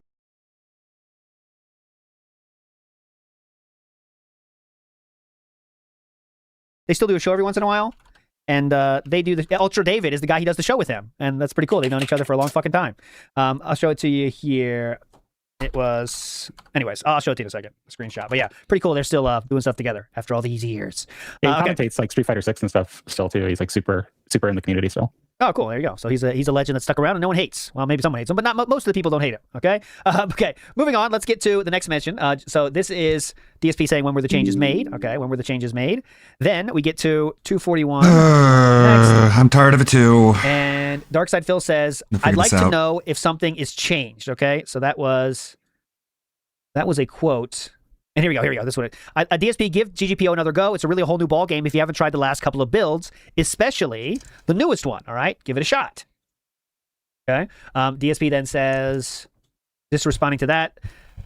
they still do a show every once in a while. And they do the Ultra David is the guy he does the show with him. And that's pretty cool. They've known each other for a long fucking time. I'll show it to you here. It was, anyways, I'll show it to you in a second. A screenshot. But yeah, pretty cool. They're still doing stuff together after all these years. Yeah, he commentates like Street Fighter 6 and stuff still too. He's like super in the community still. Oh, cool. There you go. So he's a legend that stuck around and no one hates. Well, maybe someone hates him, but not most of the people don't hate him. Okay. Okay. Moving on. Let's get to the next mention. So this is DSP saying when were the changes made? Okay. When were the changes made? Then we get to 241. I'm tired of it too. And Darkside Phil says, I'd like to know if something is changed. Okay. So that was a quote. And here we go. This one. A DSP, give GGPO another go. It's really a whole new ball game if you haven't tried the last couple of builds, especially the newest one. All right, give it a shot. Okay. DSP then says, just responding to that,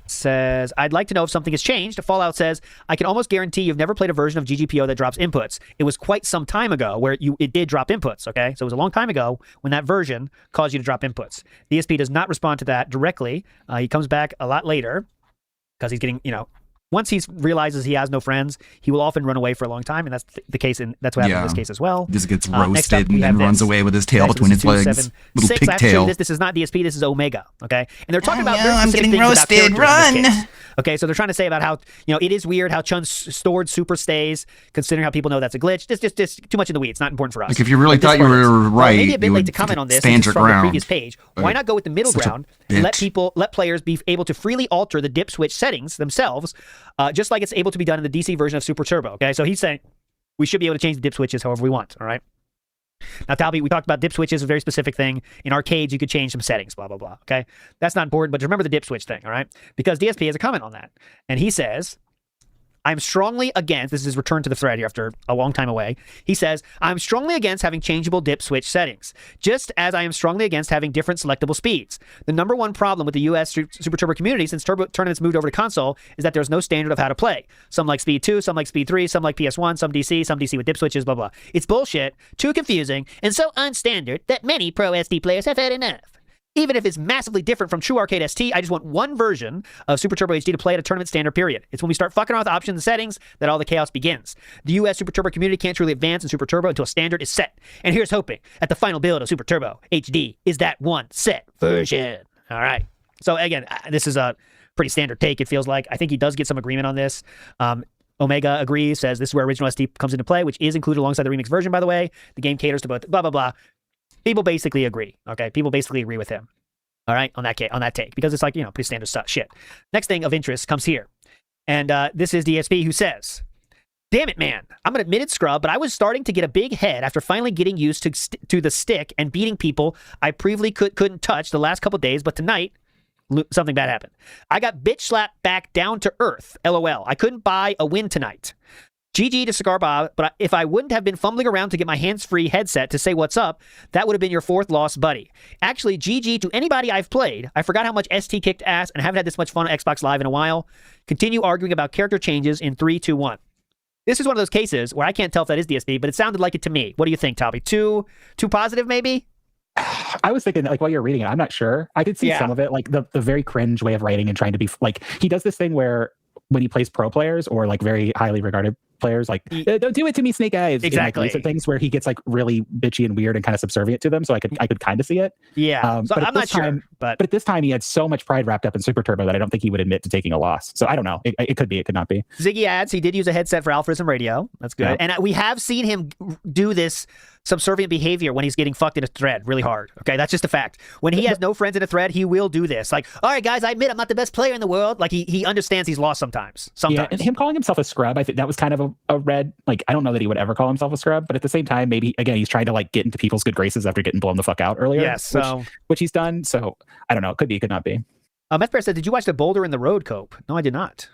says, I'd like to know if something has changed. Fallout says, I can almost guarantee you've never played a version of GGPO that drops inputs. It was quite some time ago where it did drop inputs. Okay, so it was a long time ago when that version caused you to drop inputs. DSP does not respond to that directly. He comes back a lot later because he's getting, once he realizes he has no friends, he will often run away for a long time, and that's the case. That's what happened in this case as well. Just gets roasted and then runs away with his tail between his legs. Little pigtail. This is not DSP. This is Omega. Okay, and they're talking about. I'm getting roasted. Run. Okay, so they're trying to say about how it is weird how Chun stored super stays, considering how people know that's a glitch. Just too much in the weeds. Not important for us. Like if you really thought you were right, maybe a bit late to comment on this. Stand your from ground. the previous page. Why not go with the middle ground? Let players be able to freely alter the dip switch settings themselves, just like it's able to be done in the DC version of Super Turbo. Okay, so he's saying we should be able to change the dip switches however we want. All right. Now, Talby, we talked about dip switches, a very specific thing. In arcades, you could change some settings, blah, blah, blah. Okay, that's not important, but remember the dip switch thing, all right? Because DSP has a comment on that, and he says, I'm strongly against, this is return to the thread here after a long time away. He says, I'm strongly against having changeable dip switch settings, just as I am strongly against having different selectable speeds. The number one problem with the US Super Turbo community since tournaments moved over to console is that there's no standard of how to play. Some like Speed 2, some like Speed 3, some like PS1, some DC with dip switches, blah, blah. It's bullshit, too confusing, and so unstandard that many Pro SD players have had enough. Even if it's massively different from true Arcade ST, I just want one version of Super Turbo HD to play at a tournament standard, period. It's when we start fucking around with options and settings that all the chaos begins. The US Super Turbo community can't truly advance in Super Turbo until a standard is set. And here's hoping that the final build of Super Turbo HD is that one set version. All right. So again, this is a pretty standard take, it feels like. I think he does get some agreement on this. Omega agrees, says this is where original ST comes into play, which is included alongside the remix version, by the way. The game caters to both, blah, blah, blah. People basically agree, okay? People basically agree with him, all right, on that take, because it's like, pretty standard stuff, shit. Next thing of interest comes here, and this is DSP who says, damn it, man, I'm an admitted scrub, but I was starting to get a big head after finally getting used to the stick and beating people I previously couldn't touch the last couple days, but tonight, something bad happened. I got bitch slapped back down to earth, LOL. I couldn't buy a win tonight. GG to Cigar Bob, but if I wouldn't have been fumbling around to get my hands-free headset to say what's up, that would have been your fourth loss, buddy. Actually, GG to anybody I've played. I forgot how much ST kicked ass and haven't had this much fun on Xbox Live in a while. Continue arguing about character changes in 3, 2, 1. This is one of those cases where I can't tell if that is DSP, but it sounded like it to me. What do you think, Talby? Too positive, maybe? I was thinking, like, while you're reading it, I'm not sure. I could see some of it, like the very cringe way of writing and trying to be, like, he does this thing where when he plays pro players or, like, very highly regarded players, like, don't do it to me, Snake Eyes. Exactly. Like, things where he gets, like, really bitchy and weird and kind of subservient to them, so I could kind of see it. Yeah, so but I'm not sure. But at this time, he had so much pride wrapped up in Super Turbo that I don't think he would admit to taking a loss. So I don't know. It could be. It could not be. Ziggy adds he did use a headset for Alpharism Radio. That's good. Yeah. And we have seen him do this subservient behavior when he's getting fucked in a thread really hard. Okay, that's just a fact. When he has no friends in a thread, he will do this. Like, all right, guys, I admit I'm not the best player in the world. Like, he understands he's lost sometimes. Yeah, and him calling himself a scrub, I think that was kind of a red. Like, I don't know that he would ever call himself a scrub, but at the same time, maybe, again, he's trying to, like, get into people's good graces after getting blown the fuck out earlier. Yes, which he's done. So I don't know. It could be, it could not be. Meth Bear said, did you watch the Boulder in the Road Cope? No, I did not.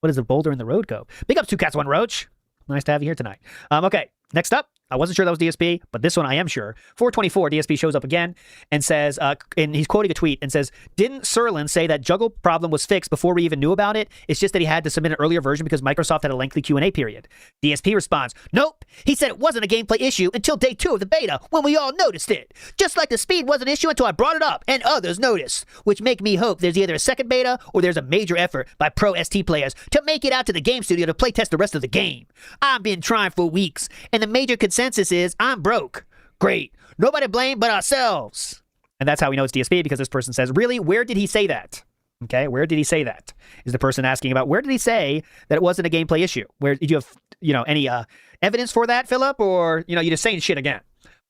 What is the Boulder in the Road Cope? Big up 2 Cats 1 Roach. Nice to have you here tonight. Okay, next up. I wasn't sure that was DSP, but this one I am sure. 424, DSP shows up again and says, and he's quoting a tweet and says, didn't Serlin say that juggle problem was fixed before we even knew about it? It's just that he had to submit an earlier version because Microsoft had a lengthy Q&A period. DSP responds, nope. He said it wasn't a gameplay issue until day 2 of the beta when we all noticed it. Just like the speed wasn't an issue until I brought it up and others noticed, which make me hope there's either a second beta or there's a major effort by pro ST players to make it out to the game studio to playtest the rest of the game. I've been trying for weeks and the major consensus is I'm broke. Great. Nobody blame but ourselves. And that's how we know it's DSP, because this person says, really? Where did he say that? Okay, where did he say that? Is the person asking about where did he say that it wasn't a gameplay issue? Where did you have, any evidence for that, Philip, or you're just saying shit again?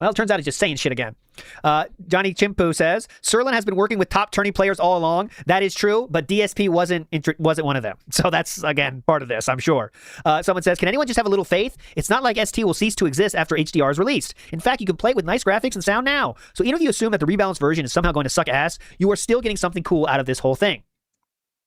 Well, it turns out he's just saying shit again. Johnny Chimpu says, Serlin has been working with top tourney players all along. That is true, but DSP wasn't one of them. So that's, again, part of this, I'm sure. Someone says, can anyone just have a little faith? It's not like ST will cease to exist after HDR is released. In fact, you can play it with nice graphics and sound now. So even if you assume that the rebalanced version is somehow going to suck ass, you are still getting something cool out of this whole thing.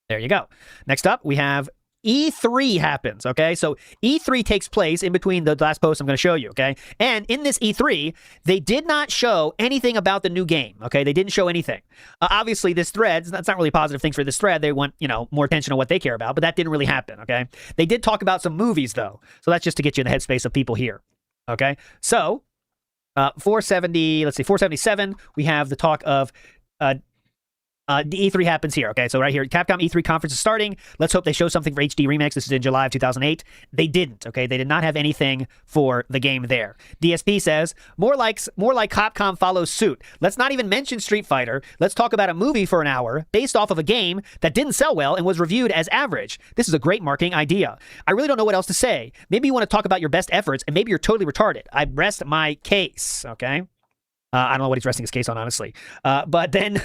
There you go. Next up, we have E3 happens, okay? So E3 takes place in between the last post I'm going to show you, okay? And in this E3, they did not show anything about the new game, okay? They didn't show anything. Obviously, this thread, that's not really positive things for this thread. They want, more attention on what they care about, but that didn't really happen, okay? They did talk about some movies, though. So that's just to get you in the headspace of people here, okay? So, 477, we have the talk of... the E3 happens here, okay? So right here, Capcom E3 conference is starting. Let's hope they show something for HD Remix. This is in July of 2008. They didn't, okay? They did not have anything for the game there. DSP says, more like Capcom follows suit. Let's not even mention Street Fighter. Let's talk about a movie for an hour based off of a game that didn't sell well and was reviewed as average. This is a great marketing idea. I really don't know what else to say. Maybe you want to talk about your best efforts, and maybe you're totally retarded. I rest my case, okay? I don't know what he's resting his case on, honestly. But then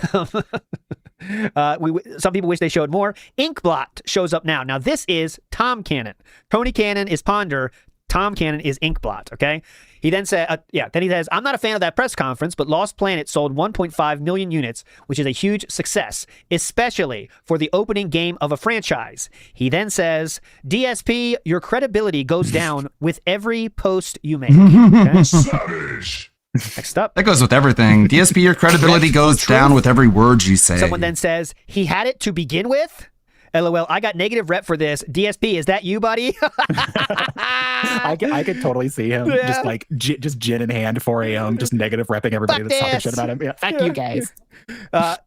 some people wish they showed more. Inkblot shows up now. Now, this is Tom Cannon. Tony Cannon is Ponder. Tom Cannon is Inkblot, okay? He then said, then he says, I'm not a fan of that press conference, but Lost Planet sold 1.5 million units, which is a huge success, especially for the opening game of a franchise. He then says, DSP, your credibility goes down with every post you make. Okay? Next up. That goes with everything. DSP, your credibility goes down with every word you say. Someone then says, he had it to begin with? LOL, I got negative rep for this. DSP, is that you, buddy? I could totally see him just like just gin in hand, 4 a.m., just negative repping everybody that's talking shit about him. Yeah, fuck you guys.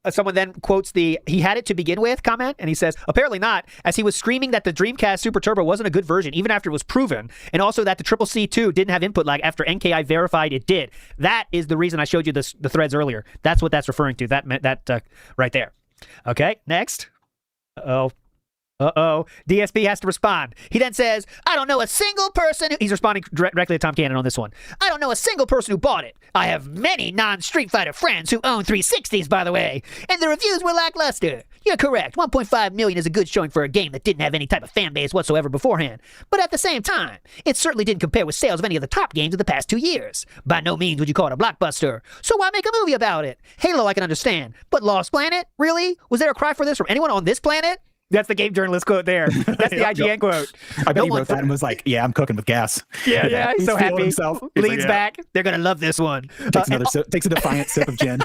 Someone then quotes the he had it to begin with comment, and he says, apparently not, as he was screaming that the Dreamcast Super Turbo wasn't a good version, even after it was proven, and also that the CCC2 didn't have input lag after NKI verified it did. That is the reason I showed you the threads earlier. That's what that's referring to, that right there. Okay, next. DSP has to respond. He then says, I don't know a single person he's responding directly to Tom Cannon on this one. I don't know a single person who bought it. I have many non-Street Fighter friends who own 360s, by the way, and the reviews were lackluster. You're correct. 1.5 million is a good showing for a game that didn't have any type of fan base whatsoever beforehand. But at the same time, it certainly didn't compare with sales of any of the top games of the past 2 years. By no means would you call it a blockbuster. So why make a movie about it? Halo I can understand, but Lost Planet? Really? Was there a cry for this from anyone on this planet? That's the game journalist quote there. That's the IGN quote. I bet he wrote that and was like, yeah, I'm cooking with gas. Yeah, he's so happy. Himself. Leans back. They're going to love this one. Takes a defiant sip of gin.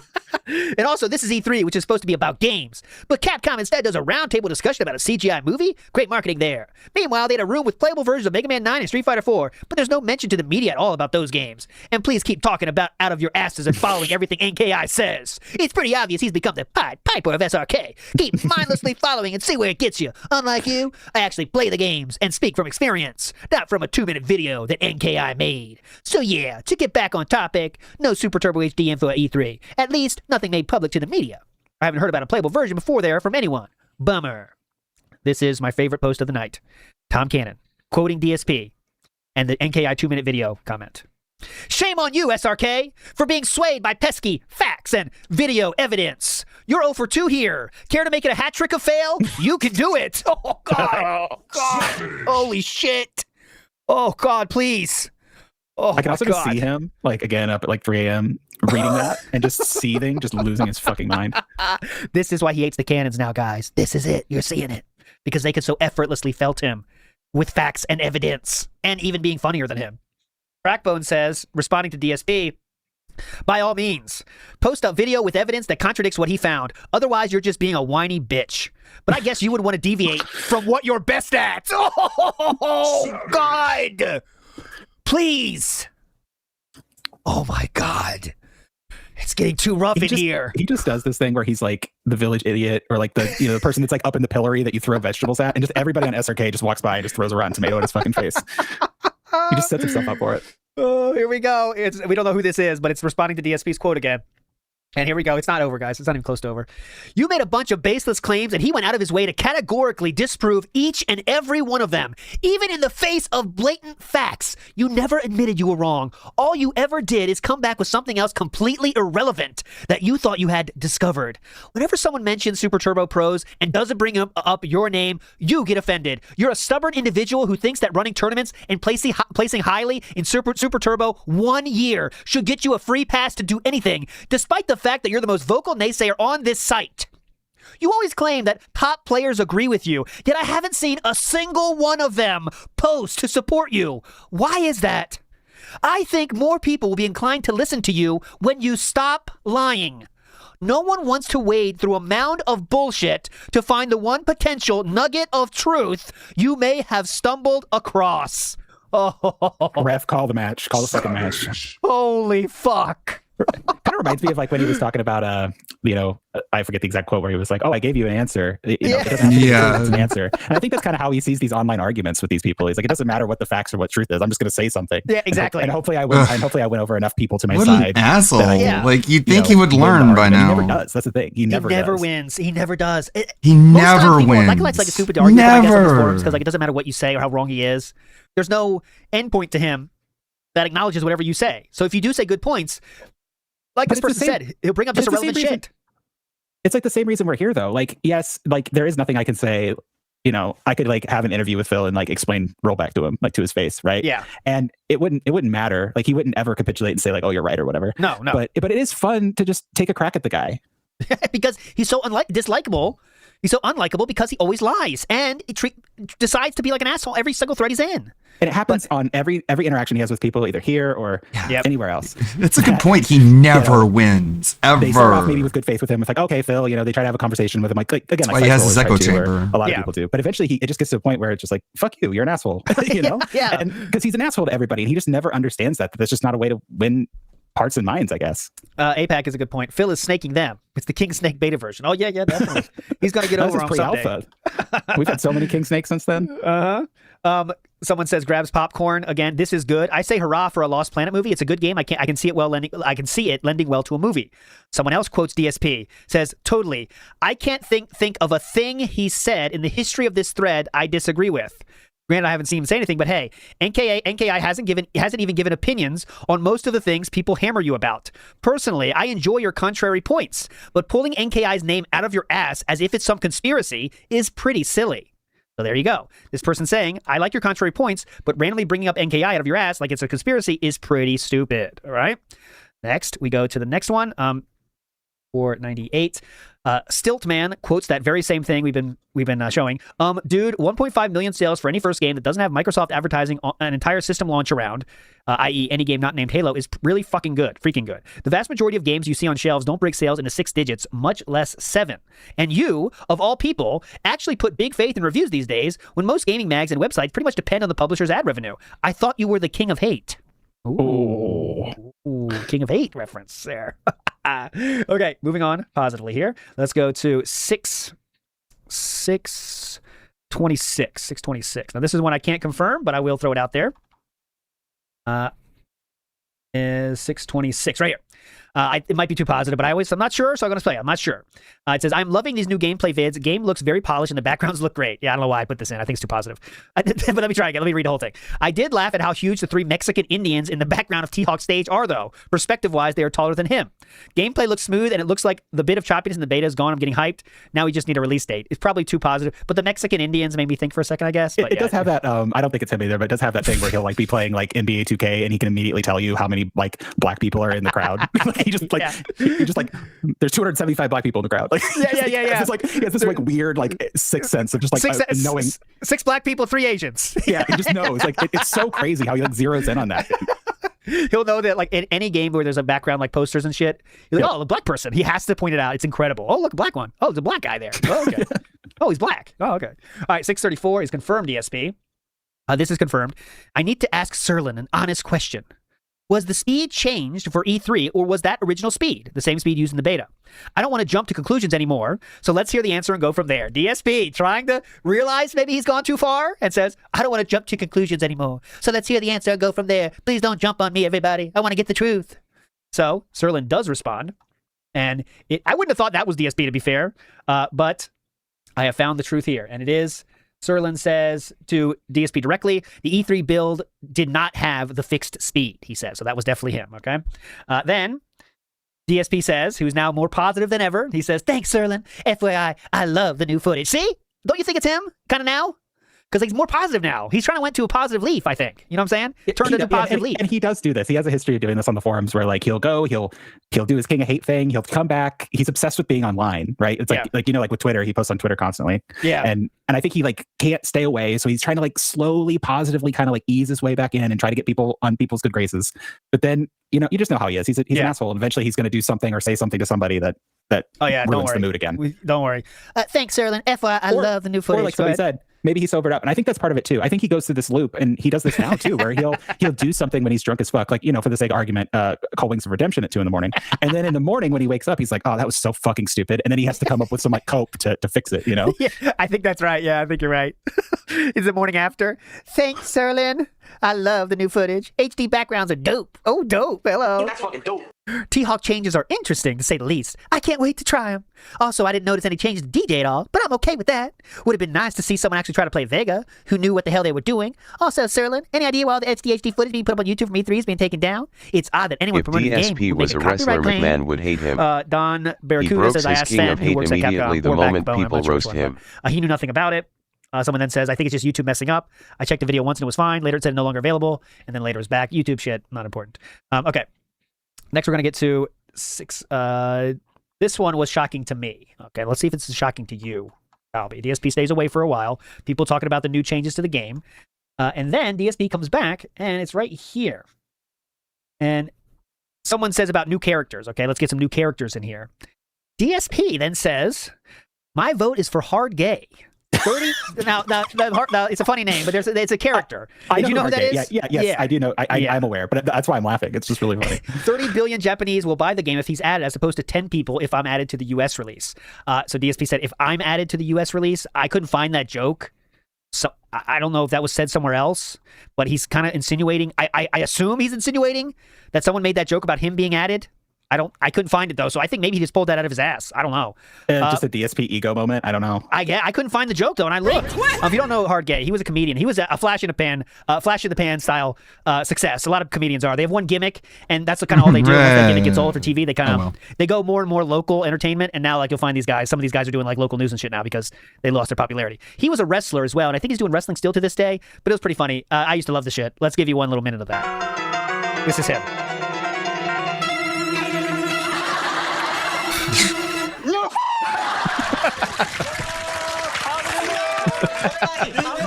And also, this is E3, which is supposed to be about games. But Capcom instead does a roundtable discussion about a CGI movie. Great marketing there. Meanwhile, they had a room with playable versions of Mega Man 9 and Street Fighter 4, but there's no mention to the media at all about those games. And please keep talking about out of your asses and following everything NKI says. It's pretty obvious he's become the Pied Piper of SRK. Keep mindlessly following and see where it gets you. Unlike you, I actually play the games and speak from experience, not from a 2-minute video that NKI made. So yeah, to get back on topic, no Super Turbo HD info at E3. At least, nothing made public to the media. I haven't heard about a playable version before there from anyone. Bummer. This is my favorite post of the night. Tom Cannon, quoting DSP, and the NKI 2-minute video comment. Shame on you, SRK, for being swayed by pesky facts and video evidence. You're 0 for 2 here. Care to make it a hat trick of fail? You can do it. Oh, God. Oh, God. Holy shit. Oh, God, please. Oh, I can also just see him, like, again, up at like 3 a.m. reading that and just seething, just losing his fucking mind. This is why he hates the cannons now, guys. This is it. You're seeing it. Because they could so effortlessly felt him with facts and evidence and even being funnier than him. Crackbone says, responding to DSP, by all means, post a video with evidence that contradicts what he found. Otherwise, you're just being a whiny bitch. But I guess you would want to deviate from what you're best at. Oh, God. Please. Oh, my God. It's getting too rough in here. He just does this thing where he's like the village idiot or like the person that's like up in the pillory that you throw vegetables at. And just everybody on SRK just walks by and just throws a rotten tomato in his fucking face. He just sets himself up for it. Oh, here we go. We don't know who this is, but it's responding to DSP's quote again. And here we go. It's not over, guys. It's not even close to over. You made a bunch of baseless claims, and he went out of his way to categorically disprove each and every one of them. Even in the face of blatant facts, you never admitted you were wrong. All you ever did is come back with something else completely irrelevant that you thought you had discovered. Whenever someone mentions Super Turbo Pros and doesn't bring up your name, you get offended. You're a stubborn individual who thinks that running tournaments and placing highly in Super Turbo 1 year should get you a free pass to do anything, despite the fact that you're the most vocal naysayer on this site. You always claim that top players agree with you, yet I haven't seen a single one of them post to support you. Why is that? I think more people will be inclined to listen to you when you stop lying. No one wants to wade through a mound of bullshit to find the one potential nugget of truth you may have stumbled across. Oh. Ref, call the match. Call the fucking match. Holy fuck. Kind of reminds me of like when he was talking about, I forget the exact quote where he was like, "Oh, I gave you an answer. It doesn't have to be it's an answer." And I think that's kind of how he sees these online arguments with these people. He's like, it doesn't matter what the facts or what truth is. I'm just going to say something. Yeah, exactly. And hopefully I win. And hopefully I win over enough people to my what side. An asshole! Like you'd think he would win learn by now. He never does. That's the thing. He never wins. He never does. He never wins. Like it's like a stupid argument, I guess, on the forums because like it doesn't matter what you say or how wrong he is. There's no endpoint to him that acknowledges whatever you say. So if you do say good points, like this person said, he'll bring up just irrelevant shit. It's like the same reason we're here, though. Like, yes, like there is nothing I can say. I could like have an interview with Phil and like explain rollback to him, like to his face, right? Yeah. And it wouldn't matter. Like he wouldn't ever capitulate and say like, "Oh, you're right" or whatever. No. But it is fun to just take a crack at the guy because he's so dislikable. He's so unlikable because he always lies and he decides to be like an asshole every single thread he's in. And it happens on every interaction he has with people, either here or anywhere else. That's a good point. He never wins, ever. They start off maybe with good faith with him. It's like, okay, Phil, they try to have a conversation with him. Like again, like he has his echo chamber. A lot of people do. But eventually it just gets to a point where it's just like, fuck you, you're an asshole. Yeah. And because he's an asshole to everybody and he just never understands that that's just not a way to win hearts and minds, I guess. APAC is a good point. Phil is snaking them. It's the King Snake beta version. Oh, yeah, definitely. He's going to get over on someday. We've had so many King Snakes since then. Someone says grabs popcorn. Again, this is good. I say hurrah for a Lost Planet movie. It's a good game. I can see it lending well to a movie. Someone else quotes DSP, says, totally. I can't think of a thing he said in the history of this thread I disagree with. Granted, I haven't seen him say anything, but hey, NKI hasn't even given opinions on most of the things people hammer you about. Personally, I enjoy your contrary points, but pulling NKI's name out of your ass as if it's some conspiracy is pretty silly. So there you go. This person saying, I like your contrary points, but randomly bringing up NKI out of your ass like it's a conspiracy is pretty stupid. All right. Next, we go to the next one. 498. Stiltman quotes that very same thing we've been showing. Dude, 1.5 million sales for any first game that doesn't have Microsoft advertising on an entire system launch around, i.e. any game not named Halo, is really fucking good. Freaking good. The vast majority of games you see on shelves don't break sales into 6 digits, much less 7. And you, of all people, actually put big faith in reviews these days when most gaming mags and websites pretty much depend on the publisher's ad revenue. I thought you were the king of hate. Ooh, King of Hate reference there. Okay, moving on positively here. Let's go to 626. Now this is one I can't confirm, but I will throw it out there. Is 626 right here. It might be too positive, but I'm not sure, so I'm going to say I'm not sure. It says, I'm loving these new gameplay vids. The game looks very polished and the backgrounds look great. Yeah, I don't know why I put this in. I think it's too positive. But let me try again. Let me read the whole thing. I did laugh at how huge the 3 Mexican Indians in the background of T-Hawk's stage are, though. Perspective-wise, they are taller than him. Gameplay looks smooth, and it looks like the bit of choppiness in the beta is gone. I'm getting hyped. Now we just need a release date. It's probably too positive, but the Mexican Indians made me think for a second, I guess. But it does have that, I don't think it's him either, but it does have that thing where he'll be playing NBA 2K, and he can immediately tell you how many black people are in the crowd. You're just like, there's 275 black people in the crowd. Yeah. It's this weird sixth sense of just knowing 6 black people, 3 Asians. Yeah, he just knows. It's so crazy how he zeroes in on that. He'll know that in any game where there's a background posters and shit, he's like, oh, a black person. He has to point it out. It's incredible. Oh, look, a black one. Oh, there's a black guy there. Oh, okay. Oh, he's black. Oh, okay. All right, 634 is confirmed ESP. This is confirmed. I need to ask Serlin an honest question. Was the speed changed for E3, or was that original speed, the same speed used in the beta? I don't want to jump to conclusions anymore, so let's hear the answer and go from there. DSP trying to realize maybe he's gone too far and says, I don't want to jump to conclusions anymore, so let's hear the answer and go from there. Please don't jump on me, everybody. I want to get the truth. So Serlin does respond. And I wouldn't have thought that was DSP, to be fair, but I have found the truth here, and it is. Sirlin says to DSP directly, the E3 build did not have the fixed speed, he says. So that was definitely him, okay? Then DSP says, who's now more positive than ever, he says, thanks, Sirlin. FYI, I love the new footage. See? Don't you think it's him? Kind of now? Because he's more positive now. He's trying to went to a positive leaf, I think. You know what I'm saying? It turned into a positive leaf. And he does do this. He has a history of doing this on the forums where like he'll do his King of Hate thing. He'll come back. He's obsessed with being online, right? It's like like with Twitter, he posts on Twitter constantly. Yeah. And I think he like can't stay away. So he's trying to like slowly, positively kind of like ease his way back in and try to get people on people's good graces. But then, you just know how he is. He's an asshole. And eventually he's going to do something or say something to somebody that ruins the mood again. Don't worry. Thanks, Sirlin. FYI, I love the new footage. Or like somebody said, maybe he sobered up. And I think that's part of it too. I think he goes through this loop, and he does this now too, where he'll do something when he's drunk as fuck, like, for the sake of argument, call Wings of Redemption at 2 a.m. And then in the morning when he wakes up, he's like, oh, that was so fucking stupid. And then he has to come up with some like cope to fix it, Yeah, I think that's right. Yeah, I think you're right. Is it morning after? Thanks, Sirlin. I love the new footage. HD backgrounds are dope. Oh, dope. Hello. That's fucking dope. T-Hawk changes are interesting, to say the least. I can't wait to try them. Also, I didn't notice any changes to DJ at all, but I'm okay with that. Would have been nice to see someone actually try to play Vega, who knew what the hell they were doing. Also, Sirlin, any idea why all the HD footage being put up on YouTube from E3 is being taken down? It's odd that anyone if promoting the game DSP was a wrestler, McMahon would hate him. Don Barracuda says, I asked Sven, who works at Capcom, the moment people roast him. He knew nothing about it. Someone then says, I think it's just YouTube messing up. I checked the video once and it was fine. Later it said no longer available. And then later it was back. YouTube shit, not important. Okay. Next we're going to get to 6. This one was shocking to me. Okay, let's see if it's shocking to you, Albie. DSP stays away for a while. People talking about the new changes to the game. And then DSP comes back, and it's right here. And someone says about new characters. Okay, let's get some new characters in here. DSP then says, my vote is for Hard Gay. 30 now it's a funny name, but it's a character. Did you know who that is? Yes, I do know. I'm aware, but that's why I'm laughing. It's just really funny. 30 billion Japanese will buy the game if he's added, as opposed to 10 people if I'm added to the US release. So DSP said, if I'm added to the US release, I couldn't find that joke. So I don't know if that was said somewhere else, but he's kind of insinuating. I assume he's insinuating that someone made that joke about him being added. I couldn't find it though, so I think maybe he just pulled that out of his ass. I don't know. Just a DSP ego moment. I don't know. I couldn't find the joke though, and I looked. If you don't know Hard Gay, he was a comedian. He was a flash in the pan style success. A lot of comedians are. They have one gimmick, and that's kind of all they do. Once that gimmick gets old for TV, they kind of they go more and more local entertainment. And now like you'll find these guys. Some of these guys are doing like local news and shit now because they lost their popularity. He was a wrestler as well, and I think he's doing wrestling still to this day. But it was pretty funny. I used to love the shit. Let's give you one little minute of that. This is him.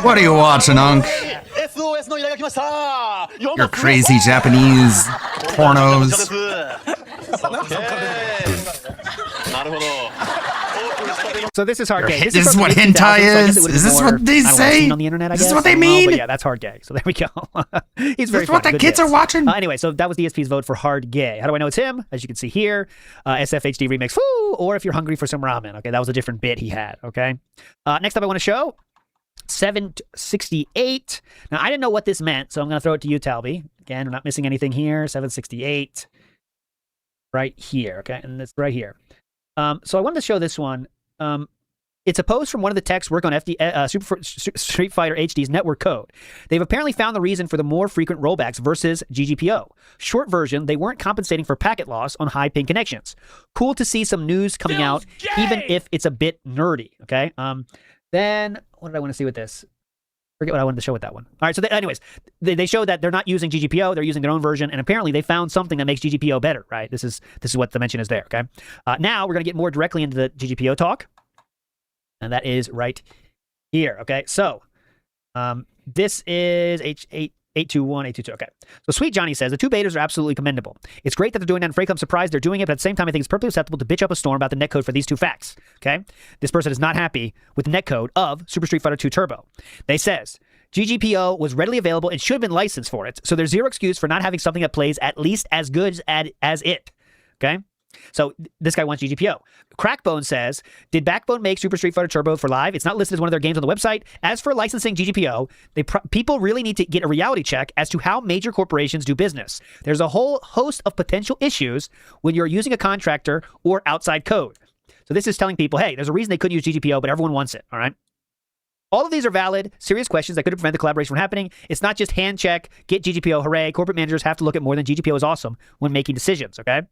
What are you watching, Unc? Your crazy Japanese pornos. So this is Hard Gay. This is what hentai is? Is this what they say? On the internet, I is guess. This what they mean? But yeah, that's Hard Gay. So there we go. He's very. That's what the kids are watching. Anyway, so that was DSP's vote for Hard Gay. How do I know it's him? As you can see here, SFHD remix. Woo! Or if you're hungry for some ramen. Okay, that was a different bit he had. Okay. Next up, I want to show 768. Now I didn't know what this meant, so I'm going to throw it to you, Talby. Again, we're not missing anything here. 768. Right here. Okay, and it's right here. So I wanted to show this one. It's a post from one of the techs working on Super Street Fighter HD's network code. They've apparently found the reason for the more frequent rollbacks versus GGPO. Short version, they weren't compensating for packet loss on high ping connections. Cool to see some news coming out, even if it's a bit nerdy. Okay. Then what did I want to see with this? Forget what I wanted to show with that one. All right. So anyways, they show that they're not using GGPO. They're using their own version. And apparently they found something that makes GGPO better, right? This is what the mention is there. Okay. Now we're going to get more directly into the GGPO talk. And that is right here. Okay. So this is H821, Okay. So Sweet Johnny says the two betas are absolutely commendable. It's great that they're doing that, and frankly, I'm surprised they're doing it, but at the same time, I think it's perfectly acceptable to bitch up a storm about the netcode for these two facts. Okay. This person is not happy with the netcode of Super Street Fighter 2 Turbo. They says GGPO was readily available and should have been licensed for it. So there's zero excuse for not having something that plays at least as good as it. Okay. So this guy wants GGPO. Crackbone says, did Backbone make Super Street Fighter Turbo for Live? It's not listed as one of their games on the website. As for licensing GGPO, people really need to get a reality check as to how major corporations do business. There's a whole host of potential issues when you're using a contractor or outside code. So this is telling people, hey, there's a reason they couldn't use GGPO, but everyone wants it, all right? All of these are valid, serious questions that could prevent the collaboration from happening. It's not just hand check, get GGPO, hooray. Corporate managers have to look at more than GGPO is awesome when making decisions, okay?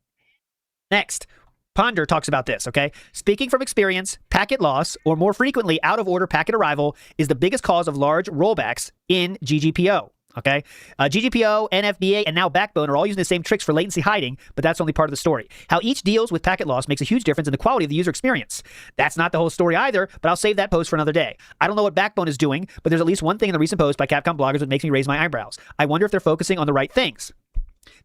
Next, Ponder talks about this, okay? Speaking from experience, packet loss, or more frequently, out-of-order packet arrival is the biggest cause of large rollbacks in GGPO, okay? GGPO, NFBA, and now Backbone are all using the same tricks for latency hiding, but that's only part of the story. How each deals with packet loss makes a huge difference in the quality of the user experience. That's not the whole story either, but I'll save that post for another day. I don't know what Backbone is doing, but there's at least one thing in the recent post by Capcom bloggers that makes me raise my eyebrows. I wonder if they're focusing on the right things.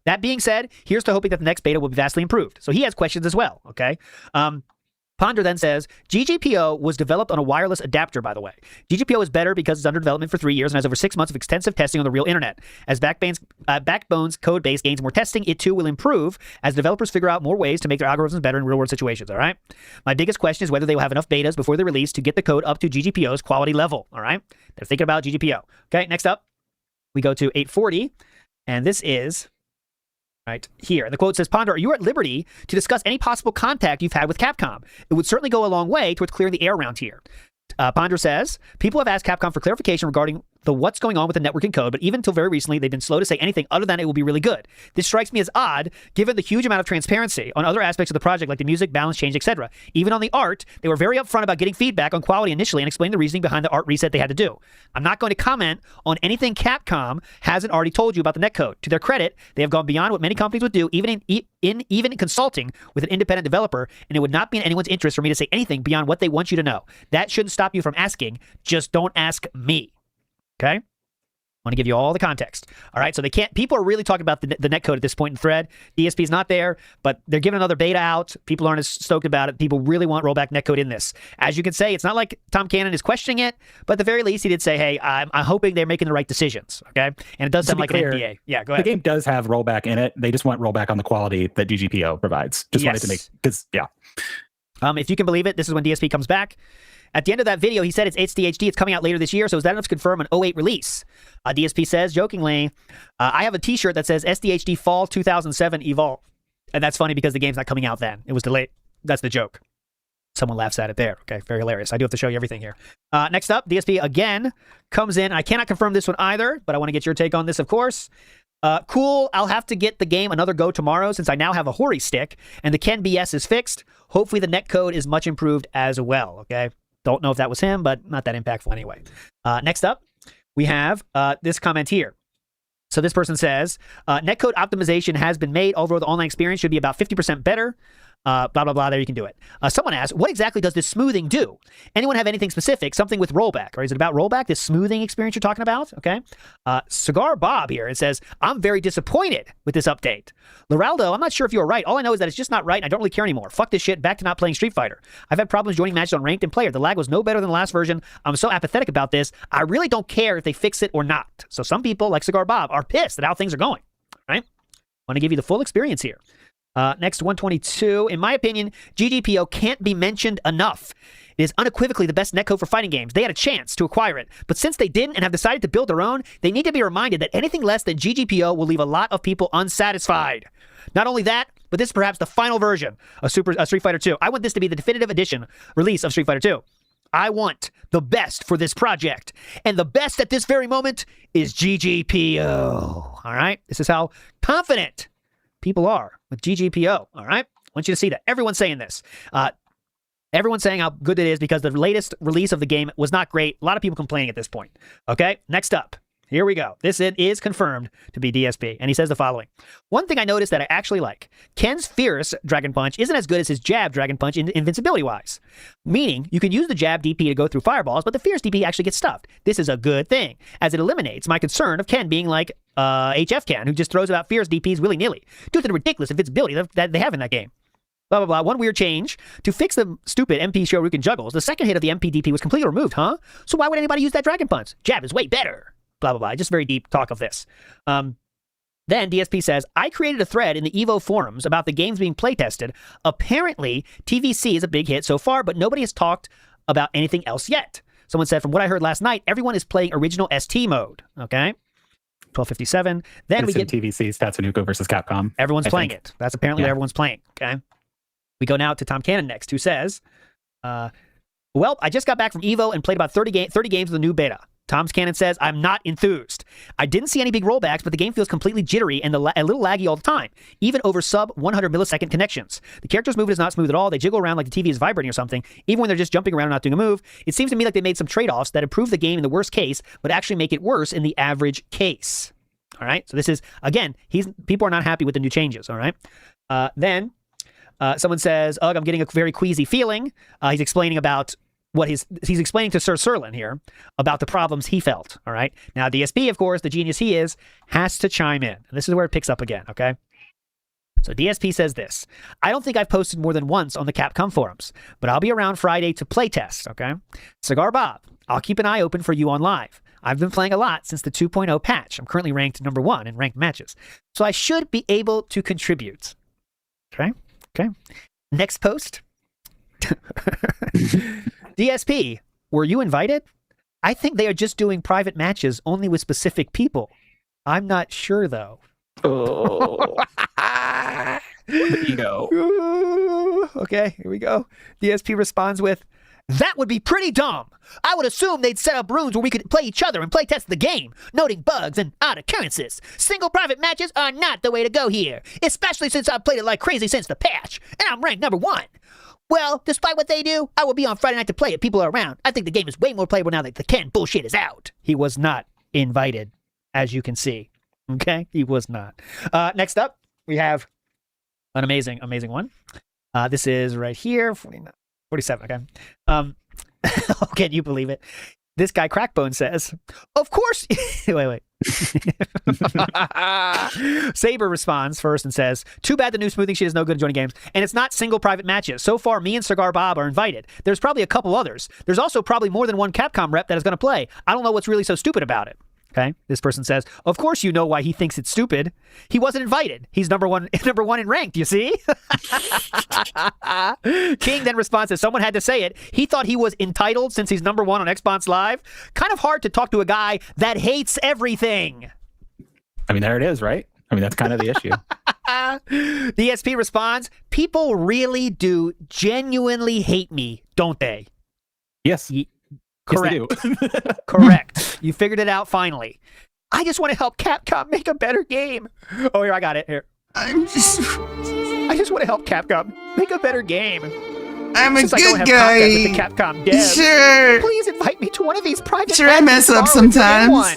That being said, here's to hoping that the next beta will be vastly improved. So he has questions as well, okay? Ponder then says, GGPO was developed on a wireless adapter, by the way. GGPO is better because it's under development for 3 years and has over 6 months of extensive testing on the real internet. As Backbone's code base gains more testing, it too will improve as developers figure out more ways to make their algorithms better in real-world situations, all right? My biggest question is whether they will have enough betas before they release to get the code up to GGPO's quality level, all right? They're thinking about GGPO. Okay, next up, we go to 840, and this is... right here. And the quote says, Ponder, are you at liberty to discuss any possible contact you've had with Capcom? It would certainly go a long way towards clearing the air around here. Ponder says, people have asked Capcom for clarification regarding what's going on with the networking code, but even until very recently, they've been slow to say anything other than it will be really good. This strikes me as odd, given the huge amount of transparency on other aspects of the project, like the music, balance change, etc. Even on the art, they were very upfront about getting feedback on quality initially and explained the reasoning behind the art reset they had to do. I'm not going to comment on anything Capcom hasn't already told you about the netcode. To their credit, they have gone beyond what many companies would do, even in consulting with an independent developer, and it would not be in anyone's interest for me to say anything beyond what they want you to know. That shouldn't stop you from asking. Just don't ask me. Okay? I want to give you all the context. All right, so they can't. People are really talking about the netcode at this point in the thread. DSP is not there, but they're giving another beta out. People aren't as stoked about it. People really want rollback netcode in this. As you can say, it's not like Tom Cannon is questioning it, but at the very least, he did say, "Hey, I'm hoping they're making the right decisions." Okay, and it does sound like an NDA. Yeah, go ahead. The game does have rollback in it. They just want rollback on the quality that GGPO provides. Just wanted to make because if you can believe it, this is when DSP comes back. At the end of that video, he said it's SDHD. It's coming out later this year, so is that enough to confirm an 08 release? DSP says, jokingly, I have a t-shirt that says SDHD Fall 2007 Evolve. And that's funny because the game's not coming out then. It was delayed. That's the joke. Someone laughs at it there. Okay, very hilarious. I do have to show you everything here. Next up, DSP again comes in. I cannot confirm this one either, but I want to get your take on this, of course. Cool, I'll have to get the game another go tomorrow since I now have a Hori stick, and the Ken BS is fixed. Hopefully the netcode is much improved as well, okay? Don't know if that was him, but not that impactful anyway. Next up, we have this comment here. So this person says, netcode optimization has been made. Overall, the online experience should be about 50% better. Blah, blah, blah. There you can do it. Someone asked, what exactly does this smoothing do? Anyone have anything specific? Something with rollback? Or is it about rollback, this smoothing experience you're talking about? Okay. Cigar Bob here, it says, I'm very disappointed with this update. Loraldo, I'm not sure if you're right. All I know is that it's just not right and I don't really care anymore. Fuck this shit. Back to not playing Street Fighter. I've had problems joining matches on ranked and player. The lag was no better than the last version. I'm so apathetic about this. I really don't care if they fix it or not. So some people, like Cigar Bob, are pissed at how things are going. Right? I want to give you the full experience here. Next, 122. In my opinion, GGPO can't be mentioned enough. It is unequivocally the best netcode for fighting games. They had a chance to acquire it, but since they didn't and have decided to build their own, they need to be reminded that anything less than GGPO will leave a lot of people unsatisfied. Not only that, but this is perhaps the final version of Street Fighter 2. I want this to be the definitive edition release of Street Fighter 2. I want the best for this project, and the best at this very moment is GGPO. All right? This is how confident people are with GGPO, all right? I want you to see that. Everyone's saying this. Everyone's saying how good it is because the latest release of the game was not great. A lot of people complaining at this point. Okay, next up. Here we go. This is confirmed to be DSP, and he says the following. One thing I noticed that I actually like. Ken's fierce Dragon Punch isn't as good as his jab Dragon Punch invincibility-wise. Meaning, you can use the jab DP to go through fireballs, but the fierce DP actually gets stuffed. This is a good thing, as it eliminates my concern of Ken being like HF Ken, who just throws out fierce DPs willy-nilly, due to the ridiculous invincibility that they have in that game. Blah, blah, blah. One weird change. To fix the stupid MP Shoryuken juggles, the second hit of the MP DP was completely removed, huh? So why would anybody use that Dragon Punch? Jab is way better. Blah, blah, blah. Just very deep talk of this. Then DSP says, I created a thread in the EVO forums about the games being playtested. Apparently, TVC is a big hit so far, but nobody has talked about anything else yet. Someone said, from what I heard last night, everyone is playing original ST mode. Okay. 1257. Then we get TVC's Tatsunoko versus Capcom. Everyone's playing it. That's apparently what everyone's playing. Okay. We go now to Tom Cannon next, who says, well, I just got back from EVO and played about 30 games of the new beta. Tom Cannon says, I'm not enthused. I didn't see any big rollbacks, but the game feels completely jittery and a little laggy all the time, even over sub 100 millisecond connections. The character's movement is not smooth at all. They jiggle around like the TV is vibrating or something, even when they're just jumping around and not doing a move. It seems to me like they made some trade-offs that improve the game in the worst case, but actually make it worse in the average case. All right. So this is, again, people are not happy with the new changes. All right. Then someone says, ugh, I'm getting a very queasy feeling. He's explaining about he's explaining to Sir Serlin here about the problems he felt. All right. Now, DSP, of course, the genius he is, has to chime in. And this is where it picks up again. Okay. So DSP says this. I don't think I've posted more than once on the Capcom forums, but I'll be around Friday to playtest. Okay. Cigar Bob, I'll keep an eye open for you on live. I've been playing a lot since the 2.0 patch. I'm currently ranked number 1 in ranked matches. So I should be able to contribute. Okay. Okay. Next post. DSP, were you invited? I think they are just doing private matches only with specific people. I'm not sure, though. Oh. Ego. Okay, here we go. DSP responds with, that would be pretty dumb. I would assume they'd set up rooms where we could play each other and play test the game, noting bugs and odd occurrences. Single private matches are not the way to go here, especially since I've played it like crazy since the patch, and I'm ranked number 1. Well, despite what they do, I will be on Friday night to play it. People are around. I think the game is way more playable now that the Ken bullshit is out. He was not invited, as you can see. Okay? He was not. Next up, we have an amazing one. This is right here, 47, okay. Can you believe it? This guy Crackbone says, of course. Wait. Saber responds first and says, too bad the new smoothing shit is no good at joining games, and it's not single private matches. So far, me and Cigar Bob are invited. There's probably a couple others. There's also probably more than one Capcom rep that is going to play. I don't know what's really so stupid about it. Okay, this person says, of course you know why he thinks it's stupid. He wasn't invited. He's number one in ranked, you see? King then responds that someone had to say it. He thought he was entitled since he's number 1 on Xbox Live. Kind of hard to talk to a guy that hates everything. I mean, there it is, right? I mean, that's kind of the issue. The ESP responds, people really do genuinely hate me, don't they? Yes. Correct. Yes, they do. Correct. You figured it out finally. I just want to help Capcom make a better game. Oh, here, I got it. Here. I just want to help Capcom make a better game. I'm a Since good I don't have guy. contact with the Capcom devs, Sure. please invite me to one of these private Sure, I mess up sometimes.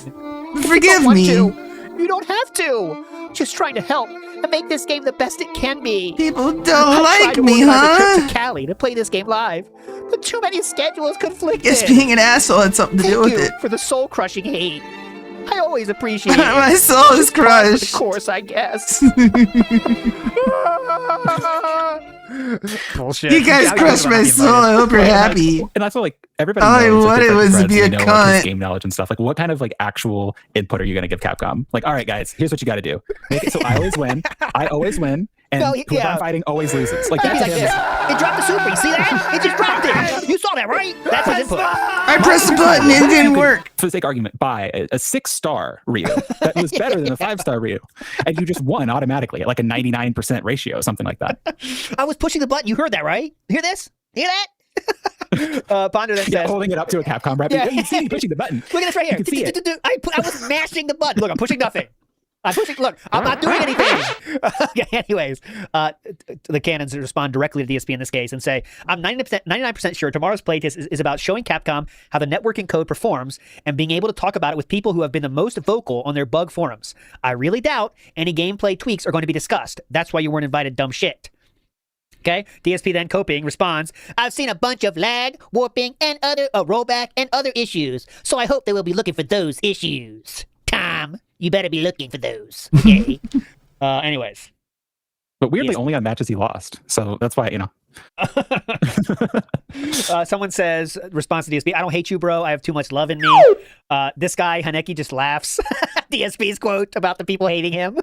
Forgive me. You don't have to. Just trying to help and make this game the best it can be. People don't I tried like to me, organize a huh? trip to Cali to play this game live, but too many schedules conflicted. Guess being an asshole had something to do with Thank it. you for the soul-crushing hate. I always appreciate it. My soul is Just par for the crushed. course, I guess. Bullshit. You guys crushed my soul. I hope you're happy. And that's what, like, everybody All I knows. wanted different was to threads, be they a know, like, cunt. his game knowledge and stuff. Like, what kind of, like, actual input are you going to give Capcom? Like, all right, guys, here's what you got to do. Make it so I always win. I always win. And No, whoever yeah. I'm fighting always loses. Like, Maybe that's like him. this. It dropped the super. You see that? It just dropped it. You saw that, right? That's his input. I pressed the button and it didn't work. For the sake of argument, buy a 6-star Ryu that was better than a 5-star Ryu, and you just won automatically at like a 99% ratio, something like that. I was pushing the button. You heard that, right? Hear this? Hear that? Ponder then Yeah, says, holding it up to a Capcom rep. Yeah. You see me pushing the button. look at this right here. You can see it. I was mashing the button. Look, I'm pushing nothing. I'm pushing. Look, I'm not doing anything. Okay, anyways, the Cannons respond directly to DSP in this case and say, I'm 99% sure tomorrow's playtest is about showing Capcom how the networking code performs and being able to talk about it with people who have been the most vocal on their bug forums. I really doubt any gameplay tweaks are going to be discussed. That's why you weren't invited, dumb shit. Okay, DSP then coping responds, I've seen a bunch of lag, warping, and other rollback and other issues, so I hope they will be looking for those issues. Tom, you better be looking for those. Okay. Anyways. But weirdly, only on matches he lost. So that's why, you know. Someone says, response to DSP, I don't hate you, bro. I have too much love in me. This guy, Haneki, just laughs at DSP's quote about the people hating him.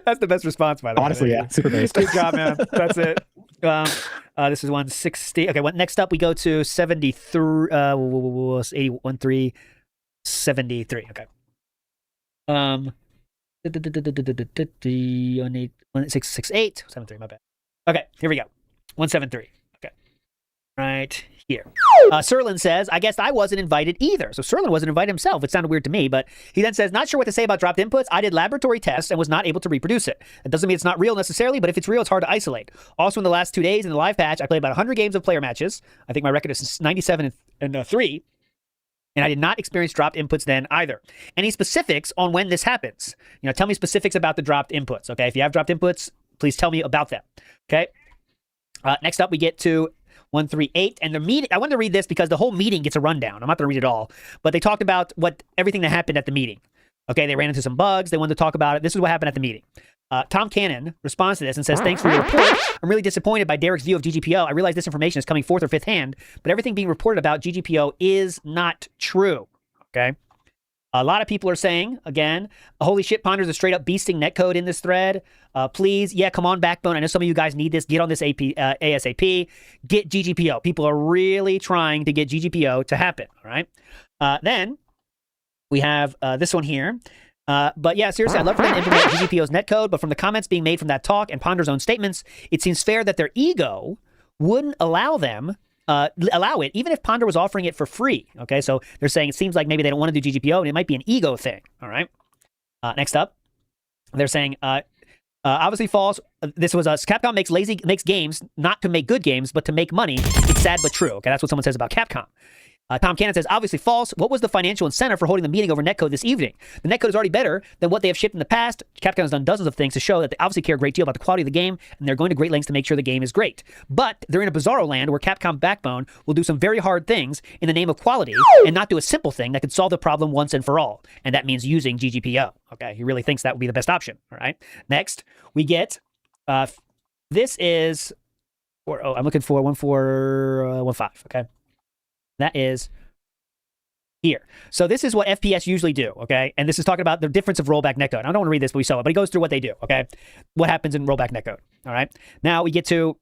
That's the best response, by the way. Honestly, yeah, super based. Good job, man. That's it. This is 160. Okay, next up we go to 73. 73. Okay. 1668. 73. My bad. Okay, here we go. 173. Okay. Right here. Serlin says, I guess I wasn't invited either. So Serlin wasn't invited himself. It sounded weird to me, but he then says, not sure what to say about dropped inputs. I did laboratory tests and was not able to reproduce it. It doesn't mean it's not real necessarily, but if it's real, it's hard to isolate. Also, in the last 2 days in the live patch, I played about 100 games of player matches. I think my record is 97 and 3. And I did not experience dropped inputs then either. Any specifics on when this happens? Tell me specifics about the dropped inputs. Okay, if you have dropped inputs, please tell me about them. Okay. Next up, we get to 138, and the meeting. I wanted to read this because the whole meeting gets a rundown. I'm not going to read it all, but they talked about everything that happened at the meeting. Okay, they ran into some bugs. They wanted to talk about it. This is what happened at the meeting. Tom Cannon responds to this and says, thanks for your report. I'm really disappointed by Derek's view of GGPO. I realize this information is coming fourth or fifth hand, but everything being reported about GGPO is not true. Okay. A lot of people are saying, again, holy shit, Ponder's a straight up beasting netcode in this thread. Please, come on, Backbone. I know some of you guys need this. Get on this ASAP. Get GGPO. People are really trying to get GGPO to happen. All right. Then we have this one here. But yeah, seriously, I'd love for them to implement GGPO's netcode, but from the comments being made from that talk and Ponder's own statements, it seems fair that their ego wouldn't allow it, even if Ponder was offering it for free. Okay, so they're saying it seems like maybe they don't want to do GGPO, and it might be an ego thing. All right. Next up, they're saying obviously false. This was Capcom makes games not to make good games, but to make money. It's sad but true. Okay, that's what someone says about Capcom. Tom Cannon says, obviously false. What was the financial incentive for holding the meeting over netcode this evening? The netcode is already better than what they have shipped in the past. Capcom has done dozens of things to show that they obviously care a great deal about the quality of the game, and they're going to great lengths to make sure the game is great. But they're in a bizarro land where Capcom Backbone will do some very hard things in the name of quality and not do a simple thing that could solve the problem once and for all. And that means using GGPO. Okay, he really thinks that would be the best option. All right. Next, we get, this is, I'm looking for 1415. Okay. That is here. So this is what FPS usually do, okay? And this is talking about the difference of rollback netcode. I don't want to read this, but we saw it, but it goes through what they do, okay? What happens in rollback netcode, all right? Now we get to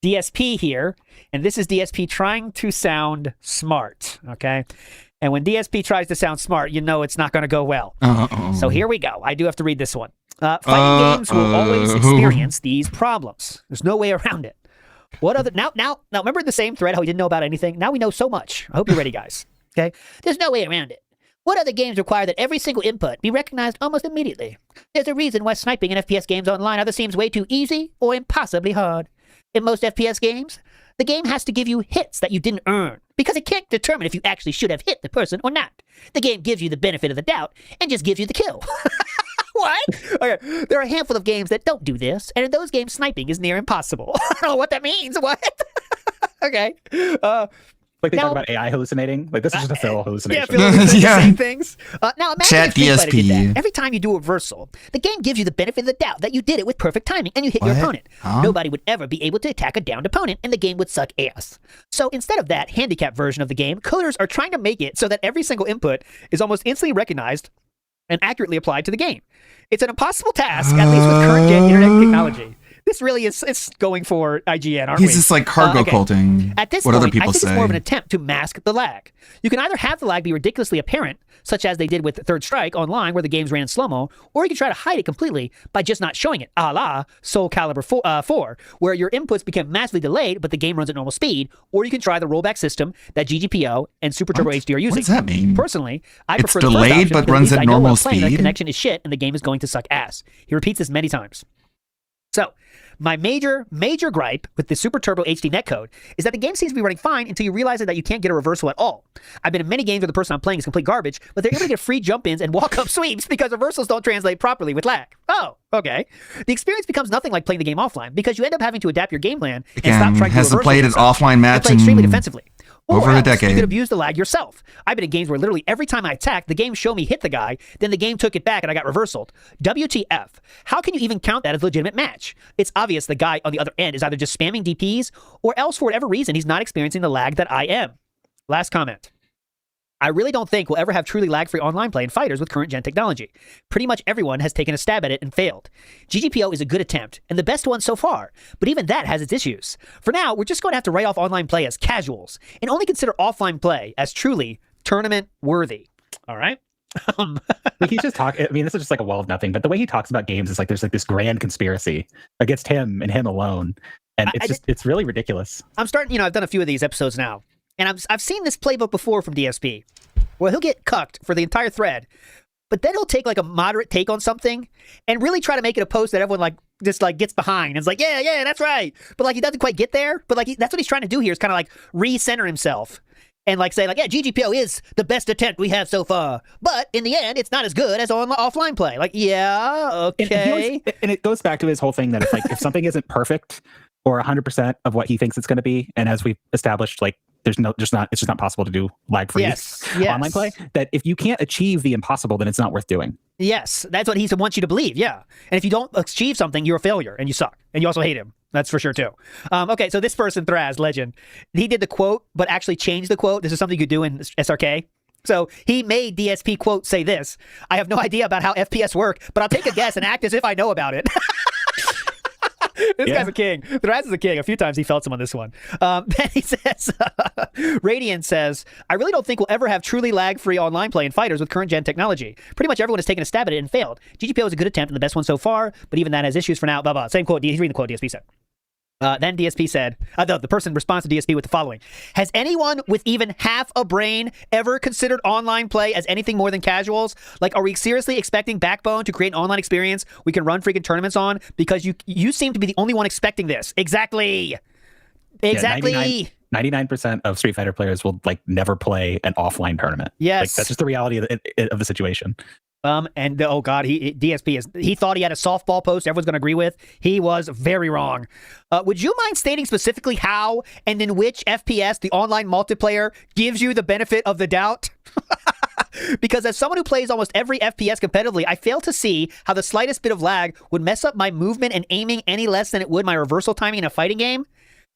DSP here, and this is DSP trying to sound smart, okay? And when DSP tries to sound smart, it's not going to go well. So here we go. I do have to read this one. Fighting games will always experience these problems. There's no way around it. What other now remember the same thread how we didn't know about anything? Now we know so much. I hope you're ready, guys. Okay? There's no way around it. What other games require that every single input be recognized almost immediately? There's a reason why sniping in FPS games online either seems way too easy or impossibly hard. In most FPS games, the game has to give you hits that you didn't earn because it can't determine if you actually should have hit the person or not. The game gives you the benefit of the doubt and just gives you the kill. What? Okay, there are a handful of games that don't do this, and in those games, sniping is near impossible. I don't know what that means. What? Okay. Like they talk about AI hallucinating. Like this is just a Phil hallucination. Yeah, Phil same things. Now imagine Chat if anybody did DSP. that. Every time you do a reversal, the game gives you the benefit of the doubt that you did it with perfect timing and you hit your opponent. Huh? Nobody would ever be able to attack a downed opponent, and the game would suck ass. So instead of that handicap version of the game, coders are trying to make it so that every single input is almost instantly recognized and accurately applied to the game. It's an impossible task, at least with current gen internet technology. This really is going for IGN, aren't we? He's just like cargo culting. At this what point, other people I think say. it's more of an attempt to mask the lag. You can either have the lag be ridiculously apparent, such as they did with Third Strike online, where the games ran in slow-mo, or you can try to hide it completely by just not showing it, a la Soul Calibur 4, where your inputs become massively delayed, but the game runs at normal speed, or you can try the rollback system that GGPO and Super Turbo HD are using. What does that mean? Personally, I It's prefer the first delayed, option but because runs least at I know normal while playing that speed? connection is shit and the game is going to suck ass. He repeats this many times. So, my major gripe with the Super Turbo HD netcode is that the game seems to be running fine until you realize that you can't get a reversal at all. I've been in many games where the person I'm playing is complete garbage, but they're able to get free jump-ins and walk-up sweeps because reversals don't translate properly with lag. Oh, okay. The experience becomes nothing like playing the game offline because you end up having to adapt your game plan and stop trying to do hasn't played an reversals yourself. offline match You play extremely in defensively. over a You decade. could abuse the lag yourself. I've been in games where literally every time I attacked, the game showed me hit the guy, then the game took it back and I got reversaled. WTF? How can you even count that as a legitimate match? It's obvious the guy on the other end is either just spamming DPs or else for whatever reason he's not experiencing the lag that I am. Last comment. I really don't think we'll ever have truly lag-free online play in fighters with current gen technology. Pretty much everyone has taken a stab at it and failed. GGPO is a good attempt, and the best one so far, but even that has its issues. For now, we're just going to have to write off online play as casuals, and only consider offline play as truly tournament-worthy. All right? Like he's just talking. I mean, this is just like a wall of nothing, but the way he talks about games is like there's like this grand conspiracy against him and him alone. And it's really ridiculous. I'm starting, I've done a few of these episodes now, and I've seen this playbook before from DSP, where he'll get cucked for the entire thread, but then he'll take like a moderate take on something and really try to make it a post that everyone just gets behind. And it's like, yeah, that's right. But like he doesn't quite get there. But like that's what he's trying to do here is kind of like recenter himself and like say like, yeah, GGPO is the best attempt we have so far. But in the end, it's not as good as offline play. Like, yeah, okay. And it goes back to his whole thing that it's like if something isn't perfect or 100% of what he thinks it's going to be, and as we've established, like it's just not possible to do lag-free online play, that if you can't achieve the impossible, then it's not worth doing. Yes, that's what he wants you to believe, yeah. And if you don't achieve something, you're a failure, and you suck. And you also hate him. That's for sure, too. Okay, so this person, Thraz, legend, he did the quote, but actually changed the quote. This is something you could do in SRK. So he made DSP quote say this: I have no idea about how FPS work, but I'll take a guess and act as if I know about it. This guy's a king. Thraz is a king. A few times he felt him on this one. Then he says, Radiant says, I really don't think we'll ever have truly lag-free online play in fighters with current gen technology. Pretty much everyone has taken a stab at it and failed. GGPO is a good attempt and the best one so far, but even that has issues for now. Blah, blah. Same quote. He's reading the quote DSP said. Then DSP said, the person responds to DSP with the following: has anyone with even half a brain ever considered online play as anything more than casuals? Like, are we seriously expecting Backbone to create an online experience we can run freaking tournaments on? Because you seem to be the only one expecting this. Exactly. Yeah, 99% of Street Fighter players will like never play an offline tournament. Yes. Like, that's just the reality of the situation. Oh god, he thought he had a softball post everyone's going to agree with. He was very wrong. Would you mind stating specifically how and in which FPS the online multiplayer gives you the benefit of the doubt? Because as someone who plays almost every FPS competitively, I fail to see how the slightest bit of lag would mess up my movement and aiming any less than it would my reversal timing in a fighting game.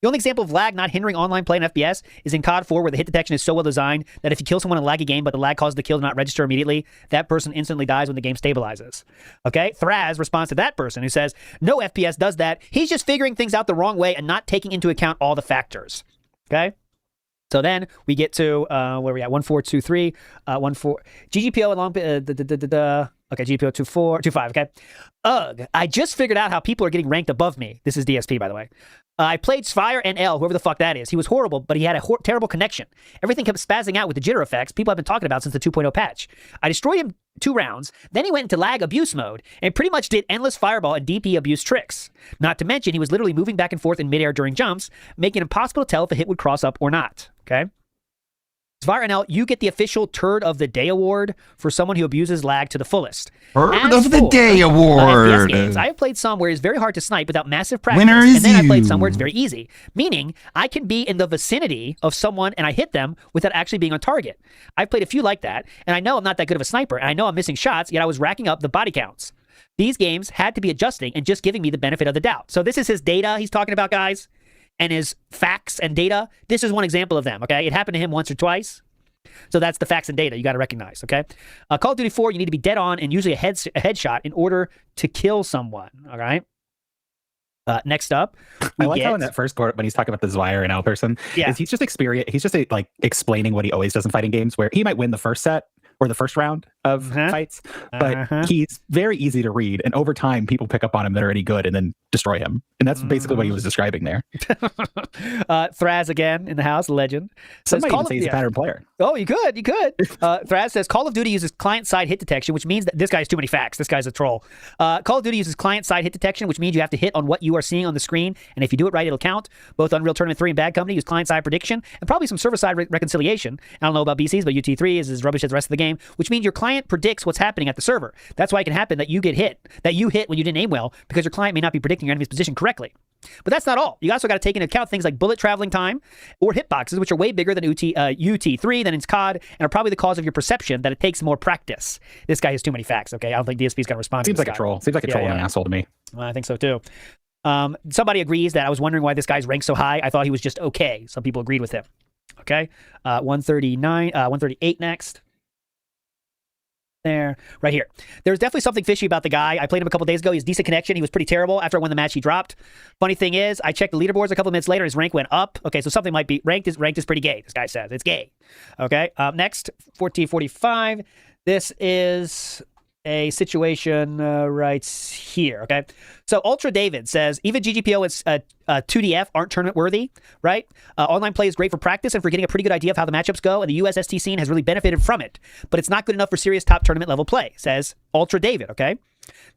The only example of lag not hindering online play in FPS is in COD 4, where the hit detection is so well designed that if you kill someone in a laggy game, but the lag causes the kill to not register immediately, that person instantly dies when the game stabilizes. Okay? Thraz responds to that person who says, no FPS does that. He's just figuring things out the wrong way and not taking into account all the factors. Okay? So then we get to, where are we at? 1423, 14, GGPO along, okay, GGPO 24, 25, okay? Ugh, I just figured out how people are getting ranked above me. This is DSP, by the way. I played Spire NL, whoever the fuck that is. He was horrible, but he had a terrible connection. Everything kept spazzing out with the jitter effects people have been talking about since the 2.0 patch. I destroyed him 2 rounds, then he went into lag abuse mode and pretty much did endless fireball and DP abuse tricks. Not to mention, he was literally moving back and forth in midair during jumps, making it impossible to tell if a hit would cross up or not. Okay? Spire NL, you get the official Turd of the Day award for someone who abuses lag to the fullest. Turd of the Day award. Games, I have played some where it's very hard to snipe without massive practice, and then I played some where it's very easy. Meaning, I can be in the vicinity of someone and I hit them without actually being on target. I've played a few like that, and I know I'm not that good of a sniper, and I know I'm missing shots, yet I was racking up the body counts. These games had to be adjusting and just giving me the benefit of the doubt. So this is his data he's talking about, guys, and his facts and data. This is one example of them, okay? It happened to him once or twice. So that's the facts and data you got to recognize, okay? Call of Duty 4, you need to be dead on and usually a headshot in order to kill someone, all right? Next up, I like how in that first court when he's talking about the Zwire and L person, he's just like explaining what he always does in fighting games, where he might win the first set or the first round of fights, but he's very easy to read, and over time people pick up on him that are already good and then destroy him, and that's basically what he was describing there. Thraz again in the house, legend. Somebody even say he's a pattern player. Oh, you could. Thraz says Call of Duty uses client-side hit detection, which means that this guy has too many facts. This guy's a troll. Call of Duty uses client-side hit detection, which means you have to hit on what you are seeing on the screen, and if you do it right, it'll count. Both Unreal Tournament 3 and Bad Company use client-side prediction, and probably some server-side reconciliation. I don't know about BCs, but UT3 is as rubbish as the rest of the game, which means your client predicts what's happening at the server. That's why it can happen that you get hit, that you hit when you didn't aim well, because your client may not be predicting your enemy's position correctly. But that's not all. You also got to take into account things like bullet traveling time or hitboxes, which are way bigger than UT3 than in COD, and are probably the cause of your perception that it takes more practice. This guy has too many facts, okay? I don't think DSP's going to respond to this guy. Seems like a troll and an asshole to me. Well, I think so too. Somebody agrees that I was wondering why this guy's ranked so high. I thought he was just okay. Some people agreed with him. Okay, 138 next. There, right here. There's definitely something fishy about the guy. I played him a couple days ago. He has decent connection. He was pretty terrible. After I won the match, he dropped. Funny thing is, I checked the leaderboards a couple minutes later. His rank went up. Okay, so something might be ranked is pretty gay. This guy says it's gay. Okay, next 1445. This is a situation right here. Okay, so Ultra David says even GGPO and 2DF aren't tournament worthy, right? Online play is great for practice and for getting a pretty good idea of how the matchups go, and the USST scene has really benefited from it, but it's not good enough for serious top tournament level play, says Ultra David. Okay,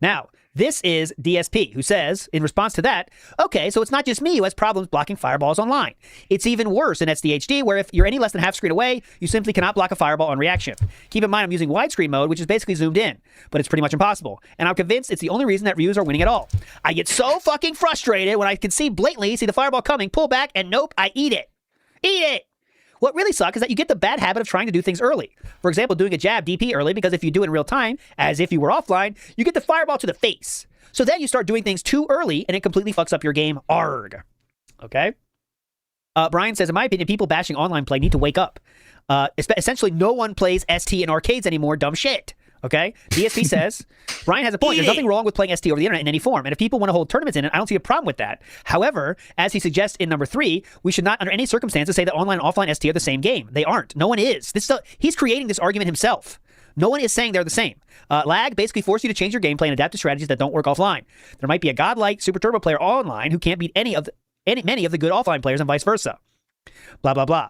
now this is DSP, who says, in response to that, okay, so it's not just me who has problems blocking fireballs online. It's even worse in SDHD, where if you're any less than half screen away, you simply cannot block a fireball on reaction. Keep in mind, I'm using widescreen mode, which is basically zoomed in, but it's pretty much impossible. And I'm convinced it's the only reason that Ryus are winning at all. I get so fucking frustrated when I can see blatantly, see the fireball coming, pull back, and nope, I eat it. Eat it! What really sucks is that you get the bad habit of trying to do things early. For example, doing a jab DP early, because if you do it in real time, as if you were offline, you get the fireball to the face. So then you start doing things too early, and it completely fucks up your game. Arg. Okay? Brian says, in my opinion, people bashing online play need to wake up. Essentially, no one plays ST in arcades anymore. Dumb shit. Okay? DSP says, Brian has a point. There's nothing wrong with playing ST over the internet in any form. And if people want to hold tournaments in it, I don't see a problem with that. However, as he suggests in number 3, we should not under any circumstances say that online and offline ST are the same game. They aren't. No one is. He's creating this argument himself. No one is saying they're the same. Lag basically forces you to change your gameplay and adapt to strategies that don't work offline. There might be a godlike Super Turbo player online who can't beat many of the good offline players and vice versa. Blah, blah, blah.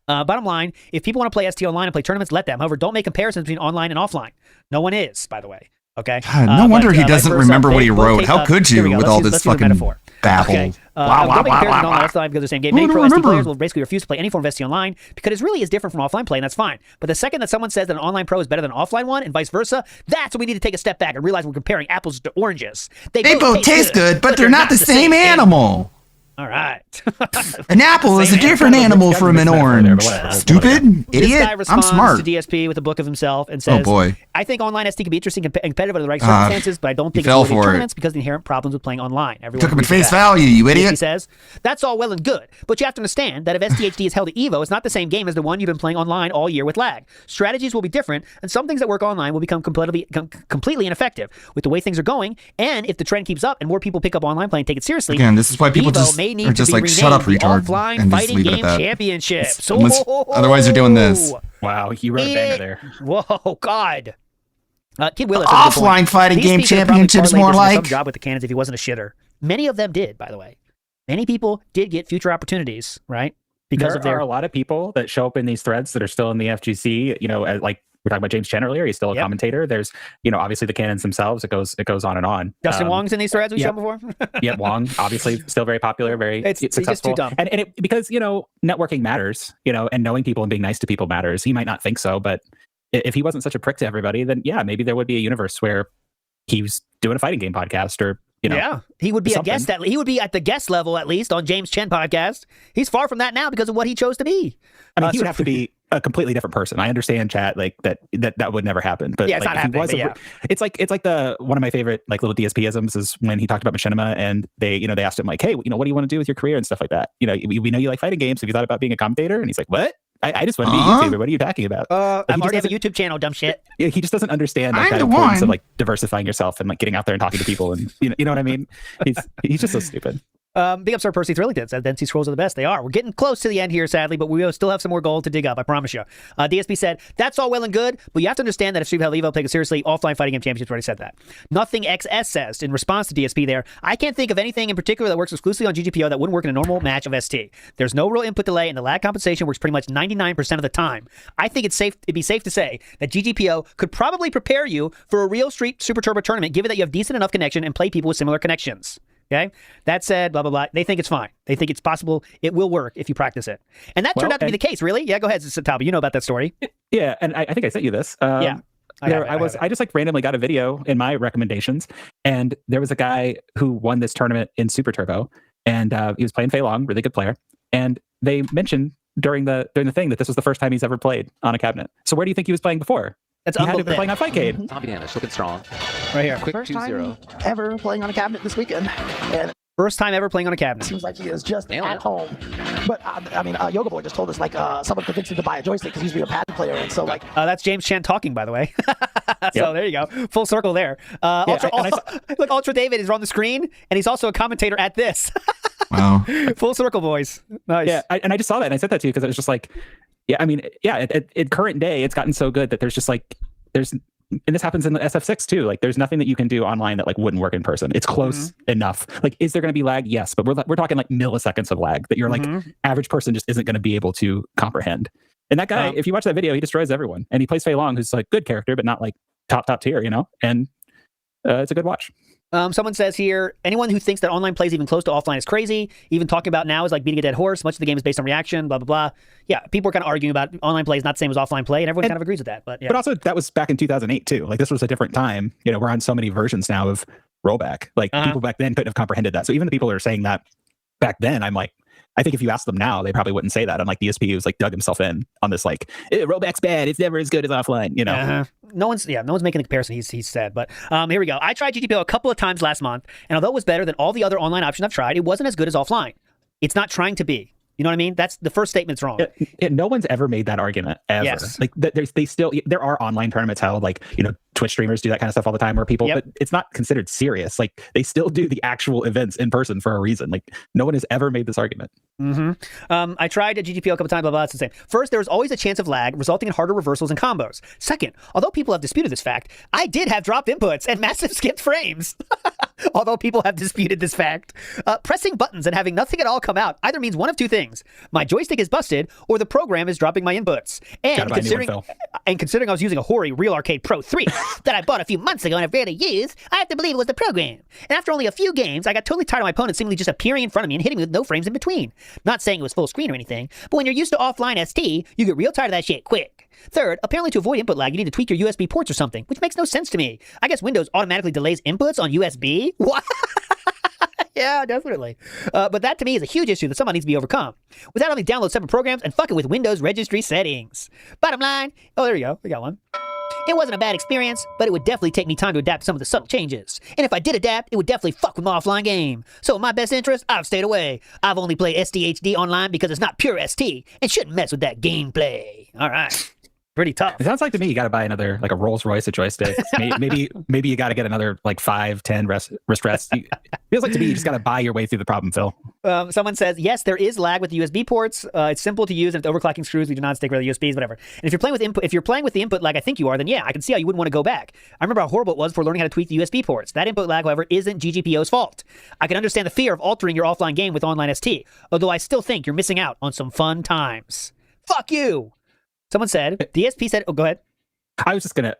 Bottom line, if people want to play ST online and play tournaments, let them. However, don't make comparisons between online and offline. No one is, by the way. Okay. God, no wonder he doesn't remember what he wrote. How could you with all this fucking babble? Okay. Don't make comparisons online and offline because they're the same game. Many pro ST players will basically refuse to play any form of ST online because it really is different from offline play, and that's fine. But the second that someone says that an online pro is better than an offline one and vice versa, that's when we need to take a step back and realize we're comparing apples to oranges. They both taste good, but they're not the same animal. All right. An apple is a different animal from an orange. Stupid idiot. This guy I'm responds smart. to DSP with a book of himself and says, "Oh boy, I think online ST can be interesting and competitive under the right circumstances, but I don't think it's worth tournaments because of the inherent problems with playing online." Everyone took him at face value, you idiot. He says, "That's all well and good, but you have to understand that if SDHD is held at EVO, it's not the same game as the one you've been playing online all year with lag. Strategies will be different, and some things that work online will become completely ineffective with the way things are going. And if the trend keeps up and more people pick up online play and take it seriously, again, this is why people EVO are just like, shut up, retard, offline and just fighting leave it game at that. championships. Otherwise, you're doing this. Wow, you wrote a banger there. Whoa, God. Kid Willis. Offline fighting game championships, more like. Some job with the cannons if he wasn't a shitter. Many of them did, by the way. Many people did get future opportunities, right? Because there are a lot of people that show up in these threads that are still in the FGC. You know, like we're talking about James Chen earlier. He's still a commentator. There's, you know, obviously the cannons themselves. It goes on and on. Justin Wong's in these threads we showed before. Yeah, Wong obviously still very popular, very successful. He's just too dumb. And it because you know networking matters. You know, and knowing people and being nice to people matters. He might not think so, but if he wasn't such a prick to everybody, then yeah, maybe there would be a universe where he was doing a fighting game podcast or. You know, yeah, he would be a guest. He would be at the guest level at least on James Chen podcast. He's far from that now because of what he chose to be. I mean, he would have to be a completely different person. I understand, chat, like that would never happen. But yeah, it's not happening. It's like one of my favorite like little DSP-isms is when he talked about Machinima and they asked him like, hey, you know, what do you want to do with your career and stuff like that? You know, we know you like fighting games. Have you thought about being a commentator? And he's like, what? I just want to be a YouTuber. What are you talking about? I already have a YouTube channel, dumb shit. Yeah, he just doesn't understand like, that importance of like diversifying yourself and like getting out there and talking to people and you know what I mean? He's just so stupid. Big up Sir Percy Thrillington says Density Scrolls are the best. They are. We're getting close to the end here, sadly, but we will still have some more gold to dig up, I promise you. DSP said, that's all well and good, but you have to understand that if Street Hell Evo take it seriously, offline fighting game championships already said that. Nothing XS says, in response to DSP there, I can't think of anything in particular that works exclusively on GGPO that wouldn't work in a normal match of ST. There's no real input delay, and the lag compensation works pretty much 99% of the time. I think it'd be safe to say that GGPO could probably prepare you for a real Street Super Turbo tournament, given that you have decent enough connection and play people with similar connections. Okay. That said, blah, blah, blah. They think it's fine. They think it's possible. It will work if you practice it. And that turned out to be the case, really? Yeah, go ahead, Tabi. You know about that story. Yeah. And I think I sent you this. Yeah. I just like randomly got a video in my recommendations. And there was a guy who won this tournament in Super Turbo. And he was playing Fei Long, really good player. And they mentioned during the thing that this was the first time he's ever played on a cabinet. So where do you think he was playing before? That's he had to be playing on Fightcade. Zombie Danish looking strong. Right here. Quick First 2-0. time ever playing on a cabinet this weekend. And First time ever playing on a cabinet. Seems like he is just at home. But, Yoga Boy just told us, someone convinced him to buy a joystick because he used to be a pad player. And so, that's James Chan talking, by the way. So there you go. Full circle there. Look, Ultra David is on the screen, and he's also a commentator at this. Wow. Full circle, boys. Nice. Yeah, I just saw that, and I said that to you because it was just at current day, it's gotten so good that there's just and this happens in the SF6 too. There's nothing that you can do online that wouldn't work in person. It's close enough. Is there going to be lag? Yes, but we're talking milliseconds of lag that your average person just isn't going to be able to comprehend. And that guy, if you watch that video, he destroys everyone, and he plays Fei Long, who's good character, but not top tier, and it's a good watch. Someone says here, anyone who thinks that online plays even close to offline is crazy. Even talking about now is like beating a dead horse. Much of the game is based on reaction, blah, blah, blah. Yeah, people are kind of arguing about online play is not the same as offline play, and everyone kind of agrees with that. But also, that was back in 2008, too. This was a different time. We're on so many versions now of rollback. People back then couldn't have comprehended that. So even the people that are saying that back then, I think if you ask them now, they probably wouldn't say that. Unlike DSP, who's dug himself in on this rollback's bad. It's never as good as offline. No one's making the comparison. He's said, but here we go. I tried GGPO a couple of times last month, and although it was better than all the other online options I've tried, it wasn't as good as offline. It's not trying to be. You know what I mean? That's the first statement's wrong. No one's ever made that argument ever. Yes. There are online tournaments held, Twitch streamers do that kind of stuff all the time where people, but it's not considered serious. They still do the actual events in person for a reason. No one has ever made this argument. I tried a GGPO a couple times, blah, blah, it's the same. First, there was always a chance of lag, resulting in harder reversals and combos. Second, although people have disputed this fact, I did have dropped inputs and massive skipped frames. Although people have disputed this fact. Pressing buttons and having nothing at all come out either means one of two things. My joystick is busted, or the program is dropping my inputs. And considering I was using a Hori Real Arcade Pro 3 that I bought a few months ago and I've barely used, I have to believe it was the program. And after only a few games, I got totally tired of my opponent seemingly just appearing in front of me and hitting me with no frames in between. Not saying it was full screen or anything, but when you're used to offline ST, you get real tired of that shit quick. Third, apparently to avoid input lag, you need to tweak your USB ports or something, which makes no sense to me. I guess Windows automatically delays inputs on USB? What? Yeah, definitely. But that to me is a huge issue that somehow needs to be overcome. Without having to download separate programs and fucking with Windows registry settings. Bottom line, there you go. We got one. It wasn't a bad experience, but it would definitely take me time to adapt to some of the subtle changes. And if I did adapt, it would definitely fuck with my offline game. So in my best interest, I've stayed away. I've only played SDHD online because it's not pure ST and shouldn't mess with that gameplay. All right. Pretty tough. It sounds like to me you got to buy another a Rolls Royce, a joystick. Maybe you got to get another 5-10 wrist rests. Feels like to me you just got to buy your way through the problem, Phil. Someone says yes, there is lag with the USB ports. It's simple to use and it's overclocking screws. We do not stick with the USBs, whatever. And if you're playing with the input lag, I think you are. Then yeah, I can see how you wouldn't want to go back. I remember how horrible it was for learning how to tweak the USB ports. That input lag, however, isn't GGPO's fault. I can understand the fear of altering your offline game with online ST, although I still think you're missing out on some fun times. Fuck you. Someone said, DSP said, oh, go ahead. I was just gonna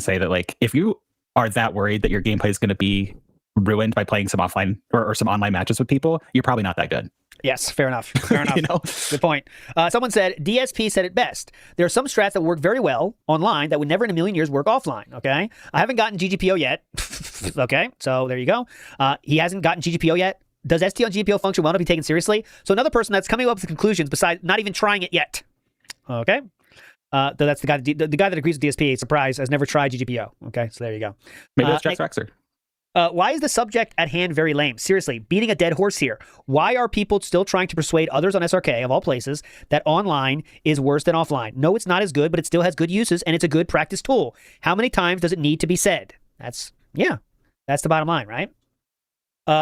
say that if you are that worried that your gameplay is gonna be ruined by playing some offline or some online matches with people, you're probably not that good. Yes, fair enough. Fair enough. Good point. Someone said, DSP said it best. There are some strats that work very well online that would never in a million years work offline, okay? I haven't gotten GGPO yet. Okay, so there you go. He hasn't gotten GGPO yet. Does ST on GGPO function well enough to be taken seriously? So another person that's coming up with conclusions besides not even trying it yet. Okay. That's the guy that agrees with DSP. Surprise, has never tried GGPO. Okay, so there you go. Maybe that's Jack Rexer. Why is the subject at hand very lame? Seriously, beating a dead horse here. Why are people still trying to persuade others on SRK, of all places, that online is worse than offline? No, it's not as good, but it still has good uses, and it's a good practice tool. How many times does it need to be said? That's the bottom line, right?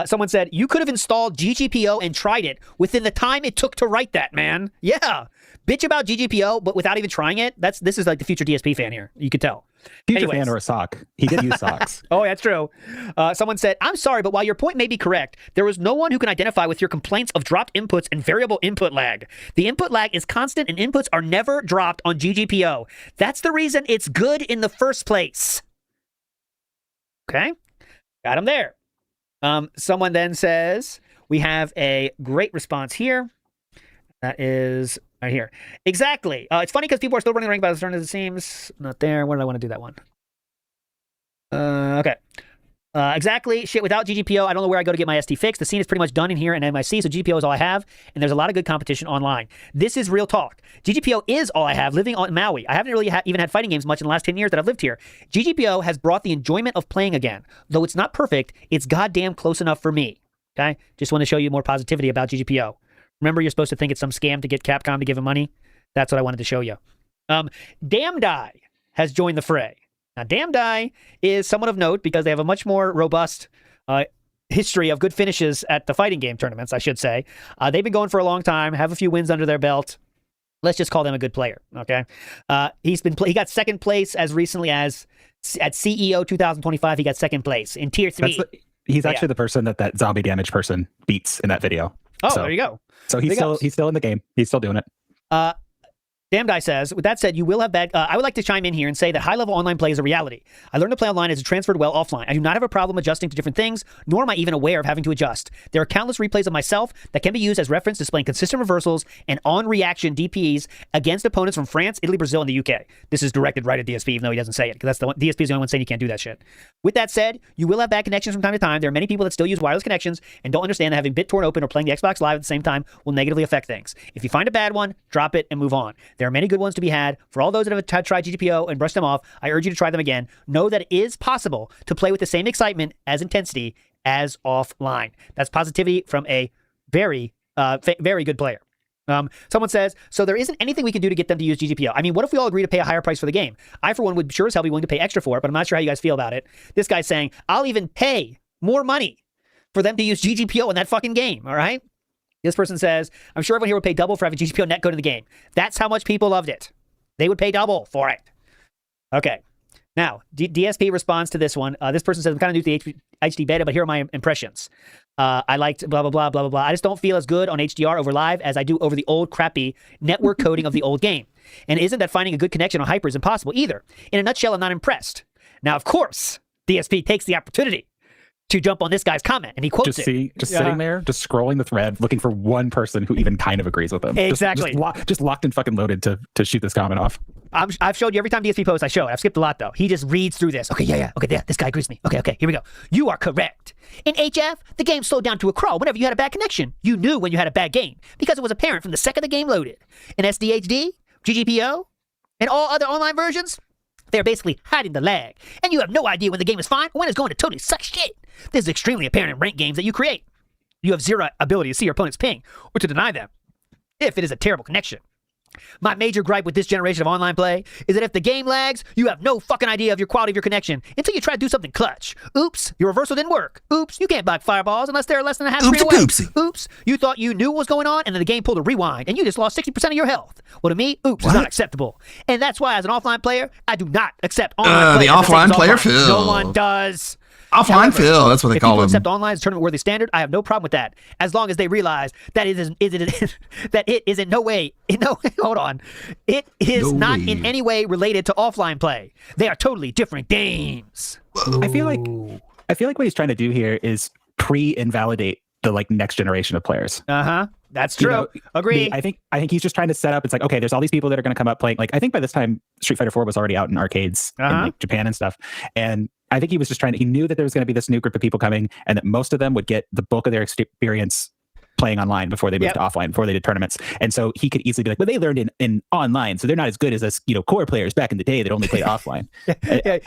Someone said, you could have installed GGPO and tried it within the time it took to write that, man. Yeah. Bitch about GGPO, but without even trying it. This is like the future DSP fan here. You could tell. Future fan or a sock. He did use socks. Oh, that's true. Someone said, I'm sorry, but while your point may be correct, there was no one who can identify with your complaints of dropped inputs and variable input lag. The input lag is constant and inputs are never dropped on GGPO. That's the reason it's good in the first place. Okay. Got him there. Someone then says, we have a great response here. That is right here. Exactly. It's funny because people are still running the ring by the turn as it seems. Not there. Where did I want to do that one? Okay. Exactly. Shit, without GGPO, I don't know where I go to get my ST fixed. The scene is pretty much done in here and MIC, so GGPO is all I have, and there's a lot of good competition online. This is real talk. GGPO is all I have living on Maui. I haven't really even had fighting games much in the last 10 years that I've lived here. GGPO has brought the enjoyment of playing again. Though it's not perfect, it's goddamn close enough for me. Okay? Just want to show you more positivity about GGPO. Remember, you're supposed to think it's some scam to get Capcom to give him money? That's what I wanted to show you. Damdai has joined the fray. Now, Damdai is someone of note because they have a much more robust history of good finishes at the fighting game tournaments, I should say. They've been going for a long time, have a few wins under their belt. Let's just call them a good player, okay? He got second place as recently as at CEO 2025. He got second place in Tier 3. He's actually the person that zombie damage person beats in that video. Oh, there you go. So he's still in the game. He's still doing it. Damdai says, with that said, you will have bad... I would like to chime in here and say that high-level online play is a reality. I learned to play online as it transferred well offline. I do not have a problem adjusting to different things, nor am I even aware of having to adjust. There are countless replays of myself that can be used as reference displaying consistent reversals and on-reaction DPs against opponents from France, Italy, Brazil, and the UK. This is directed right at DSP, even though he doesn't say it, because DSP is the only one saying you can't do that shit. With that said, you will have bad connections from time to time. There are many people that still use wireless connections and don't understand that having BitTorrent open or playing the Xbox Live at the same time will negatively affect things. If you find a bad one, drop it and move on. There are many good ones to be had. For all those that have tried GGPO and brushed them off, I urge you to try them again. Know that it is possible to play with the same excitement as intensity as offline. That's positivity from a very, very good player. Someone says, so there isn't anything we can do to get them to use GGPO. I mean, what if we all agree to pay a higher price for the game? I, for one, would sure as hell be willing to pay extra for it, but I'm not sure how you guys feel about it. This guy's saying, I'll even pay more money for them to use GGPO in that fucking game, all right? This person says, I'm sure everyone here would pay double for having GGPO netcode in the game. That's how much people loved it. They would pay double for it. Okay. Now, DSP responds to this one. This person says, I'm kind of new to the HD beta, but here are my impressions. I liked blah, blah, blah, blah, blah, blah. I just don't feel as good on HDR over live as I do over the old crappy network coding of the old game. And isn't that finding a good connection on Hyper is impossible either. In a nutshell, I'm not impressed. Now, of course, DSP takes the opportunity to jump on this guy's comment, and he quotes it. Just sitting there, just scrolling the thread, looking for one person who even kind of agrees with him. Exactly. Just locked and fucking loaded to shoot this comment off. I've showed you every time DSP posts, I show it. I've skipped a lot, though. He just reads through this. Okay, yeah. Okay, this guy agrees with me. Okay, here we go. You are correct. In HF, the game slowed down to a crawl whenever you had a bad connection. You knew when you had a bad game, because it was apparent from the second the game loaded. In SDHD, GGPO, and all other online versions, they're basically hiding the lag, and you have no idea when the game is fine or when it's going to totally suck shit. This is extremely apparent in ranked games that you create. You have zero ability to see your opponent's ping or to deny them if it is a terrible connection. My major gripe with this generation of online play is that if the game lags, you have no fucking idea of your quality of your connection until you try to do something clutch. Oops, your reversal didn't work. Oops, you can't block fireballs unless they're less than a half screen away. Oops, you thought you knew what was going on and then the game pulled a rewind and you just lost 60% of your health. Well, to me, oops is not acceptable. And that's why as an offline player, I do not accept online play. The offline player Phil. No one does. Offline Phil, that's what they call him. If people accept online as tournament-worthy standard, I have no problem with that, as long as they realize that it is in no way, hold on, it is not in any way related to offline play. They are totally different games. I feel like what he's trying to do here is pre-invalidate the next generation of players. That's true. Agree. I think he's just trying to set up. It's like, okay, there's all these people that are going to come up playing. I think by this time, Street Fighter 4 was already out in arcades in Japan and stuff. And I think he was just he knew that there was going to be this new group of people coming, and that most of them would get the bulk of their experience playing online before they moved to offline, before they did tournaments. And so he could easily be like, well, they learned in online, so they're not as good as us, core players back in the day that only played offline.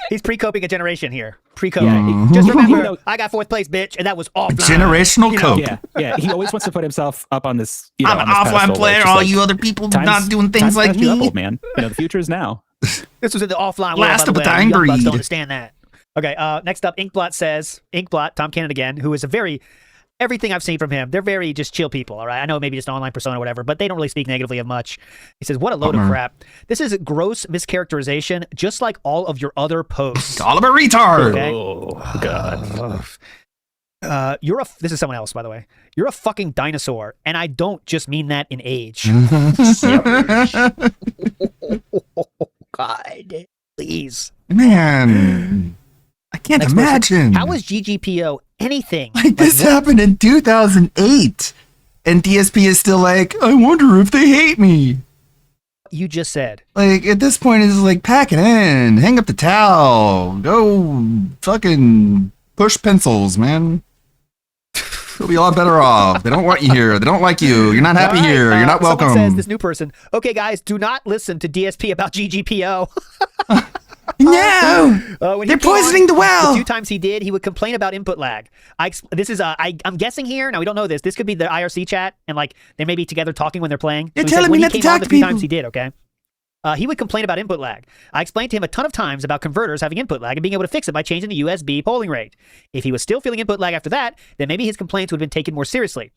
He's pre-coping a generation here. Pre-coping. Just remember, I got fourth place, bitch, and that was offline. Generational cope. Yeah. He always wants to put himself up on this. I'm an offline player. All you other people not doing things like me. Up, old man. The future is now. This was in the offline world. Last of the dying breed. Don't understand that. Okay, next up, Inkblot says, Tom Cannon again, who is everything I've seen from him, they're very just chill people, all right? I know maybe just an online persona or whatever, but they don't really speak negatively of much. He says, what a load of crap. This is gross mischaracterization, just like all of your other posts. All of a retard. Okay? Oh, God. This is someone else, by the way. You're a fucking dinosaur, and I don't just mean that in age. God, please. Man, I can't imagine. How is GGPO anything? This happened in 2008, and DSP is still like, I wonder if they hate me. You just said. At this point, it's like, pack it in, hang up the towel, go fucking push pencils, man. You'll be a lot better off. They don't want you here. They don't like you. You're not happy here. You're not welcome. Someone says, this new person, okay, guys, do not listen to DSP about GGPO. No, they're poisoning the well. The few times he did, he would complain about input lag. I'm guessing here. Now we don't know this. This could be the IRC chat, and like they may be together talking when they're playing. They're telling me not to talk to people. Times he did, okay. He would complain about input lag. I explained to him a ton of times about converters having input lag and being able to fix it by changing the USB polling rate. If he was still feeling input lag after that, then maybe his complaints would have been taken more seriously.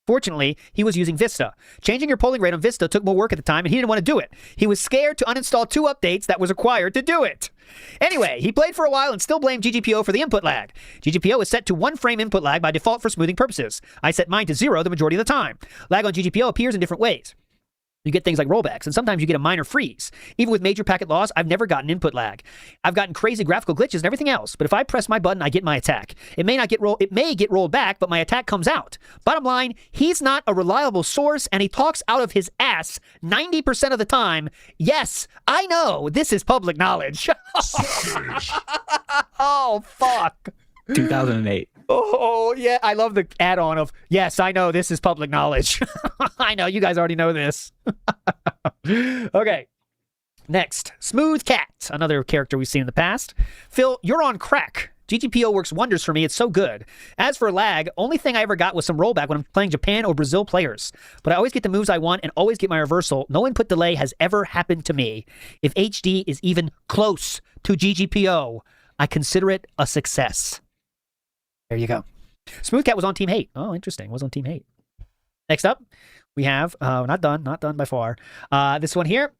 Fortunately, he was using Vista. Changing your polling rate on Vista took more work at the time, and he didn't want to do it. He was scared to uninstall 2 updates that was required to do it. Anyway, he played for a while and still blamed GGPO for the input lag. GGPO is set to 1 frame input lag by default for smoothing purposes. I set mine to 0 the majority of the time. Lag on GGPO appears in different ways. You get things like rollbacks, and sometimes you get a minor freeze. Even with major packet loss, I've never gotten input lag. I've gotten crazy graphical glitches and everything else, but if I press my button, I get my attack. It may get rolled back, but my attack comes out. Bottom line, he's not a reliable source, and he talks out of his ass 90% of the time. Yes, I know, this is public knowledge. Oh, fuck. 2008. Oh, yeah, I love the add-on of, yes, I know, this is public knowledge. I know, you guys already know this. Okay, next, Smooth Cat, another character we've seen in the past. Phil, you're on crack. GGPO works wonders for me, it's so good. As for lag, only thing I ever got was some rollback when I'm playing Japan or Brazil players. But I always get the moves I want and always get my reversal. No input delay has ever happened to me. If HD is even close to GGPO, I consider it a success. There you go. Smooth Cat was on Team Hate. Oh, interesting. Was on Team Hate. Next up, we have, not done by far. This one here.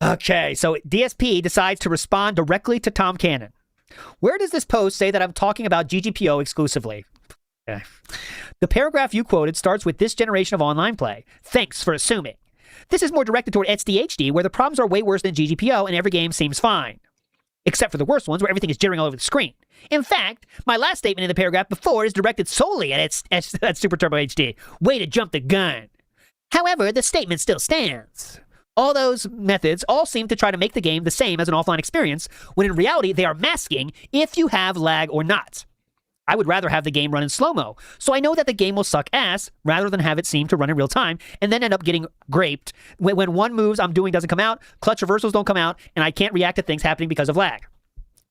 Okay, so DSP decides to respond directly to Tom Cannon. Where does this post say that I'm talking about GGPO exclusively? Okay. The paragraph you quoted starts with this generation of online play. Thanks for assuming. This is more directed toward SDHD, where the problems are way worse than GGPO and every game seems fine. Except for the worst ones where everything is jittering all over the screen. In fact, my last statement in the paragraph before is directed solely at Super Turbo HD. Way to jump the gun. However, the statement still stands. All those methods all seem to try to make the game the same as an offline experience, when in reality they are masking if you have lag or not. I would rather have the game run in slow-mo, so I know that the game will suck ass rather than have it seem to run in real time and then end up getting graped when one moves I'm doing doesn't come out, clutch reversals don't come out, and I can't react to things happening because of lag.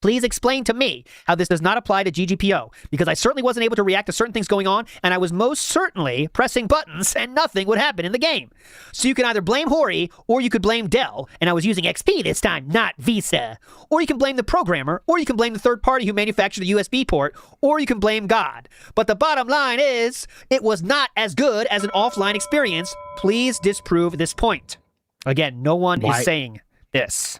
Please explain to me how this does not apply to GGPO, because I certainly wasn't able to react to certain things going on, and I was most certainly pressing buttons and nothing would happen in the game. So you can either blame Hori, or you could blame Dell, and I was using XP this time, not Visa. Or you can blame the programmer, or you can blame the third party who manufactured the USB port, or you can blame God. But the bottom line is, it was not as good as an offline experience. Please disprove this point. Again, no one is saying this.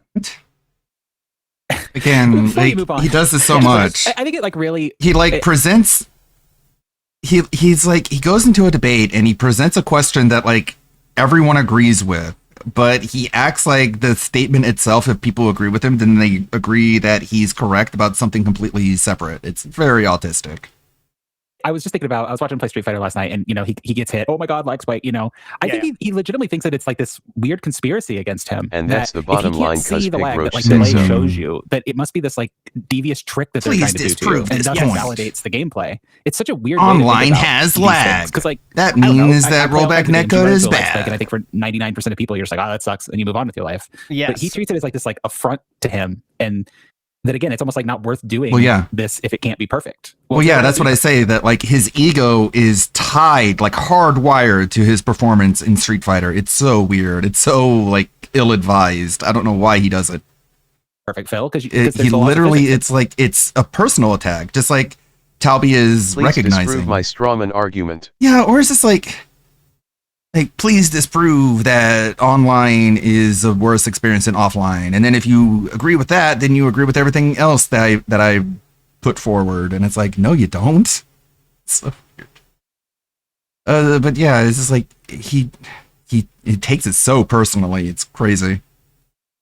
Again, he does this so much. I think it really... He presents... He's like, he goes into a debate and he presents a question that everyone agrees with, but he acts like the statement itself, if people agree with him, then they agree that he's correct about something completely separate. It's very autistic. I was just thinking about, I was watching him play Street Fighter last night, and he gets hit. Oh my God, lag spike. I think he legitimately thinks that it's this weird conspiracy against him. And that's the bottom line, because Big Roach said so. Shows you that it must be this devious trick that they're trying to do to you, and thus validates the gameplay. It's such a weird. Online has lag. Because that means that rollback netcode is bad. And I think for 99% of people, you're just like, oh, that sucks, and you move on with your life. Yes. But he treats it as this affront to him, and that again, it's almost not worth doing this if it can't be perfect. Well, that's what I say, that his ego is tied, hardwired to his performance in Street Fighter. It's so weird. It's so ill-advised. I don't know why he does it. Perfect, Phil, because he literally, it's a personal attack, just like Talby is recognizing. Please disprove my strawman argument. Yeah, or is this please disprove that online is a worse experience than offline. And then if you agree with that, then you agree with everything else that I put forward. And it's no, you don't. It's so weird. But yeah, it's just he takes it so personally. It's crazy.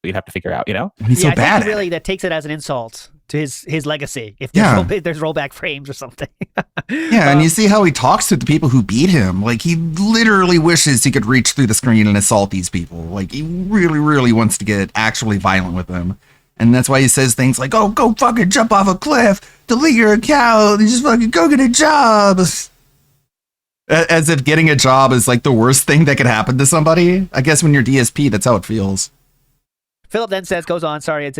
We'd have to figure out, He's so bad. Really, that takes it as an insult to his legacy. If there's rollback frames or something. And you see how he talks to the people who beat him. He literally wishes he could reach through the screen and assault these people. He really, really wants to get actually violent with them. And that's why he says things like, oh, go fucking jump off a cliff, delete your account, and just fucking go get a job. As if getting a job is the worst thing that could happen to somebody. I guess when you're DSP, that's how it feels. Philip then goes on, sorry,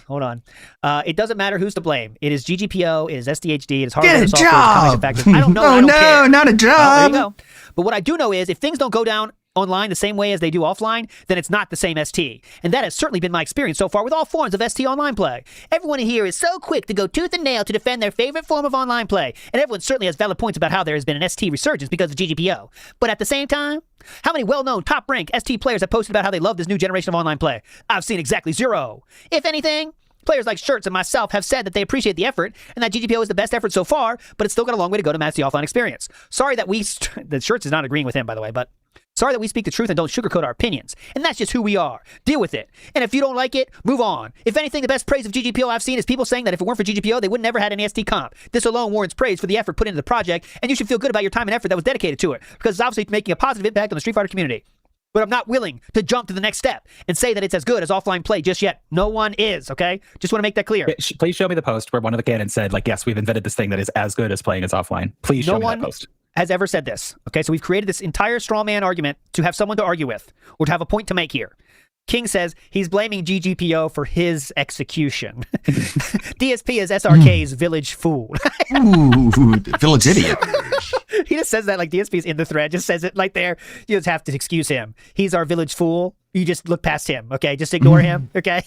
hold on. It doesn't matter who's to blame. It is GGPO, it is SDHD, it is hardware, Get a software, job! factors. I don't know. Oh, I don't no, care. not a Well, job! there you go. But what I do know is if things don't go down online the same way as they do offline, then it's not the same ST. And that has certainly been my experience so far with all forms of ST online play. Everyone here is so quick to go tooth and nail to defend their favorite form of online play. And everyone certainly has valid points about how there has been an ST resurgence because of GGPO. But at the same time, how many well-known, top-ranked ST players have posted about how they love this new generation of online play? I've seen exactly 0. If anything, players like Shirts and myself have said that they appreciate the effort and that GGPO is the best effort so far, but it's still got a long way to go to match the offline experience. Sorry that the Shirts is not agreeing with him, by the way, but sorry that we speak the truth and don't sugarcoat our opinions. And that's just who we are. Deal with it. And if you don't like it, move on. If anything, the best praise of GGPO I've seen is people saying that if it weren't for GGPO, they would never had an ST comp. This alone warrants praise for the effort put into the project, and you should feel good about your time and effort that was dedicated to it, because it's obviously making a positive impact on the Street Fighter community. But I'm not willing to jump to the next step and say that it's as good as offline play just yet. No one is, okay? Just want to make that clear. Please show me the post where one of the canons said, like, yes, we've invented this thing that is as good as playing as offline. Please show me that post. Has ever said this. Okay, so we've created this entire straw man argument to have someone to argue with or to have a point to make here. King says he's blaming GGPO for his execution. DSP is SRK's village fool. Ooh, village idiot. He just says that like DSP is in the thread, just says it like there. You just have to excuse him. He's our village fool. You just look past him, okay? Just ignore him, okay?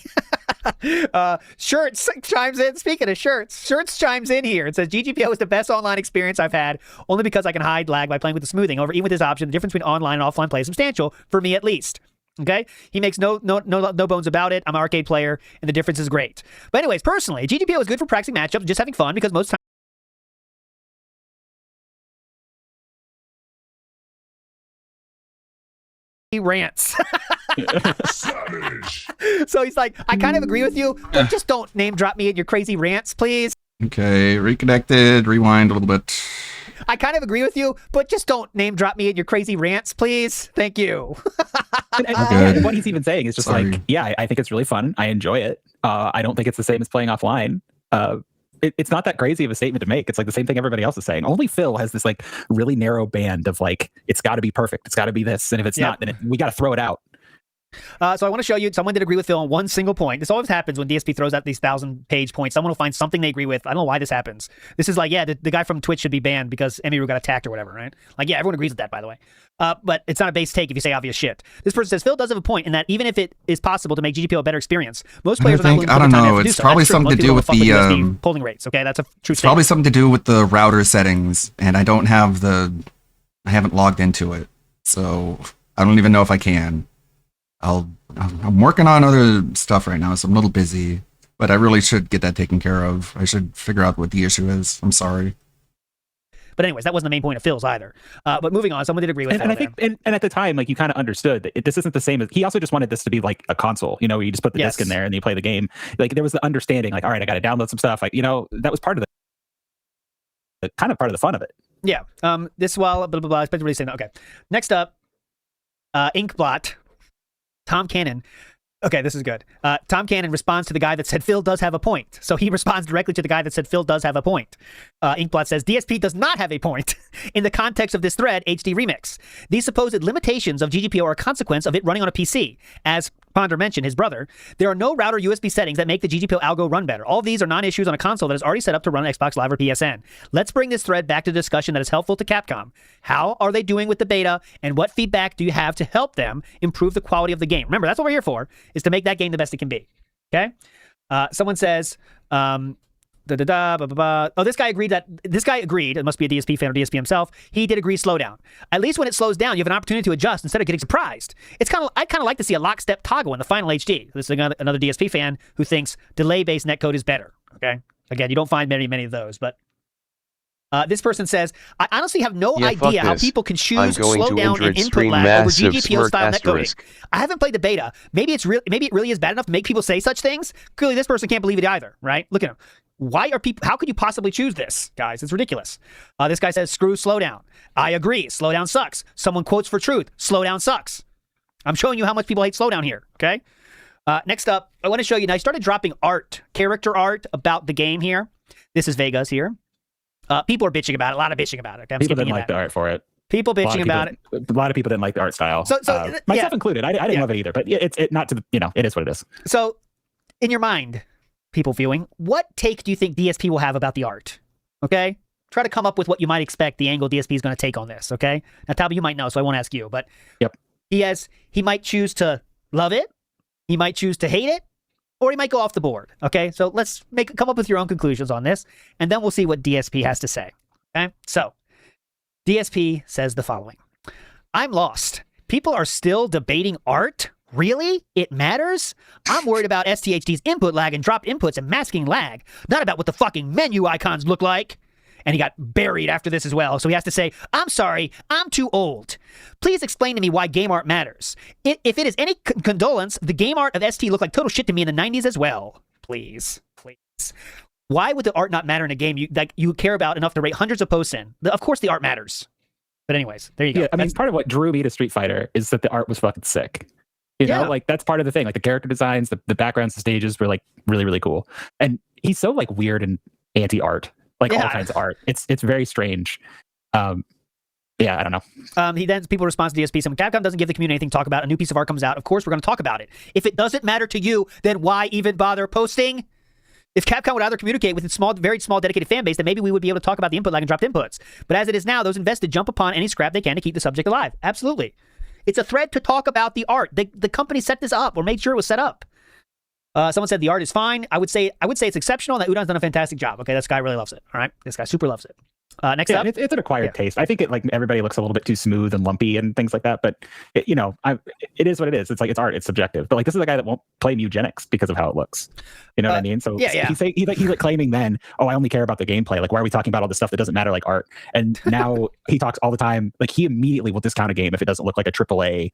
Shirts chimes in. Speaking of Shirts chimes in here. It says, GGPO is the best online experience I've had, only because I can hide lag by playing with the smoothing. Over even with this option, the difference between online and offline play is substantial, for me at least. Okay? He makes no bones about it. I'm an arcade player, and the difference is great. But anyways, personally, GGPO is good for practicing matchups, just having fun, because most times he rants. So he's like, I kind of agree with you, but just don't name drop me in your crazy rants, please. Okay, reconnected, rewind a little bit. I kind of agree with you, but just don't name drop me in your crazy rants, please. Thank you. and what he's even saying is just like, yeah, I think it's really fun. I enjoy it. I don't think it's the same as playing offline. It's not that crazy of a statement to make. It's like the same thing everybody else is saying. Only Phil has this like really narrow band of like, it's got to be perfect. It's got to be this. And if it's not, then we got to throw it out. So I want to show you, someone did agree with Phil on one single point. This always happens when DSP throws out these 1,000-page points. Someone will find something they agree with. I don't know why this happens. This is like, yeah, the guy from Twitch should be banned because Emiru got attacked or whatever, right? Like, yeah, everyone agrees with that, by the way. But it's not a base take if you say obvious shit. This person says, Phil does have a point in that even if it is possible to make GGPO a better experience, most players are not willing to put the time and effort to do so. It's probably something to do with the polling rates, okay? That's a true statement. Probably something to do with the router settings, and I haven't logged into it, so I don't even know if I can. I'm working on other stuff right now, so I'm a little busy, but I really should get that taken care of. I should figure out what the issue is. I'm sorry. But anyways, that wasn't the main point of Phil's either. But moving on, someone did agree with and I think, and at the time, like, you kind of understood that this isn't the same as, he also just wanted this to be like a console, you know, where you just put the disc in there and you play the game. Like, there was the understanding, like, all right, I got to download some stuff. Like, you know, that was part of the kind of part of the fun of it. Yeah. This while blah blah blah. I expect to really say that. Okay. Next up, Inkblot. Tom Cannon. Okay, this is good. Tom Cannon responds to the guy that said Phil does have a point. So he responds directly to the guy that said Phil does have a point. Inkblot says, DSP does not have a point in the context of this thread, HD Remix. These supposed limitations of GGPO are a consequence of it running on a PC. As Ponder mentioned, his brother, there are no router USB settings that make the GGPO algo run better. All of these are non-issues on a console that is already set up to run on Xbox Live or PSN. Let's bring this thread back to the discussion that is helpful to Capcom. How are they doing with the beta, and what feedback do you have to help them improve the quality of the game? Remember, that's what we're here for, is to make that game the best it can be. Okay? Someone says, oh, this guy agreed. It must be a DSP fan or DSP himself. He did agree slow down. At least when it slows down, you have an opportunity to adjust instead of getting surprised. I kind of like to see a lockstep toggle in the final HD. This is another DSP fan who thinks delay-based netcode is better. Okay, again, you don't find many of those, but this person says, I honestly have no idea how people can choose slow down and input lag over GGPO style netcoding. I haven't played the beta. Maybe it really is bad enough to make people say such things. Clearly, this person can't believe it either, right? Look at him. How could you possibly choose this, guys? It's ridiculous. This guy says, screw slowdown. I agree. Slowdown sucks. Someone quotes for truth. Slowdown sucks. I'm showing you how much people hate slowdown here, okay? Next up, I want to show you, now I started dropping character art about the game here. This is Vegas here. People are bitching about it, a lot of bitching about it. Okay, people didn't like the art for it. People bitching about it. A lot of people didn't like the art style. So myself included. I didn't love it either. But it's not to the, it is what it is. So, in your mind, people viewing, what take do you think DSP will have about the art? Okay, try to come up with what you might expect the angle DSP is going to take on this. Okay, now Talbot, you might know, so I won't ask you. But he might choose to love it, he might choose to hate it, or he might go off the board. Okay, so let's come up with your own conclusions on this, and then we'll see what DSP has to say. Okay, so DSP says the following: I'm lost. People are still debating art. Really? It matters? I'm worried about STHD's input lag and dropped inputs and masking lag, not about what the fucking menu icons look like. And he got buried after this as well, so he has to say, I'm sorry, I'm too old. Please explain to me why game art matters. If it is any condolence, the game art of ST looked like total shit to me in the 90s as well. Please. Why would the art not matter in a game you care about enough to rate hundreds of posts in? Of course the art matters. But anyways, there you go. Yeah, I mean, part of what drew me to Street Fighter is that the art was fucking sick. You know, like that's part of the thing. Like the character designs, the backgrounds, the stages were like really, really cool. And he's so like weird and anti-art, like all kinds of art. It's very strange. I don't know. He then people respond to DSP saying, Capcom doesn't give the community anything to talk about. A new piece of art comes out. Of course, we're going to talk about it. If it doesn't matter to you, then why even bother posting? If Capcom would either communicate with its very small, dedicated fan base, then maybe we would be able to talk about the input lag and dropped inputs. But as it is now, those invested jump upon any scrap they can to keep the subject alive. Absolutely. It's a thread to talk about the art. The company set this up or made sure it was set up. Someone said the art is fine. I would say it's exceptional. That Udon's done a fantastic job. Okay, this guy really loves it. All right, this guy super loves it. Next up, it's an acquired taste. I think it like everybody looks a little bit too smooth and lumpy and things like that. But it is what it is. It's like it's art. It's subjective. But like this is a guy that won't play Mugenics because of how it looks. You know what I mean? So he's like claiming then, I only care about the gameplay. Like why are we talking about all this stuff that doesn't matter like art? And now he talks all the time. Like he immediately will discount a game if it doesn't look like a AAA,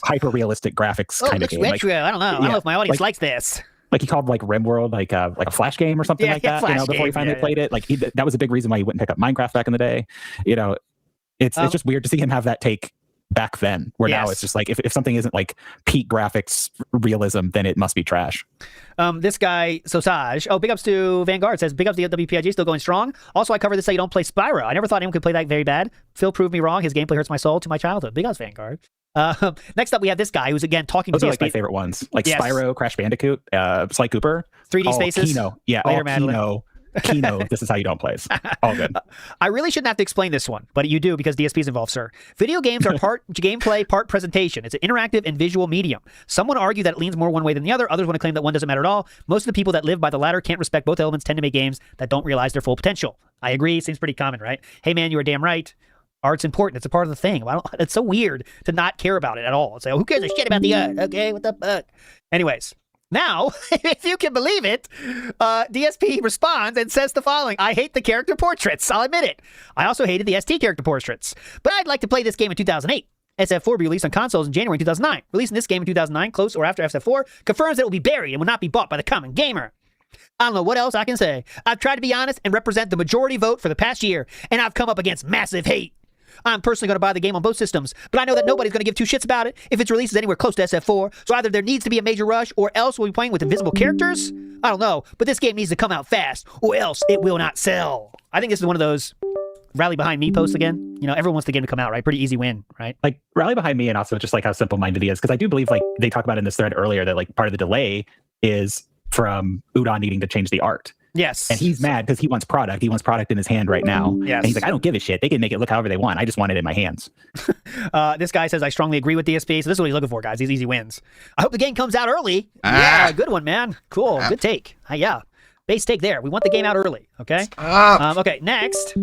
hyper realistic graphics kind of game. Retro. I don't know. I don't know if my audience likes this. Like he called like RimWorld like a Flash game or something like that. Before he finally played it, like that was a big reason why he wouldn't pick up Minecraft back in the day. It's just weird to see him have that take back then. Where now it's just like if something isn't like peak graphics realism, then it must be trash. This guy Sosage. Big ups to Vanguard says big ups to WPIG still going strong. Also, I covered this. Say you don't play Spyro. I never thought anyone could play that very bad. Phil proved me wrong. His gameplay hurts my soul to my childhood. Big ups Vanguard. Next up, we have this guy who's again talking to DSP. Those are like my favorite ones, like Spyro, Crash Bandicoot, Sly Cooper, 3D Spaces, Kino, Kino. This is how you don't play. All good. I really shouldn't have to explain this one, but you do because DSP is involved, sir. Video games are part gameplay, part presentation. It's an interactive and visual medium. Some would argue that it leans more one way than the other. Others want to claim that one doesn't matter at all. Most of the people that live by the latter can't respect both elements, tend to make games that don't realize their full potential. I agree. Seems pretty common, right? Hey man, you are damn right. Art's important. It's a part of the thing. It's so weird to not care about it at all. It's like, who cares a shit about the art? Okay, what the fuck? Anyways, now, if you can believe it, DSP responds and says the following. I hate the character portraits. I'll admit it. I also hated the ST character portraits. But I'd like to play this game in 2008. SF4 will be released on consoles in January 2009. Releasing this game in 2009, close or after SF4, confirms that it will be buried and will not be bought by the common gamer. I don't know what else I can say. I've tried to be honest and represent the majority vote for the past year, and I've come up against massive hate. I'm personally going to buy the game on both systems, but I know that nobody's going to give two shits about it if its release is anywhere close to SF4, so either there needs to be a major rush or else we'll be playing with invisible characters? I don't know, but this game needs to come out fast or else it will not sell. I think this is one of those rally behind me posts again. Everyone wants the game to come out, right? Pretty easy win, right? Like rally behind me and also just like how simple-minded he is, because I do believe like they talk about in this thread earlier that like part of the delay is from Udon needing to change the art. Yes. And he's mad because he wants product. He wants product in his hand right now. Yes. And he's like, I don't give a shit. They can make it look however they want. I just want it in my hands. This guy says, I strongly agree with DSP. So this is what he's looking for, guys. These easy wins. I hope the game comes out early. Yeah, good one, man. Cool. Good take. Base take there. We want the game out early. Okay. Okay, next.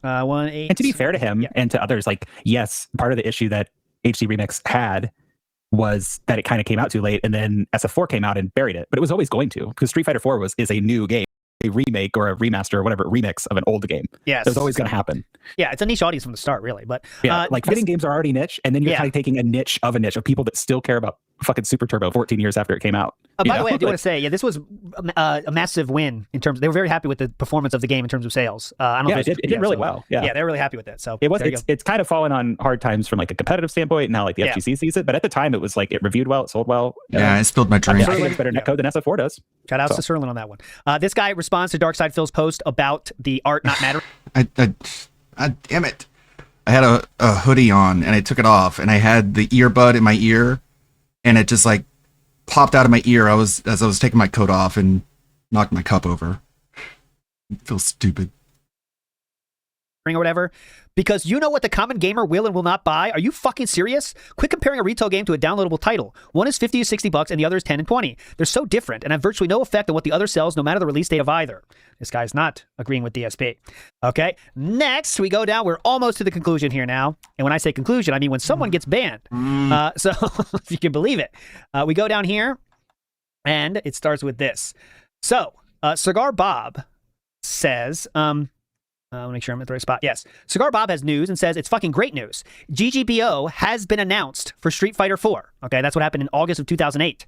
1-8. And to be fair to him and to others, like, yes, part of the issue that HC Remix had was that it kind of came out too late, and then SF4 came out and buried it. But it was always going to, because Street Fighter 4 is a new game, a remake or a remaster or whatever, remix of an old game. Yes. So it's always going to happen. Yeah, it's a niche audience from the start, really. But like fighting games are already niche, and then you're kind of taking a niche of people that still care about fucking Super Turbo 14 years after it came out. By the way, I do want to say, this was a massive win in terms. They were very happy with the performance of the game in terms of sales. I don't know. It did really well. Yeah, they were really happy with it. So it's kind of fallen on hard times from like a competitive standpoint. Now like the FGC sees it, but at the time it was like it reviewed well, it sold well. Yeah, I spilled my drink. I think it's better netcode than SF4 does. Shout out to Serlin on that one. This guy responds to Darkside Phil's post about the art not mattering. Damn it. a hoodie on, and I took it off, and I had the earbud in my ear, and it just like popped out of my ear. As I was taking my coat off and knocked my cup over. It feels stupid. Or whatever, because you know what the common gamer will and will not buy. Are you fucking serious? Quit comparing a retail game to a downloadable title. One is $50 to $60 and the other is 10 and 20. They're so different and have virtually no effect on what the other sells, no matter the release date of either. This guy's not agreeing with DSP. Okay, next we go down. We're almost to the conclusion here now, and when I say conclusion, I mean when someone gets banned. So if you can believe it, we go down here, and it starts with this. So Cigar Bob says, I'll make sure I'm at the right spot. Yes. Cigar Bob has news and says it's fucking great news. GGBO has been announced for Street Fighter 4. Okay, that's what happened in August of 2008.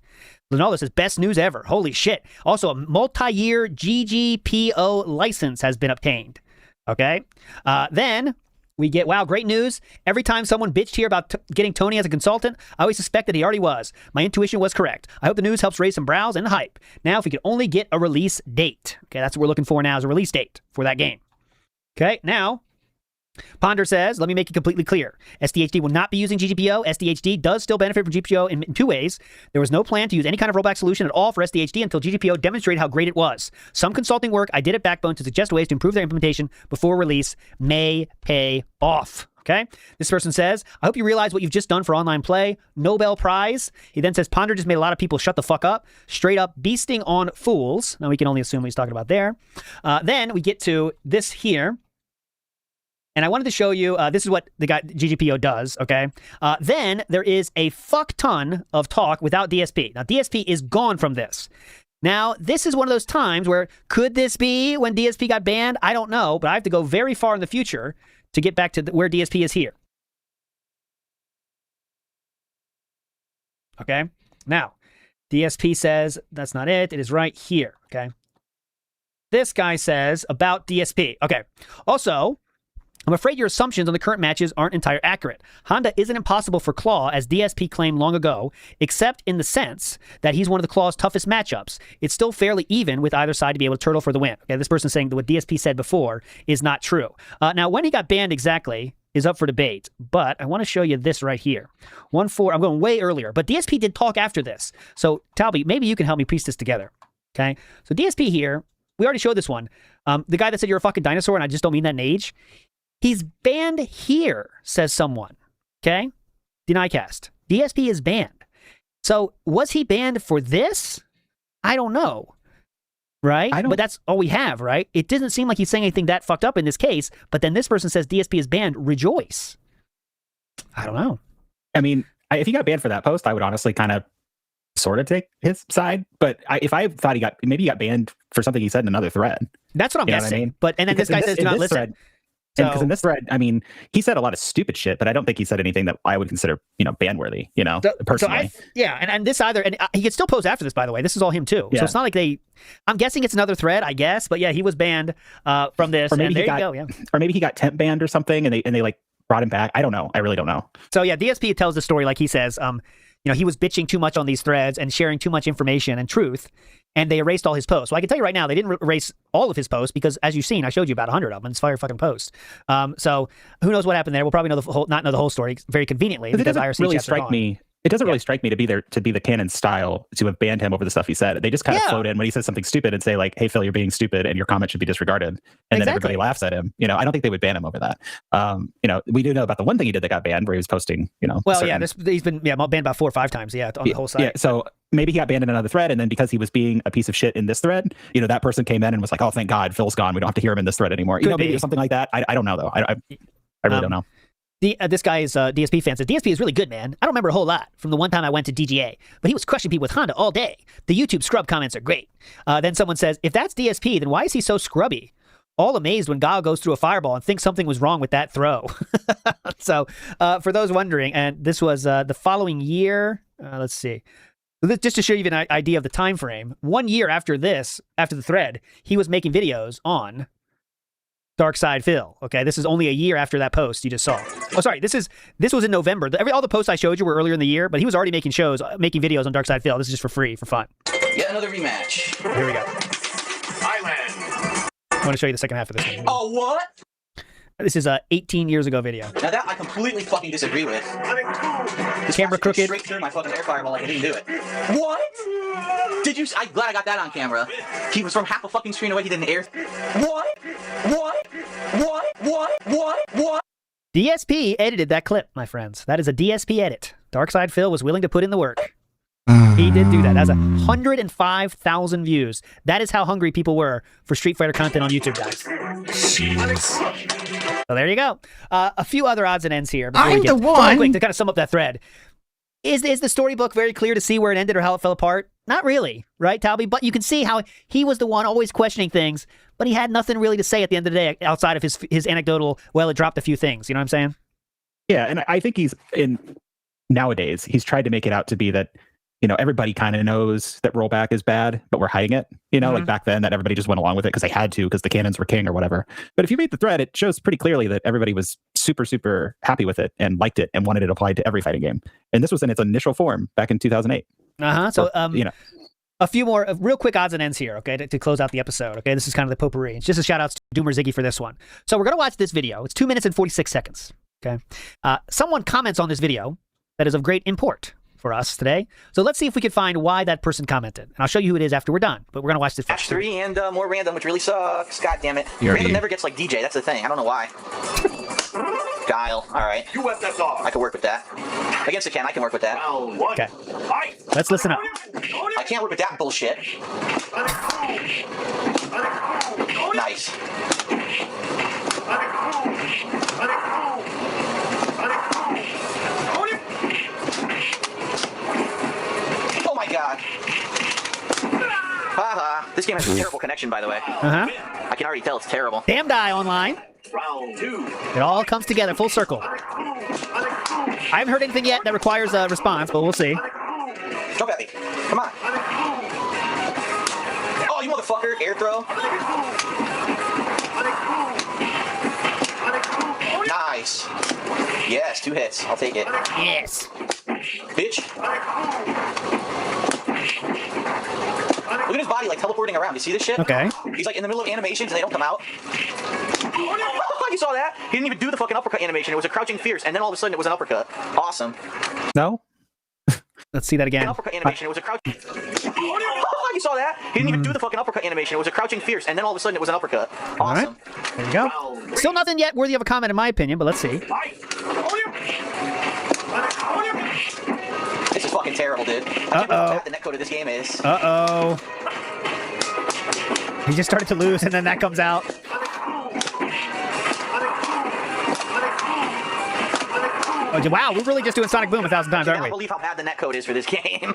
Linaldo says best news ever. Holy shit. Also, a multi-year GGPO license has been obtained. Okay. Then we get, wow, great news. Every time someone bitched here about getting Tony as a consultant, I always suspected he already was. My intuition was correct. I hope the news helps raise some brows and hype. Now, if we could only get a release date. Okay, that's what we're looking for now, is a release date for that game. Okay, now, Ponder says, let me make it completely clear. SDHD will not be using GGPO. SDHD does still benefit from GGPO in two ways. There was no plan to use any kind of rollback solution at all for SDHD until GGPO demonstrated how great it was. Some consulting work I did at Backbone to suggest ways to improve their implementation before release may pay off. Okay? This person says, I hope you realize what you've just done for online play. Nobel Prize. He then says, Ponder just made a lot of people shut the fuck up. Straight up beasting on fools. Now we can only assume what he's talking about there. Then we get to this here. And I wanted to show you, this is what the guy GGPO does, okay? Then there is a fuck ton of talk without DSP. Now, DSP is gone from this. Now, this is one of those times where, could this be when DSP got banned? I don't know, but I have to go very far in the future to get back to where DSP is here. Okay? Now, DSP says, that's not it. It is right here, okay? This guy says about DSP. Okay. Also, I'm afraid your assumptions on the current matches aren't entirely accurate. Honda isn't impossible for Claw, as DSP claimed long ago, except in the sense that he's one of the Claw's toughest matchups. It's still fairly even with either side to be able to turtle for the win. Okay, this person's saying that what DSP said before is not true. Now, when he got banned exactly is up for debate, but I want to show you this right here. 1-4, I'm going way earlier, but DSP did talk after this. So, Talby, maybe you can help me piece this together. Okay, so DSP here, we already showed this one. The guy that said you're a fucking dinosaur and I just don't mean that in age. He's banned here, says someone. Okay? DenyCast. DSP is banned. So, was he banned for this? I don't know. Right? But that's all we have, right? It doesn't seem like he's saying anything that fucked up in this case, but then this person says DSP is banned. Rejoice. I don't know. I mean, if he got banned for that post, I would honestly kind of sort of take his side. But if I thought maybe he got banned for something he said in another thread. That's what I'm guessing. What I mean? But, and then because this guy says do not listen. Because in this thread, I mean, he said a lot of stupid shit, but I don't think he said anything that I would consider, ban-worthy, personally. And this either, and he could still post after this, by the way. This is all him too. Yeah. So it's not like I'm guessing it's another thread, I guess, but yeah, he was banned from this. Or maybe and there you go, yeah. Or maybe he got temp banned or something, and they like brought him back. I don't know. I really don't know. So yeah, DSP tells the story like he says, he was bitching too much on these threads and sharing too much information and truth, and they erased all his posts. So I can tell you right now, they didn't erase all of his posts because, as you've seen, I showed you about 100 of them. It's fire fucking posts. So who knows what happened there? We'll probably not know the whole story very conveniently because IRC really chats are strike me. It doesn't really strike me to be the canon style to have banned him over the stuff he said. They just kind of float in when he says something stupid and say like, "Hey Phil, you're being stupid, and your comment should be disregarded." And then everybody laughs at him. I don't think they would ban him over that. We do know about the one thing he did that got banned, where he was posting. Well, he's been banned about 4 or 5 times. Yeah, on the whole site. Yeah, so maybe he got banned in another thread, and then because he was being a piece of shit in this thread, that person came in and was like, "Oh, thank God, Phil's gone. We don't have to hear him in this thread anymore." Maybe something like that. I don't know though. I really don't know. This guy is DSP fan says, DSP is really good, man. I don't remember a whole lot from the one time I went to DGA, but he was crushing people with Honda all day. The YouTube scrub comments are great. Then someone says, if that's DSP, then why is he so scrubby? All amazed when Guile goes through a fireball and thinks something was wrong with that throw. So for those wondering, and this was the following year, let's see. Just to show you an idea of the time frame, 1 year after the thread, he was making videos on Dark Side Phil. Okay, this is only a year after that post you just saw. Oh, sorry, this was in November. All the posts I showed you were earlier in the year, but he was already making videos on Dark Side Phil. This is just for free, for fun. Yet another rematch. Here we go. I win. I want to show you the second half of this one. Oh, what? This is a 18 years ago video. Now that I completely fucking disagree with. This camera crooked. Straight through my fucking air fireball like I didn't do it. What? Did you? I'm glad I got that on camera. He was from half a fucking screen away. He did an air. What? What? DSP edited that clip, my friends. That is a DSP edit. Darkside Phil was willing to put in the work. He did do that. That's 105,000 views. That is how hungry people were for Street Fighter content on YouTube, guys. Jeez. So there you go. A few other odds and ends here. I'm the one. Quick to kind of sum up that thread. Is the storybook very clear to see where it ended or how it fell apart? Not really, right, Talby? But you can see how he was the one always questioning things, but he had nothing really to say at the end of the day outside of his anecdotal, well, it dropped a few things. You know what I'm saying? Yeah, and I think nowadays, he's tried to make it out to be that, everybody kind of knows that rollback is bad, but we're hiding it. Like back then that everybody just went along with it because they had to, because the cannons were king or whatever. But if you read the thread, it shows pretty clearly that everybody was super, super happy with it and liked it and wanted it applied to every fighting game. And this was in its initial form back in 2008. So, a few more real quick odds and ends here, okay, to close out the episode. Okay, this is kind of the potpourri. It's just a shout out to Doomer Ziggy for this one. So we're going to watch this video. It's 2 minutes and 46 seconds. Okay. Someone comments on this video that is of great import for us today. So let's see if we can find why that person commented. And I'll show you who it is after we're done. But we're going to watch this Match 3 and more random, which really sucks. God damn it. Random never gets like DJ. That's the thing. I don't know why. Guile. All right. USSR. I can work with that. Against the Ken, I can work with that. Okay. Let's listen up. I can't work with that bullshit. Nice. Oh my god. Haha. This game has a terrible connection, by the way. I can already tell it's terrible. Damn Die Online. Round 2. It all comes together, full circle. I haven't heard anything yet that requires a response, but we'll see. Jump at me. Come on. Oh, you motherfucker. Air throw. Nice. Yes, 2 hits. I'll take it. Yes. Bitch. Look at his body like teleporting around. You see this shit? Okay. He's like in the middle of animations and they don't come out. You saw that? He didn't even do the fucking uppercut animation. It was a crouching fierce, and then all of a sudden it was an uppercut. Awesome. No? Let's see that again. Uppercut animation. It was a crouching. You saw that? He didn't even do the fucking uppercut animation. It was a crouching fierce, and then all of a sudden it was an uppercut. Awesome. All right. There you go. Still nothing yet worthy of a comment in my opinion, but let's see. This is fucking terrible, dude. I can't believe how bad the netcode of this game is. He just started to lose, and then that comes out. Oh, wow, we're really just doing Sonic Boom 1,000 times, aren't we? I can't believe how bad the netcode is for this game.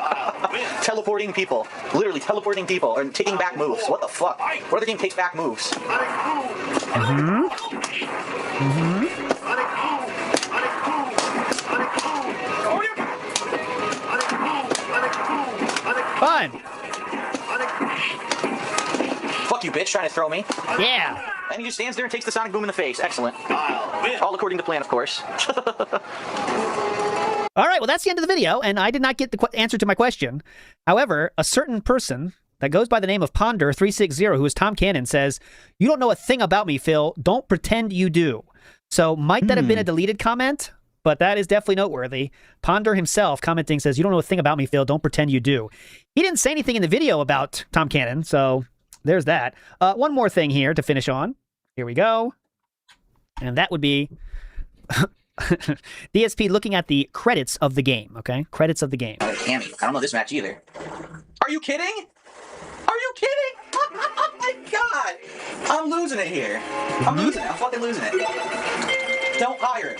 Teleporting people. Literally teleporting people. Or taking back moves. What the fuck? What other game takes back moves? Fun. Fuck you, bitch, trying to throw me. Yeah. And he just stands there and takes the Sonic Boom in the face. Excellent. All according to plan, of course. All right, well, that's the end of the video, and I did not get the answer to my question. However, a certain person that goes by the name of Ponder360, who is Tom Cannon, says, "You don't know a thing about me, Phil. Don't pretend you do." So might that have been a deleted comment? But that is definitely noteworthy. Ponder himself commenting says, "You don't know a thing about me, Phil. Don't pretend you do." He didn't say anything in the video about Tom Cannon, so there's that. One more thing here to finish on. Here we go. And that would be DSP looking at the credits of the game, okay? Credits of the game. Cammy, I don't know this match either. Are you kidding? Are you kidding? Oh my god! I'm losing it here. I'm losing it. I'm fucking losing it. Don't hire him.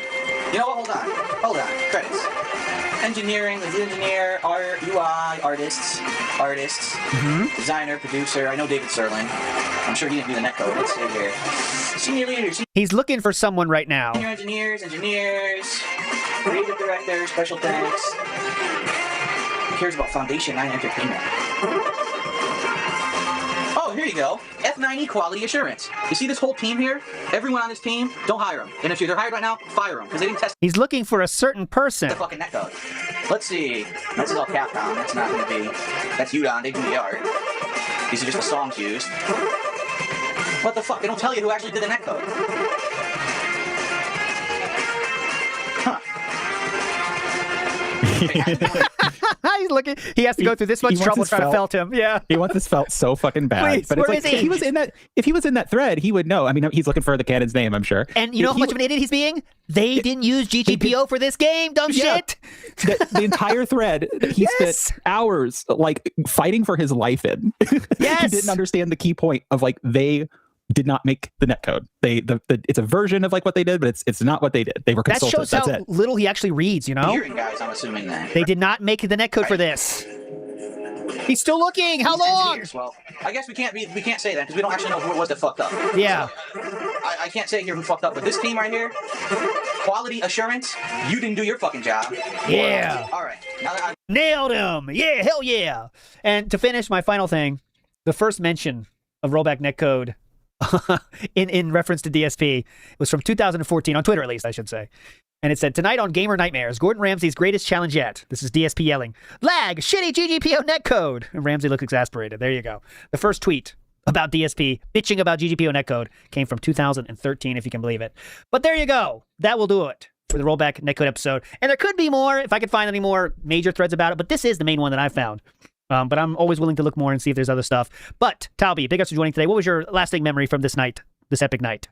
You know what? Hold on. Credits. Engineering, the engineer, art, UI, artists, designer, producer. I know David Serling. I'm sure he didn't do the netcode. Let's see here. Senior leaders. He's looking for someone right now. Senior engineers, creative director, special thanks. Who cares about Foundation 9 Entertainment? Oh, here you go. F9E Quality Assurance. You see this whole team here? Everyone on this team, don't hire them. And if they're hired right now, fire them, because they didn't test. He's looking for a certain person. The fucking netcode. Let's see. This is all Capcom. That's not going to be. That's Udon. They do the art. These are just the songs used. What the fuck? They don't tell you who actually did the netcode. He's looking. He has to go through this much trouble trying to felt him. Yeah. He wants his felt so fucking bad. Please, but it's like, if he was in that thread, he would know. I mean, he's looking for the cannon's name, I'm sure. And you know how much of an idiot he's being? They didn't use GGPO for this game, dumb shit. The entire thread, he spent hours like fighting for his life in. Yes. He didn't understand the key point of like they did not make the netcode. It's a version of like what they did, but it's not what they did. They were That consultants. shows That's how it. little he actually reads, you know? Hearing guys, I'm assuming that. They did not make the netcode for this. He's still looking. How long? Well, I guess we can't say that because we don't actually know who it was that fucked up. Yeah. I can't say here who fucked up, but this team right here, quality assurance, you didn't do your fucking job. Yeah. All right. Now that Nailed him. Yeah, hell yeah. And to finish my final thing, the first mention of rollback netcode in reference to DSP was from 2014, on Twitter at least, I should say. And it said, tonight on Gamer Nightmares, Gordon Ramsay's greatest challenge yet. This is DSP yelling, lag, shitty GGPO netcode. And Ramsay looked exasperated. There you go. The first tweet about DSP, bitching about GGPO netcode, came from 2013, if you can believe it. But there you go. That will do it for the rollback netcode episode. And there could be more if I could find any more major threads about it, but this is the main one that I found. But I'm always willing to look more and see if there's other stuff. But, Talby, big ups for joining today. What was your lasting memory from this night, this epic night?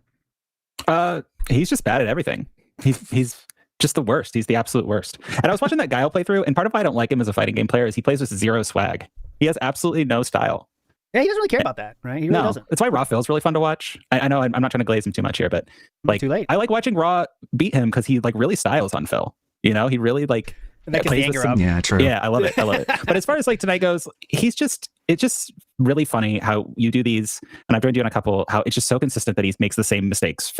He's just bad at everything. He's just the worst. He's the absolute worst. And I was watching that Guile playthrough, and part of why I don't like him as a fighting game player is he plays with zero swag. He has absolutely no style. Yeah, he doesn't really care about that, right? He really doesn't. That's why Raw Phil's really fun to watch. I know I'm not trying to glaze him too much here, but like, too late. I like watching Raw beat him because he like really styles on Phil. You know, he really like that gets the anger up. Yeah, true. Yeah, I love it. But as far as like tonight goes, it's just really funny how you do these, and I've joined you on a couple. How it's just so consistent that he makes the same mistakes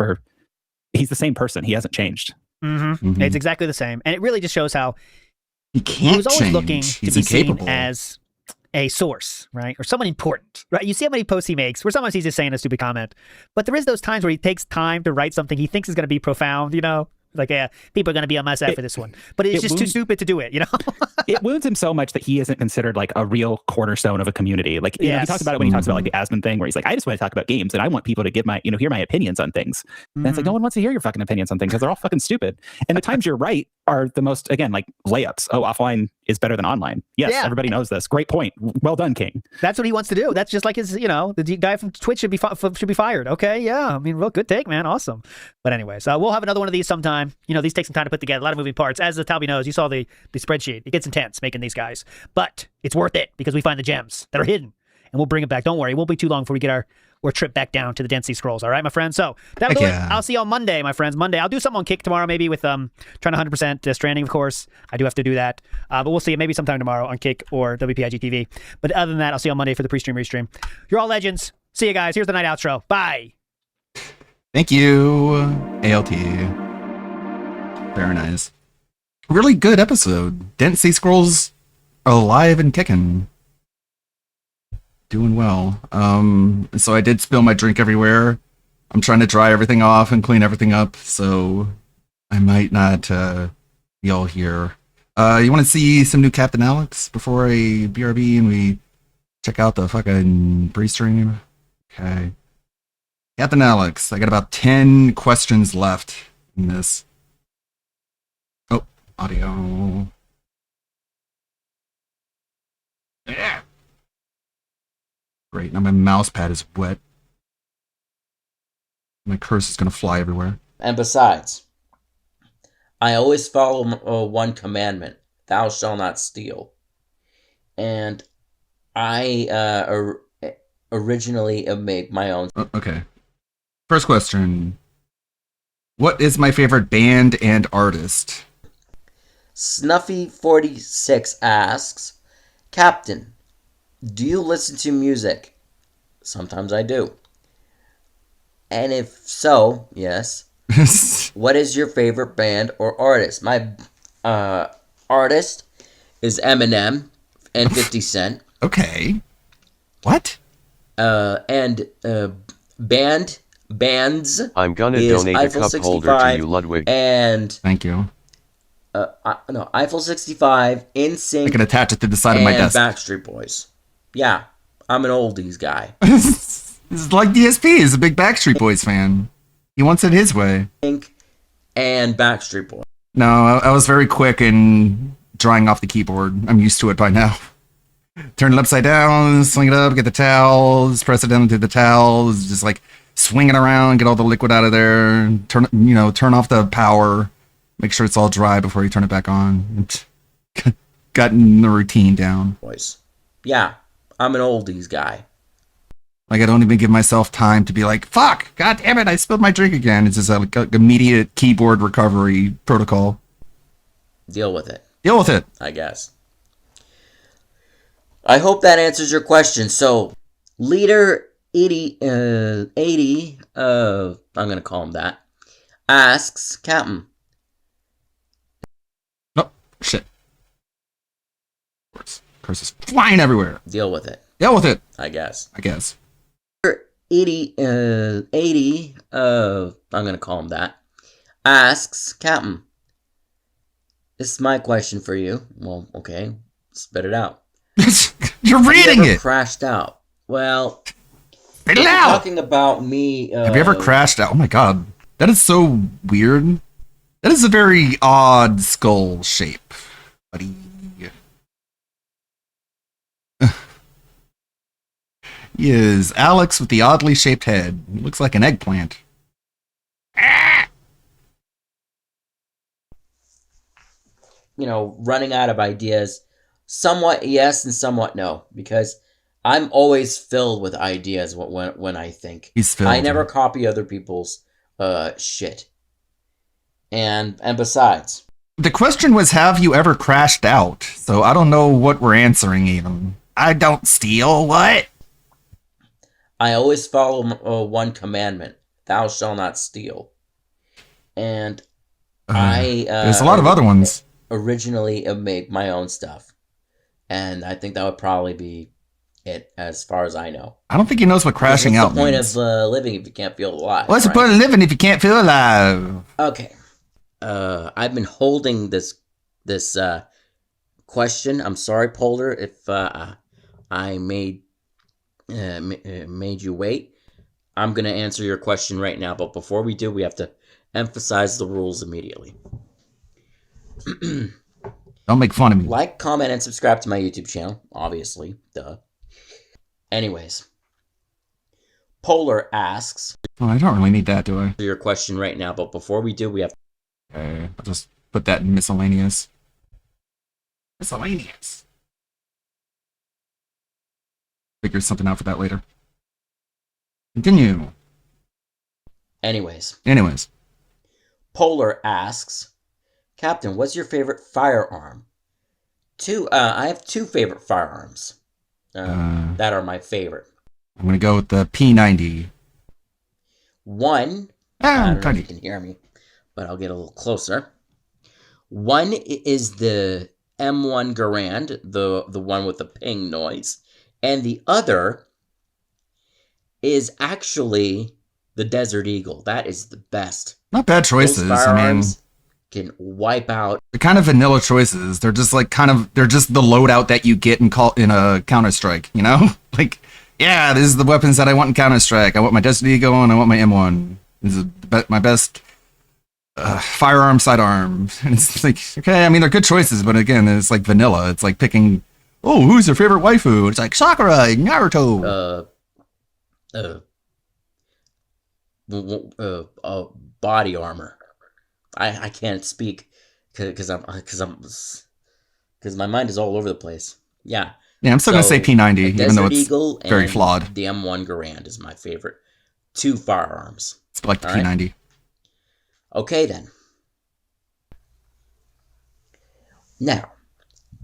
he's the same person. He hasn't changed. Mm-hmm. It's exactly the same, and it really just shows how he can't. He was always change. looking He's to be incapable. seen as a source, right, or someone important, right? You see how many posts he makes where sometimes he's just saying a stupid comment, but there is those times where he takes time to write something he thinks is going to be profound, you know. Like, yeah, people are going to be on my side for this one. But it's just too stupid to do it, you know? It wounds him so much that he isn't considered like a real cornerstone of a community. Like, you know, he talks about it when he talks about like the Asmon thing, where he's like, I just want to talk about games and I want people to give hear my opinions on things. And it's like, no one wants to hear your fucking opinions on things because they're all fucking stupid. And the times you're right are the most, again, like layups. Oh, offline is better than online. Yes, everybody knows this. Great point. Well done, King. That's what he wants to do. That's just like his, you know, the guy from Twitch should be fired. Okay, yeah. I mean, real good take, man. Awesome. But anyways, we'll have another one of these sometime. You know, these take some time to put together. A lot of moving parts. As the Talby knows, you saw the spreadsheet. It gets intense making these guys. But it's worth it because we find the gems that are hidden. And we'll bring it back. Don't worry. It won't be too long before we get our trip back down to the Dead Sea Scrolls. All right, my friends? So that'll do it. I'll see you on Monday, my friends. Monday. I'll do something on Kick tomorrow, maybe with trying to 100% Stranding, of course. I do have to do that. But we'll see. Maybe sometime tomorrow on Kick or WPIG TV. But other than that, I'll see you on Monday for the pre-stream restream. You're all legends. See you guys. Here's the night outro. Bye. Thank you, ALT. Very nice. Really good episode. Dead Sea Scrolls alive and kicking. Doing well. So I did spill my drink everywhere. I'm trying to dry everything off and clean everything up, so I might not be all here. You want to see some new Captain Alex before I BRB and we check out the fucking pre-stream? Okay. Captain Alex, I got about 10 questions left in this. Oh, audio. Yeah. Great, now my mouse pad is wet. My curse is gonna fly everywhere. And besides, I always follow one commandment: thou shalt not steal. And I originally made my own. Okay. First question. What is my favorite band and artist? Snuffy46 asks, Captain, do you listen to music? Sometimes I do. And if so, yes. What is your favorite band or artist? My artist is Eminem and 50 Cent. Okay. What? And bands. I'm gonna donate Eiffel a cup holder to you, Ludwig. And thank you. No, Eiffel 65, NSYNC. I can attach it to the side of my desk. Backstreet Boys. Yeah, I'm an oldies guy. This is like DSP is a big Backstreet Boys fan. He wants it his way. And Backstreet Boys. No, I was very quick in drying off the keyboard. I'm used to it by now. Turn it upside down, sling it up, get the towels, press it down into the towels, just like swing it around, get all the liquid out of there, turn off the power, make sure it's all dry before you turn it back on. Gotten the routine down. Boys. Yeah, I'm an oldies guy. Like, I don't even give myself time to be like, fuck, god damn it, I spilled my drink again. It's just like a immediate keyboard recovery protocol. Deal with it. Deal with it. I guess. I hope that answers your question. So, Leader 80, I'm going to call him that, asks, Captain. Oh, shit. Curses flying everywhere. Deal with it. Deal with it. I guess. 80, I'm going to call him that, asks, Captain. This is my question for you. Well, okay. Spit it out. You're reading it. Crashed out. Well, spit it out. Talking about me. Have you ever crashed out? Oh my god, that is so weird. That is a very odd skull shape, buddy. He is Alex with the oddly shaped head. He looks like an eggplant. Running out of ideas. Somewhat yes and somewhat no, because I'm always filled with ideas when I think. He's filled. I never copy other people's shit. And besides, the question was, have you ever crashed out? So I don't know what we're answering even. I don't steal. What? I always follow one commandment: thou shalt not steal. And there's a lot of other ones. Originally make my own stuff, and I think that would probably be it as far as I know. I don't think he knows what crashing out means. What's the point of living if you can't feel alive? What's the point of living if you can't feel alive? Okay. I've been holding this question. I'm sorry, Polar, if I made you wait. I'm gonna answer your question right now, but before we do, we have to emphasize the rules immediately. Don't make fun of me. Like, comment, and subscribe to my YouTube channel, obviously. Duh. Anyways. Polar asks... Well, I don't really need that, do I? Your question right now, but before we do, we have... Okay, I'll just put that in miscellaneous. Miscellaneous. Figure something out for that later. Continue. Anyways. Polar asks... Captain, what's your favorite firearm? I have two favorite firearms that are my favorite. I'm going to go with the P90. One, I don't know if you can hear me, but I'll get a little closer. One is the M1 Garand, the one with the ping noise, and the other is actually the Desert Eagle. That is the best. Not bad choices. I mean, can wipe out. They're kind of vanilla choices. They're just like they're just the loadout that you get in a Counter-Strike, you know? Like, yeah, this is the weapons that I want in Counter-Strike. I want my Desert Eagle and I want my M1. This is my best firearm sidearm. And it's like, okay, I mean, they're good choices, but again, it's like vanilla. It's like picking, who's your favorite waifu? It's like Sakura, Naruto. Body armor. I can't speak because my mind is all over the place. Yeah. Yeah, I'm still gonna say P90, even though it's Eagle very flawed. The M1 Garand is my favorite two firearms. It's like the P90. Right? Okay then. Now,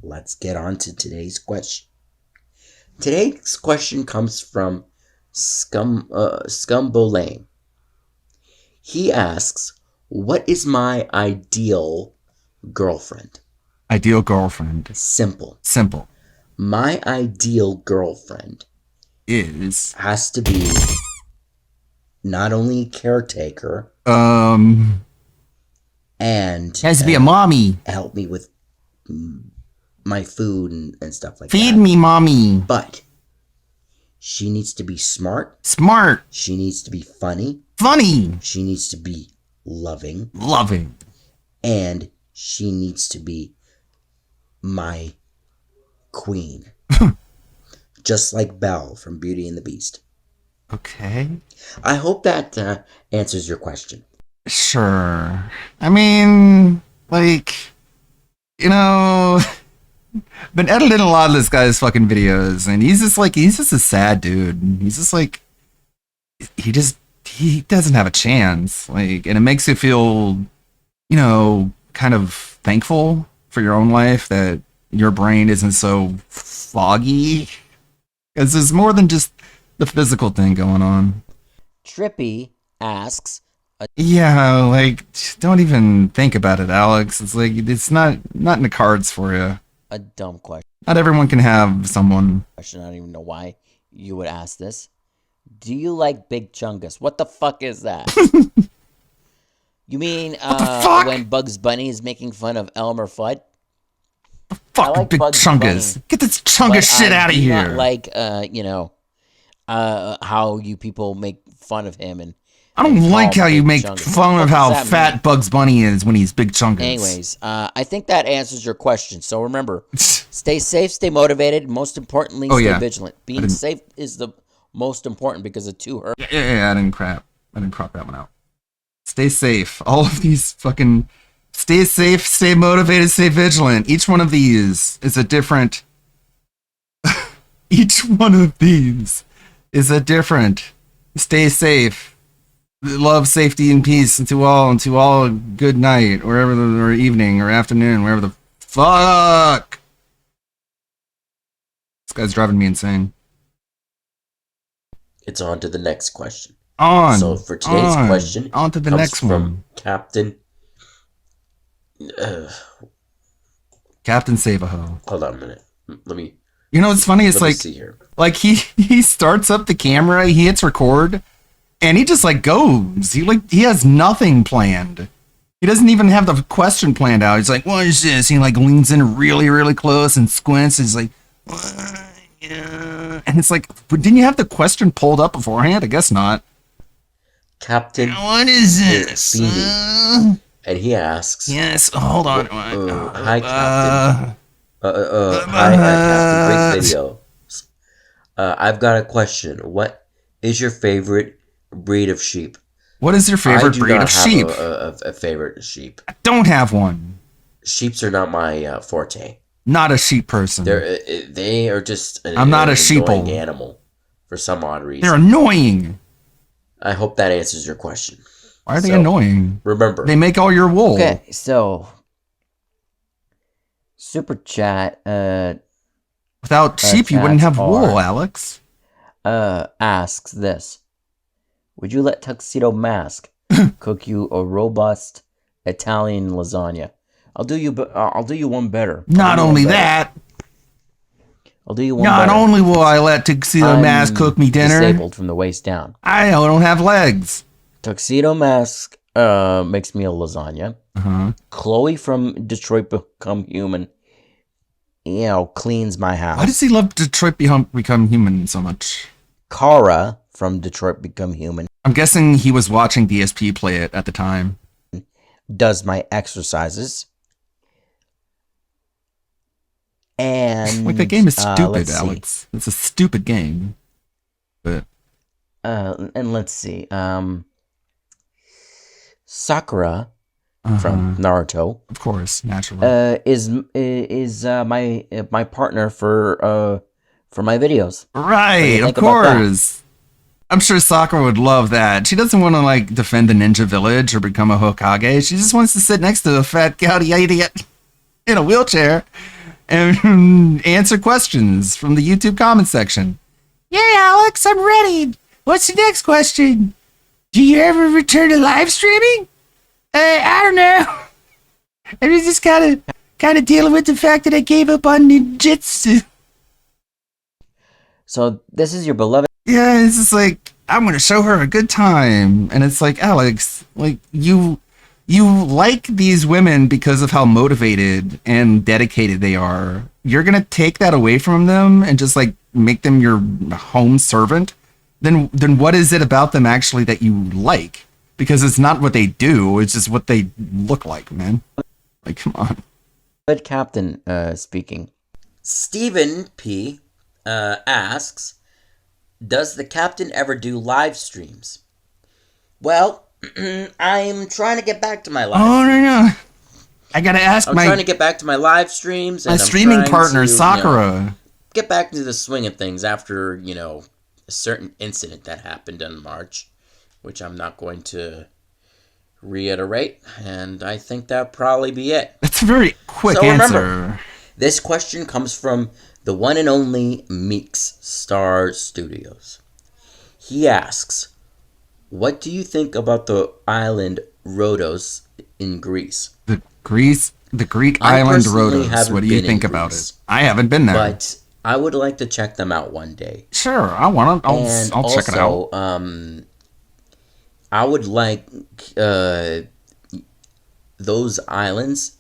let's get on to today's question. Today's question comes from Scumbolane. He asks, what is my ideal girlfriend? Ideal girlfriend. Simple. My ideal girlfriend has to be not only a caretaker, and has to be a mommy. Help me with my food and stuff like Feed that. me, mommy. But she needs to be smart. She needs to be funny. She needs to be loving. Loving. And she needs to be my queen. Just like Belle from Beauty and the Beast. Okay. I hope that answers your question. Sure. I mean, like, you know, been editing a lot of this guy's fucking videos, and he's just a sad dude. He's just like, he doesn't have a chance. Like, and it makes you feel, you know, kind of thankful for your own life that your brain isn't so foggy. Because there's more than just the physical thing going on. Trippy asks, yeah, like, don't even think about it, Alex. It's like, it's not in the cards for you. a dumb question. Not everyone can have someone. I don't even know why you would ask this. Do you like Big Chungus? What the fuck is that? You mean when Bugs Bunny is making fun of Elmer Fudd? Fuck like Big Chungus. Get this Chungus shit out of here. Not like, you know, how you people make fun of him. And I don't like how you make fun of how fat Bugs Bunny is when he's Big Chungus. Anyways, I think that answers your question. So remember, stay safe, stay motivated. Most importantly, stay vigilant. Being safe is the most important because of two hurt. Yeah, I didn't crop that one out. Stay safe. All of these fucking... Stay safe, stay motivated, stay vigilant. Each one of these is a different... Each one of these is a different... Stay safe. Love, safety, and peace to all good night, or evening, or afternoon, wherever the fuck. This guy's driving me insane. It's on to the next question. So for today's question, on to the next one. Captain. Captain Save-A-Ho. Hold on a minute. Let me. You know what's funny? It's like he starts up the camera, he hits record, and he just like goes. He has nothing planned. He doesn't even have the question planned out. He's like, "What is this?" He like leans in really, really close and squints. He's like, yeah. And it's like, but didn't you have the question pulled up beforehand? I guess not. Captain. What is this? And he asks. Yes. Hold on. Hi, Captain. Hi, Captain. Great video. I've got a question. What is your favorite breed of sheep? What is your favorite breed of sheep? A favorite sheep. I don't have one. Sheeps are not my forte. Not a sheep person. They are just I'm not a sheeple animal for some odd reason. They're annoying. I hope that answers your question. Why are they annoying? Remember, they make all your wool. Okay, so super chat. Without sheep, you wouldn't have wool, Alex. Asks this: would you let Tuxedo Mask cook you a robust Italian lasagna? I'll do you one better. Not only that, I'll do you one not better. only will I let Tuxedo Mask cook me dinner. Disabled from the waist down. I don't have legs. Tuxedo Mask makes me a lasagna. Chloe from Detroit Become Human, cleans my house. Why does he love Detroit Become Human so much? Kara from Detroit Become Human. I'm guessing he was watching DSP play it at the time. Does my exercises. And like, that game is stupid, Alex. It's a stupid game. But and let's see. Sakura from Naruto, of course, naturally, is my partner for my videos. Right, of course. I'm sure Sakura would love that. She doesn't want to like defend the ninja village or become a Hokage. She just wants to sit next to a fat gouty idiot in a wheelchair and answer questions from the YouTube comment section. Yeah, Alex, I'm ready. What's the next question? Do you ever return to live streaming? I don't know. I was just kind of dealing with the fact that I gave up on ninjutsu. So this is your beloved. Yeah, it's just like, I'm gonna show her a good time, and it's like, Alex, like you like these women because of how motivated and dedicated they are. You're gonna take that away from them and just like make them your home servant. Then what is it about them actually that you like? Because it's not what they do, it's just what they look like, man. Like, come on. Good Captain speaking. Stephen P. asks, does the Captain ever do live streams? Well, I'm trying to get back to my live streams. No. I gotta ask I'm trying to get back to my live streams. And my streaming partner, Sakura. Get back into the swing of things after, a certain incident that happened in March, which I'm not going to reiterate, and I think that'll probably be it. That's a very quick answer. Remember, this question comes from the one and only Meeks Star Studios. He asks, what do you think about the island Rhodos in Greece? The Greek island Rhodos. What do you think about it? I haven't been there. But I would like to check them out one day. Sure, I'll check it out. I would like those islands,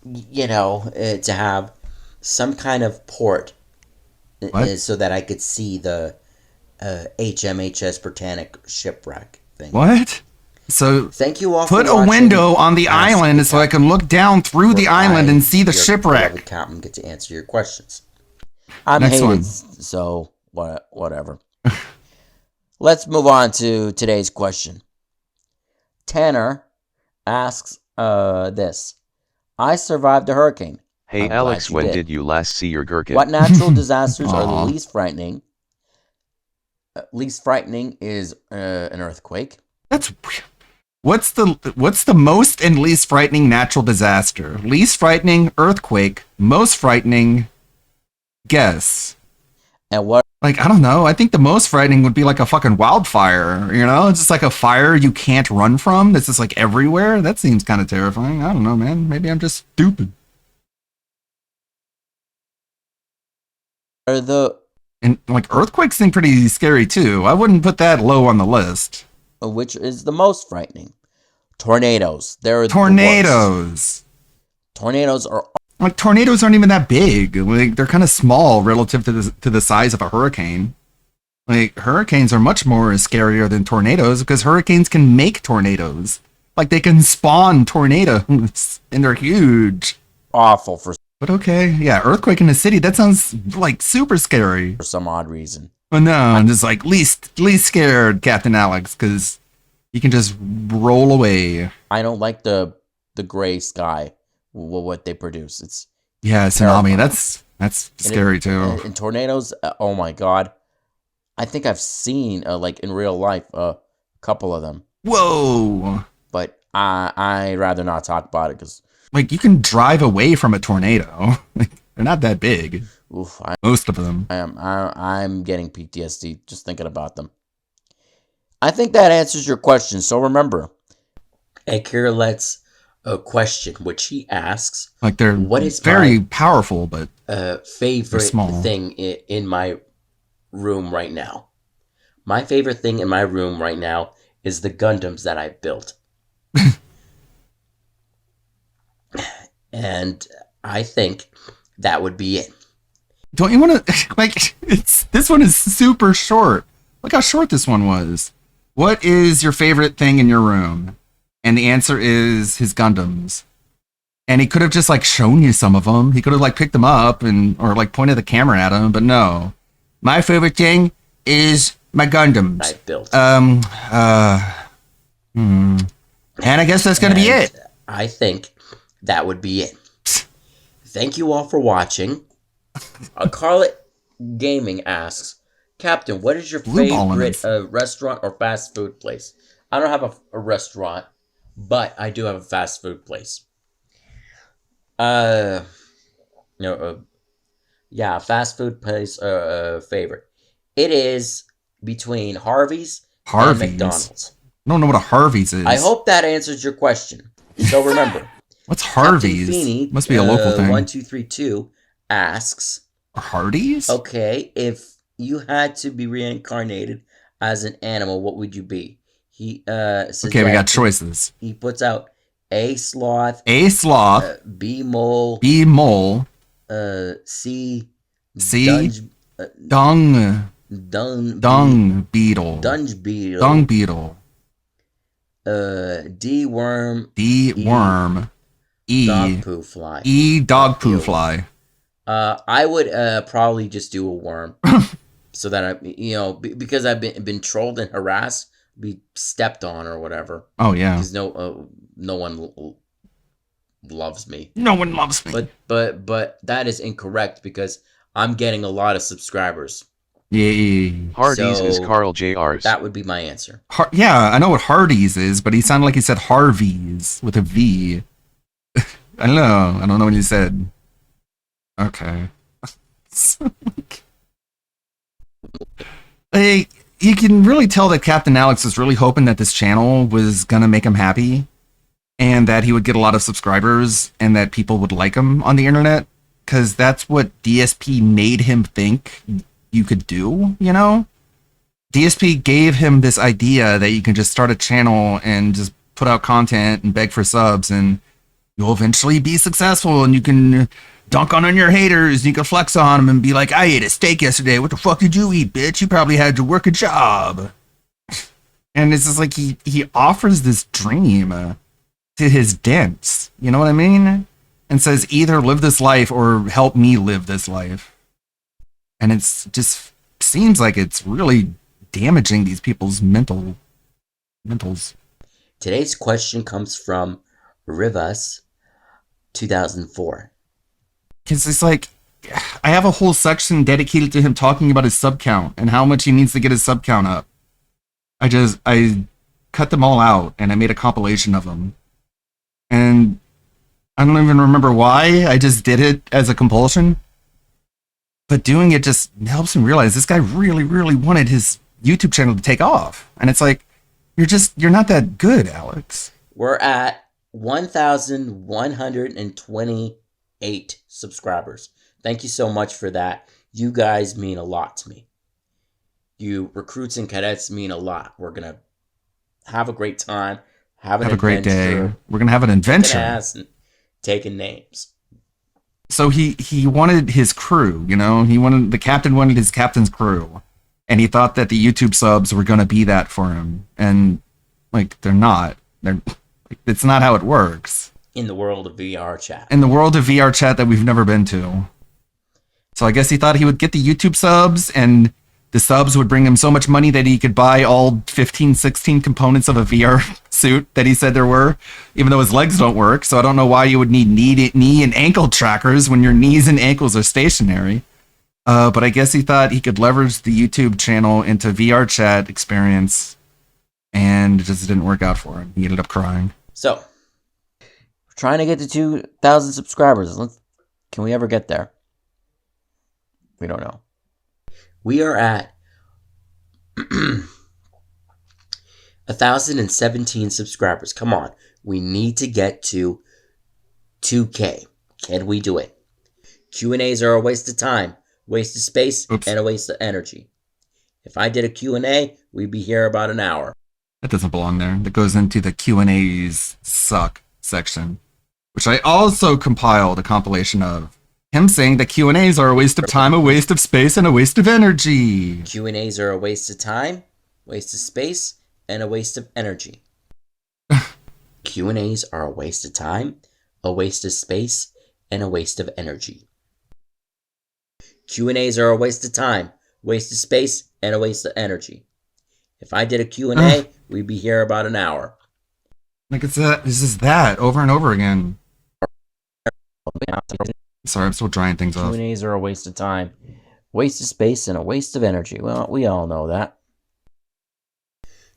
to have some kind of port so that I could see the HMHS Britannic shipwreck thing. What? So thank you all. Put a window on the island so I can look down through the island and see the shipwreck. Captain, get to answer your questions. I'm hated, so whatever. Let's move on to today's question. Tanner asks this. I survived a hurricane. Hey Alex, when did you last see your gherkin? What natural disasters are the least frightening? Least frightening is an earthquake. That's weird. What's the most and least frightening natural disaster? Least frightening, earthquake. Most frightening, guess. And what? Like, I don't know. I think the most frightening would be like a fucking wildfire. It's just like a fire you can't run from. That's just like everywhere. That seems kind of terrifying. I don't know, man. Maybe I'm just stupid. And like earthquakes seem pretty scary too. I wouldn't put that low on the list. Which is the most frightening? Tornadoes. They're tornadoes. Tornadoes are like tornadoes aren't even that big. Like they're kind of small relative to the size of a hurricane. Like hurricanes are much more scarier than tornadoes because hurricanes can make tornadoes. Like they can spawn tornadoes and they're huge. Awful for. But okay, yeah, earthquake in the city. That sounds like super scary for some odd reason. Well, no, I'm just like least scared, Captain Alex, because you can just roll away. I don't like the gray sky. What they produce, it's tsunami. That's scary too. And tornadoes. Oh my god, I think I've seen like in real life a couple of them. Whoa! But I rather not talk about it because like you can drive away from a tornado. They're not that big. Oof, most of them. I'm getting PTSD just thinking about them. I think that answers your question. So remember, Akira lets a question which he asks, like they're what is very powerful, but favorite thing in my room right now. My favorite thing in my room right now is the Gundams that I built, and I think that would be it. Don't you want to like? This one is super short. Look how short this one was. What is your favorite thing in your room? And the answer is his Gundams. And he could have just like shown you some of them. He could have like picked them up or like pointed the camera at them. But no, my favorite thing is my Gundams. I built. And I guess that's gonna be it. I think that would be it. Thank you all for watching. Carlet Gaming asks, Captain, what is your favorite restaurant or fast food place? I don't have a restaurant, but I do have a fast food place. Fast food place favorite. It is between Harvey's and McDonald's. I don't know what a Harvey's is. I hope that answers your question. So remember, what's Harvey's? Feeney, must be a local thing. 1232 asks, Hardee's? Okay, if you had to be reincarnated as an animal, what would you be? He says okay, we got choices. He puts out A sloth, B mole, C dung beetle, D worm, Dog poo fly. Dog poo fly. I would probably just do a worm, so that I, because I've been trolled and harassed, be stepped on or whatever. Oh yeah. Because no one loves me. No one loves me. But that is incorrect because I'm getting a lot of subscribers. Yeah. Hardee's is Carl Jr's. That would be my answer. Yeah, I know what Hardee's is, but he sounded like he said Harvey's with a V. I don't know what he said. Okay. Hey, you can really tell that Captain Alex was really hoping that this channel was gonna make him happy, and that he would get a lot of subscribers, and that people would like him on the internet, because that's what DSP made him think you could do, DSP gave him this idea that you can just start a channel and just put out content and beg for subs, and you'll eventually be successful, and you can dunk on your haters, and you can flex on them and be like, I ate a steak yesterday. What the fuck did you eat, bitch? You probably had to work a job. And it's just like he offers this dream to his dents. You know what I mean? And says, either live this life or help me live this life. And it's just seems like it's really damaging these people's mentals. Today's question comes from Rivas 2004. Because it's like, I have a whole section dedicated to him talking about his sub count and how much he needs to get his sub count up. I cut them all out and I made a compilation of them. And I don't even remember why. I just did it as a compulsion. But doing it just helps him realize this guy really, really wanted his YouTube channel to take off. And it's like, you're not that good, Alex. We're at 1,128 subscribers. Thank you so much for that. You guys mean a lot to me. You recruits and cadets mean a lot. We're going to have a great time. Have a great day. We're going to have an adventure. Taking names. So he wanted his crew, the captain wanted his captain's crew. And he thought that the YouTube subs were going to be that for him. And they're not. It's not how it works. In the world of VR chat. In the world of VR chat that we've never been to. So I guess he thought he would get the YouTube subs, and the subs would bring him so much money that he could buy all 15, 16 components of a VR suit that he said there were, even though his legs don't work. So I don't know why you would need knee and ankle trackers when your knees and ankles are stationary. But I guess he thought he could leverage the YouTube channel into VR chat experience, and it just didn't work out for him. He ended up crying. So, we're trying to get to 2,000 subscribers. Can we ever get there? We don't know. We are at 1,017 subscribers. Come on. We need to get to 2K. Can we do it? Q&As are a waste of time, waste of space, and a waste of energy. If I did a Q&A, we'd be here about an hour. That doesn't belong there. That goes into the Q&As suck section, which I also compiled a compilation of. Him saying that Q&As are a waste of time, a waste of space, and a waste of energy. Q&As are a waste of time, waste of space, and a waste of energy. Q&As are a waste of time, a waste of space, and a waste of energy. Q&As are a waste of time, waste of space, and a waste of energy. If I did a Q&A, we'd be here about an hour. It's just that over and over again. Sorry, I'm still drying things off. Q&As are a waste of time, waste of space, and a waste of energy. Well, we all know that.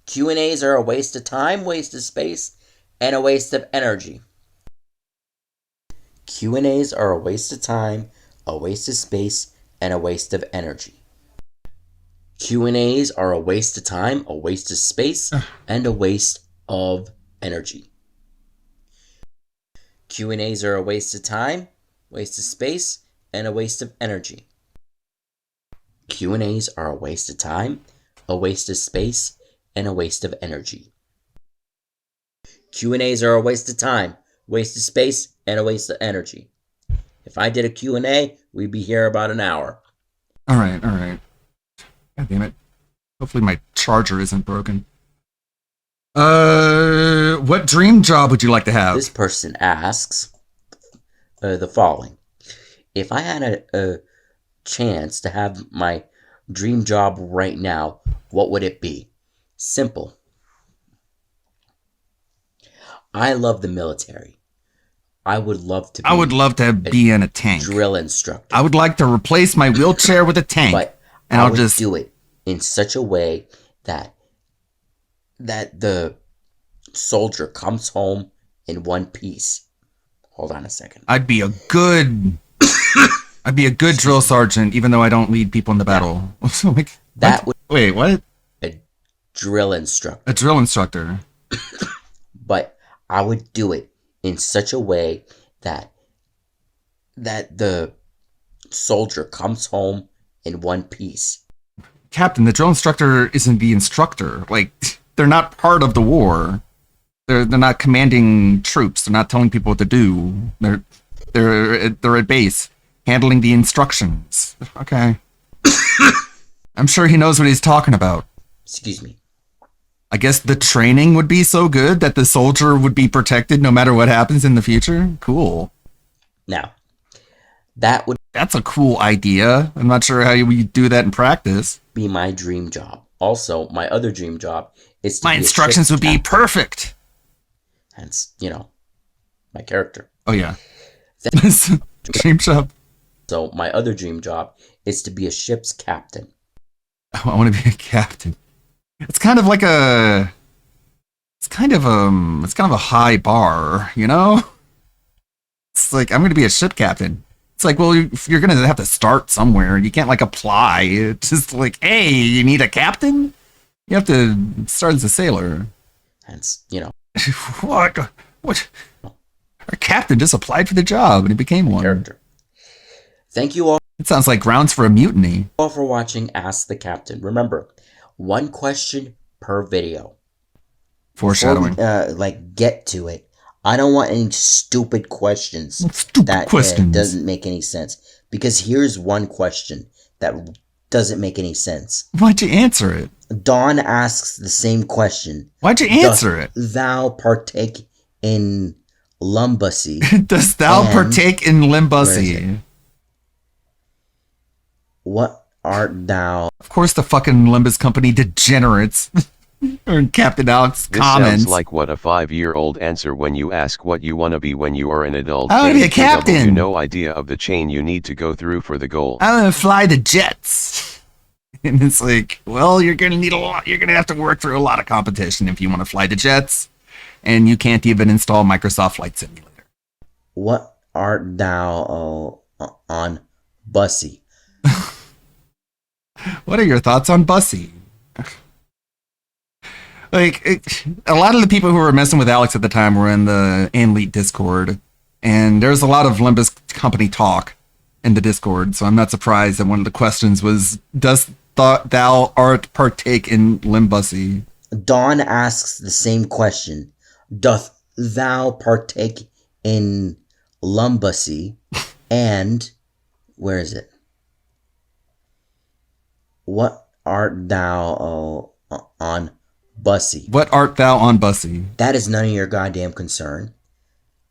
Q&As are a waste of time, waste of space, and a waste of energy. Q&As are a waste of time, a waste of space, and a waste of energy. Q&As are a waste of time, a waste of space, and a waste of energy. Q&As are a waste of time, waste of space, and a waste of energy. Q&As are a waste of time, a waste of space, and a waste of energy. Q&As are a waste of time, waste of space, and a waste of energy. If I did a Q&A, we'd be here about an hour. All right. God damn it. Hopefully my charger isn't broken. What dream job would you like to have? This person asks, the following. If I had a chance to have my dream job right now, what would it be? Simple. I love the military. I would love to be in a tank. Drill instructor. I would like to replace my wheelchair with a tank. But and I I'll would just do it in such a way that the soldier comes home in one piece. Hold on a second. I'd be a good drill sergeant, even though I don't lead people into battle. Wait, what? A drill instructor. A drill instructor. But I would do it in such a way that the soldier comes home in one piece. Captain, the drill instructor isn't the instructor. Like, they're not part of the war. They're not commanding troops. They're not telling people what to do. They're at base, handling the instructions. Okay. I'm sure he knows what he's talking about. Excuse me. I guess the training would be so good that the soldier would be protected no matter what happens in the future. Cool. Now, that's a cool idea. I'm not sure how you do that in practice. Be my dream job. Also, my other dream job is to my instructions would be perfect. Hence, my character. Oh yeah. Dream job. So my other dream job is to be a ship's captain. I want to be a captain. It's kind of like a high bar, you know? It's like, I'm going to be a ship captain. It's like, well, you're going to have to start somewhere. You can't apply. It's just like, hey, you need a captain? You have to start as a sailor. Hence, What? Our captain just applied for the job and he became one. Character. Thank you all. It sounds like grounds for a mutiny. All for watching Ask the Captain. Remember, one question per video. Foreshadowing. Before we, get to it. I don't want any stupid questions. Questions. Doesn't make any sense. Because here's one question that doesn't make any sense. Why'd you answer it? Dawn asks the same question. Why'd you answer it? Thou partake in Lumbussy. Dost thou partake in Limbussy? What art thou? Of course, the fucking Limbus Company degenerates. Or Captain Alex this comments. Sounds like what a 5-year-old answer when you ask what you want to be when you are an adult. I want to be a captain. You no idea of the chain you need to go through for the goal. I want to fly the jets. And it's like, well, you're going to need a lot. You're going to have to work through a lot of competition if you want to fly the jets. And you can't even install Microsoft Flight Simulator. What art thou on Bussy? What are your thoughts on Bussy? A lot of the people who were messing with Alex at the time were in the Anlete Discord, and there's a lot of Limbus Company talk in the Discord, so I'm not surprised that one of the questions was, does thou art partake in Limbussy? Dawn asks the same question. Doth thou partake in Lumbussy? And, where is it? What art thou on Bussy? What art thou on Bussy? That is none of your goddamn concern.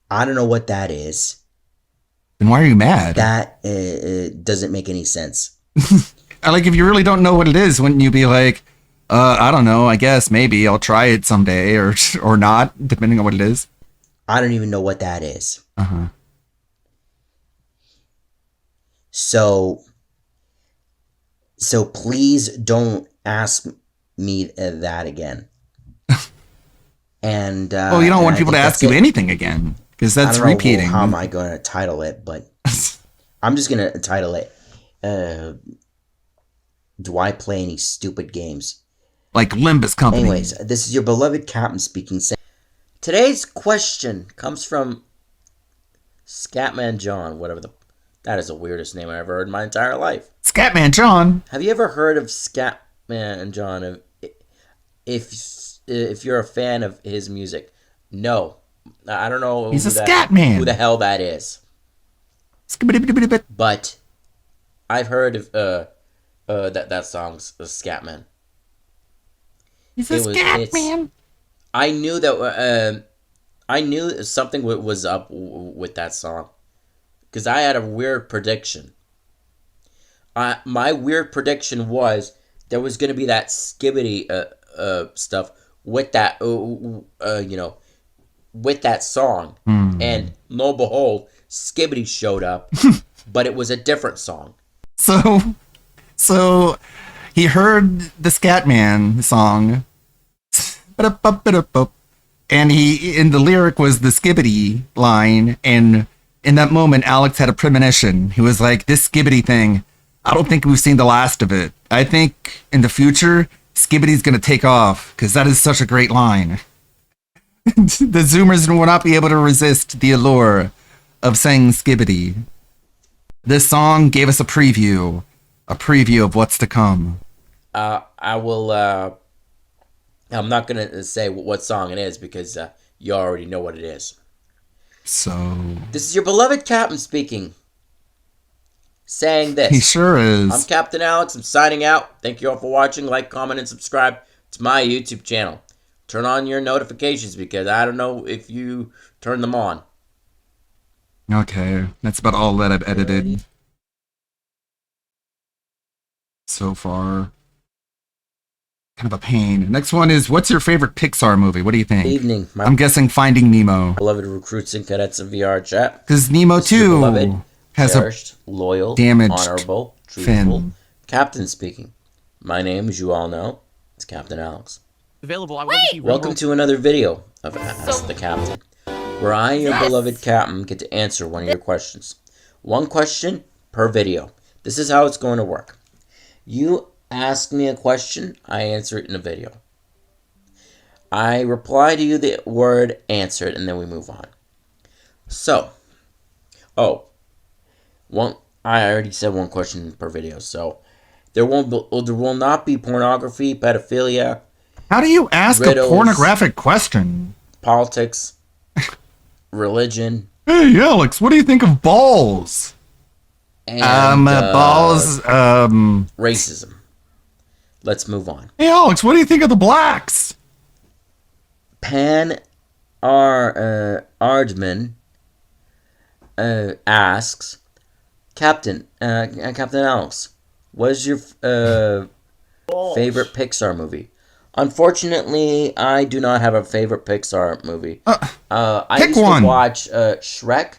I don't know what that is. Then why are you mad? That doesn't make any sense. If you really don't know what it is, wouldn't you be like, I don't know, I guess, maybe, I'll try it someday, or not, depending on what it is? I don't even know what that is. Uh-huh. So please don't ask me that again. And well, you don't want people to ask you anything again, because that's repeating. How am I going to title it? But I'm just going to title it, do I play any stupid games? Like Limbus Company. Anyways, this is your beloved captain speaking. Today's question comes from Scatman John, that is the weirdest name I ever heard in my entire life. Scatman John? Have you ever heard of Scatman John? If you're a fan of his music. No. I don't know He's a Scatman. Who the hell that is. But I've heard of that song's Scatman. He's a Scatman. I knew that I knew something was up with that song. because I had a weird prediction. My weird prediction was there was going to be that Skibidi stuff with that, with that song. And lo and behold, Skibidi showed up, but it was a different song. So he heard the Scatman song, and the lyric was the Skibidi line, and in that moment, Alex had a premonition. He was like, this Skibidi thing, I don't think we've seen the last of it. I think in the future, Skibidi's going to take off, because that is such a great line. The Zoomers will not be able to resist the allure of saying Skibidi. This song gave us a preview of what's to come. I will, I'm not going to say what song it is, because you already know what it is. So... This is your beloved Captain speaking. Saying this. He sure is. I'm Captain Alex. I'm signing out. Thank you all for watching. Like, comment, and subscribe to my YouTube channel. Turn on your notifications, because I don't know if you turn them on. Okay, that's about all that I've edited so far. Kind of a pain. Next one is, what's your favorite Pixar movie? What do you think? Evening. I'm guessing Finding Nemo. Beloved recruits and cadets of VR chat. Because Nemo too has cherished, a loyal, damaged honorable, truthful fin. Captain speaking. My name, as you all know, is Captain Alex. Available. Welcome to another video of Ask the Captain, where I, your beloved Captain, get to answer one of your questions. One question per video. This is how it's going to work. You ask me a question, I answer it in a video. I reply to you the word answered, and then we move on. So, I already said one question per video, so there will not be pornography, pedophilia. How do you ask riddles, a pornographic question? Politics, religion. Hey, Alex, what do you think of balls? And, balls, racism. Let's move on. Hey, Alex, what do you think of the blacks? Pan Ardman asks, Captain Alex, what is your favorite Pixar movie? Unfortunately, I do not have a favorite Pixar movie. I used to watch Shrek,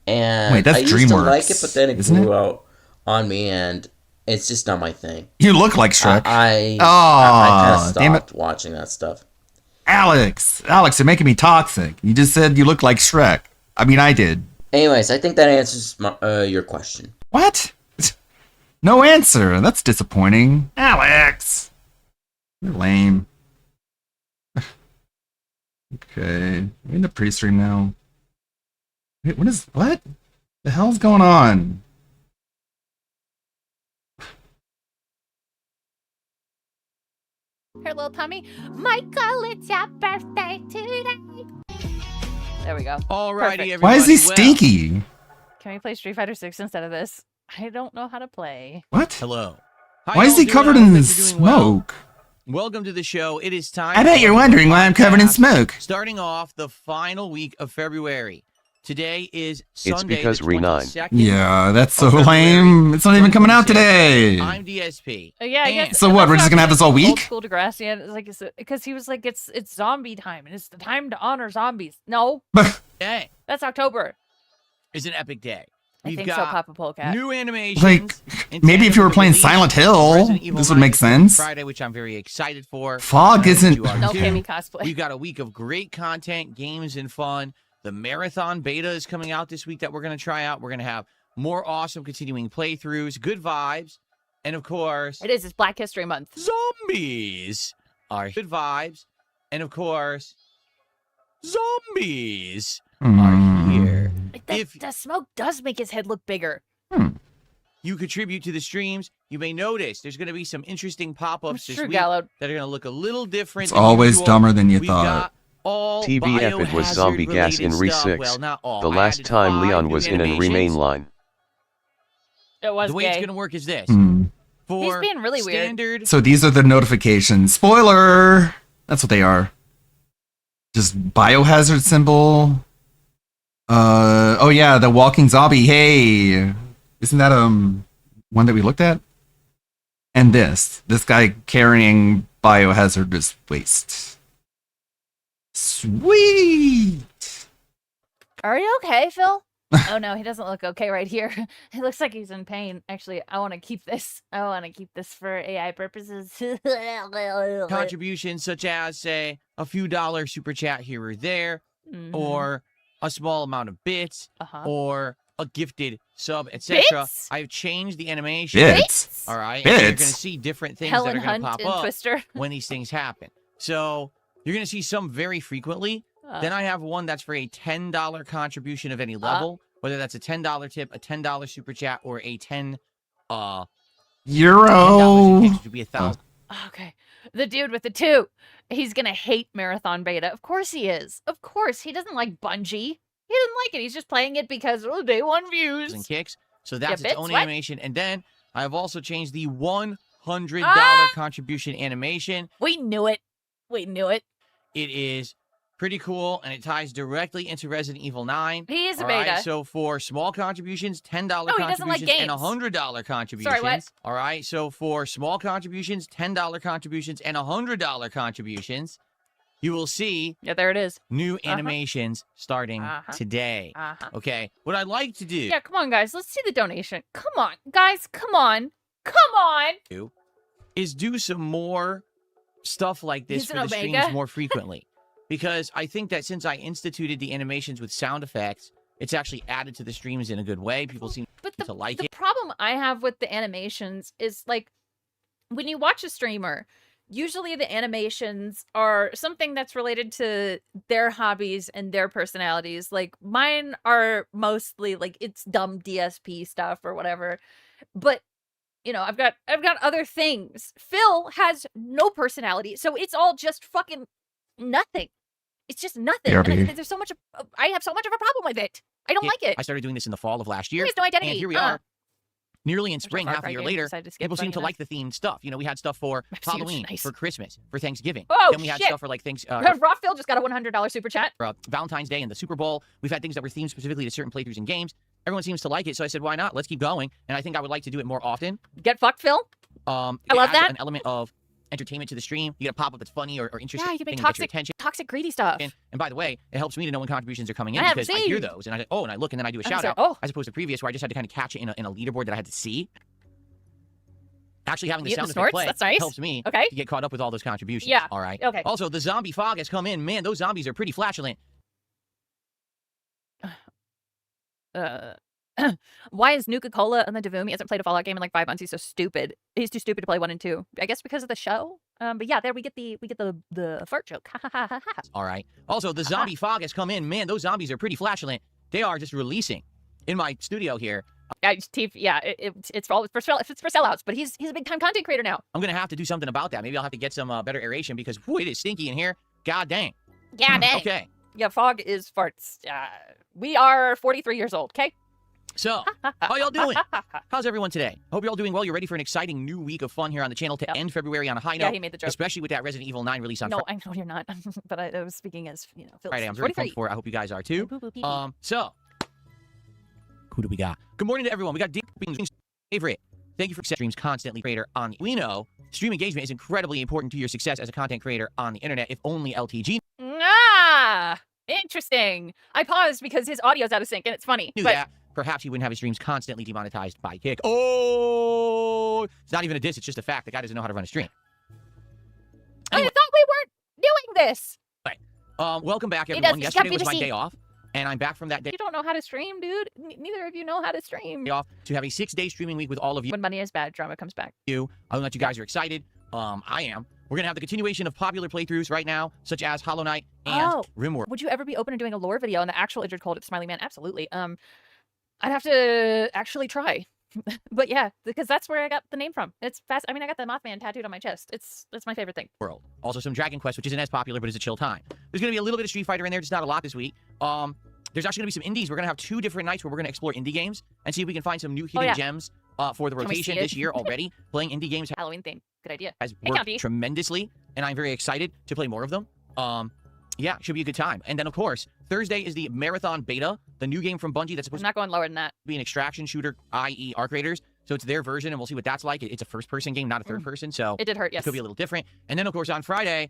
and wait, that's I used DreamWorks, to like it, but then it isn't grew out on me, and it's just not my thing. You look like Shrek. I kind of damn it. stopped watching that stuff. Alex, you're making me toxic. You just said you look like Shrek. I mean, I did. Anyways, I think that answers your question. What? No answer. That's disappointing. Alex! You're lame. Okay. We're in the pre-stream now. Wait, what the hell's going on? Her little tummy. Michael, it's your birthday today. There we go. Alrighty, everybody. Why is he stinky? Can we play Street Fighter 6 instead of this? I don't know how to play. What? Hello. Why is he covered in smoke? Welcome to the show. It is time. I bet you're wondering why I'm covered in smoke. Starting off the final week of February. Today is Sunday. It's because Re9. Yeah, that's so lame. It's not even coming out today. I'm DSP. Yeah, I guess. So what? We're just gonna have this all Old week? school Degrassi, and it's like because he was like it's zombie time and it's the time to honor zombies. No, Day. that's October. Is an epic day. I We've think so, got Papa Polecat. new animations. Like, maybe if you were playing Silent Hill, this would make sense. Friday, which I'm very excited for. Fog isn't. No Cammy cosplay. We've got a week of great content, games, and fun. The marathon beta is coming out this week that we're going to try out. We're going to have more awesome continuing playthroughs, good vibes, and of course... It's Black History Month. Zombies are good vibes, and of course, zombies are here. The smoke does make his head look bigger. You contribute to the streams, you may notice there's going to be some interesting pop-ups this week Gallo. that are going to look a little different. It's always dumber than you thought. Got all TBF, it was zombie gas in Re 6. Well, not all. The last time Leon was in an Remain line. It was the way it's going to work is this. He's being really weird. So these are the notifications. Spoiler! That's what they are. Just biohazard symbol. Oh yeah, the walking zombie. Hey, isn't that one that we looked at? And this guy carrying biohazardous waste. Sweet. Are you okay, Phil? Oh no, he doesn't look okay right here. He looks like he's in pain. Actually, I want to keep this. I want to keep this for AI purposes. Contributions such as, say, a few dollar super chat here or there, or a small amount of bits, or a gifted sub, etc. I've changed the animation. Bits? All right. Bits? And you're going to see different things Helen that are going to Hunt pop and up Twister. when these things happen. So you're going to see some very frequently. Then I have one that's for a $10 contribution of any level, whether that's a $10 tip, a $10 super chat, or a 10 euro. Which would be 1,000. Okay. The dude with the 2. He's going to hate Marathon Beta. Of course he is. Of course. He doesn't like Bungie. He doesn't like it. He's just playing it because, day 1 views. And kicks. So that's Yeah, its own bits, what? animation. And then I have also changed the $100 contribution animation. We knew it. We knew it. It is pretty cool, and it ties directly into Resident Evil 9. He is a All right, beta. so for small contributions, $10 he doesn't like contributions, and games. $100 contributions. Sorry, what? All right, so for small contributions, $10 contributions, and $100 contributions, you will see there it is. New animations starting today. Okay, what I'd like to do Yeah, come on, guys. Let's see the donation. Come on, guys. Come on. Come on. is do some more stuff like this He's for an the Omega. streams more frequently. Because I think that since I instituted the animations with sound effects, it's actually added to the streams in a good way. People seem to like The it. problem I have with the animations is like when you watch a streamer, usually the animations are something that's related to their hobbies and their personalities. Like mine are mostly like it's dumb DSP stuff or whatever. But you know, I've got other things. Phil has no personality, so it's all just fucking nothing. It's just nothing. And there's so much. I have so much of a problem with it. I don't like it. I started doing this in the fall of last year. He has no identity. And here we are, nearly in spring, Far half a Cry year game later. decided to skip People seem funny to enough. like the themed stuff. You know, we had stuff for Seems Halloween, nice. for Christmas, for Thanksgiving. Oh, then we had shit. stuff for like things. Raw Phil just got a $100 super chat. Valentine's Day and the Super Bowl. We've had things that were themed specifically to certain playthroughs and games. Everyone seems to like it, so I said, why not? Let's keep going. And I think I would like to do it more often. Get fucked, Phil. I love that. An element of entertainment to the stream. You get a pop-up that's funny or interesting. Yeah, you can make thing that gets your toxic, attention. greedy stuff. And by the way, it helps me to know when contributions are coming in I haven't because I hear seen. those and I look and then I do a I'm shout sorry, out as opposed to previous where I just had to kind of catch it in a leaderboard that I had to see. Actually having the You get sound the effect snorts? play That's nice. helps me Okay. to get caught up with all those contributions. Yeah. All right. Okay. Also, the zombie fog has come in. Man, those zombies are pretty flatulent. Why is Nuka-Cola on the Devumi? He hasn't played a Fallout game in like 5 months. He's so stupid. He's too stupid to play 1 and 2. I guess because of the show. But yeah, there we get the fart joke. All right. Also, the zombie fog has come in. Man, those zombies are pretty flatulent. They are just releasing in my studio here. It's for sellouts, but he's a big time content creator now. I'm gonna have to do something about that. Maybe I'll have to get some better aeration because whew, it is stinky in here. God dang. Yeah, dang. Okay. Yeah, fog is farts. We are 43 years old. Okay. So, how y'all doing? How's everyone today? Hope you're all doing well. You're ready for an exciting new week of fun here on the channel to end February on a high note. Yeah, he made the joke. Especially with that Resident Evil 9 release on No, Friday. I know you're not, but I was speaking as Phil. Friday. I'm very pumped for it. I hope you guys are too. So, who do we got? Good morning to everyone. We got Deep Favorite. Thank you for streams constantly creator on the. We know stream engagement is incredibly important to your success as a content creator on the internet. If only LTG Interesting. I paused because his audio's out of sync and it's funny. knew but that, perhaps he wouldn't have his streams constantly demonetized by Kick. Oh, it's not even a diss. It's just a fact. The guy doesn't know how to run a stream. I thought we weren't doing this. Welcome back, He everyone. does. He's got Yesterday was my BBC. day off, and I'm back from that day You don't know how to stream, dude. Neither of you know how to stream. off to have a 6-day streaming week with all of you. When money is bad, drama comes back. I know that you guys are excited. I am. We're gonna have the continuation of popular playthroughs right now, such as Hollow Knight and RimWorld. Would you ever be open to doing a lore video on the actual Injured Cold at Smiley Man? Absolutely. I'd have to actually try. But yeah, because that's where I got the name from. It's fast. I mean, I got the Mothman tattooed on my chest. That's my favorite thing. World. Also some Dragon Quest, which isn't as popular, but is a chill time. There's gonna be a little bit of Street Fighter in there, just not a lot this week. There's actually gonna be some indies. We're gonna have 2 different nights where we're gonna explore indie games and see if we can find some new hidden gems for the Can we rotation see it? this year already. Playing indie games Halloween theme. Good idea. has Hey, worked County. tremendously, and I'm very excited to play more of them. Yeah, should be a good time. And then, of course, Thursday is the Marathon Beta, the new game from Bungie that's supposed I'm not going lower than that. to be an extraction shooter, i.e. Arc Raiders. So it's their version, and we'll see what that's like. It's a first-person game, not a third-person, so It did hurt, yes. it could be a little different. And then, of course, on Friday,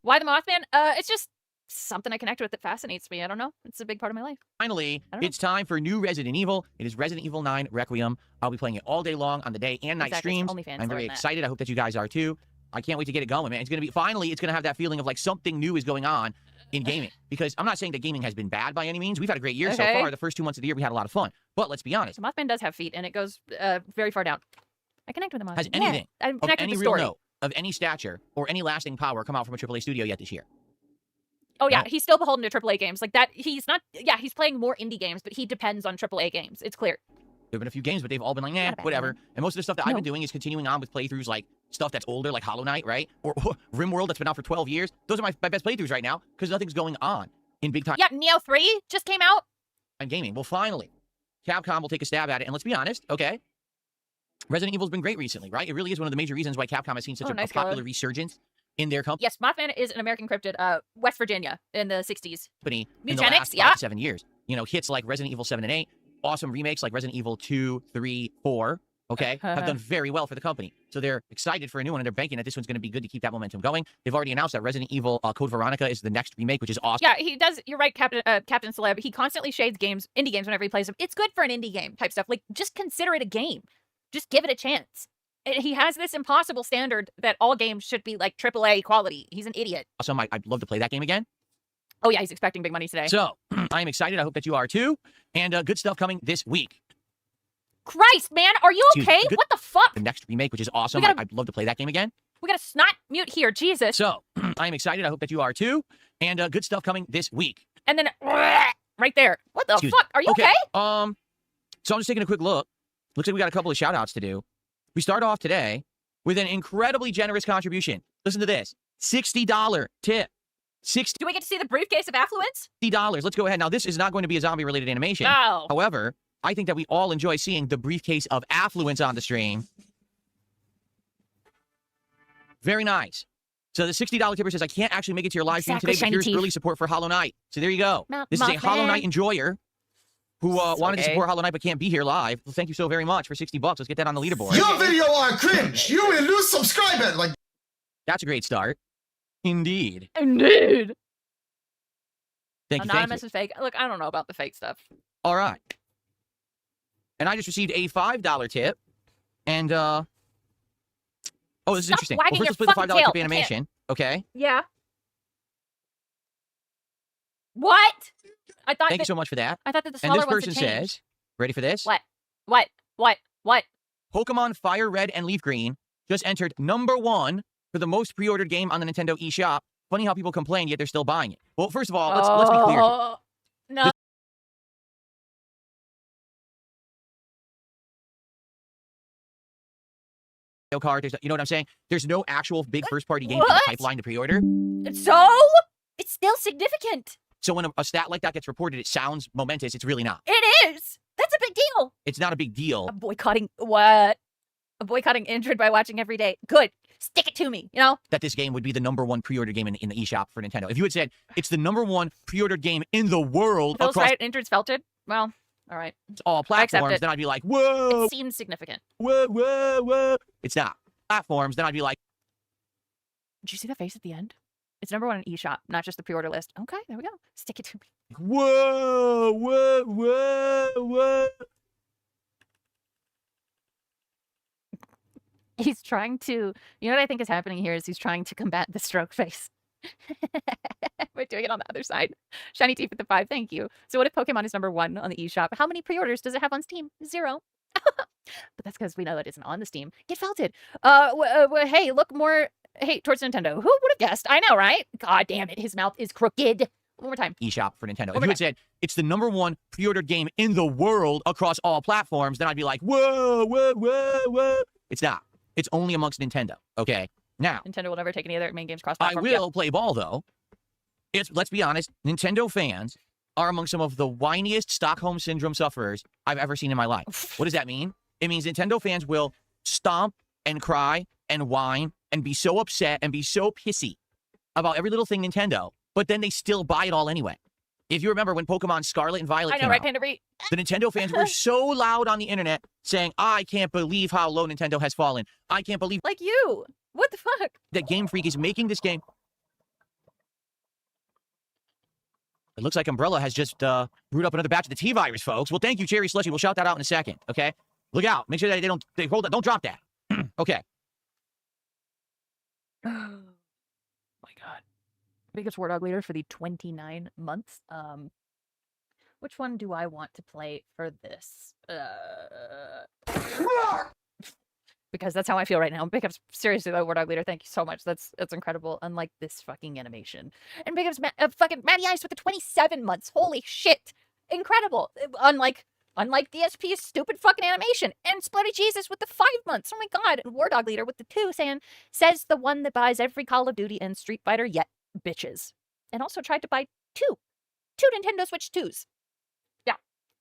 Why the Mothman? It's just something I connect with that fascinates me. I don't know. It's a big part of my life. finally, it's time for new Resident Evil. It is Resident Evil 9 Requiem. I'll be playing it all day long on the day and night Exactly, it's streams. OnlyFans I'm very learned that. excited. I hope that you guys are too. I can't wait to get it going, man. It's going to be, finally, it's going to have that feeling of like something new is going on in gaming. Because I'm not saying that gaming has been bad by any means. We've had a great year so Okay. far. The first 2 months of the year, we had a lot of fun. But let's be honest. So Mothman does have feet, and it goes very far down. I connect with the Mothman. Has anything Yeah, I of connect any with the real story. note, of any stature, or any lasting power come out from a AAA studio yet this year? Oh yeah, No. he's still beholden to AAA games. Like that, he's not. Yeah, he's playing more indie games, but he depends on AAA games. It's clear. There have been a few games, but they've all been like, nah, whatever. And most of the stuff that I've been doing is continuing on with playthroughs like stuff that's older, like Hollow Knight, right? Or RimWorld that's been out for 12 years. Those are my best playthroughs right now because nothing's going on in big time Yeah, Neo 3 just came out. gaming. Well, finally, Capcom will take a stab at it. And let's be honest, okay? Resident Evil's been great recently, right? It really is one of the major reasons why Capcom has seen such Oh, a nice popular color. resurgence in their Yes, Mothman is an American cryptid, West Virginia in the 60s. company in the Mutagenics, last yeah. 5 to 7 years. You know, hits like Resident Evil 7 and 8, awesome remakes like Resident Evil 2, 3, 4, okay, have done very well for the company. So they're excited for a new one, and they're banking that this one's going to be good to keep that momentum going. They've already announced that Resident Evil Code Veronica is the next remake, which is awesome. Yeah, he does. You're right, Captain Celeb. He constantly shades games, indie games, whenever he plays them. It's good for an indie game type stuff. Like, just consider it a game. Just give it a chance. And he has this impossible standard that all games should be like AAA quality. He's an idiot. Awesome. I'd love to play that game again. Oh yeah, he's expecting big money today. So I am excited. I hope that you are too. And good stuff coming this week. Christ, man, are you Excuse me, okay? good- What the fuck? The next remake, which is awesome. We gotta- I'd love to play that game again. We got a snot mute here, Jesus. So I am excited. I hope that you are too. And good stuff coming this week. And then right there. What the Excuse fuck? me. Are you okay? So I'm just taking a quick look. Looks like we got a couple of shout outs to do. We start off today with an incredibly generous contribution. Listen to this. $60 tip. Do we get to see the briefcase of affluence? $60. Let's go ahead. Now, this is not going to be a zombie-related animation. No. However, I think that we all enjoy seeing the briefcase of affluence on the stream. Very nice. So the $60 tipper says, I can't actually make it to your live stream Exactly, today, but shiny here's teeth. early support for Hollow Knight. So there you go. Mothman. This is a Hollow Knight enjoyer who wanted to okay. support Hollow Knight but can't be here live. Well, thank you so very much for $60. Let's get that on the leaderboard. Your video are cringe. You will lose subscribers. Like That's a great start. Indeed. Indeed. Thank you. Anonymous is fake. Look, I don't know about the fake stuff. All right. And I just received a $5 tip. And, oh, this is Stop interesting. Well, wagging first your let's play the $5 fucking tail. tip I can't. animation. Okay. Yeah. What? I thought Thank you that, so much for that. I thought that the And smaller this ones person had changed. says, ready for this? What? Pokemon Fire Red and Leaf Green just entered #1 for the most pre-ordered game on the Nintendo eShop. Funny how people complain, yet they're still buying it. Well, first of all, let's be clear. Oh, no. Mario Kart, you know what I'm saying? There's no actual big first-party game in the What? pipeline to pre-order. So? It's still significant. So when a stat like that gets reported, it sounds momentous. It's really not. It is. That's a big deal. It's not a big deal. I'm boycotting what? I'm boycotting Injured by watching every day. Good. Stick it to me, you know? That this game would be the #1 pre-ordered game in the eShop for Nintendo. If you had said it's the #1 pre-ordered game in the world Feels across right. Injured's felted. Well, all right. all accept platforms, it. then I'd be like, whoa, It seems significant. whoa. It's not. Platforms, then I'd be like, Did you see the face at the end? It's #1 in eShop, not just the pre-order list. Okay, there we go. Stick it to me. whoa. He's trying to, you know what I think is happening here is he's trying to combat the stroke face. We're doing it on the other side. Shiny teeth with the 5, thank you. So what if Pokemon is #1 on the eShop? How many pre-orders does it have on Steam? 0. But that's because we know it isn't on the Steam. Get felted. Hey, look more hate towards Nintendo. Who would have guessed? I know, right? God damn it, his mouth is crooked. One more time. eShop for Nintendo. One If more you had said it's the #1 pre-ordered game in the world across all platforms, then I'd be like, whoa. It's not. It's only amongst Nintendo. Okay. Now, Nintendo will never take any other main games I cross-platform. will play ball though. Let's be honest, Nintendo fans are among some of the whiniest Stockholm Syndrome sufferers I've ever seen in my life. What does that mean? It means Nintendo fans will stomp and cry and whine and be so upset and be so pissy about every little thing Nintendo but then they still buy it all anyway. If you remember when Pokemon Scarlet and Violet came out, Panda Ree. the Nintendo fans were so loud on the internet saying, I can't believe how low Nintendo has fallen. I can't believe Like you. What the fuck? that Game Freak is making this game. It looks like Umbrella has just brewed up another batch of the T-Virus, folks. Well, thank you, Cherry Slushy. We'll shout that out in a second, okay? Look out. Make sure that they hold it. Don't drop that. Okay. My God. Biggest War Dog leader for the 29 months. Which one do I want to play for this? Because that's how I feel right now. Big ups, seriously, though, War Dog leader. Thank you so much. That's incredible. Unlike this fucking animation. And big ups, fucking Matty Ice with the 27 months. Holy shit. Incredible. Unlike DSP's stupid fucking animation. And Splutty Jesus with the 5 months. Oh my God. And War Dog leader with the 2 says the one that buys every Call of Duty and Street Fighter yet bitches. And also tried to buy two Nintendo Switch 2s. Yeah.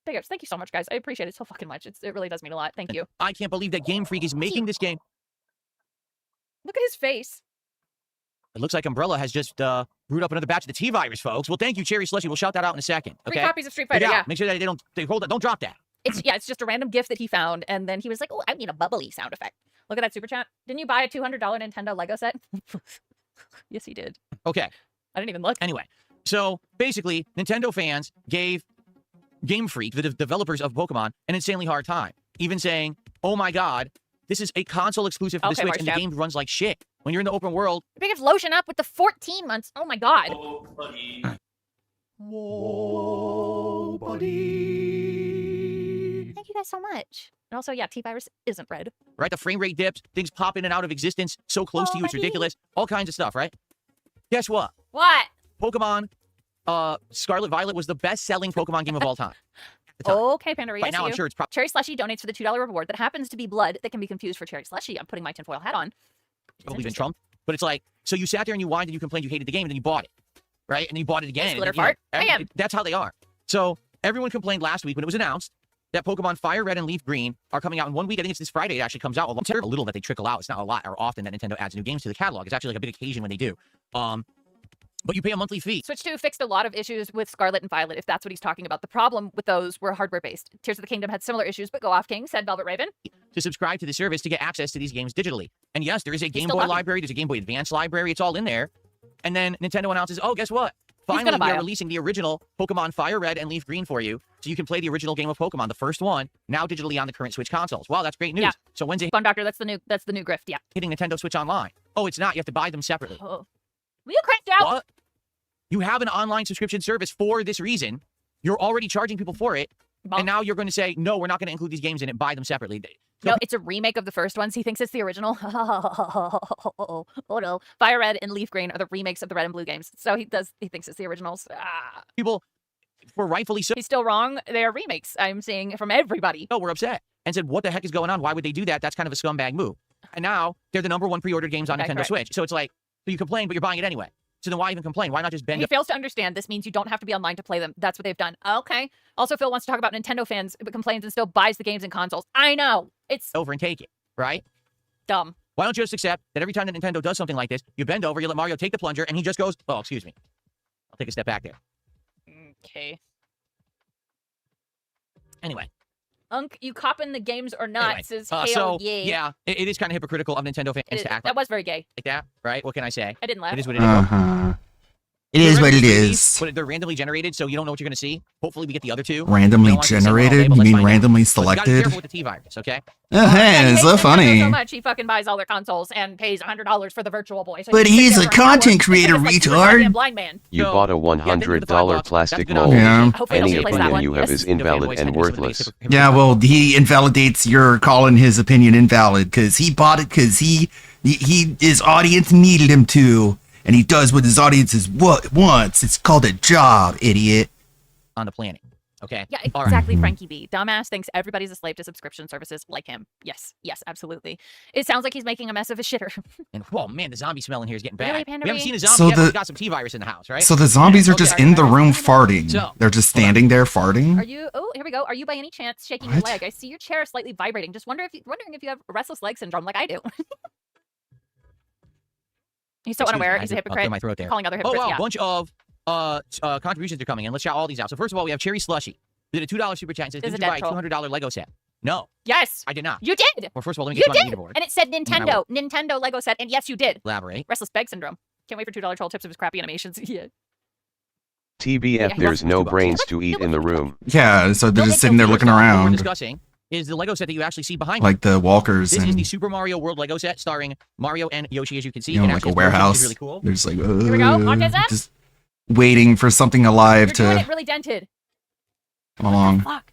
Big ups. Thank you so much, guys. I appreciate it so fucking much. It really does mean a lot. Thank you. I can't believe that Game Freak is making this game. Look at his face. It looks like Umbrella has just brewed up another batch of the T-Virus, folks. Well, thank you, Cherry Slushy. We'll shout that out in a second, okay? 3 copies of Street Fighter, yeah. Make sure that they hold it. Don't drop that. It's just a random gift that he found, and then he was like, oh, I need a bubbly sound effect. Look at that super chat. Didn't you buy a $200 Nintendo Lego set? Yes, he did. Okay. I didn't even look. Anyway, so basically, Nintendo fans gave Game Freak, the developers of Pokemon, an insanely hard time. Even saying, oh my God, this is a console exclusive for the Switch, and the game runs like shit. When you're in the open world. Biggest lotion up with the 14 months. Oh my God. Whoa, buddy. Whoa, buddy. Thank you guys so much. And also, yeah, T-Virus isn't red. Right? The frame rate dips, things pop in and out of existence so close to you, it's ridiculous. All kinds of stuff, right? Guess what? What? Pokemon Scarlet Violet was the best-selling Pokemon game of all time. Okay, Panda Ree, Right now, I'm sure it's probably... Cherry Slushy donates for the $2 reward that happens to be blood that can be confused for Cherry Slushy. I'm putting my tinfoil hat on. Probably been Trump. But it's like, so you sat there and you whined and you complained you hated the game and then you bought it. Right? And then you bought it again. Glitter fart. That's how they are. So everyone complained last week when it was announced that Pokemon Fire Red and Leaf Green are coming out in 1 week. I think it's this Friday it actually comes out. A little that they trickle out. It's not a lot or often that Nintendo adds new games to the catalog. It's actually like a big occasion when they do. But you pay a monthly fee. Switch 2 fixed a lot of issues with Scarlet and Violet, if that's what he's talking about. The problem with those were hardware-based. Tears of the Kingdom had similar issues, but Go Off King, said Velvet Raven. To subscribe to the service to get access to these games digitally. And yes, there is a Game Boy library, there's a Game Boy Advance library, it's all in there. And then Nintendo announces, oh, guess what? Finally, we are releasing the original Pokemon Fire Red and Leaf Green for you, so you can play the original game of Pokemon, the first one, now digitally on the current Switch consoles. Wow, that's great news. Yeah. So when's it Fun Doctor, that's the new grift, yeah. hitting Nintendo Switch Online? Oh, it's not. You have to buy them separately. Oh. Will you crank down? What? You have an online subscription service for this reason. You're already charging people for it. And now you're going to say, no, we're not going to include these games in it. Buy them separately. No, it's a remake of the first ones. He thinks it's the original. Oh no. Fire Red and Leaf Green are the remakes of the Red and Blue games. So he thinks it's the originals. People were rightfully so. He's still wrong. They are remakes. I'm seeing from everybody. No, we're upset. And said, what the heck is going on? Why would they do that? That's kind of a scumbag move. And now they're the #1 pre-ordered games on Nintendo Switch. So it's like, so you complain, but you're buying it anyway. So then why even complain? Why not just bend He fails to understand this means you don't have to be online to play them. That's what they've done. Okay. Also, Phil wants to talk about Nintendo fans, but complains and still buys the games and consoles. I know. It's over and take it, right? Dumb. Why don't you just accept that every time that Nintendo does something like this, you bend over, you let Mario take the plunger, and he just goes, oh, excuse me. I'll take a step back there. Okay. Anyway. You copping the games or not, Anyway, says so, yay. yeah, it is kind of hypocritical of Nintendo fans to act That was very gay. like that, right? What can I say? I didn't laugh. It is what it is. It is what it is. But they're randomly generated, so you don't know what you're going to see. Hopefully, we get the other two. Randomly generated? You mean randomly You selected? gotta be careful with the T-Virus, okay? Hey, it's so funny. So much he fucking buys all their consoles and pays $100 for the Virtual Boy. So But he he's sits a there for an hour. content creator, It's like retard. a blind man. You bought a $100 plastic mold. Yeah. Any opinion you have is invalid and worthless. Yeah, well, he invalidates your calling his opinion invalid because he bought it because his audience needed him to, and he does what his audience wants. It's called a job, idiot. On the planet, okay? Yeah, All right. exactly, Frankie B. Dumbass thinks everybody's a slave to subscription services like him. Yes, absolutely. It sounds like he's making a mess of his shitter. And whoa, man, the zombie smell in here is getting bad. Really, Panda We haven't Ree? seen a zombie So yet, but the- we got some T-Virus in the house, right? So the zombies are just in the room farting. So- They're just standing there farting. Are you? Oh, here we go. Are you by any chance shaking your leg? I see your chair slightly vibrating. Just wondering if you have restless leg syndrome like I do. He's so unaware. He's a hypocrite. My throat there. Calling other Oh, hypocrites. wow. Yeah. A bunch of contributions are coming in. Let's shout all these out. So first of all, we have Cherry Slushy. We did a $2 super chat and says, This did is you a buy a dead troll. $200 Lego set? No. Yes. I did not. You did. Well, first of all, let me You get you on did. the leaderboard. And it said And then I Nintendo. Nintendo Lego set. And yes, you did. Elaborate. Restless Beg Syndrome. Can't wait for $2 troll tips of his crappy animations. Yeah. TBF, there's no brains to eat in the room. Yeah, so they're just sitting there looking What we're around. discussing is the Lego set that you actually see behind Like me. the walkers This is and the Super Mario World Lego set starring Mario and Yoshi, as you can see. you know, It like actually a has motion, which warehouse. is really cool. They're just like, Here we go. Mark is that? just waiting for something alive You're doing to it really dented. come along. Fuck.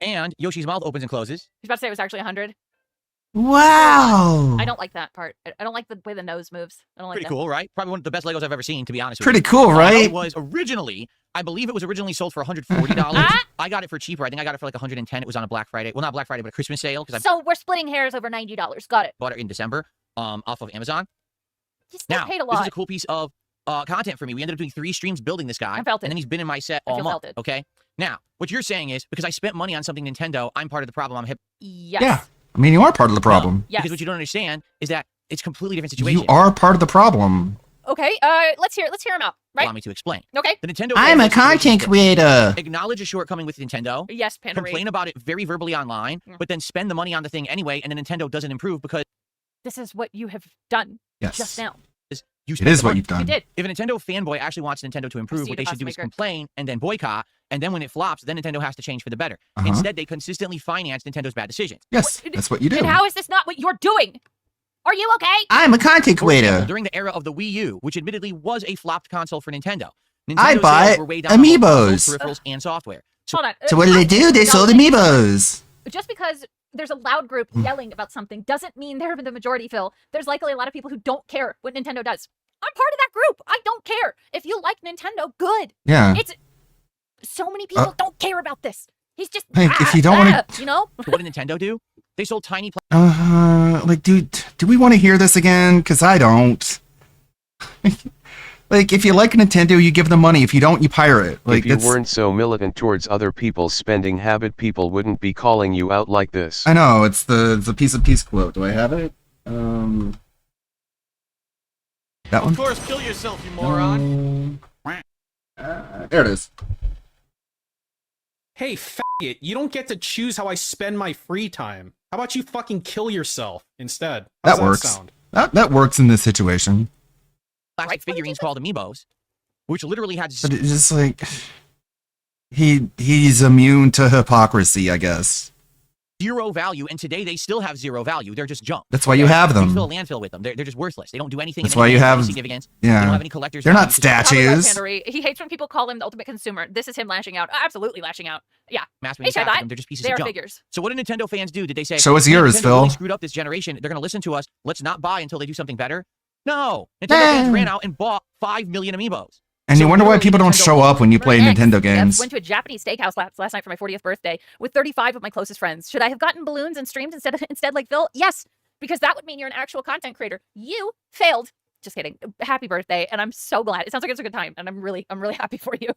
And Yoshi's mouth opens and closes. He's about to say it was actually 100. Wow. I don't like that part. I don't like the way the nose moves. I don't like Pretty that. cool, right? Probably one of the best Legos I've ever seen, to be honest with Pretty you. cool, right? It was originally, I believe it was originally sold for $140. I got it for cheaper. I think I got it for like $110. It was on a Black Friday. Well, not Black Friday, but a Christmas sale because I So we're splitting hairs over $90. Got it. bought it in December off of Amazon. You still Now, paid a this is lot. a cool piece of content for me. We ended up doing 3 streams building this guy. I felt it. And then he's been in my set I all feel month. felt it. Okay? Now, what you're saying is, because I spent money on something Nintendo, I'm part of the problem. I'm hip. Yes. Yeah. I mean, you are part of the problem. Yes. Because what you don't understand is that it's a completely different situation. You are part of the problem. Okay. Let's hear him out. Right. Allow me to explain. Okay. The Nintendo. I'm a content creator. Acknowledge a shortcoming with Nintendo. Yes, Panda Complain about it very verbally online, but then spend the money on the thing anyway, and then Nintendo doesn't improve because This is what you have done. Yes. Just now. you. It is spent the what money. you've done. You did. If a Nintendo fanboy actually wants Nintendo to improve, see what the they should do is Cosmaker. complain and then boycott, and then when it flops, then Nintendo has to change for the better. Uh-huh. Instead, they consistently finance Nintendo's bad decisions. Yes, that's what you do. And how is this not what you're doing? Are you okay? I'm a content For example, creator. during the era of the Wii U, which admittedly was a flopped console for Nintendo, I Nintendo bought sales were way down on both amiibos. consoles, peripherals, and software. Hold on. So what did they do? They sold amiibos. Just because there's a loud group yelling about something doesn't mean they're the majority, Phil. There's likely a lot of people who don't care what Nintendo does. I'm part of that group. I don't care. If you like Nintendo, good. Yeah. It's so many people don't care about this. He's just Like, if you don't wanna- you know? So what did Nintendo do? They sold tiny. Like, dude, do we want to hear this again? Because I don't. Like, if you like Nintendo, you give them money. If you don't, you pirate it. Like, If you that's- weren't so militant towards other people's spending habit, people wouldn't be calling you out like this. I know, it's the piece of peace quote. Do I have it? That one? Of course, kill yourself, you moron. There it is. Hey, faggot, you don't get to choose how I spend my free time. How about you fucking kill yourself instead? How's That works. sound? That works in this situation. Plastic figurines called amiibos, which literally had But it's just like he's immune to hypocrisy, I guess. zero value, and today they still have zero value. They're just junk. That's why you have them. You fill a landfill with them. They're just worthless. They don't do anything. That's in why any you way of have- significance. yeah. They don't have any collectors. They're not value. statues. He hates when people call him the ultimate consumer. This is him lashing out. Absolutely lashing out. Yeah. Mass He said manufacture that. them. They're just pieces They of are junk. figures. So what did Nintendo fans do? Did they say, Show us "Man, yours, Nintendo Phil." really screwed up this generation. They're going to listen to us. Let's not buy until they do something better. No. Nintendo fans ran out and bought 5 million amiibos. And you wonder why people don't show up when you play Nintendo I games. went to a Japanese steakhouse last night for my 40th birthday with 35 of my closest friends. Should I have gotten balloons and streams instead like Phil? Yes, because that would mean you're an actual content creator. You failed. Just kidding. Happy birthday, and I'm so glad. It sounds like it's a good time, and I'm really happy for you.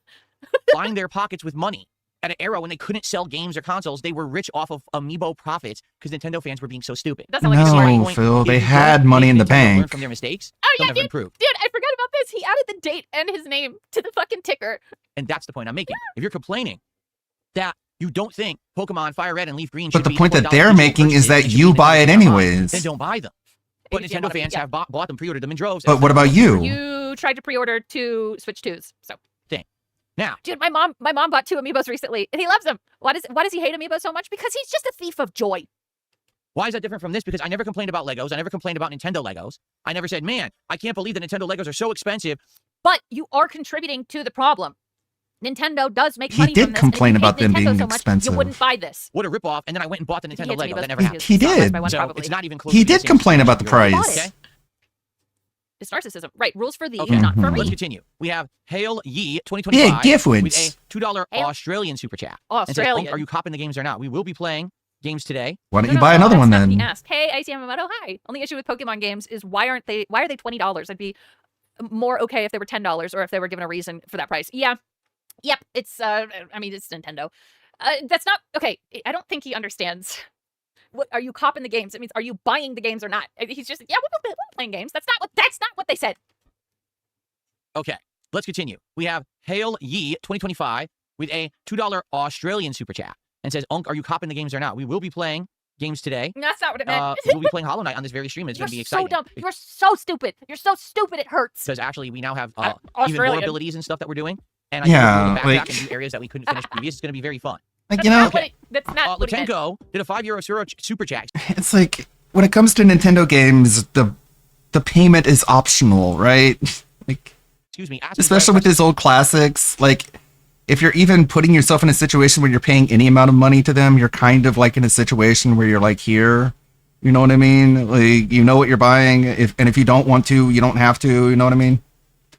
Line their pockets with money. At an era when they couldn't sell games or consoles, they were rich off of amiibo profits because Nintendo fans were being so stupid. That's not like a story. No, Phil, If they you had don't money in the make Nintendo learn bank. from their mistakes. Oh they'll yeah, never dude. improve. Dude, I forgot about this. He added the date and his name to the fucking ticker. And that's the point I'm making. If you're complaining that you don't think Pokemon Fire Red and Leaf Green But should the be point that $4 they're digital making is purchases that and should you be buy it Nintendo online, anyways. then don't buy them. But If you Nintendo wanna be- fans yeah. have bought them, pre-ordered them in droves. But what about you? You tried to pre-order 2 Switch 2s, so. Thing. Now, dude, my mom bought 2 amiibos recently, and he loves them. Why does he hate amiibos so much? Because he's just a thief of joy. why is that different from this? Because I never complained about Legos. I never complained about Nintendo Legos. I never said, man, I can't believe that Nintendo Legos are so expensive. But you are contributing to the problem. Nintendo does make He money did from this. complain and if you about hate them Nintendo being so much, expensive. You wouldn't buy this. What a ripoff. And then I went and bought the Nintendo hates Lego. Amiibos That never because happened. He did. by one, So probably. it's not even close He to the did same complain situation about the you're price. Okay? It's narcissism. Right, rules for thee, Okay, not for let's me. continue. We have Hail Yee 2025 Yeah, gift with wins. a $2 Hail. Australian super chat. And says, Australian. "Oh, are you copping the games or not? We will be playing games today. Why don't you buy another one That's not what then? He asked, hey, IC Yamamoto, hi. Only issue with Pokemon games is why are they $20? I'd be more okay if they were $10 or if they were given a reason for that price. Yeah. Yep. It's I mean, it's Nintendo. That's not okay. I don't think he understands what, are you copping the games? It means, are you buying the games or not? And he's just, yeah, we're playing games. That's not what they said. Okay, let's continue. We have Hail Yee 2025 with a $2 Australian super chat and says, Unc, are you copping the games or not? We will be playing games today. That's not what it meant. We'll be playing Hollow Knight on this very stream. It's going to be exciting. You're so dumb. You're so stupid. You're so stupid. It hurts. Because actually, we now have even more abilities and stuff that we're doing. And I Yeah, think we'll go back like- and do areas that we couldn't finish previous. It's going to be very fun. Like, you know, That's not what it meant. Latenko did a 5 € super chat. it's like when it comes to Nintendo games, the payment is optional, right? Like, Excuse me. especially with these old classics. Like, if you're even putting yourself in a situation where you're paying any amount of money to them, you're kind of like in a situation where you're like here. You know what I mean? Like, you know what you're buying. If you don't want to, you don't have to. You know what I mean?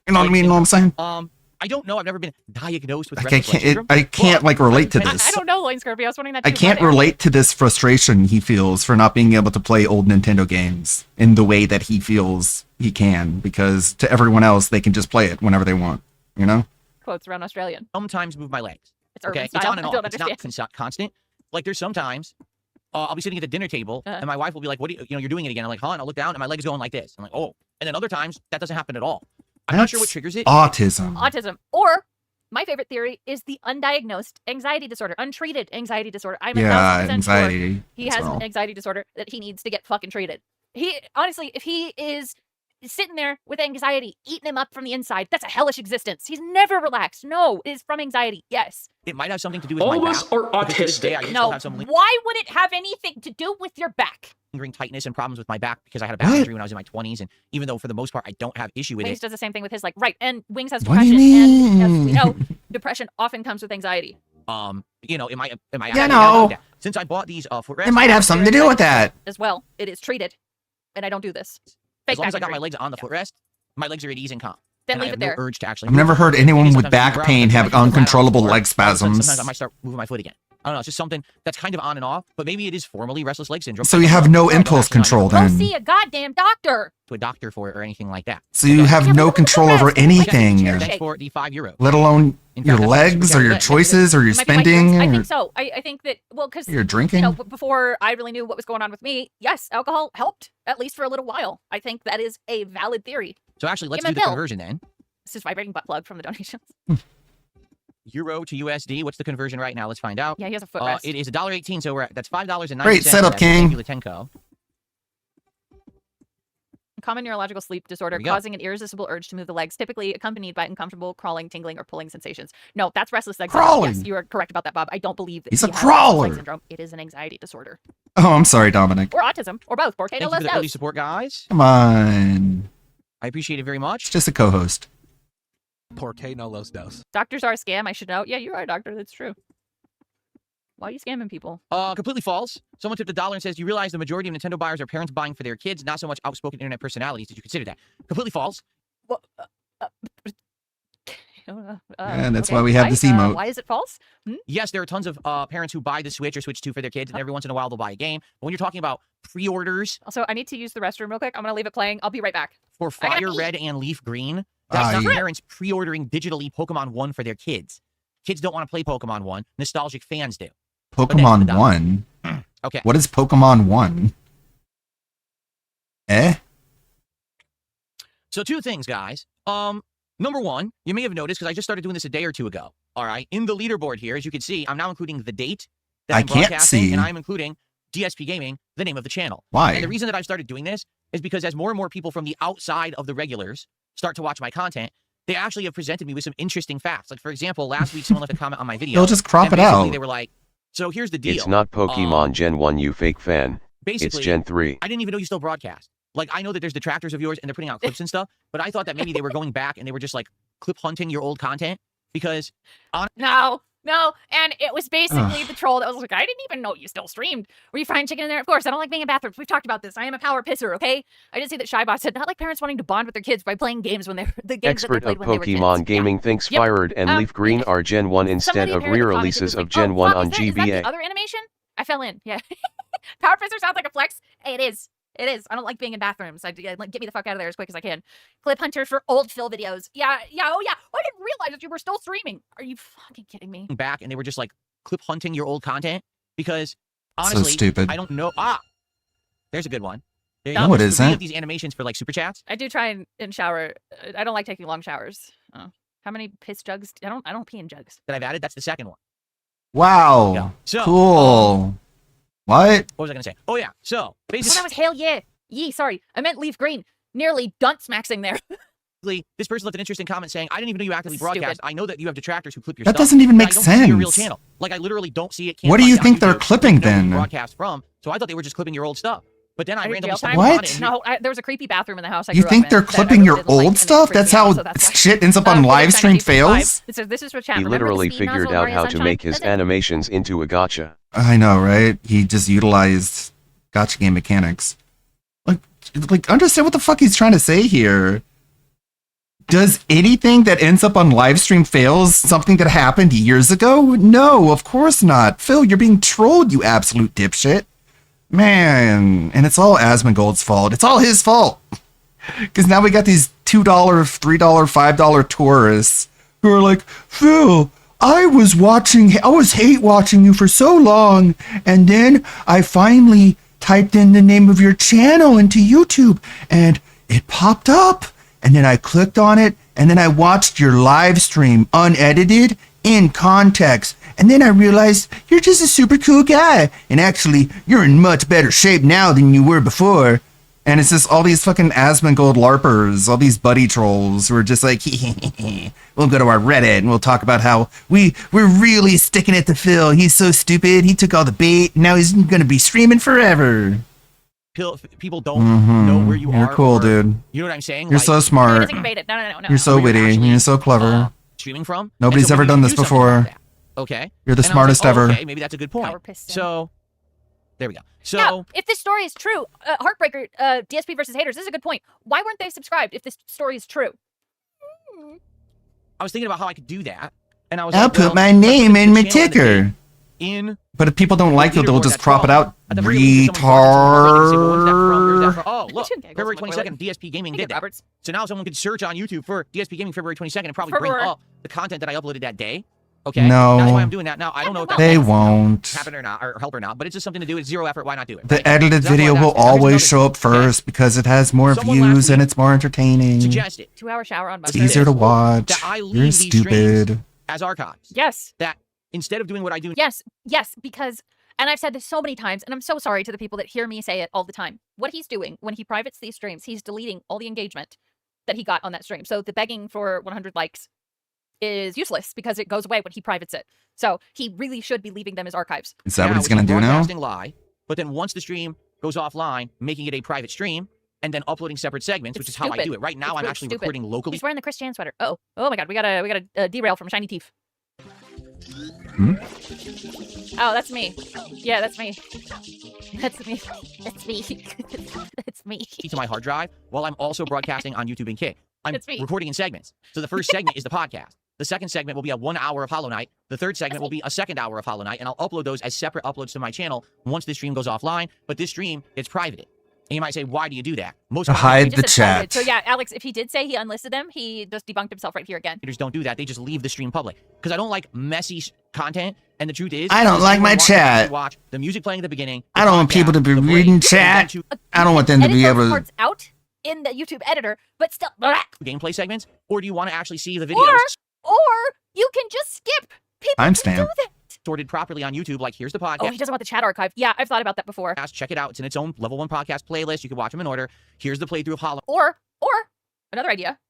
You know what I mean? You know what I'm saying? I don't know. I've never been diagnosed with Like, restless leg syndrome. I can't like relate to I this. don't know, Lane Scorpio. I was wondering that I too. can't relate to this frustration he feels for not being able to play old Nintendo games in the way that he feels he can, because to everyone else, they can just play it whenever they want, you know? Quotes around Australian. Sometimes move my legs. It's urban okay, style. it's on and I off. don't It's understand. not constant. Like there's sometimes I'll be sitting at the dinner table and my wife will be like, "What do you know? You're doing it again." I'm like, "Huh?" And I'll look down and my leg is going like this. I'm like, "Oh." And then other times that doesn't happen at all. I'm not sure what triggers it. Autism. Autism. Or my favorite theory is the undiagnosed anxiety disorder, untreated anxiety disorder. I'm Yeah, 1000% anxiety sure he as has well. an anxiety disorder that he needs to get fucking treated. He honestly, if he is sitting there with anxiety eating him up from the inside, that's a hellish existence. He's never relaxed. No, it is from anxiety. Yes. It might have something to do with All my of us back. are because to this day, I still No. have some Why would it have anything to do with your back? lingering tightness and problems with my back because I had a back What? injury when I was in my 20s. And even though for the most part I don't have issue with Wings it, does the same thing with his leg. Right. And Wings has What do you depression. And as we mean? know, depression often comes with anxiety. you know, am I Yeah, actually no. like that? Since I bought these footrests, It might have something to do with that. As well, it is treated. And I don't do this. Fake as long as I back got my injury. legs on the footrest, my legs are at ease and calm. Then And I leave have it there. No urge to actually. I've never heard anyone Maybe with sometimes I back grab pain it, have I feel flat on the uncontrollable floor. leg spasms. Sometimes I might start moving my foot again. I don't know. It's just something that's kind of on and off, but maybe it is formally restless leg syndrome. So you have no impulse control Go then. see a goddamn doctor. To a doctor for it or anything like that. So you have no control over anything, Thanks for the €5. let alone In your fact, that's legs or your choices or your Might be my spending. drinks. I or- think so. I think that, well, because, You're drinking? you know, before I really knew what was going on with me, yes, alcohol helped, at least for a little while. I think that is a valid theory. So actually, let's Give do me the a pill. conversion then. This is vibrating butt plug from the donations. Euro to USD. What's the conversion right now? Let's find out. Yeah, he has a footrest. It is $1.18, so that's $5.90. Great setup, King. Thank you, Latenko. Common neurological sleep disorder There we go. causing an irresistible urge to move the legs, typically accompanied by uncomfortable crawling, tingling, or pulling sensations. No, that's restless leg syndrome. Crawling. Yes, you are correct about that, Bob. I don't believe that He's he a has restless leg crawler. syndrome. It is an anxiety disorder. Oh, I'm sorry, Dominic. Or autism, or both. Por qué Thank no you for las the early dos? support, guys. Come on. I appreciate it very much. It's just a co-host. Por qué no los dos? Doctors are a scam. I should know. Yeah, you are a doctor. That's true. Why are you scamming people? Completely false. Someone tipped $1 and says, "You realize the majority of Nintendo buyers are parents buying for their kids, not so much outspoken internet personalities. Did you consider that?" Completely false. And that's why we have this emote. Why is it false? Yes, there are tons of parents who buy the Switch or Switch 2 for their kids, and every once in a while they'll buy a game. But when you're talking about pre-orders Also, I need to use the restroom real quick. I'm going to leave it playing. I'll be right back. for I gotta Fire pee. Red and Leaf Green, that's not Aye. parents pre-ordering digitally Pokemon 1 for their kids. Kids don't want to play Pokemon 1. Nostalgic fans do. Pokemon $1. 1? Okay. What is Pokemon 1? Eh? So two things, guys. Number one, you may have noticed because I just started doing this a day or two ago. All right, in the leaderboard here, as you can see, I'm now including the date that I I'm can't broadcasting, see. and I'm including DSP Gaming, the name of the channel. Why? And the reason that I've started doing this is because as more and more people from the outside of the regulars start to watch my content, they actually have presented me with some interesting facts. Like, for example, last week someone left a comment on my video. They'll just crop and it basically out. They were like, "So here's the deal. It's not Pokemon Gen 1, you fake fan. It's Basically, Gen 3. I didn't even know you still broadcast. Like, I know that there's detractors of yours and they're putting out clips and stuff, but I thought that maybe they were going back and they were just like clip hunting your old content because No, and it was basically the troll that was like, I didn't even know you still streamed. Were you frying chicken in there? Of course, I don't like being in bathrooms. We've talked about this. I am a power pisser, okay? I did see that Shybot said, not like parents wanting to bond with their kids by playing games when they're the games Expert that they of played when they were Pokemon kids. Gaming thinks Yep. Fire Red and Leaf Green are Gen 1 instead Somebody of apparently re-releases commented of this week, Gen 1 fuck, on is that the GBA. other animation? I fell in, yeah. Power pisser sounds like a flex. Hey, it is. It is. I don't like being in bathrooms. Like, get me the fuck out of there as quick as I can. Clip hunter for old Phil videos. Yeah, oh yeah. I didn't realize that you were still streaming. Are you fucking kidding me? back and they were just like clip hunting your old content because Honestly, so stupid. I don't know. There's a good one. No, it isn't. These animations for like super chats. I do try and shower. I don't like taking long showers. Oh. How many piss jugs? I don't pee in jugs. That I've added. That's the second one. Wow. Yeah. So, cool. What? What was I gonna say? Oh yeah. So basically, that was hell yeah. Sorry, I meant leaf green. Nearly dunce maxing there. This person left an interesting comment saying, "I didn't even know you actively broadcast. I know that you have detractors who clip your That stuff. doesn't even make I don't see your real sense. channel. Like I literally don't see it. What do you think they're clipping then? Broadcast from. So I thought they were just clipping your old stuff. But then I randomly stumbled What? on it. No, there was a creepy bathroom in the house. You think they're clipping your old stuff? That's how shit ends up on live stream fails? This is for chat. He literally figured out how to make his animations into a gotcha. I know, right? He just utilized gotcha game mechanics. Like, understand what the fuck he's trying to say here. Does anything that ends up on live stream fails something that happened years ago? No, of course not. Phil, you're being trolled, you absolute dipshit. Man, and it's all Asmongold's fault. It's all his fault. Because now we got these $2, $3, $5 tourists who are like, Phil, I was hate watching you for so long, and then I finally typed in the name of your channel into YouTube, and it popped up, and then I clicked on it, and then I watched your live stream unedited, in context, and then I realized you're just a super cool guy, and actually, you're in much better shape now than you were before. And it's just all these fucking Asmongold LARPers, all these buddy trolls who are just like, we'll go to our Reddit and we'll talk about how we're really sticking it to Phil. He's so stupid. He took all the bait. Now he's going to be streaming forever. People don't know where you are. You're cool, dude. You know what I'm saying? You're so smart. No. You're so witty. You're so clever. Streaming from? Nobody's ever done this before. Okay. You're the smartest ever. Okay, maybe that's a good point. So, there we go. So, now, if this story is true, Heartbreaker, DSP versus haters, this is a good point. Why weren't they subscribed if this story is true? I was thinking about how I could do that, and I was I'll like, put my name in my ticker. But if people don't like it, they'll just crop it out. Retard. Oh, look, February 22nd, DSP Gaming did that. So now someone could search on YouTube for DSP Gaming February 22nd and probably bring up the content that I uploaded that day. Okay. No. That's why I'm doing that. Now, I don't know if They won't. happen or not, or help or not, but it's just something to do. It's zero effort. Why not do it? The edited video will always show up first because it has more views and it's more entertaining. Suggested 2-hour shower on It's easier to watch. that I leave You're these streams stupid. as archives. Yes. That instead of doing what I do. Yes, because, and I've said this so many times, and I'm so sorry to the people that hear me say it all the time. What he's doing when he privates these streams, he's deleting all the engagement that he got on that stream. So the begging for 100 likes is useless because it goes away when he privates it. So he really should be leaving them as archives. Is that what he's going to do now? Broadcasting live, but then once the stream goes offline, making it a private stream, and then uploading separate segments, which is how I do it. Right now, I'm actually recording locally. He's wearing the Chris Chan sweater. Oh my God, we gotta derail from Shiny Teeth. Oh, that's me. Yeah, that's me. That's me. That's me. That's me. To my hard drive while I'm also broadcasting on YouTube and Kick. I'm recording in segments. So the first segment is the podcast. The second segment will be a 1 hour of Hollow Knight. The third segment will be a second hour of Hollow Knight, and I'll upload those as separate uploads to my channel once this stream goes offline. But this stream is privated. And you might say, why do you do that? To hide the chat. So yeah, Alex, if he did say he unlisted them, he just debunked himself right here again. Creators don't do that. They just leave the stream public. Because I don't like messy content. And the truth is, I don't like my chat. Watch the music playing at the beginning. I don't want people to be reading chat. I don't want them to be able to. Parts out in the YouTube editor, but still. Gameplay segments? Or do you want to actually see the videos? Or you can just skip. People can do that. Sorted properly on YouTube, like here's the podcast. Oh, he doesn't want the chat archive. Yeah, I've thought about that before. Check it out. It's in its own level 1 podcast playlist. You can watch them in order. Here's the playthrough of Hollow. Or another idea.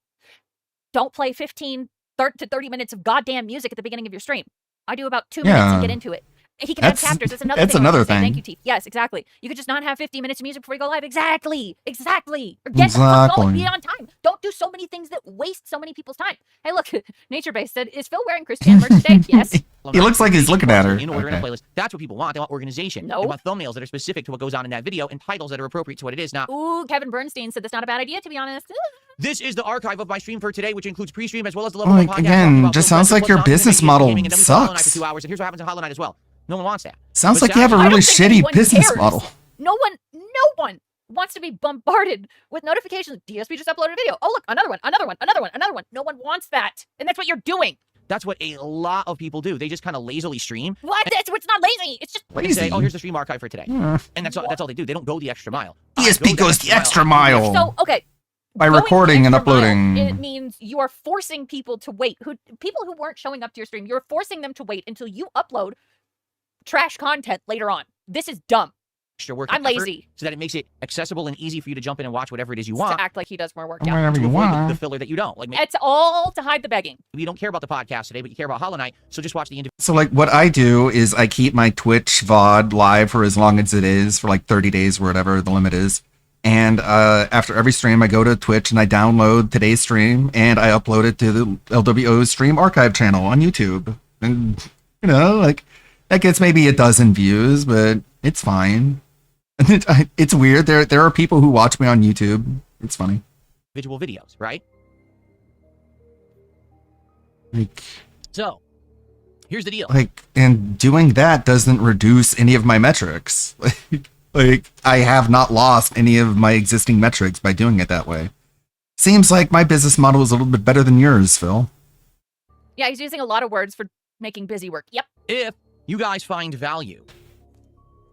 Don't play 15 to 30 minutes of goddamn music at the beginning of your stream. I do about 2 minutes and get into it. He can add chapters. That's another thing. Another thing. Thank you, Teeth. Yes, exactly. You could just not have 50 minutes of music before you go live. Exactly. Or get going. Be on time. Don't do so many things that waste so many people's time. Hey, look, Naturebase said, is Phil wearing Christian merch today? Yes. He looks like he's looking at her. In order in a playlist. That's what people want. They want organization. They want thumbnails that are specific to what goes on in that video and titles that are appropriate to what it is. Now, ooh, Kevin Bernstein said that's not a bad idea, to be honest. This is the archive of my stream for today, which includes pre-stream as well as the level 1 podcast. Again, just sounds like your business model sucks. For 2 hours, and here's what happens in Hollow Knight as well. No one wants that. Sounds like you have a really shitty business model. No one wants to be bombarded with notifications. DSP just uploaded a video. Oh, look, another one. No one wants that. And that's what you're doing. That's what a lot of people do. They just kind of lazily stream. What? It's not lazy. It's just lazy. Say, oh, here's the stream archive for today. And that's all they do. They don't go the extra mile. ESP goes the extra mile. So, okay. By recording and uploading. It means you are forcing people to wait. People who weren't showing up to your stream, you're forcing them to wait until you upload trash content later on. This is dumb. Extra work. I'm lazy. So that it makes it accessible and easy for you to jump in and watch whatever it is you want. To act like he does more work. Whatever you want. The filler that you don't. Like, it's all to hide the begging. We don't care about the podcast today, but you care about Hollow Knight, so just watch the individual. So like what I do is I keep my Twitch VOD live for as long as it is, for like 30 days or whatever the limit is. And after every stream, I go to Twitch and I download today's stream and I upload it to the LWO stream archive channel on YouTube. And, you know, like, that gets maybe a dozen views, but it's fine. It's weird. There are people who watch me on YouTube. It's funny. Individual videos, right? Like, so, here's the deal. Like, and doing that doesn't reduce any of my metrics. Like, I have not lost any of my existing metrics by doing it that way. Seems like my business model is a little bit better than yours, Phil. Yeah, he's using a lot of words for making busy work. Yep. If you guys find value,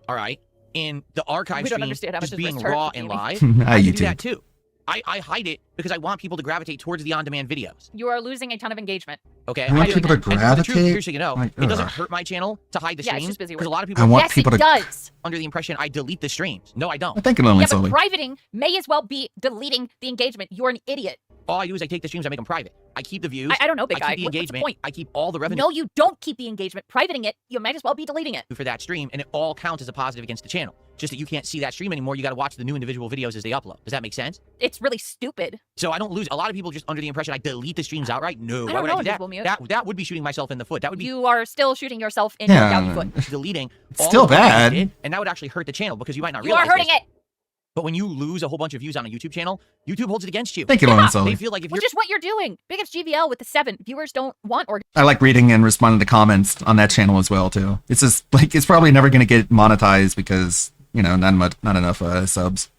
all right, in the archive we don't stream understand how much just being raw and live, I do YouTube. that too. I hide it because I want people to gravitate towards the on-demand videos. You are losing a ton of engagement. Okay, I want people to gravitate. The truth, here's so you know, like, it doesn't hurt my channel to hide the Yeah, it's streams just busy because a work. lot of people. I want people it to. does. Under the impression I delete the streams. No, I don't. I think it only Yeah, slowly. but privating may as well be deleting the engagement. You're an idiot. All I do is I take the streams, I make them private. I keep the views. I don't know, big I guy. keep the What's the engagement. point? I keep all the revenue. No, you don't keep the engagement. Privating it, you might as well be deleting it. For that stream, and it all counts as a positive against the channel. Just that you can't see that stream anymore. You got to watch the new individual videos as they upload. Does that make sense? It's really stupid. So I don't lose. A lot of people just under the impression I delete the streams outright. No, I why don't would know I do Invisible Mute. that would be shooting myself in the foot. That would be You are still shooting yourself in your down foot. deleting. It's still the videos I bad. did, and that would actually hurt the channel because you might not You realize are hurting this. it. But when you lose a whole bunch of views on a YouTube channel, YouTube holds it against you. Thank you, Lauren Sully. They feel like if Which is what you're doing. Big Ups GVL with the 7. Viewers don't want org. I like reading and responding to comments on that channel as well too. It's just like it's probably never going to get monetized because not enough subs.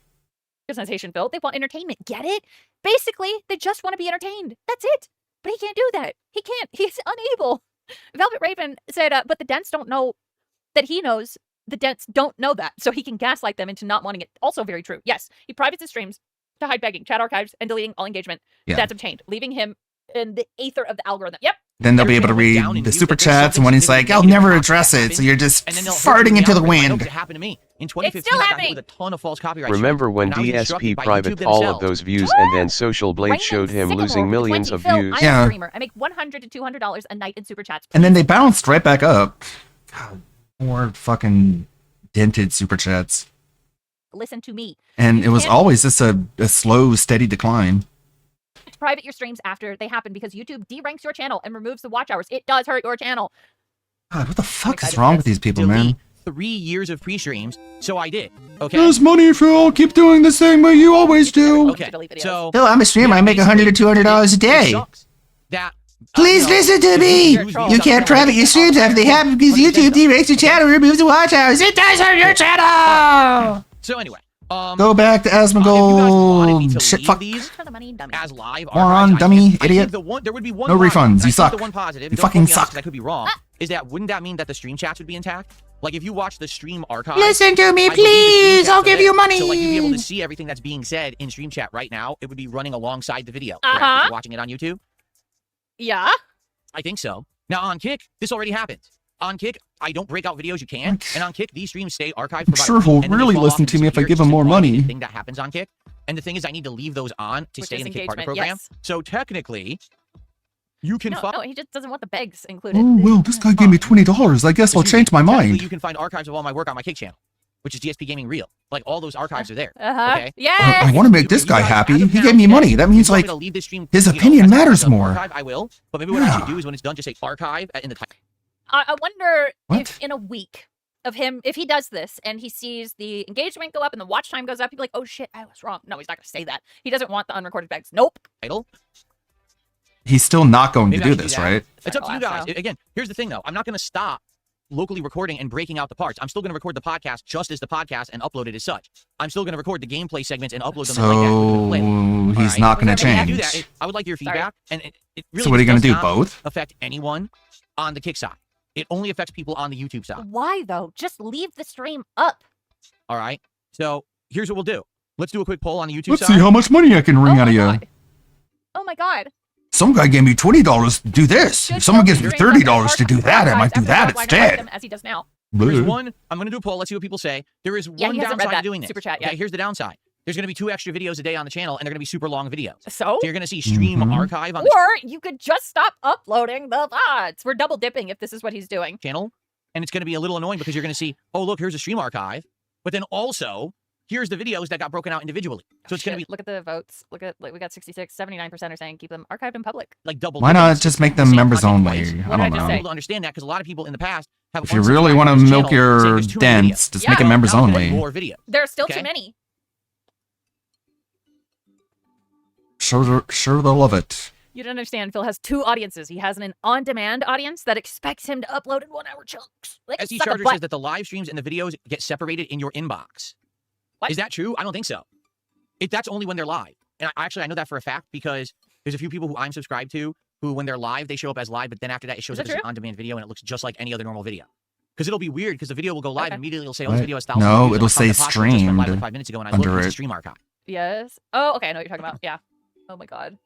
Presentation built. They want entertainment. Get it? Basically, they just want to be entertained. That's it. But he can't do that. He can't. He's unable. Velvet Raven said, but the Dents don't know that he knows. The Dents don't know that, so he can gaslight them into not wanting it. Also very true. Yes, he privates his streams to hide begging, chat archives, and deleting all engagement. Yeah. That's obtained, leaving him in the aether of the algorithm. Yep. Then they'll be able to read the super chats, and when he's like, "I'll never address it," so you're just farting into the wind. It happened to me in 2015. It's still I got hit happening. with a ton of false copyright. Remember when and I was instructed DSP by private YouTube all of themselves. those views and then Social Blade showed him losing millions of views? I'm a streamer. I make $100 to $200 a night in super chats. And then they bounced right back up. God, more fucking dented super chats. Listen to me. And You it was can't always just a slow, steady decline. private your streams after they happen because YouTube deranks your channel and removes the watch hours. It does hurt your channel. God, what the fuck is wrong with these people, man? 3 years of pre-streams, so I did. Okay. There's money, Phil. Keep doing the same way you always do. Okay. So Phil, I'm a streamer. I make $100 to $200 a day. that Please listen to me. You can't private your streams after they happen because YouTube deranks your channel and removes the watch hours. It does hurt your channel. So anyway, Go back to Asmongold. Shit, fuck. as live Moron, dummy, idiot. There would be one No positive, refunds. and I You think suck. The one positive, You don't fucking quote me on this suck. 'cause I could be wrong. Is that wouldn't that mean that the stream chats would be intact? Like if you watch the stream archive. Listen to me, I believe the stream please. chats I'll are give there. you money. So like you'd be able to see everything that's being said in stream chat right now. It would be running alongside the video. correct, if you're watching it on YouTube. Yeah. I think so. Now on Kick, this already happens. On Kick, I don't break out videos you can, and on Kick, these streams stay archived for about sure a week, he'll and then they really fall listen off to and me if I disappear. give It's him just more an money. automated thing that happens on Kick. And the thing is, I need to leave those on to Which stay is in the Kick partner engagement, program. yes. So technically, you can No, find. no, he just doesn't want the begs included. Oh, well, this guy gave me $20. I guess I'll change my Technically, mind. You can find archives of all my work on my Kick channel, which is GSP Gaming Real. Like all those archives are there. Okay. Yeah. I want to make this guy happy. He gave me money. That means, like, his opinion matters more. Archive, I will. But maybe what I should do is when it's done, just say archive in the title. I wonder if in a week of him, if he does this and he sees the engagement go up and the watch time goes up, he'd be like, oh shit, I was wrong. No, he's not going to say that. He doesn't want the unrecorded begs. Nope. Title. He's still not going to Maybe I do should this, that. right? It's up to you guys. Again, here's the thing though. I'm not going to stop locally recording and breaking out the parts. I'm still going to record the podcast just as the podcast and upload it as such. I'm still going to record the gameplay segments and upload them So he's not going to change. I would like your feedback. And it really So what are you going to do, not both? affect anyone on the Kick side. It only affects people on the YouTube side. Why, though? Just leave the stream up. All right. So here's what we'll do. Let's do a quick poll on the YouTube Let's side. see how much money I can wring out of you. Oh my god. Some guy gave me $20 to do this. If someone gives me $30 to do that, I might do that instead. As he does now. There's one. I'm going to do a poll. Let's see what people say. There is Yeah, one he hasn't read downside to that doing this. super chat yet. Okay, here's the downside. There's going to be 2 extra videos a day on the channel, and they're going to be super long videos. So you're going to see stream archive on the Or you could just stop uploading the VODs. We're double dipping if this is what he's doing. channel, and it's going to be a little annoying because you're going to see, oh, look, here's a stream archive, but then also, here's the videos that got broken out individually. So it's going to be Look at the votes. Look at we got 66, 79% are saying keep them archived in public. like double. Why not just make them members only? I don't People know. to understand that because a lot of people in the past have. If you really want to milk your dents, just make it members only. More video. There are still Okay. too many. Sure they'll love it. You don't understand. Phil has 2 audiences. He has an on-demand audience that expects him to upload in 1-hour chunks. They can SD suck a Charger butt. says that the live streams and the videos get separated in your inbox. Is that true? I don't think so. That's only when they're live. And I know that for a fact because there's a few people who I'm subscribed to who, when they're live, they show up as live, but then after that, it shows Is up that as an true? on-demand video and it looks just like any other normal video. Because it'll be weird because the video will go live and immediately it'll say, oh, this What? video has thousands No, of views. it'll and say it's on the podcast just went live streamed 5 minutes ago and I under looked at the it. stream archive. Yes. Oh, okay. I know what you're talking about. Yeah. Oh my god.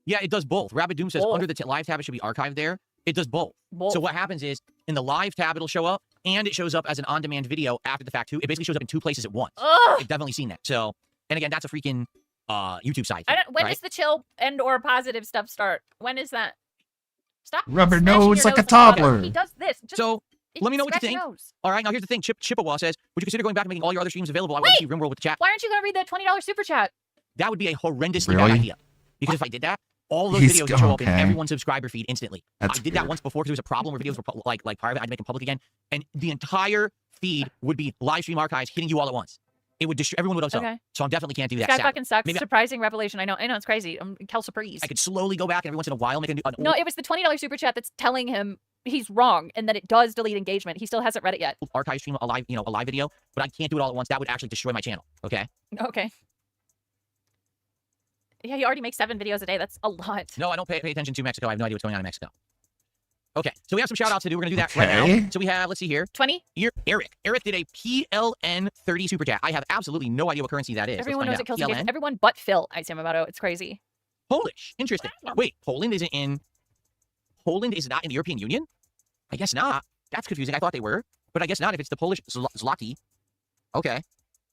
Yeah, it does both. Rabbit Doom says Both. under the live tab, it should be archived there. It does both. So what happens is in the live tab, it'll show up and it shows up as an on-demand video after the fact too. It basically shows up in 2 places at once. Ugh. I've definitely seen that. So, and again, that's a freaking YouTube side I thing, don't, when right? does the chill and or positive stuff start? When is that? Stop. Rubber smashing nose your like a nose in the water. toddler. He does this. Just, So let me know what you scratch your think. nose. All right, now here's the thing. Chippewa says, would you consider going back and making all your other streams available? I want to see RimWorld with the chat. Why aren't you going to read the $20 super chat? That would be a horrendously Really? bad idea. Because if I did that, all those He's- videos would show up in okay. everyone's subscriber feed instantly. That's I did that weird. once before because there was a problem where videos were like private. I had to make them public again, and the entire feed would be live stream archives hitting you all at once. It would everyone would upset. Okay. So I definitely can't do This that. guy sadly. fucking sucks. Maybe Surprising revelation. I know it's crazy. Kel surprise. I could slowly go back and every once in a while make a new. No, it was the $20 super chat that's telling him he's wrong and that it does delete engagement. He still hasn't read it yet. archive stream a live video, but I can't do it all at once. That would actually destroy my channel. Okay. Okay. Yeah, he already makes 7 videos a day. That's a lot. No, I don't pay attention to Mexico. I have no idea what's going on in Mexico. Okay, so we have some shout outs to do. We're gonna do that right Okay. now. So we have, let's see here. 20? Eric. Eric did a PLN 30 super chat. I have absolutely no idea what currency that is. Everyone knows Let's it find kills out. engagement. PLN? Everyone but Phil, I Sam Amato. It's crazy. Polish. Interesting. Wait, Poland isn't in. Poland is not in the European Union? I guess not. That's confusing. I thought they were, but I guess not if it's the Polish zloty. Okay.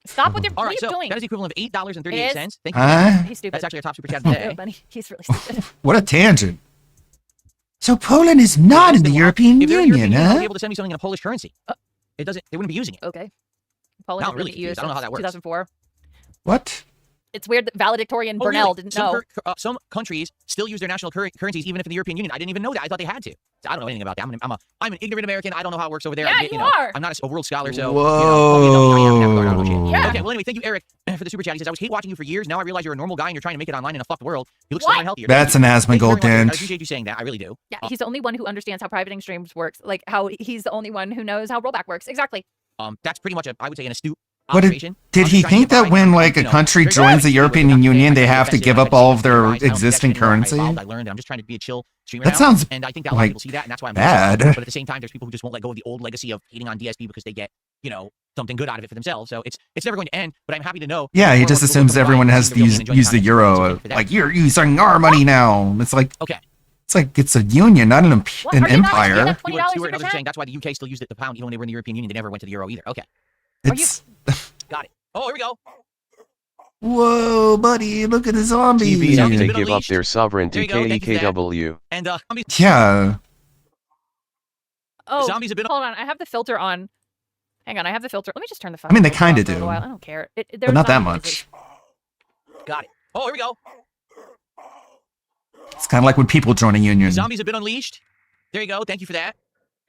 Stop with your All what right, are you so doing? that is the equivalent of $8.38. It Thank is? you. Huh? He's stupid. That's actually our top super chat of the day. Bunny. He's really stupid. What a tangent. So Poland is not in the European If they're in Union, European Union, they'll be huh? able to send me something in a Polish currency. It doesn't. They wouldn't be using it. Okay. Poland Now has I'm really been EU confused. I don't know how since that works. 2004. What? It's weird that valedictorian Oh, Burnell really? didn't some know. Some countries still use their national currencies even if in the European Union. I didn't even know that. I thought they had to. So I don't know anything about that. I'm an ignorant American. I don't know how it works over there. Yeah, you are. I'm not a world scholar, so Whoa. Yeah. Okay, well anyway, thank you, Eric, for the super chat. He says, I was hate watching you for years. Now I realize you're a normal guy and you're trying to make it online in a fucked world. You look slimmer and healthier. That's an Asmongold I dent. appreciate you saying that. I really do. Yeah, he's the only one who understands how privating streams works. Like how he's the only one who knows how rollback works. Exactly. That's pretty much I would say an astute What observation. did he think that when like a country joins the European Union, they have to give up all of their existing currency? I learned. I'm just trying to be a chill streamer That now, sounds and I think that a lot of like people see that, and that's why I'm bad. But at the same time, there's people who just won't let go of the old legacy of hating on DSP because they get something good out of it for themselves. So it's never going to end. But I'm happy to know. Yeah, he more just people assumes will everyone buy has the to video game and enjoy use the content. euro. For that. Like you're using our money now. It's like Okay. It's like it's a union, not an empire. People are saying that's why the UK still used the pound even when they were in the European Union. They never went to the euro either. Okay. It's Got it. Oh, here we go. whoa, buddy! Look at the zombie. TB have to give up their sovereignty. There you go, thank you for that. KEKW. And Yeah. Oh, Zombies have been. hold on. I have the filter on. Hang on, I have the filter. Let me just turn the phone. I mean, they off kinda for a do. while. I don't care. But there's not that zombies. much. Got it. Oh, here we go. It's kind of like when people join a union. Zombies have been unleashed. There you go. Thank you for that.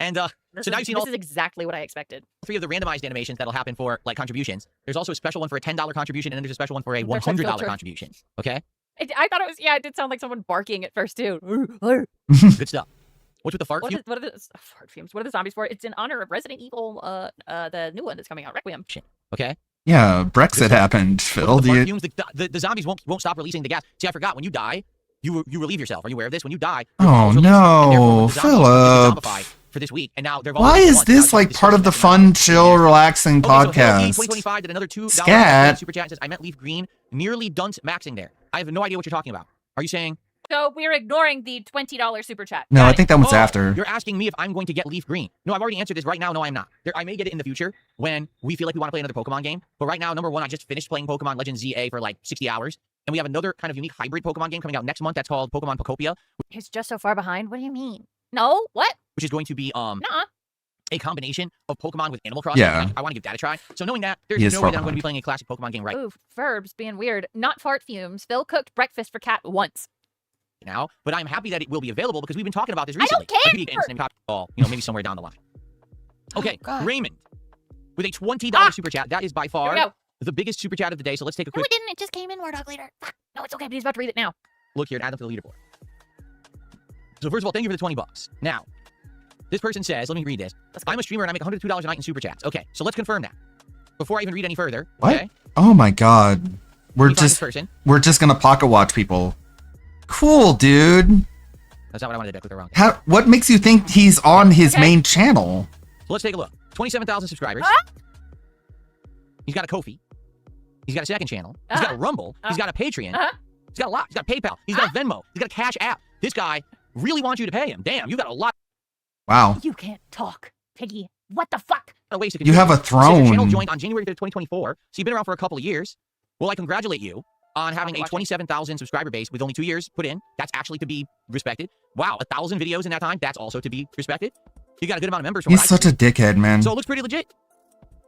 And so now you've seen all This is exactly what I expected. 3 of the randomized animations that'll happen for like contributions. There's also a special one for a $10 contribution, and then there's a special one for a There's a $100 filter. contribution. Okay. I thought it was, yeah, it did sound like someone barking at first too. Good stuff. What's with the fart What fume? are the fart fumes? What are the zombies for? It's in honor of Resident Evil, the new one that's coming out, Requiem. Okay. Yeah, Brexit happened, Phil. The fart fumes, the zombies won't stop releasing the gas. See, I forgot. When you die, you relieve yourself. Are you aware of this? When you die, Oh no, Philip. For this week, and now they're Why is this like part of the fun, chill, relaxing podcast? 2025 did another $2 Scat. super chat. Says I meant Leaf Green, nearly done maxing there. I have no idea what you're talking about. Are you saying? So we're ignoring the $20 super chat. No, I think that one's after. You're asking me if I'm going to get Leaf Green. No, I've already answered this right now. No, I'm not. I may get it in the future when we feel like we want to play another Pokemon game. But right now, number one, I just finished playing Pokemon Legends ZA for like 60 hours. And we have another kind of unique hybrid Pokemon game coming out next month. That's called Pokemon Pokopia. He's just so far behind. What do you mean? No? What? Which is going to be Nuh-uh. a combination of Pokemon with Animal Crossing. Yeah. I want to give that a try. So knowing that, He there's is no far way that I'm going to behind. be playing a classic Pokemon game right Ooh, verbs being weird. Not fart fumes. Phil cooked breakfast for Cat once. now. But I'm happy that it will be available because we've been talking about this I recently. don't care! Like, we need to instant copy all, maybe somewhere down the line. Okay, God. Raymond with a $20 super chat. That is by Here far we go. the biggest super chat of the day. So let's take a No, quick it didn't. It just came in War Dog later. Fuck. No, it's okay. But he's about to read it now. look here and add them to the leaderboard. So first of all, thank you for the $20. Now, this person says, let me read this. I'm a streamer and I make $102 a night in super chats. Okay, so let's confirm that. Before I even read any further. What? Okay? Oh my god. We're Let me find just this person. we're just gonna pocket watch people. Cool, dude. That's not what I wanted to do. Click the wrong thing. How? What makes you think he's on his main channel? So let's take a look. 27,000 subscribers. He's got a Ko-fi. He's got a second channel. He's got a Rumble. He's got a Patreon. He's got a lot. He's got PayPal. He's got a Venmo. He's got a Cash App. This guy really wants you to pay him. Damn, you got a lot. Wow. You can't talk, Piggy. What the fuck? You have a Says your channel throne. joined on January 3rd, 2024. So you've been around for a couple of years. Well, I congratulate you on having a 27,000 subscriber base with only 2 years put in. That's actually to be respected. Wow, 1,000 videos in that time. That's also to be respected. You got a good amount of members. From He's what I such a dickhead, man. So it looks pretty legit.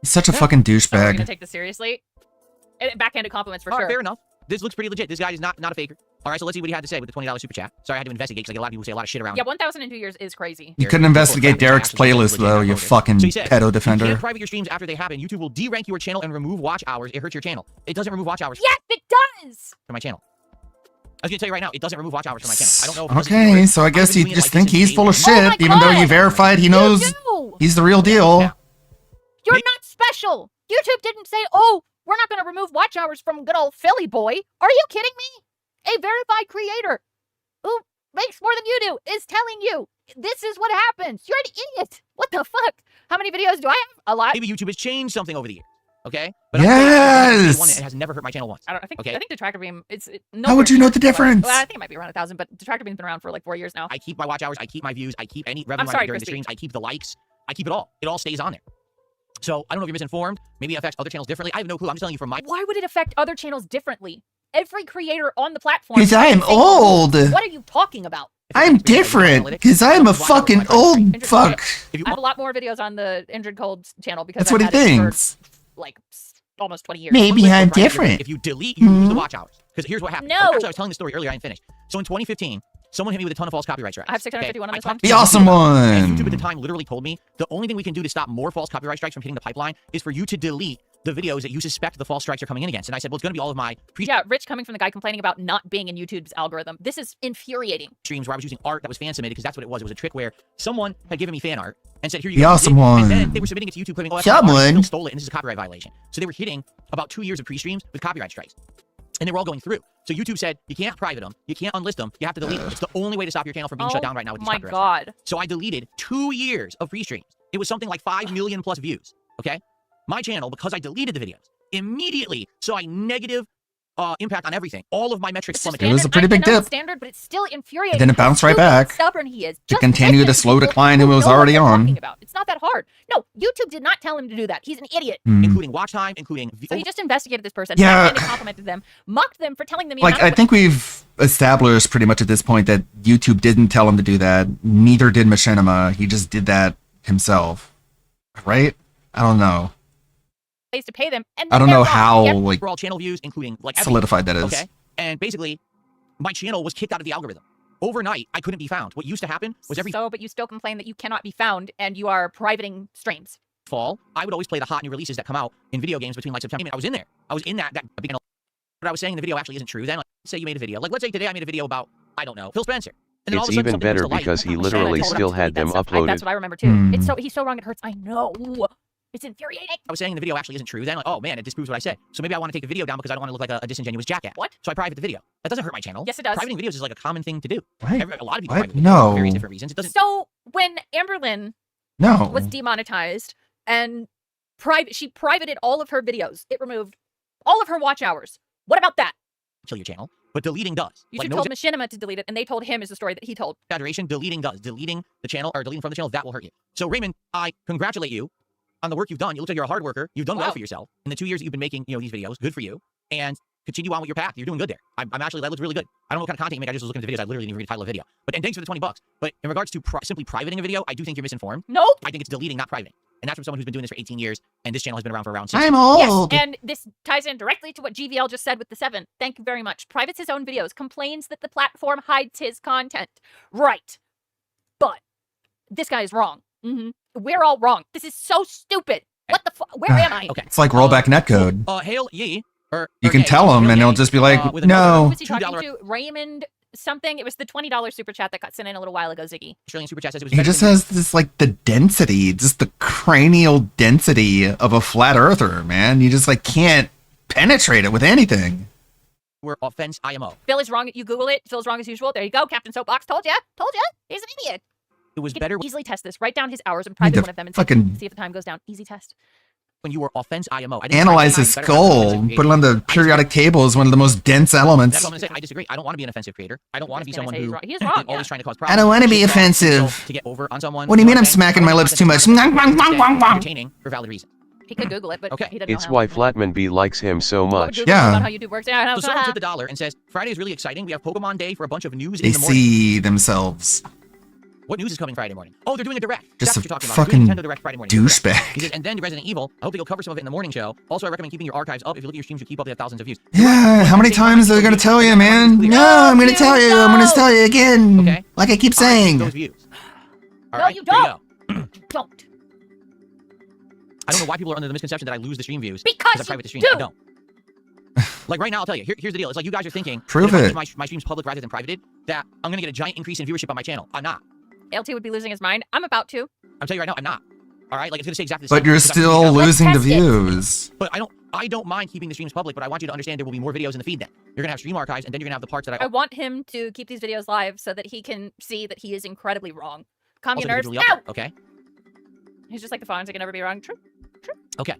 He's such a Yeah. fucking So we're gonna douchebag. take this seriously. Backhanded compliments for All right, sure. fair enough. This looks pretty legit. This guy is not a faker. All right, so let's see what he had to say with the $20 super chat. Sorry, I had to investigate because I get a lot of people say a lot of shit around. Yeah, 1,000 in 2 years is crazy. You couldn't investigate Derek's playlist though, you fucking So he said, pedo You defender. can't private your streams after they happen. YouTube will derank your channel and remove watch hours. It hurts your channel. It doesn't remove watch hours Yes, it does. for my channel. I was gonna tell you right now, it doesn't remove watch hours for my channel. I don't know. If it doesn't Okay, do it. so I guess I've been you doing it just like think this he's since full of day shit, one. even though you verified he knows he's the real deal. You're not special. YouTube didn't say, "Oh, we're not going to remove watch hours from good old Philly boy." Are you kidding me? A verified creator who makes more than you do is telling you this is what happens. You're an idiot. What the fuck? How many videos do I have? A lot. Maybe YouTube has changed something over the years. Okay. Yes! It has never hurt my channel once. I think Okay. Detractor Beam. How would you know the difference? Well, I think it might be around 1,000, but Detractor Beam's been around for like 4 years now. I keep my watch hours. I keep my views. I keep any revenue sorry, during the Crispy. streams. I keep the likes. I keep it all. It all stays on there. So I don't know if you're misinformed. Maybe it affects other channels differently. I have no clue. I'm just telling you from my. Why would it affect other channels differently? Every creator on the platform. 'Cause I'm has the same old. rules. What are you talking about? I'm different, because I'm a fucking old fuck. I have a lot more videos on the Injured Cold channel because That's I've what he had it for, thinks. like almost 20 years. Maybe I'm different. If you delete, you lose the watch hours. Because here's what happened. No. Actually, I was telling the story earlier. I didn't finish. So in 2015, someone hit me with a ton of false copyright strikes. I have 651 on I this talked one. to The awesome YouTube and one. YouTube at the time literally told me the only thing we can do to stop more false copyright strikes from hitting the pipeline is for you to delete the videos that you suspect the false strikes are coming in against. And I said, well, it's going to be all of my Yeah, Rich coming from the guy complaining about not being in YouTube's algorithm. This is infuriating. streams where I was using art that was fan submitted because that's what it was. It was a trick where someone had given me fan art and said, here you The go. awesome And one. then they were submitting it to YouTube claiming, oh, that's not art. Someone. I still stole it and this is a copyright violation. So they were hitting about 2 years of pre-streams with copyright strikes. And they were all going through. So YouTube said, you can't private them. You can't unlist them. You have to delete them. It's the only way to stop your channel from being shut down right now with these my copyright God. strikes. So I deleted 2 years of pre-streams. It was something like 5 million plus views. Okay? My channel, because I deleted the videos, immediately saw a negative impact on everything. All of my metrics plummeted. It was a pretty big I know dip. it's standard, but it's still infuriating. And then it bounced right how back stubborn he is. to Just continue the listen slow to decline people it was who know what already they're on. talking about. It's not that hard. No, YouTube did not tell him to do that. He's an idiot. Including watch time, including... So he just investigated this person, Yeah. backhanded complimented them, mocked them for telling them. Like, I think we've established pretty much at this point that YouTube didn't tell him to do that. Neither did Machinima. He just did that himself. Right? I don't know. ways to pay them. And I don't they're know wrong. how, Yep. like, for all channel views, including like solidified that is. Okay, and basically, my channel was kicked out of the algorithm overnight. I couldn't be found. What used to happen was every but you still complain that you cannot be found and you are privating streams. fall, I would always play the hot new releases that come out in video games between like September. I was in there. I was in that beginning. What I was saying in the video actually isn't true. Then, like, say you made a video. Like, let's say today I made a video about, I don't know, Phil Spencer. And then all It's of a sudden even something comes better to light. because he Oh, literally shit, I still had them uploaded. That's what I remember too. He's so wrong. It hurts. I know. It's infuriating. I was saying the video actually isn't true. Then like, oh man, it disproves what I said. So maybe I want to take the video down because I don't want to look like a disingenuous jackass. What? So I private the video. That doesn't hurt my channel. Yes, it does. Privating videos is like a common thing to do. What? A lot of people What? private videos No. for various different reasons. It doesn't. So when Amberlynn No. was demonetized and she privated all of her videos, it removed all of her watch hours. What about that? kill your channel, but deleting does. YouTube told Machinima to delete it, and they told him is the story that he told. Exaggeration, deleting does. Deleting the channel or deleting from the channel, that will hurt you. So Raymond, I congratulate you on the work you've done. You look like you're a hard worker. You've done well for yourself in the 2 years that you've been making, these videos. Good for you. And continue on with your path. You're doing good there. I'm actually, that looks really good. I don't know what kind of content you make. I just was looking at the videos. I literally didn't even read the title of the video. And thanks for the $20. But in regards to simply privating a video, I do think you're misinformed. Nope. I think it's deleting, not privating. And that's from someone who's been doing this for 18 years, and this channel has been around for around 6 I'm old. Yes, and this ties in directly to what GVL just said with the 7. Thank you very much. Privates his own videos, complains that the platform hides his content. Right. But this guy is wrong. We're all wrong. This is so stupid. What the fuck? Where am I? Okay. It's like rollback netcode. Hail Yee. You can tell him, and he'll just be like, Who no. was he talking to? Raymond something? It was the $20 super chat that got sent in a little while ago, Ziggy. Australian super chat says it was He just has this, like, the density, just the cranial density of a flat earther, man. You just, like, can't penetrate it with anything. We're offense IMO. Phil is wrong. You Google it. Phil's wrong as usual. There you go. Captain Soapbox told you. Told you. He's an idiot. It was You better can easily test this. Write down his hours and Need private to one of them and fucking see if the time goes down. Easy test. when you were offense IMO. I didn't Analyze his skull, put it on the periodic table as one of the most dense elements. That's what I'm going to say. I disagree. I don't want to be an offensive creator. I don't want to be someone who he's wrong, always trying to cause I problems. don't want to be offensive. To get over on someone. What do you mean I'm smacking my lips too much? Entertaining for valid reason. He could Google it, but he doesn't It's know how. why Flatman B likes him so much. About how YouTube works. Yeah, So someone took the dollar and says, Friday is really exciting. We have Pokemon Day for a bunch of news They in the morning. see themselves. What news is coming Friday morning? Oh, they're doing a direct. Just That's a what you're talking about. fucking They're doing Nintendo Direct Friday morning. douchebag. He says, and then Resident Evil. I hope that you'll cover some of it in the morning show. Also, I recommend keeping your archives up. If you look at your streams, you keep up, they have thousands of views. Yeah, how many times are they going to tell you, man? No, I'm going to tell you. I'm going to tell you again. Okay. Like I keep saying. Those views. All No, right, you there don't. go. Don't. I don't know why people are under the misconception that I lose the stream views. Because I private the stream. you I don't. Like right now, I'll tell you. Here's the deal. It's like you guys are thinking. Prove that if I it. make my streams public rather than privated, that I'm going to get a giant increase in viewership on my channel. I'm not. LT would be losing his mind. I'm about to. I'm telling you right now, I'm not. All right, like it's going to say exactly the same. But you're because I'm still keeping it up. losing the views. But I don't mind keeping the streams public, but I want you to understand there will be more videos in the feed then. You're going to have stream archives, and then you're going to have the parts that I want him to keep these videos live so that he can see that he is incredibly wrong. Calm your nerves. individually upload, Ow! okay? He's just like the Fonz. I can never be wrong. True. Okay.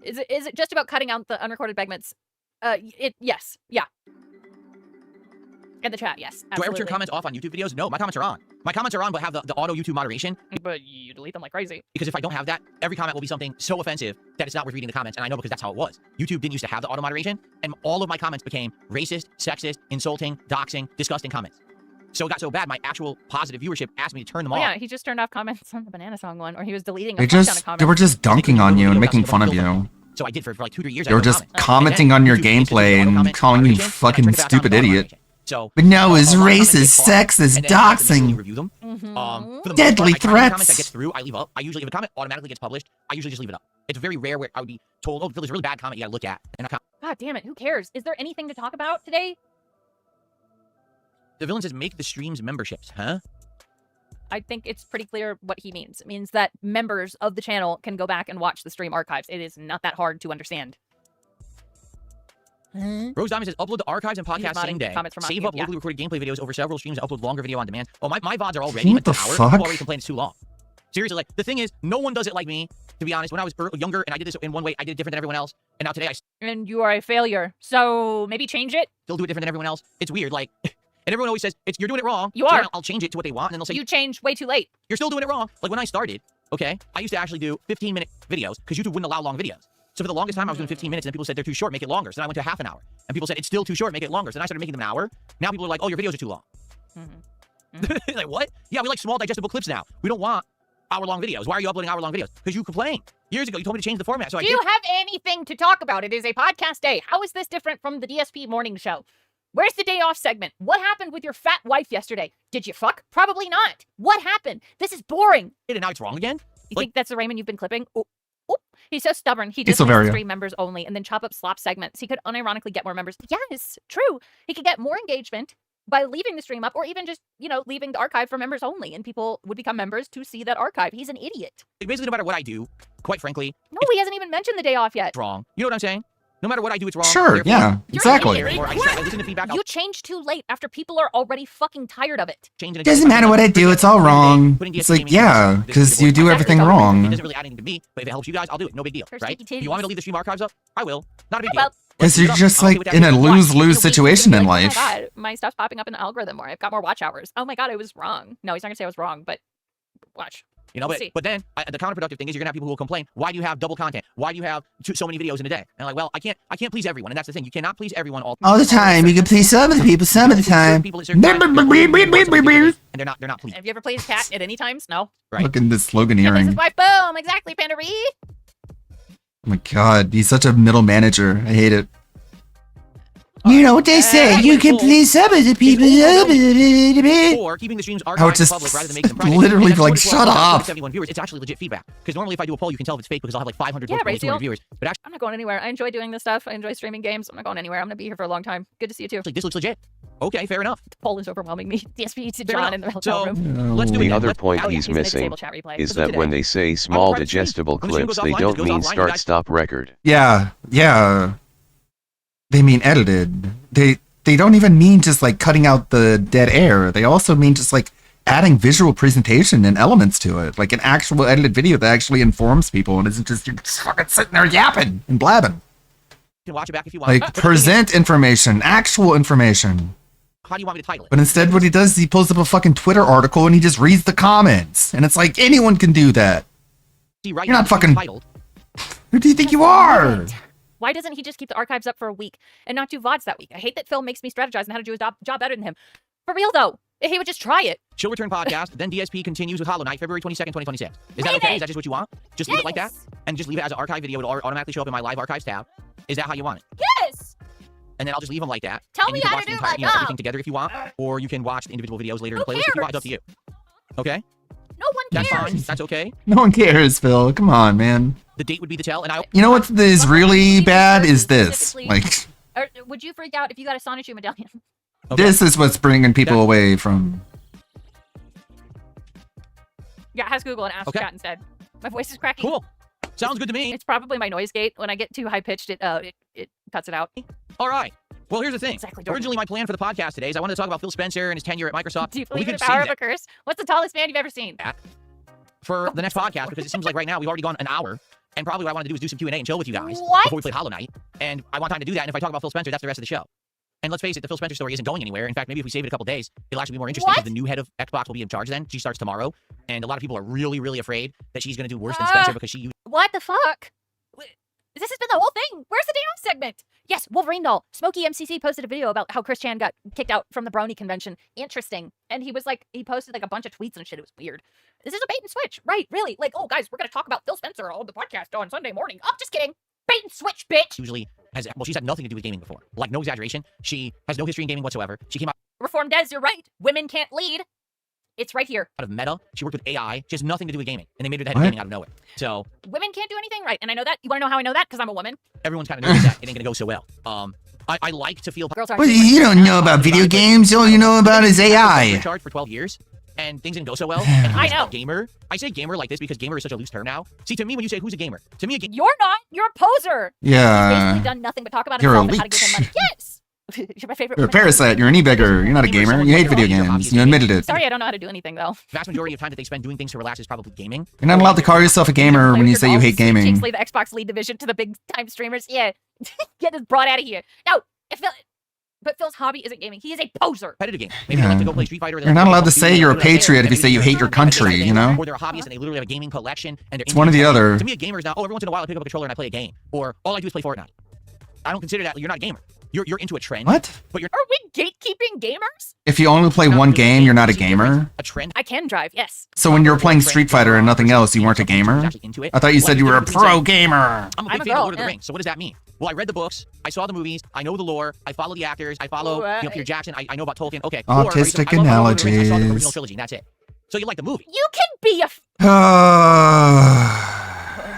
Is it just about cutting out the unrecorded segments? Yes. Yeah. In the chat, yes. Do I ever turn comments off on YouTube videos? No, my comments are on. My comments are on, but have the auto YouTube moderation. But you delete them like crazy. Because if I don't have that, every comment will be something so offensive that it's not worth reading the comments. And I know because that's how it was. YouTube didn't used to have the auto moderation, and all of my comments became racist, sexist, insulting, doxing, disgusting comments. So it got so bad, my actual positive viewership asked me to turn them off. Yeah, he just turned off comments on the Banana Song one, or he was deleting a They fuck ton of comments. were just dunking on you and making fun of you. So I did for like 2 to 3 years. They were just commenting on your gameplay and calling you fucking stupid idiot. So, but no, it's racist, sexist, doxing, deadly Comments threats. that gets through, I leave up. I usually, if a comment automatically gets published, I usually just leave it up. It's very rare where I would be told, oh, there's a really bad comment you gotta look at. And God damn it, who cares? Is there anything to talk about today? the villain says, make the streams memberships, huh? I think it's pretty clear what he means. It means that members of the channel can go back and watch the stream archives. It is not that hard to understand. Rose Diamond says, upload the archives and podcasts same day. Comments from Save Mountain up View, yeah. locally recorded gameplay videos over several streams and upload longer video on demand. Oh, my VODs are already What an the hour. fuck? People already complain it's too long. Seriously, like, the thing is, no one does it like me, to be honest. When I was younger and I did this in one way, I did it different than everyone else. And now today, I And you are a failure. So maybe change it? still do it different than everyone else. It's weird, like, and everyone always says, you're doing it wrong. You So are. then I'll change it to what they want, and then they'll say, You changed way too late. you're still doing it wrong. Like, when I started, okay, I used to actually do 15-minute videos, because YouTube wouldn't allow long videos. So for the longest time, I was doing 15 minutes, and then people said they're too short, make it longer. So then I went to half an hour. And people said, it's still too short, make it longer. So then I started making them an hour. Now people are like, oh, your videos are too long. Like, what? Yeah, we like small, digestible clips now. We don't want hour-long videos. Why are you uploading hour-long videos? Because you complained. Years ago, you told me to change the format, so I Do did. you have anything to talk about? It is a podcast day. How is this different from the DSP morning show? Where's the day off segment? What happened with your fat wife yesterday? Did you fuck? Probably not. What happened? This is boring. And now it's wrong again? You think that's the Raymond you've been clipping? Oh, he's so stubborn. He It's just wants Silveria. stream members only and then chop up slop segments. He could unironically get more members. Yes, true. He could get more engagement by leaving the stream up, or even just, you know, leaving the archive for members only, and people would become members to see that archive. He's an idiot. Basically, no matter what I do, quite frankly, No, he hasn't even mentioned the day off yet. it's wrong. You know what I'm saying? No matter what I do, it's wrong. Sure, Therefore, yeah, exactly. therefore, I listen to feedback. You change too late after people are already fucking tired of it. Doesn't matter what I do, it's all wrong. It's like, yeah, because you do everything It wrong. doesn't really add anything to me, but if it helps you guys, I'll do it. No big deal, right? If you want me to leave the stream archives up, I will. Not a big deal. Because you're just like in a lose-lose situation in life. Oh my god, my stuff's popping up in the algorithm more. I've got more watch hours. Oh my god, I was wrong. No, he's not gonna say I was wrong, but watch. You know, but then the counterproductive thing is you're gonna have people who will complain. Why do you have double content? Why do you have so many videos in a day? And like, well, I can't please everyone, and that's the thing. You cannot please everyone all the time. You can please some of the people some of the time. And they're not pleased. Have you ever played cat at any times? No. Right. Look at this slogan And this hearing. is why, boom, exactly, Pandaree. Oh my god, he's such a middle manager. I hate it. You know what they say, you can please some of the people. Or keeping the streams I would archived just public rather than making them private. literally And that's like, what shut up. 71 viewers. It's actually legit feedback. Because normally if I do a poll, you can tell if it's fake because I'll have like 500 Yeah, votes, right, 200 viewers. But actually, I'm not going anywhere. I enjoy doing this stuff. I enjoy streaming games. I'm not going anywhere. I'm gonna be here for a long time. Good to see you too. this looks legit. Okay, fair enough. The poll is overwhelming me. DSP to Fair John enough. in the hotel room. Let's do The it. other Let's- point Allie, he's he's gonna missing disable chat replay. is This that today. when they say small private stream. digestible When the stream clips, goes they offline, it don't goes mean offline, you start guys- stop record. Yeah. They mean edited. They don't even mean just like cutting out the dead air. They also mean just like adding visual presentation and elements to it, like an actual edited video that actually informs people and isn't just you're just fucking sitting there yapping and blabbing. You can watch it back if you want. Like present information, actual information. How do you want me to title it? But instead, what he does is he pulls up a fucking Twitter article and he just reads the comments, and it's like anyone can do that. See, right You're now, not it's fucking. titled. Who do you think you are? Why doesn't he just keep the archives up for a week and not do VODs that week? I hate that Phil makes me strategize on how to do his job better than him. For real though, if he would just try it. Chill Return podcast, then DSP continues with Hollow Knight, February 22nd, 2026. Is that okay? Is that just what you want? Just leave it like that? And just leave it as an archive video. It'll automatically show up in my live archives tab. Is that how you want it? Yes! And then I'll just leave them like that. Tell and me you can how watch to the do entire, my you know, everything job. together if you want. Or you can watch the individual videos later in the Who playlist if you want. It's up to cares? you. Okay? No one That's cares. fine. That's okay. No one cares, Phil. Come on, man. The date would be the tell, and I. You know what is really bad is this. Like, Or would you freak out if you got a Sonichu medallion? this is what's bringing people away from. Yeah, ask Google and ask Okay. chat instead. My voice is cracking. Cool. Sounds good to me. It's probably my noise gate. When I get too high pitched, it cuts it out. All right. Well, here's the thing. Exactly, Jordan. Originally, my plan for the podcast today is I wanted to talk about Phil Spencer and his tenure at Microsoft. Do you but we believe in could the power save of a curse? What's the tallest man you've ever seen? that for the next podcast because it seems like right now we've already gone an hour. And probably what I want to do is do some Q&A and chill with you guys What? before we play Hollow Knight. And I want time to do that. And if I talk about Phil Spencer, that's the rest of the show. And let's face it, the Phil Spencer story isn't going anywhere. In fact, maybe if we save it a couple days, it'll actually be more interesting because the new head of Xbox will be in charge then. She starts tomorrow. And a lot of people are really, really afraid that she's going to do worse than Spencer because she used What the fuck? This has been the whole thing. Where's the damn segment? Yes, Wolverine doll. Smokey MCC posted a video about how Chris Chan got kicked out from the Brony convention. Interesting. And he was like, he posted like a bunch of tweets and shit. It was weird. This is a bait and switch. Right, really. Like, oh, guys, we're going to talk about Phil Spencer on the podcast on Sunday morning. Oh, just kidding. Bait and switch, bitch. usually has, well, she's had nothing to do with gaming before. Like, no exaggeration. She has no history in gaming whatsoever. She came out Reform Des, you're right. Women can't lead. It's right here. of Meta. She worked with AI. She has nothing to do with gaming. And they made her the head of What? gaming out of nowhere. So Women can't do anything right. And I know that. You want to know how I know that? Because I'm a woman. everyone's kind of knows that it ain't going to go so well. I like to feel... Girls aren't Well, you don't know about video games. All you know about is in AI. charge for 12 years, and things didn't go so well. And I he's know. a gamer. I say gamer like this because gamer is such a loose term now. See, to me, when you say who's a gamer, to me, You're not. You're a poser. Yeah. He's basically done nothing but talk about You're a himself and how to give him money. Yes. You're my favorite You're a woman. parasite. You're an e-beggar. You're not a gamer. You hate video games. You admitted it. Sorry, I don't know how to do anything, though. vast majority of time that they spend doing things to relax is probably gaming. You're not allowed to call yourself a gamer when you say you hate gaming. Jinxley, the Xbox lead division to the big time streamers. Yeah. Get this broad out of here. No. But Phil's hobby isn't gaming. He is a poser. Competitive game. Maybe they like to go play Street Fighter. You're not allowed to say you're a patriot if you say you hate your country, you know? Or they're a hobbyist and they literally have a gaming collection. And It's one or the other. To me, a gamer is now, every once in a while I pick up a controller and I play a game. Or all I do is play Fortnite. I don't consider that, you're not a gamer. You're into a trend. What? But you're... Are we gatekeeping gamers? If you only play one game, you're not a gamer. A trend. I can drive, yes. So when you were playing Street Fighter and nothing else, you weren't a gamer? I thought you said you were a pro gamer. I'm a big fan of Lord of the Rings. So what does that mean? Well, I read the books, I saw the movies, I know the lore, I follow the actors, I follow Peter Jackson, I know about Tolkien. Okay. Autistic I love Lord of the Rings, I saw the original analogies. trilogy, and that's it. So you like the movie? You can be a...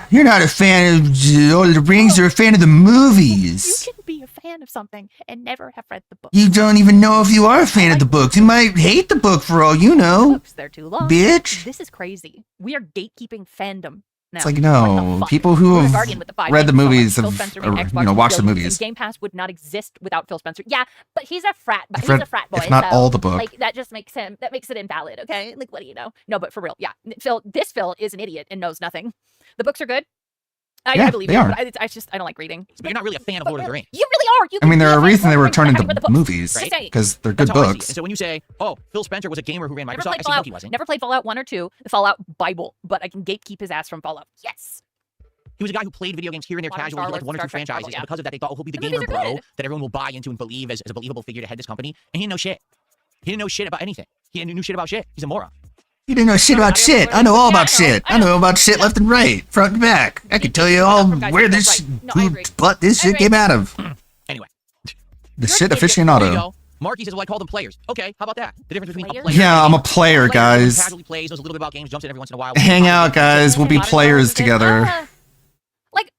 You're not a fan of Lord of the Rings, you're a fan of the movies. You can be a fan of something and never have read the book. You don't even know if you are a fan of the books. You might hate the book for all you know. Books, they're too long. Bitch. This is crazy. We are gatekeeping fandom. Now, It's like, no, people who have read the movies have, watched the movies. Game Pass would not exist without Phil Spencer. Yeah, but he's a frat. But If he's read- a frat boy. if not so, all the book. like that just makes him. That makes it invalid. Okay, like what do you know? No, but for real, yeah. This Phil is an idiot and knows nothing. The books are good. Yeah, I believe they you, are. but I just I don't like reading. But you're not really a fan of Lord of the Rings. You really are. You I mean, there are a reason they were turned having read into the books. movies Just saying. because they're good That's how I see it. books. And so when you say, "Oh, Phil Spencer was a gamer who ran Never Microsoft," played I see Fallout. he wasn't. Never played Fallout 1 or 2. The Fallout Bible, but I can gatekeep his ass from Fallout. Yes. He was a guy who played video games here and there Modern casually. He Star liked one or two Wars, Star Trek, franchises, yeah. and because of that, they thought, "Oh, he'll be the The gamer movies are bro good. that everyone will buy into and believe as a believable figure to head this company." And he didn't know shit. He didn't know shit about anything. He didn't know shit about shit. He's a moron. You didn't know shit about shit. I know all about shit. I know about shit left and right, front and back. I can tell you all where this, whose butt this shit came out of. Anyway. The shit There you aficionado. go. Marky says, "Well, I call them players." Okay, how about that? The difference between a player. Yeah, I'm a player, guys. Casually plays, knows a little bit about games, jumps in every once in a while. Hang out, guys. We'll be players together. Like,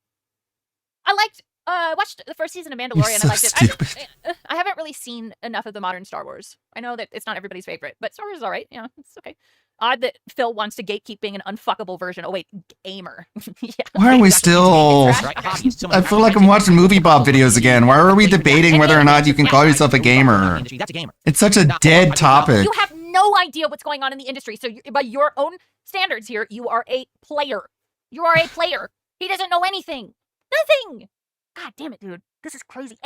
I liked. I watched the first season of Mandalorian. so I liked it. stupid. I haven't really seen enough of the modern Star Wars. I know that it's not everybody's favorite, but Star Wars is all right. Yeah, it's okay. Odd that Phil wants to gatekeep being an unfuckable version. Oh wait, gamer. Yeah. Why are we still? I feel like I'm watching Movie Bob videos again. Why are we debating whether or not you can call yourself a gamer? That's a gamer. It's such a dead topic. You have no idea what's going on in the industry. So by your own standards here, you are a player. You are a player. He doesn't know anything. Nothing. God damn it, dude. This is crazy.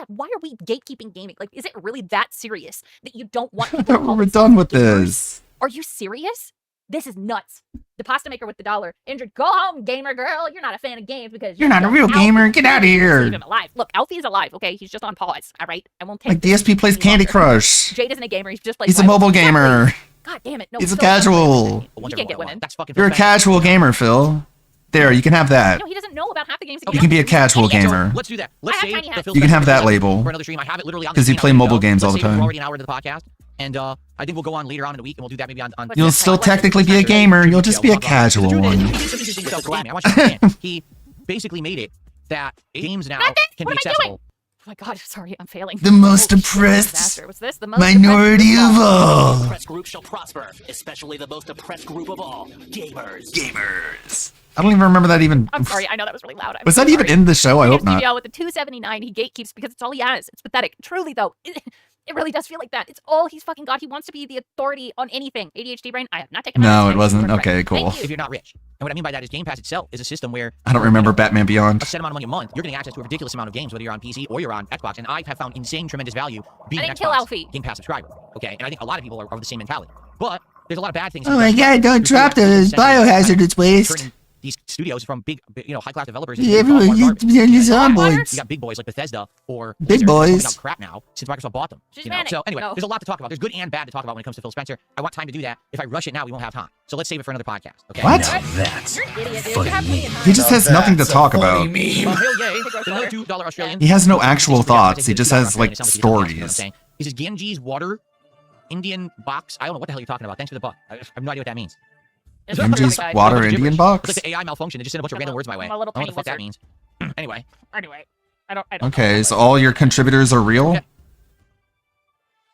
Why are we gatekeeping gaming? Like, is it really that serious that you don't want people to call We're themselves done with gamers? this. Are you serious? This is nuts. The pasta maker with the $1. Indrid, go home, gamer girl. You're not a fan of games because You're not a real Alfie. gamer. Get outta here. Leave him alive. Look, Alfie is alive. Okay, he's just on pause. All right, I won't take. Like this DSP plays any Candy longer. Crush. Jade isn't a gamer. He's just plays. He's a Bible. mobile gamer. God damn it! No, He's a Phil doesn't play casual. He can't get women. You're a casual gamer, Phil. There, you can have that. No, he doesn't know about half the games. That You can be a casual gamer. Let's do that. Let's save the Phil You can have Spencer that label. for another stream. I have it literally on the Because you screen. play I'll let mobile go. games all Let's the save it. We're time. already an hour into the podcast, and I think we'll go on later on in the week, and we'll do that maybe on. You'll still technically be a gamer. You'll just be a casual one. He did some interesting stuff with gaming. I want you to understand. He basically made it that games now can be accessible. Oh my god, sorry, I'm failing. The most Holy shit, oppressed disaster. What's this? The most minority oppressed of all. Oppressed group shall prosper, especially the most oppressed group of all, gamers. Gamers. I don't even remember that even. I'm sorry, I know that was really loud. I'm Was so that even sorry. in the show? I hope not. TGL with the 279, he gatekeeps because it's all he has. It's pathetic. Truly, though, it really does feel like that. It's all he's fucking got. He wants to be the authority on anything. ADHD brain, I have not taken No, my it wasn't. Correct. Okay, cool. Thank you. If you're not rich. And what I mean by that is Game Pass itself is a system where I don't remember Batman Beyond. a set amount of money a month, you're getting access to a ridiculous amount of games, whether you're on PC or you're on Xbox. And I have found insane, tremendous value being I an didn't kill Xbox Alfie. Game Pass subscriber. Okay, and I think a lot of people are of the same mentality. But there's a lot of bad things. Oh my god, don't drop the biohazardous waste. Turning these studios from big, high-class developers. Yeah, into everyone, garbage. you're zomboids. You got big boys like Bethesda or Big Blizzard putting boys. out crap now since Microsoft bought them. She's You know? manic. So anyway, No. there's a lot to talk about. There's good and bad to talk about when it comes to Phil Spencer. I want time to do that. If I rush it now, we won't have time. So let's save it for another podcast. Okay. What? That's You're an idiot, dude. You have plenty of time. He just has nothing to talk about. Hell yay! There's another $2 Australian. He has no actual thoughts. He just has like It sounds he doesn't understand what I'm stories. saying. He says Genji's water, Indian box. I don't know what the hell you're talking about. Thanks for the buck. I have no idea what that means. Genji's water Indian box? It's like the AI malfunction. It just sent a bunch of random words my way. I'm a little I don't know what the fuck tiny that means. Anyway. Anyway, I don't Okay, so all your contributors are real?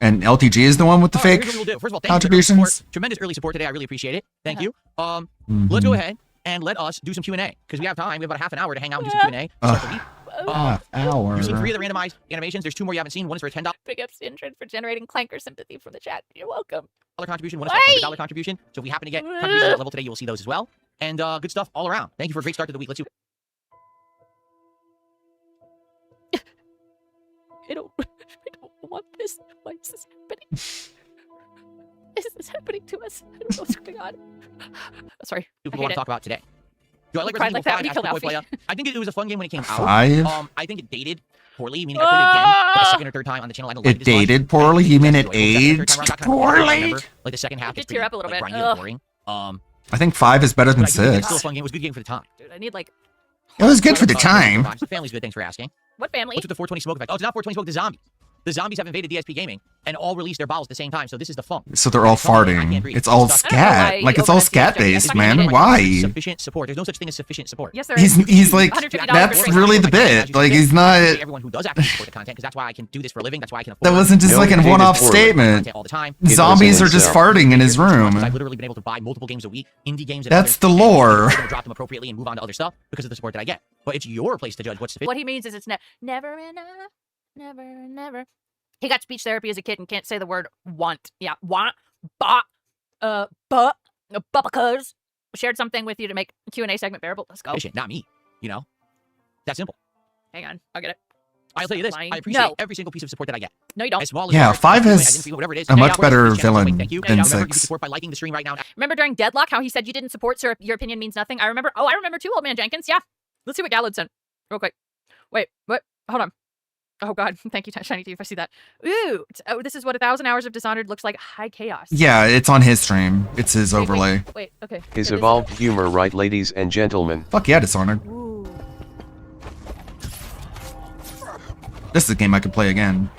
And LTG is the one with the fake Here's what we'll do. First of all, thank you for the early contributions? support. Tremendous early support today. I really appreciate it. Thank you. Mhm. Let's go ahead and let us do some Q&A because we have time. We have about half an hour to hang out and do some Q&A. to start the week. Half hour. You've seen 3 of the randomized animations. There's 2 more you haven't seen. One is for a $10 Big ups to Indrid for generating clanker sympathy from the chat. You're welcome. contribution. One is for a $100 contribution. So if we happen to get contributions at that level today, you will see those as well. And good stuff all around. Thank you for a great start to the week. Let's do I don't want this. Why is this happening? Is this happening to us? I don't know what's going on. Sorry. people I want hate to talk about today. Do I like cried Resident like Evil that 5? when you killed Ask Boy Playa. I think it was a fun game when it came out. 5? I think it dated poorly, meaning I played it again for the second or third time on the channel. I don't like It dated poorly? You mean it aged poorly? Like the second half Did is tear up a little bit. grindy and Ugh. boring. I think 5 is better than But I do think it's 6. still a fun game. It was a good game for the time. Dude, I need like It was good for the time. The family's good. Thanks for asking. what family? What's with the 420 smoke effect? Oh, it's not 420 smoke. The zombies. The zombies have invaded DSP Gaming and all released their bottles at the same time, so this is the funk. So they're all farting. It's all scat. Like, it's all scat-based, man. Why? Sufficient support. There's no such thing as sufficient support. Yes, there is. He's like, that's really the bit. Like, he's not... Everyone who does actually support the content, because that's why I can do this for a living. That's why I can afford That wasn't just like a one-off statement. all the time. Zombies are just farting in his room. I've literally been able to buy multiple games a week, indie games. That's the lore. I'm going to drop them appropriately and move on to other stuff because of the support that I get. But it's your place to judge what's sufficient. What he means is it's never enough. Never. He got speech therapy as a kid and can't say the word want. Yeah, want, because shared something with you to make Q&A segment bearable. Let's go. Not me. You know, that simple. Hang on, I'll get it. I'll tell you this. I appreciate every single piece of support that I get. No, you don't. As small as Yeah, 5 has a much better villain than 6. Support by liking the stream right now. Remember during Deadlock how he said you didn't support, so your opinion means nothing? I remember too, Old Man Jenkins. Yeah. Let's see what Gallad sent real quick. Wait, what? Hold on. Oh God, thank you, Shiny T, if I see that. Ooh, this is what 1,000 hours of Dishonored looks like. High chaos. Yeah, it's on his stream. It's his overlay. Wait, okay. His evolved humor, right, ladies and gentlemen? Fuck yeah, Dishonored. Ooh. This is a game I could play again.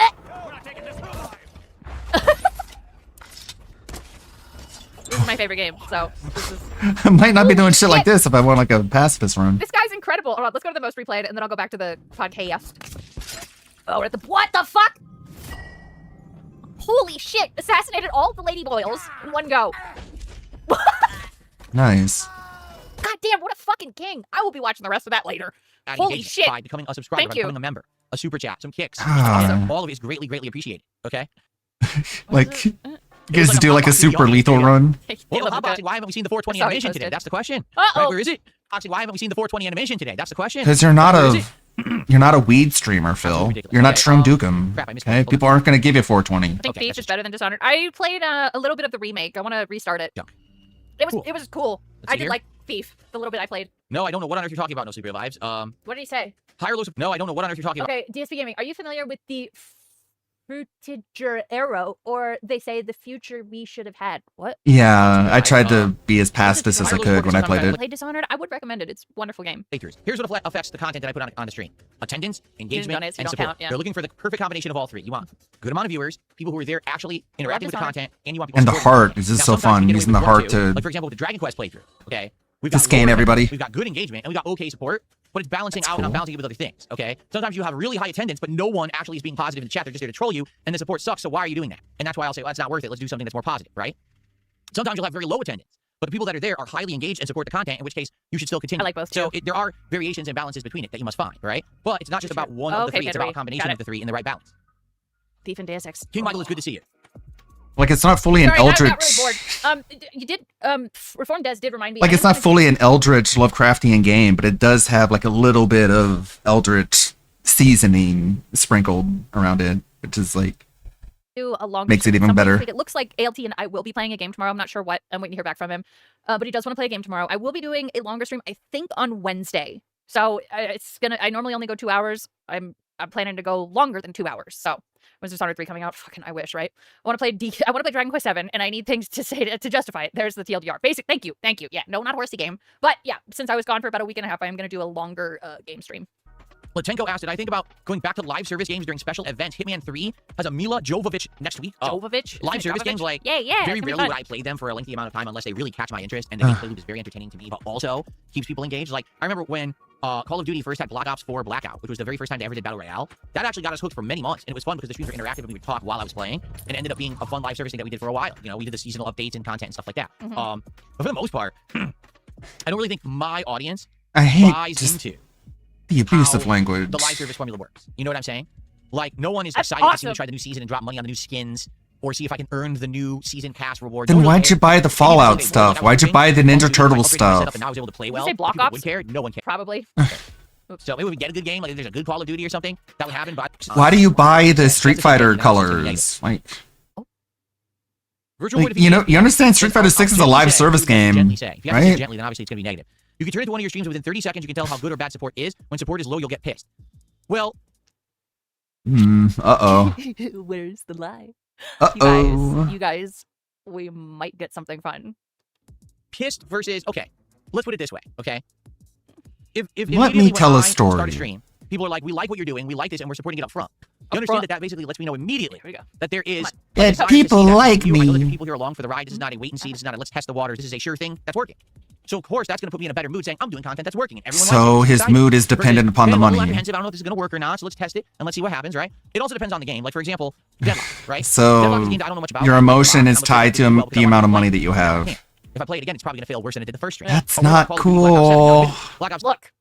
This is my favorite game, so this is... I might not be doing shit like this if I want like a pacifist run. This guy's incredible. All right, let's go to the most replayed, and then I'll go back to the podcast. Oh, we're at the... What the fuck? Holy shit! Assassinated all the Lady Boyles in one go. Nice. God damn, what a fucking king. I will be watching the rest of that later. Holy shit. By becoming a subscriber, Thank you. becoming a member, a super chat, some kicks. Ah. Awesome. All of it is greatly, greatly appreciated. Okay? Like, you guys do like a super lethal run? Well, Hotboxing, why haven't we seen the 420 animation today? That's the question. Right, where is it? Why haven't we seen the 420 animation today? That's the question. Because you're not a weed streamer, Phil. You're not Shroom Dukem. Okay? People aren't going to give you 420. I think Thief is better than Dishonored. I played a little bit of the remake. I want to restart it. It was cool. I did like Thief, the little bit I played. No, I don't know what on earth you're talking about, No Sleeper Lives. What did he say? Higher low. No, I don't know what on earth you're talking about. Okay, DSP Gaming, are you familiar with the Frutiger arrow, or they say the future we should have had? What? Yeah, I tried to be as pacifist as I could when I played it. Played Dishonored? I would recommend it. It's a wonderful game. Here's what affects the content that I put on the stream. Attendance, engagement, and support. They're looking for the perfect combination of all three. You want good amount of viewers, people who are there actually interacting with the content, and you want people And the heart. This is so fun. Using the heart to... Like, for example, with the Dragon Quest playthrough, okay? We've got scan everybody. We've got good engagement, and we've got okay support, but it's balancing out and not balancing it with other things, okay? Sometimes you have really high attendance, but no one actually is being positive in the chat. They're just there to troll you, and the support sucks, so why are you doing that? And that's why I'll say, well, that's not worth it. Let's do something that's more positive, right? Sometimes you'll have very low attendance, but the people that are there are highly engaged and support the content, in which case you should still continue. I like both, So there are variations and balances between it that you must find, right? But it's not just about one of the three. It's about a combination of the three in the right balance. Thief and Deus Ex. King Michael, it's good to see you. Like, it's not fully an Eldritch... I got really bored. You did... Reformed Des did remind me... Like, it's not fully an Eldritch Lovecraftian game, but it does have, like, a little bit of Eldritch seasoning sprinkled around it, which is, like... Do a long makes it even better. It looks like ALT and I will be playing a game tomorrow. I'm not sure what. I'm waiting to hear back from him. But he does want to play a game tomorrow. I will be doing a longer stream, I think, on Wednesday. So it's gonna... I normally only go 2 hours. I'm planning to go longer than 2 hours. So... When's Dishonored 3 coming out? Fucking, I wish, right? I want to play Dragon Quest 7, and I need things to say to justify it. There's the TLDR. Basic, thank you. Yeah, no, not horsey game. But yeah, since I was gone for about a week and a half, I am going to do a longer game stream. Latenko asked, did I think about going back to live service games during special events? Hitman 3 has a Mila Jovovich next week. Jovovich? Live service games, like, very rarely would I play them for a lengthy amount of time unless they really catch my interest, and the gameplay loop is very entertaining to me, but also keeps people engaged. Like, I remember when Call of Duty first had Black Ops 4 Blackout, which was the very first time they ever did Battle Royale. That actually got us hooked for many months, and it was fun because the streams were interactive and we would talk while I was playing, and it ended up being a fun live service thing that we did for a while. You know, we did the seasonal updates and content and stuff like that. But for the most part, I don't really think my audience buys into the abusive language. The live service formula works. You know what I'm saying? Like, no one is excited to see me try the new season and drop money on the new skins, or see if I can earn the new season pass reward. Then why'd you buy the Fallout stuff? Why'd you buy the Ninja Turtle stuff? And I was able to play well. Did you say Black Ops? Would care. No one cares. Probably. So maybe we get a good game, like if there's a good Call of Duty or something, that would happen. But why do you buy the Street Fighter colors? Like, you understand Street Fighter 6 is a live service game, If you have to say right? gently, then obviously it's going to be negative. You can turn into one of your streams within 30 seconds. You can tell how good or bad support is. When support is low, you'll get pissed. Well. Uh-oh. Where's the lie? Uh-oh. You guys, we might get something fun. Pissed versus, okay, let's put it this way, okay? If Let me tell a story. Start a stream, people are like, we like what you're doing, we like this, and we're supporting it up front. You understand that basically lets me know immediately that there is that people like me. I know that the people here along for the ride. This is not a wait and see. This is not a let's test the waters. This is a sure thing that's working. So of course that's going to put me in a better mood, saying I'm doing content that's working. And everyone so his mood is dependent upon the money. I don't know if this is going to work or not. So let's test it and let's see what happens. Right? It also depends on the game. Like for example, Deadlock. Right? So Deadlock is a game that I don't know much about. Your emotion is tied to the amount of money that you have. If I play it again, it's probably going to fail worse than it did the first stream. That's not cool. Look,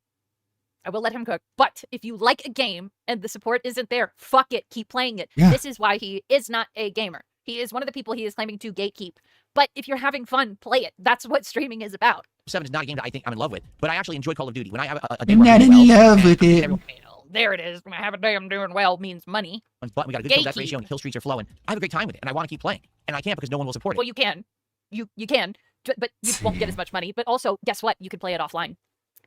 I will let him cook. But if you like a game and the support isn't there, fuck it. Keep playing it. Yeah. This is why he is not a gamer. He is one of the people he is claiming to gatekeep. But if you're having fun, play it. That's what streaming is about. 7 is not a game that I think I'm in love with, but I actually enjoy Call of Duty. When I have a I'm not in love with it. There it is. When I have a day I'm doing well means money. But we got a good kill death ratio and kill streaks are flowing. I have a great time with it, and I want to keep playing. And I can't because no one will support it. Well, you can. You can. But you won't get as much money. But also, guess what? You can play it offline.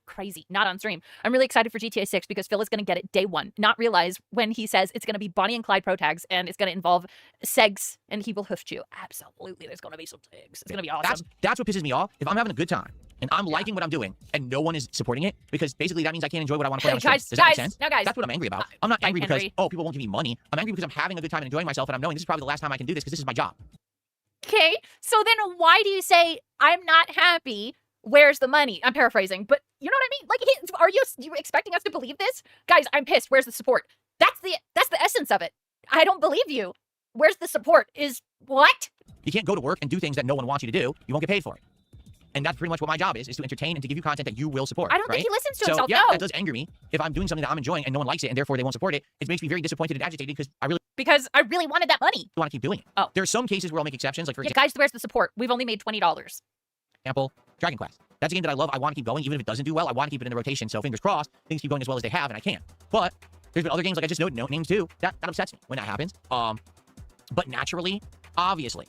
Crazy. Not on stream. I'm really excited for GTA 6 because Phil is going to get it day one. Not realize when he says it's going to be Bonnie and Clyde pro tags and it's going to involve segs and he will hoof you. Absolutely. There's going to be some segs. It's going to be awesome. That's what pisses me off. If I'm having a good time and I'm liking what I'm doing and no one is supporting it, because basically that means I can't enjoy what I want to play on stream. Does that make sense? Now guys. That's what I'm angry about. I'm not angry because, oh, people won't give me money. I'm angry because I'm having a good time and enjoying myself and I'm knowing this is probably the last time I can do this because this is my job. Okay. So then why do you say I'm not happy? Where's the money? I'm paraphrasing, but you know what I mean? Like, are you expecting us to believe this? Guys, I'm pissed. Where's the support? That's the essence of it. I don't believe you. Where's the support? Is what? You can't go to work and do things that no one wants you to do. You won't get paid for it. And that's pretty much what my job is to entertain and to give you content that you will support. I don't think he listens to himself, yeah, no. that does anger me. If I'm doing something that I'm enjoying and no one likes it and therefore they won't support it, it makes me very disappointed and agitated because I really wanted that money. want to keep doing it. Oh. There are some cases where I'll make exceptions, like for guys, where's the support? We've only made $20. example, Dragon Quest. That's a game that I love. I want to keep going. Even if it doesn't do well, I want to keep it in the rotation. So fingers crossed, things keep going as well as they have, and I can. But there's been other games, like I just noted, names too, that upsets me when that happens. But naturally, obviously,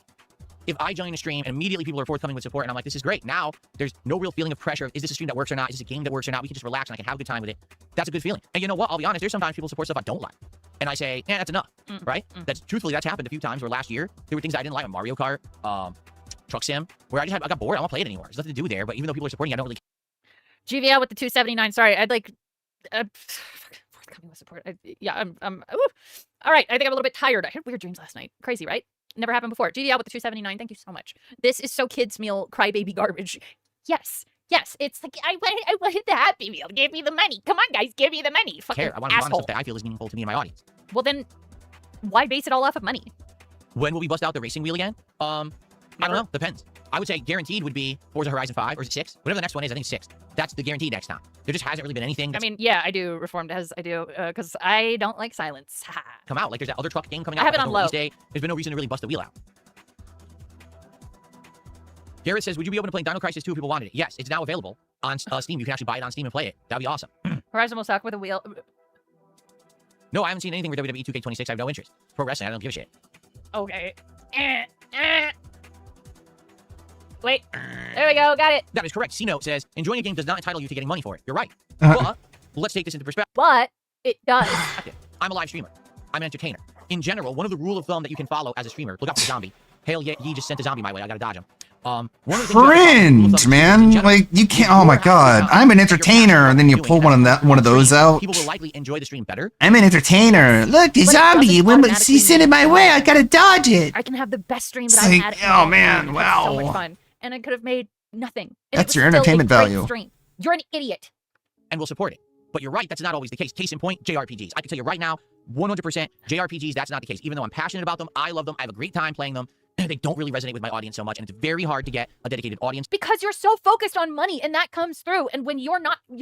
if I join a stream and immediately people are forthcoming with support and I'm like, this is great. Now, there's no real feeling of pressure. Is this a stream that works or not? Is this a game that works or not? We can just relax and I can have a good time with it. That's a good feeling. And you know what? I'll be honest, there's sometimes people support stuff I don't like. And I say, yeah, that's enough, right? Truthfully, that's happened a few times where last year, there were things I didn't like on Mario Kart, Truck Sim, where I got bored. I don't play it anymore. There's nothing to do there, but even though people are supporting it, I don't really GVL with the 279. Sorry, I'd like... forthcoming with support. I'm all right, I think I'm a little bit tired. I had weird dreams last night. Crazy, right? Never happened before. GVL with the 279. Thank you so much. This is so kids meal crybaby garbage. Yes, it's like I wanted the Happy Meal. Give me the money. Come on, guys, give me the money. Fucking I want to be on asshole. stuff that I feel is meaningful to me and my audience. Well then, why base it all off of money? When will we bust out the racing wheel again? I don't know. Depends. I would say guaranteed would be Forza Horizon 5 or is it 6? Whatever the next one is, I think 6. That's the guaranteed next time. There just hasn't really been anything. I mean, yeah, I do. Reformed as I do because I don't like silence. Come out. Like there's that other truck game coming out. I have it on low. There's been no reason to really bust the wheel out. Garrett says, would you be open to playing Dino Crisis 2 if people wanted it? Yes, it's now available on Steam. You can actually buy it on Steam and play it. That'd be awesome. Horizon will suck with a wheel. No, I haven't seen anything for WWE 2K26. I have no interest. Pro wrestling, I don't give a shit. Okay. Wait. There we go. Got it. That is correct. C-Note says, enjoying a game does not entitle you to getting money for it. You're right. But let's take this into perspective. But it does. I'm a live streamer. I'm an entertainer. In general, one of the rule of thumb that you can follow as a streamer, look out for the zombie. Hail, yeah, he just sent a zombie my way. I gotta dodge him. One of the Cringe, man. Like, you can't. Oh my god. I'm an entertainer, and then you pull one of those out. People will likely enjoy the stream better. I'm an entertainer. Look, the zombie. When she sent it my way, I gotta dodge it. I can have the best stream that It's I've like, had. oh man, wow. So much fun, and I could have made nothing. And That's it was your still a entertainment great value. Stream. You're an idiot. And we'll support it. But you're right, that's not always the case. Case in point, JRPGs. I can tell you right now, 100% JRPGs, that's not the case. Even though I'm passionate about them, I love them, I have a great time playing them, they don't really resonate with my audience so much, and it's very hard to get a dedicated audience. Because you're so focused on money, and that comes through. And when you're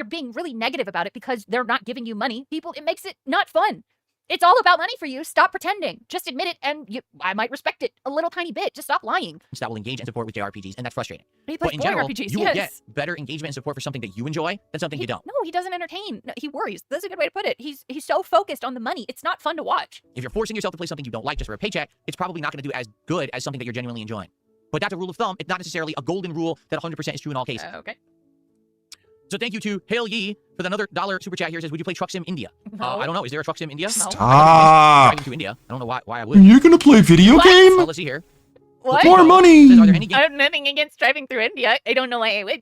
being really negative about it because they're not giving you money, it makes it not fun. It's all about money for you. Stop pretending. Just admit it, and I might respect it a little tiny bit. Just stop lying. That will engage and support with JRPGs, and that's frustrating. But in general, RPGs, you will get better engagement and support for something that you enjoy than something you don't. No, he doesn't entertain. No, he worries. That's a good way to put it. He's so focused on the money. It's not fun to watch. If you're forcing yourself to play something you don't like just for a paycheck, it's probably not going to do as good as something that you're genuinely enjoying. But that's a rule of thumb. It's not necessarily a golden rule that 100% is true in all cases. Okay. So thank you to Hail Yee for another $1 super chat here. Says, would you play Truck Sim India? No. I don't know. Is there a Truck Sim India? Stop. Driving to India. I don't know why I would. You're gonna play video game? Well, let's see here. What? More money. Says, are there any I have nothing against driving through India. I don't know why I would.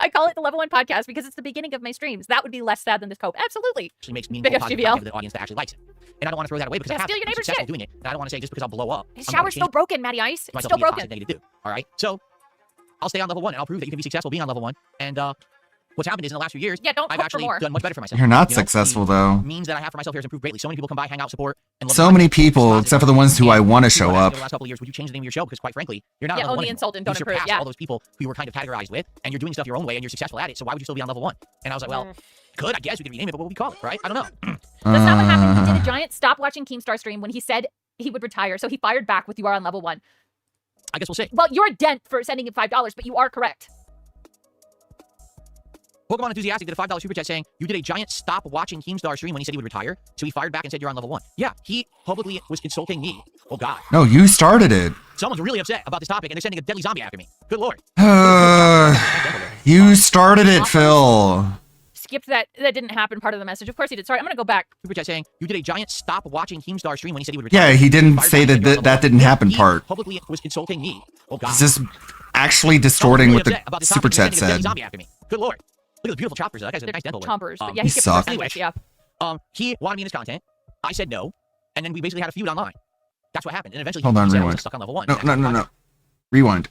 I call it the Level 1 podcast because it's the beginning of my streams. That would be less sad than this cope. Absolutely. Actually makes Big meaningful F positive GBL. content for the audience that actually likes it. And I don't want to throw that away because Yeah, I have steal your I'm neighbor's successful shit. doing it. And I don't want to say just because I'll blow up. His I'm gonna shower's still change broken, Matty Ice. It's myself still to be a broken. positive thing to do. All right. So I'll stay on level 1 and I'll prove that you can be successful being on level 1. And what's happened is in the last few years, don't I've hope for actually more. done much better for myself. You're not You know, successful, the though. means that I have for myself here has improved greatly. So many people come by, hang out, support, and love So the many content. It's people, positive. except for the ones who I want to show In up. the last couple of years, would you change the name of your show? Because quite frankly, you're not Yeah, on level only 1 insult and anymore. don't You improve, surpassed yeah. all those people who you were kind of categorized with, and you're doing stuff your own way, and you're successful at it. So why would you still be on level 1? And I was like, well, good, I guess we could rename it, but what would we call it, right? I don't know. That's not what happened. He did a giant stop watching Keemstar stream when he said he would retire, so he fired back with "You are on level 1." I guess we'll see. Well, you're a dent for sending him $5, but you are correct. Pokemon Enthusiastic did a $5 super chat saying, you did a giant stop watching Keemstar stream when he said he would retire, so he fired back and said you're on level 1. Yeah, he publicly was insulting me. Oh, God. No, you started it. Someone's really upset about this topic, and they're sending a deadly zombie after me. Good Lord. You started it, Phil. Skipped that. That didn't happen part of the message. Of course he did. Sorry, I'm going to go back. Super chat saying, you did a giant stop watching Keemstar stream when he said he would retire. Yeah, he didn't Fired say back and that said you're on that level didn't 1. happen He part. publicly was insulting me. Oh, God. Is this actually distorting what the super chat said? Zombie after me. Good Lord. Look at the beautiful choppers. That guy's a nice dental. Chompers, but yeah, he he skipped sucked. the first language, yeah. He wanted me in his content. I said no, and then we basically had a feud online. That's what happened. And eventually, Hold on, he said I rewind. was stuck on level 1. No. Rewind.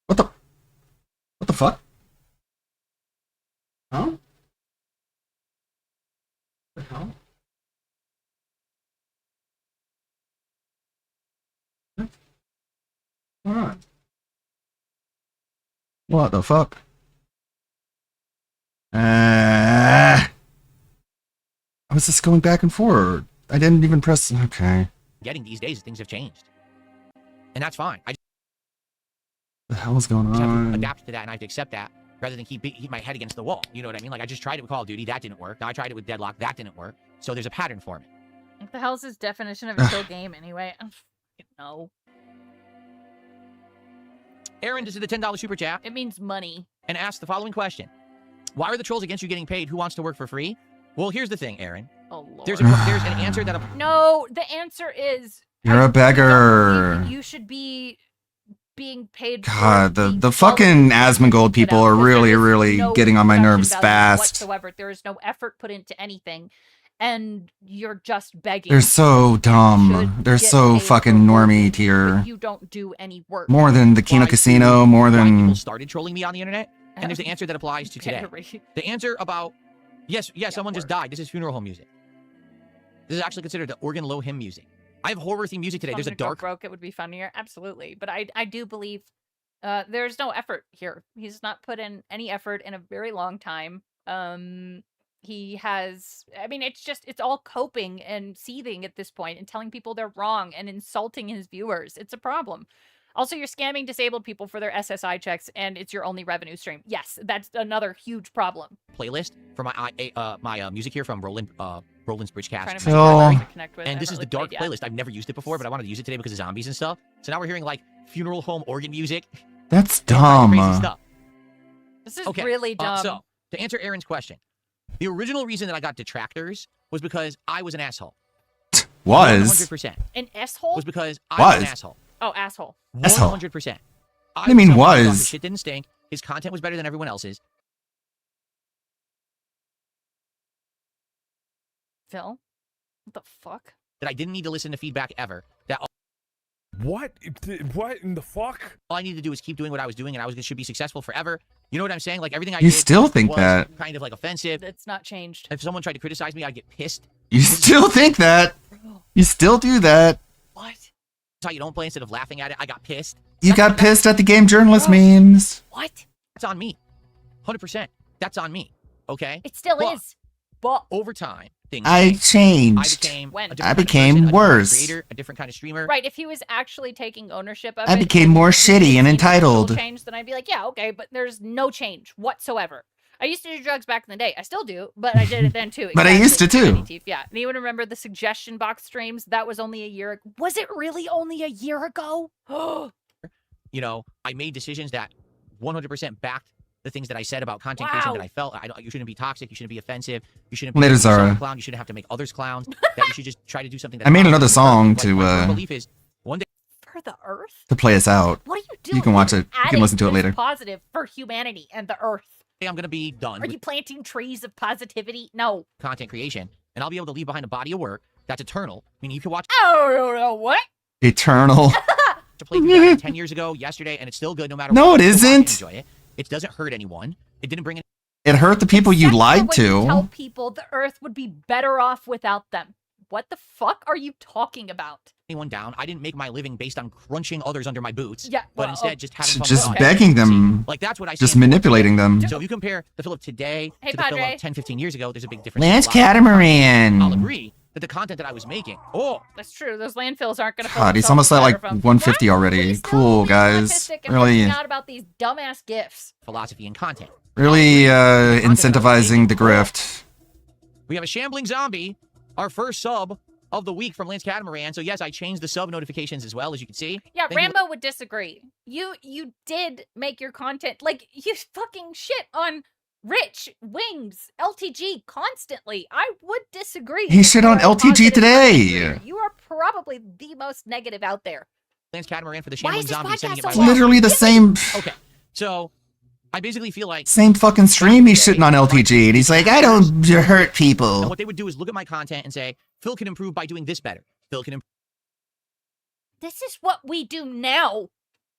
What the fuck? Huh? What the hell? What? Hold on. What the fuck? How is this going back and forward? I didn't even press. Okay. Getting these days, things have changed, and that's fine. I The hell is going just have to on? adapt to that, and I have to accept that rather than keep my head against the wall. You know what I mean? Like I just tried it with Call of Duty, that didn't work. Now I tried it with Deadlock, that didn't work. So there's a pattern for me. What the hell's his definition of a chill game anyway? I don't fucking know. Aaron, this is the $10 super chat. It means money. And asked the following question: why are the trolls against you getting paid? Who wants to work for free? Well, here's the thing, Aaron. Oh Lord. There's an answer that. No, the answer is You're a beggar. you should be being paid. God, the fucking Asmongold people are really no getting on my production nerves value fast. whatsoever. There is no effort put into anything, and you're just begging. They're so dumb. They're get so paid fucking normie tier. You don't do any work. More than the Kino Casino, more than. People started trolling me on the internet, and there's the answer that applies to today. The answer about yes, someone just died. This is funeral home music. This is actually considered the organ low hymn music. I have horror theme music today. There's a dark. Broke. It would be funnier, absolutely. But I do believe there's no effort here. He's not put in any effort in a very long time. He has. I mean, it's all coping and seething at this point, and telling people they're wrong and insulting his viewers. It's a problem. Also, you're scamming disabled people for their SSI checks, and it's your only revenue stream. Yes, that's another huge problem. Playlist for my music here from Roland's Bridgecast. And this is the dark playlist. I've never used it before, but I wanted to use it today because of zombies and stuff. So now we're hearing like funeral home organ music. That's dumb. Crazy stuff. This is really dumb. So to answer Aaron's question, the original reason that I got detractors was because I was an asshole. Was 100%. An asshole? Was because I was an asshole. Oh, asshole. 100%. I mean, was. His shit didn't stink. His content was better than everyone else's. Phil? What the fuck? That I didn't need to listen to feedback ever. That What in the fuck? all I needed to do was keep doing what I was doing, and I should be successful forever. You know what I'm saying? Like everything I You did still think was that. kind of like offensive. It's not changed. If someone tried to criticize me, I'd get pissed. You still think that? You still do that? That's how you don't play instead of laughing at it. I got pissed. You got pissed at the game journalist memes. What? That's on me. 100%. That's on me. Okay? It still is. But over time, things I changed. changed. I became, a different I kind of became person, a different worse. creator, a different kind of streamer. right, if he was actually taking ownership of I it, became and more he shitty and seen entitled. actual change, then I'd be like, yeah, okay, but there's no change whatsoever. I used to do drugs back in the day. I still do, but I did it then too. But I used to too. Tiny Teeth, yeah. Anyone remember the suggestion box streams? That was only a year ago. Was it really only a year ago? You know, I made decisions that 100% backed the things that I said about content creation that I felt. You shouldn't be toxic. You shouldn't be offensive. You shouldn't be Later, yourself Zara. a clown. You shouldn't have to make others clowns. That you should just try to do something. That I made another song my to core belief is one day. For for the Earth? to play us out. What are you doing? You can watch it. You can listen to it later. Positive for humanity and the Earth. I'm going to be done. Are you planting trees of positivity? No. Content creation, and I'll be able to leave behind a body of work that's eternal. I mean, you can watch. Oh, what? Eternal. To play through that 10 years ago, yesterday, and it's still good no matter No, what. it isn't. Enjoy it. It doesn't hurt anyone. It didn't bring It hurt the people you lied Tell to. people the Earth would be better off without them. What the fuck are you talking about? anyone down. I didn't make my living based on crunching others under my boots. Yeah, but instead just having fun. Just begging them. Like that's what I just stand for. manipulating them. So if you compare the Philip today Hey, to the Padre. Philip 10, 15 years ago, there's a big difference. Lance A lot of- I'll Catamaran. agree that the content that I was making. Oh, That's true. Those landfills aren't going to. God, he's almost at like 150 already. Cool, guys. Really, Not about these dumbass gifts. philosophy and content. really incentivizing the grift. We have a shambling zombie, our first sub of the week from Lance Catamaran. So yes, I changed the sub notifications as well, as you can see. Yeah, Thank you. Rambo would disagree. You did make your content like you fucking shit on Rich, Wings, LTG constantly. I would disagree. He if shit you on are a LTG positive today. content. You are probably the most negative out there. Lance Catamaran for the Why shambling is this zombie sending it podcast my so way. long? Literally the same. Okay, so I basically feel like Same fucking stream he's shitting on LTG, and he's like, I don't hurt and people. what they would do is look at my content and say, Phil can improve by doing this better. Phil can This is what we do now.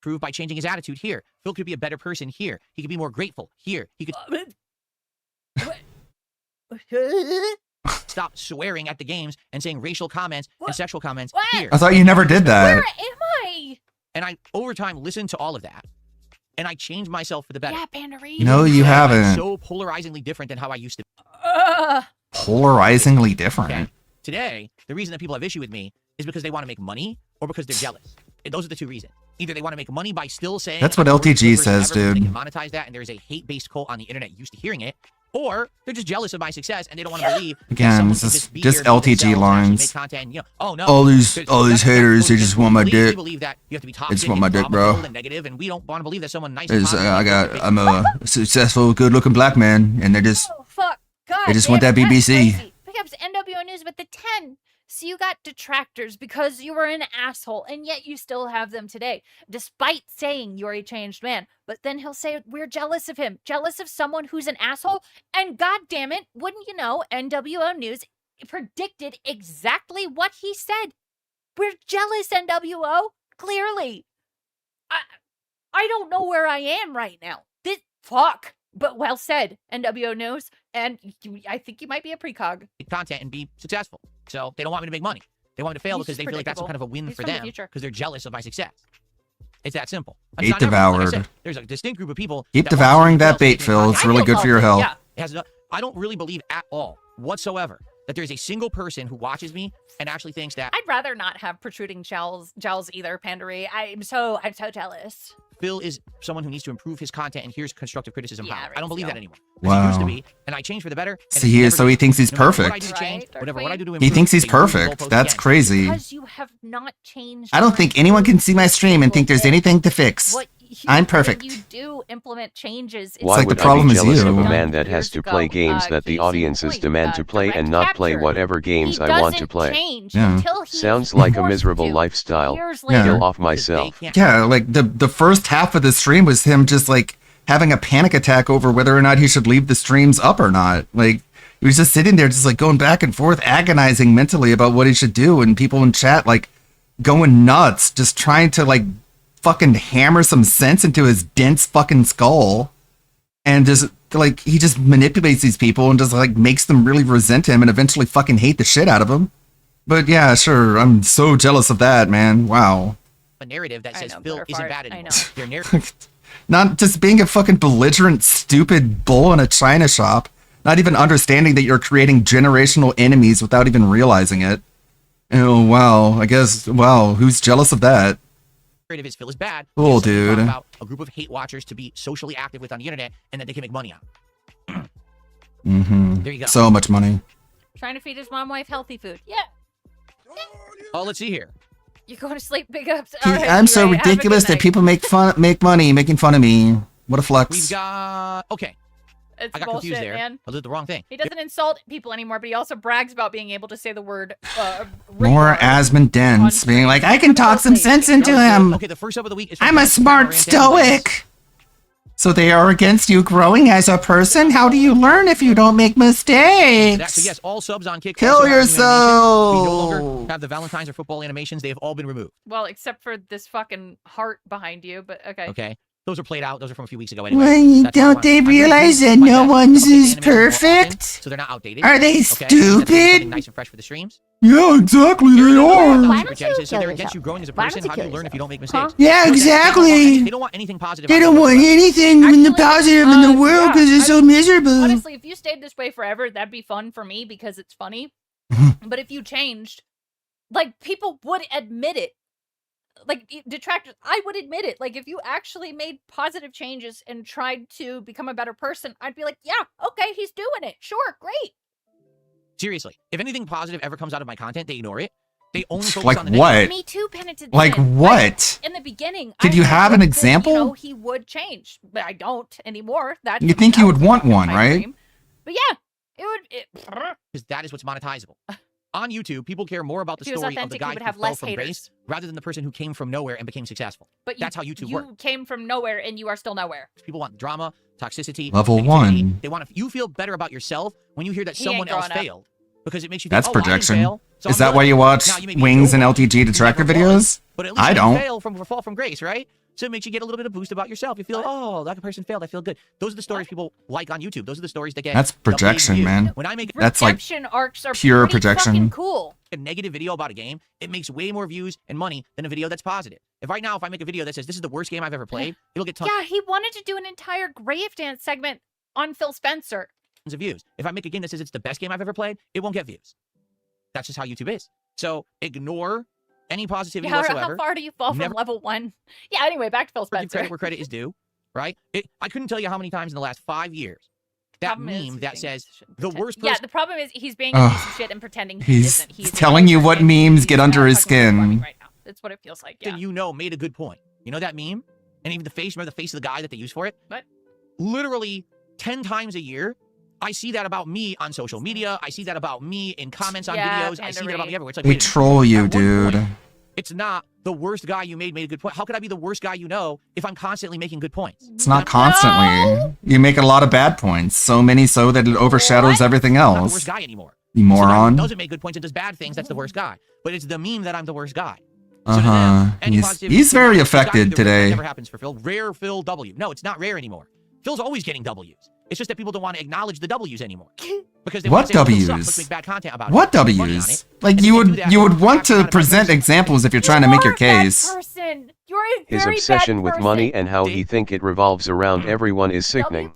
improve by changing his attitude here. Phil could be a better person here. He could be more grateful here. He could stop swearing at the games and saying racial comments and sexual comments here. I thought you never did that. Where am I? And I, over time, listened to all of that. And I changed myself for the better. Yeah, Pandarine. No, you I'm haven't. so polarizingly different than how I used to be. Polarizingly different. Today, the reason that people have issue with me is because they want to make money or because they're jealous. And those are the two reasons. Either they want to make money by still saying That's what I'm the worst LTG person says, ever because dude. They can monetize that, and there's a hate-based cult on the internet used to hearing it, or they're just jealous of my success and they don't want to believe. that Again, someone this can is just be just here, be LTG themselves, and actually lines. make content, and, you know, oh no, All these that's haters, they bullshit. just want my We dick. believe that you have to be They toxic just want my and dick, bro. volatile and negative, and we don't want to believe that someone nice. and Is, positive I'm a successful, good-looking black man, and they're just Oh, fuck. God. They just want damn that it, that's BBC. crazy. Pick up NWO News with the 10. So you got detractors because you were an asshole, and yet you still have them today, despite saying you're a changed man. But then he'll say, we're jealous of him, jealous of someone who's an asshole. And god damn it, wouldn't you know, NWO News predicted exactly what he said. We're jealous, NWO, clearly. I don't know where I am right now. This fuck. But well said, NWO News, and I think you might be a precog. content and be successful. So they don't want me to make money. They want me to fail He's because they feel like that's some kind of a win He's for from the them future. because they're jealous of my success. It's that simple. Bait It's not everyone. Like I devoured. said, there's a distinct group of people. Keep that want devouring somebody that else bait, to Phil. make It's money. really good for your health. Yeah, it has no, I don't really believe at all whatsoever that there's a single person who watches me and actually thinks that I'd rather not have protruding jowls either, Pandaree. I'm so jealous. Phil is someone who needs to improve his content and here's constructive criticism Yeah, power. right, I don't believe Phil. that anymore. Because it used to Wow. be, and I changed for the better. and So it's he never so he changed. thinks he's No matter what I perfect. do change, Right, whatever what I do to He improve, thinks he's they move the perfect. goalpost That's again. crazy. Because you have not changed. I don't think anyone can see my stream and think there's anything to fix. I'm perfect. When you do implement changes. Why like the would problem I be is jealous you. of a man that has to play games that the audiences demand to play and not play whatever games I want to play? Yeah. Sounds like a miserable lifestyle. later. Kill off myself. Yeah, like the first half of the stream was him just like having a panic attack over whether or not he should leave the streams up or not. Like he was just sitting there just like going back and forth, agonizing mentally about what he should do, and people in chat like going nuts, just trying to like fucking hammer some sense into his dense fucking skull. And just like he just manipulates these people and just like makes them really resent him and eventually fucking hate the shit out of him. But yeah, sure, I'm so jealous of that, man. Wow. A narrative that says Phil isn't bad anymore. Your narrative. Not just being a fucking belligerent, stupid bull in a china shop, not even understanding that you're creating generational enemies without even realizing it. Oh, wow. I guess, wow, who's jealous of that? Narrative is Phil is bad. Cool, It's something to talk dude. About a group of hate watchers to be socially active with on the internet and that they can make money on. Mm-hmm. There you go. So much money. Trying to feed his mom wife healthy food. Yeah. Oh, let's see here. You're going to sleep. Big ups. Dude, All right, I'm so right, have a ridiculous good that people make money making fun of me. What a We've flex. got okay. It's I got bullshit, confused there. man. I did the wrong thing. He doesn't insult people anymore, but he also brags about being able to say the word. More Asmund Dents being like, I can talk some sense into him. Okay, the first sub of the week is I'm a smart stoic. So they are against you growing as a person? How do you learn if you don't make mistakes? So yes, all subs on Kick. Kill yourself. We no longer have the Valentine's or football animations. They have all been removed. Well, except for this fucking heart behind you, but okay. Okay. Those are played out. Those are from a few weeks ago anyway. Well, don't they realize that no one's is perfect? So they're not outdated. Are they stupid? Nice and fresh for the streams. Yeah, exactly, they are. So they're against you growing as a person. How do you learn if you don't make mistakes? Yeah, exactly. They don't want anything positive. They don't want anything in the positive in the world because it's so miserable. Honestly, if you stayed this way forever, that'd be fun for me because it's funny. But if you changed, like, people would admit it. Like, detractors, I would admit it. Like, if you actually made positive changes and tried to become a better person, I'd be like, yeah, okay, he's doing it. Sure, great. Seriously, if anything positive ever comes out of my content, they ignore it. They only focus Like on the what? negative. Me too, Penitent. Like what? In the beginning, Did you have an example? You know, he would change, but I don't anymore. That You think you would want one, right? But yeah, it would. Because that is what's monetizable. On YouTube, people care more about the If he was story of the authentic, he guy would who have fell less from haters. grace, rather than the person who came from nowhere and became successful. But that's how YouTube you works. came from nowhere, and you are still nowhere. People want drama, toxicity, Level negativity. 1. They want to. You feel better about yourself when you hear that He someone ain't else growing up. failed, because it makes you. That's think, oh, I didn't projection. fail, so Is I'm that good. why you watch Now, you may be Wings and so LTG detractor videos? But at least I you don't. fail from fall from grace, right? So it makes you get a little bit of boost about yourself. You feel, oh, that person failed. I feel good. Those are the stories people like on YouTube. Those are the stories that get. That's the big projection, views. man. When I make That's like Redemption arcs are pure pretty projection. fucking cool. a negative video about a game, it makes way more views and money than a video that's positive. If right now, if I make a video that says this is the worst game I've ever played, it'll get tons Yeah, he wanted to do an entire Grave Dance segment on Phil Spencer. of views. If I make a game that says it's the best game I've ever played, it won't get views. That's just how YouTube is. So ignore any positivity Yeah, whatsoever. how far do you fall from Never level 1? Yeah, anyway, back to Phil give Spencer. credit where credit is due, right? I couldn't tell you how many times in the last 5 years that Problem is, meme he's that being says a the worst person. Yeah, the problem is he's being a Ugh. piece of shit and pretending he He's isn't. He's telling you what memes get under his skin. right now. That's what it feels like. Yeah. Then you know made a good point. You know that meme? And even the face, remember the face of the guy that they use for it? What? Literally 10 times a year, I see that about me on social media. I see that about me in comments on Yeah, videos. I see that about me everywhere. It's like, They wait a minute. troll you, At one dude. point, it's not the worst guy you made a good point. How could I be the worst guy you know if I'm constantly making good points? It's not constantly. You make a lot of bad points. So many so that it overshadows everything I'm not the else. worst guy anymore. You So now moron. who doesn't make good points and does bad things, that's the worst guy. But it's the meme that I'm the worst guy. He's very affected today. Never happens for Phil. Rare Phil W. No, it's not rare anymore. Phil's always getting W's. It's just that people don't want to acknowledge the W's anymore. Because they What want to say, "Oh, Phil sucks, W's? let's make bad content about it. What Put money on W's? it." Like you would want to present examples if you're trying to make your case. Person, you're a His very obsession bad with person. money and how he think it revolves around everyone is sickening.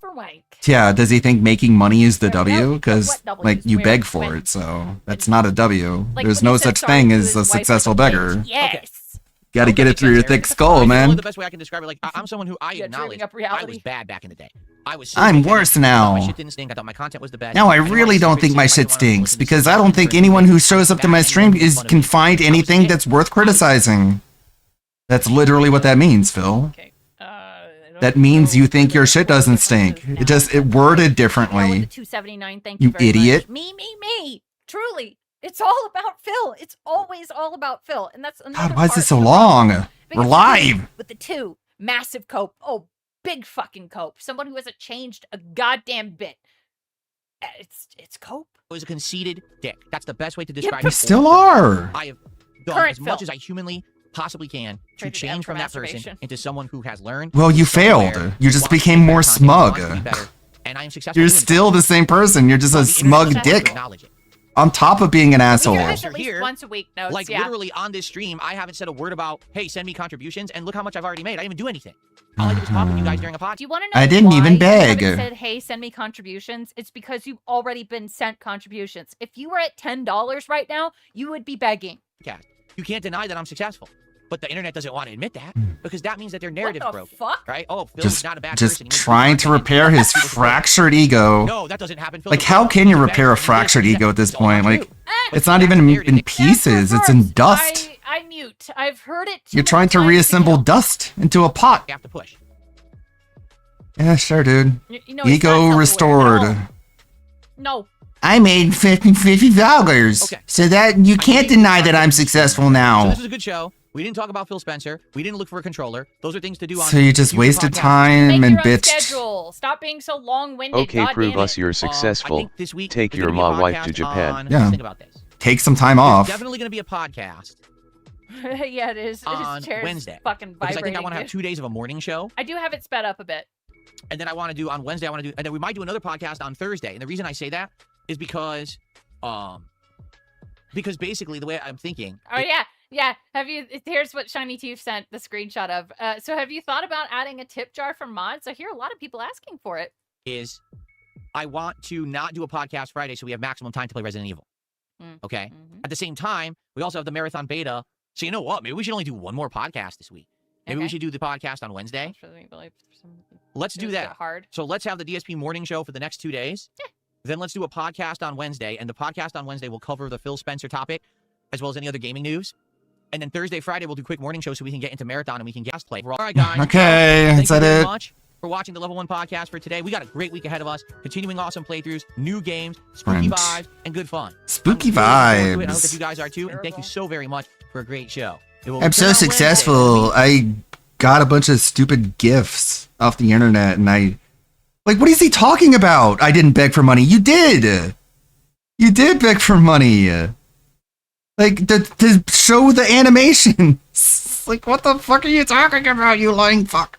Yeah, does he think making money is the W? Because like you beg for it, so that's not a W. Like, There's when he no said such sorry thing to as his a wife successful for the beggar. plate. Yes. Got to get it through your thick skull, Only man. the best way I can describe it, like I'm someone who I Yeah, acknowledge dreaming up I reality. was bad back in the day. I was. I'm worse now. My shit didn't stink. I thought my content was the best. Now I didn't really wanna don't see think my criticism. shit stinks because I don't think anyone who shows up to my stream can find anything that's worth criticizing. That's literally what that means, Phil. That means you think your shit doesn't stink. It worded differently. The 279, thank you You very idiot. much. Me. Truly. It's all about Phil. It's always all about Phil. And that's another God, why is part this so of the long? problem. We're Because live. With the 2, massive cope. Oh, big fucking cope. Someone who hasn't changed a goddamn bit. It's cope. I was a conceited dick. That's the best way to describe You it. still are. I have done Current as much Phil. as I humanly possibly can to Traded M change for from that person masturbation. into someone who has learned. Well, you who's self-aware, failed. You just wants to became make more better content, smug. wants to be better, and I am successful. You're doing still the same person. You're just a smug dick. On top of being an asshole. At least once a week notes, Like yeah. literally on this stream, I haven't said a word about, hey, send me contributions, and look how much I've already made. I didn't even do anything. All I did was talk with you guys during a podcast. Do you want to know I didn't why even you beg. haven't said, hey, send me contributions? It's because you've already been sent contributions. If you were at $10 right now, you would be begging. Yeah. You can't deny that I'm successful. But the internet doesn't want to admit that because that means that their narrative the broke. fuck? Right? Oh, Phil's not a bad person. Just trying to repair his fractured ego. No, that doesn't happen. Phil. Like, how can you repair a fractured ego at this point? Like, it's not even in pieces. It's in dust. I mute. I've heard it. You're trying to reassemble dust into a pot. You have to push. Yeah, sure, dude. You know, it's Ego not self-aware. restored. No. I made $50. Okay. So that you can't deny that I'm successful So now. this is a good show. We didn't talk about Phil Spencer. We didn't look for a controller. Those are things to do on. So you just future wasted podcasts. time Make and your own bitched. schedule. Stop being so long-winded. Okay, God prove damn us it. you're successful. this week Take there's your gonna be a ma wife to podcast Japan. on- Yeah. Think about this. Take some time There's off. definitely going to be a podcast Yeah, it is. on His chair's Wednesday. fucking Because I think I vibrating, want to have dude. 2 days of a morning show. I do have it sped up a bit. And then I want to do on Wednesday. And then we might do another podcast on Thursday. And the reason I say that is because basically the way I'm thinking. Oh yeah. Have you? Here's what Shiny Teeth sent the screenshot of. So have you thought about adding a tip jar for mods? I hear a lot of people asking for it. Is I want to not do a podcast Friday so we have maximum time to play Resident Evil. Okay. At the same time, we also have the marathon beta. So you know what? Maybe we should only do one more podcast this week. Maybe we should do the podcast on Wednesday. Let's do that. Hard. So let's have the DSP morning show for the next 2 days. Then let's do a podcast on Wednesday, and the podcast on Wednesday will cover the Phil Spencer topic, as well as any other gaming news. And then Thursday, Friday, we'll do quick morning show so we can get into marathon and we can guest play. All right, guys. Okay, Thank is you that very it? much for watching the Level 1 podcast for today. We got a great week ahead of us. Continuing awesome playthroughs, new games, spooky Sprint. vibes, and good fun. Spooky I'm really looking forward to it. I hope vibes. that you guys are too. And thank you so very much for a great show. It will I'm return so on Wednesday. successful. I got a bunch of stupid gifs off the internet, and what is he talking about? I didn't beg for money. You did. You did beg for money. Like to show the animations. Like, what the fuck are you talking about, you lying fuck?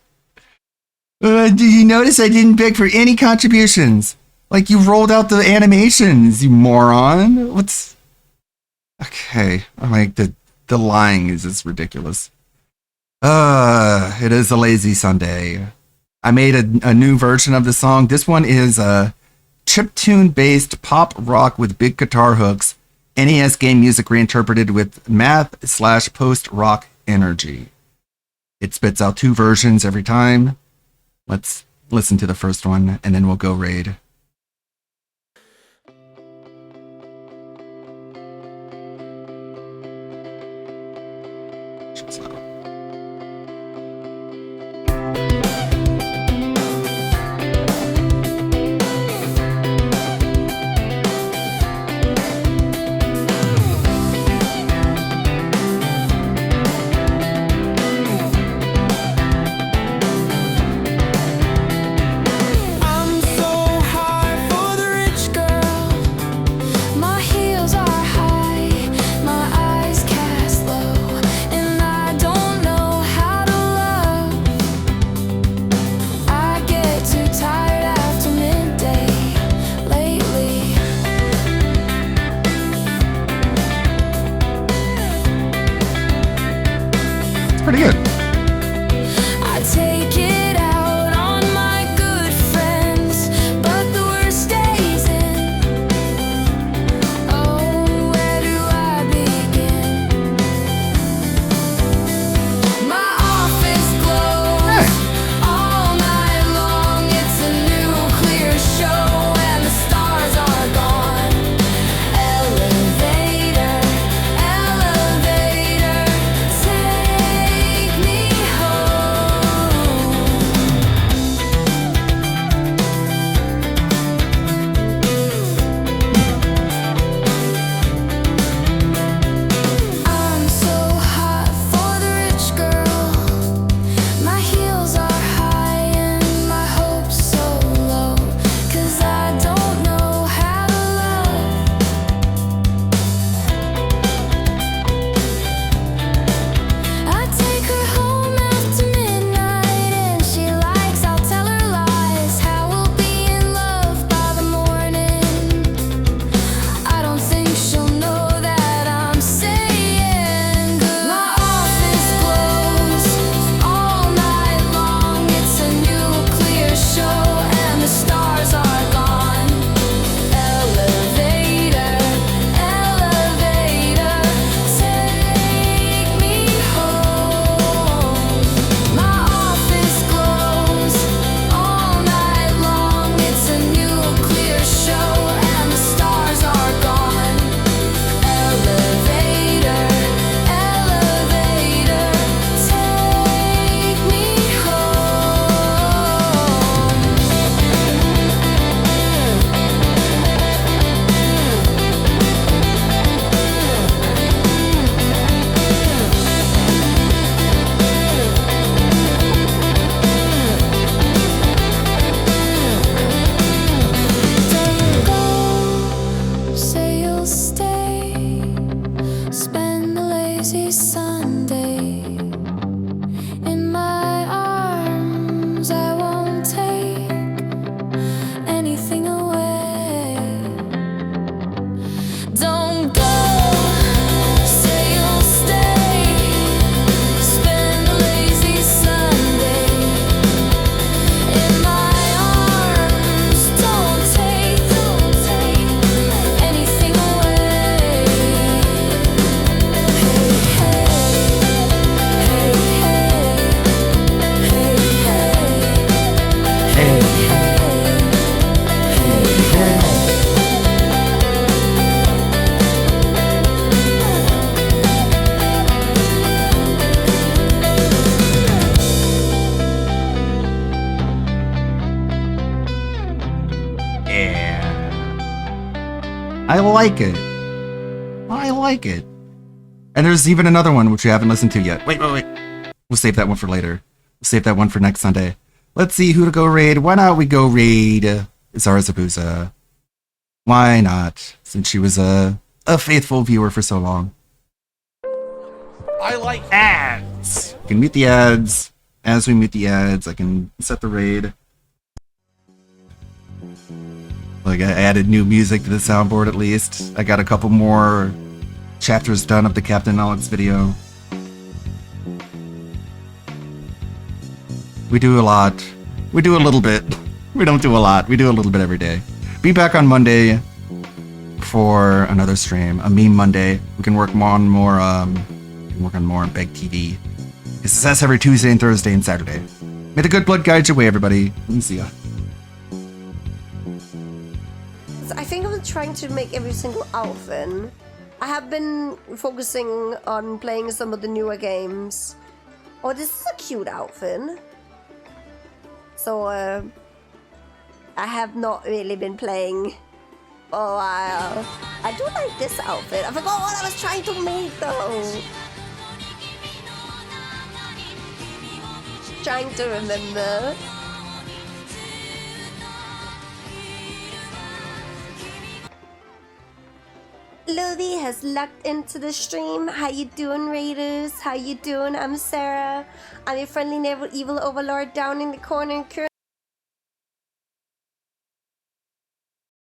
Do you notice I didn't beg for any contributions? Like, you rolled out the animations, you moron. What's... Okay. I'm like, the lying is just ridiculous. It is a lazy Sunday. I made a new version of the song. This one is a chiptune based pop rock with big guitar hooks. NES game music reinterpreted with math/post rock energy. It spits out 2 versions every time. Let's listen to the first one and then we'll go raid. I'm so high for the rich girl. My heels are high, my eyes cast low, and I don't know how to love. I get too tired after midday lately. It's pretty good. I take it out on my good friends, but the worst stays in. Oh, where do I begin? My office glows all night long. It's a nuclear show and the stars are gone. Elevator, elevator, take lazy Sunday. In my arms, I won't take anything away. Don't go, say you'll stay. Spend a lazy Sunday. In my arms, don't take anything away. I like it. I like it. And there's even another one which we haven't listened to yet. Wait. We'll save that one for later. We'll save that one for next Sunday. Let's see who to go raid. Why not we go raid Zarazabuza? Why not? Since she was a faithful viewer for so long. I like ads. You can mute the ads. As we mute the ads, I can set the raid. Like, I added new music to the soundboard at least. I got a couple more chapters done of the Captain Alex video. We do a lot. We do a little bit. We don't do a lot. We do a little bit every day. Be back on Monday for another stream. A meme Monday. We can work on more Beg TV. SSS every Tuesday and Thursday and Saturday. May the good blood guide your way, everybody. Let me see ya. I think I'm trying to make every single outfit. I have been focusing on playing some of the newer games. Oh, this is a cute outfit. So, I have not really been playing for a while. I do like this outfit. I forgot what I was trying to make though. Trying to remember. Lily has logged into the stream. How you doing, Raiders? How you doing? I'm Sarah. I'm your friendly neighbor evil overlord down in the corner.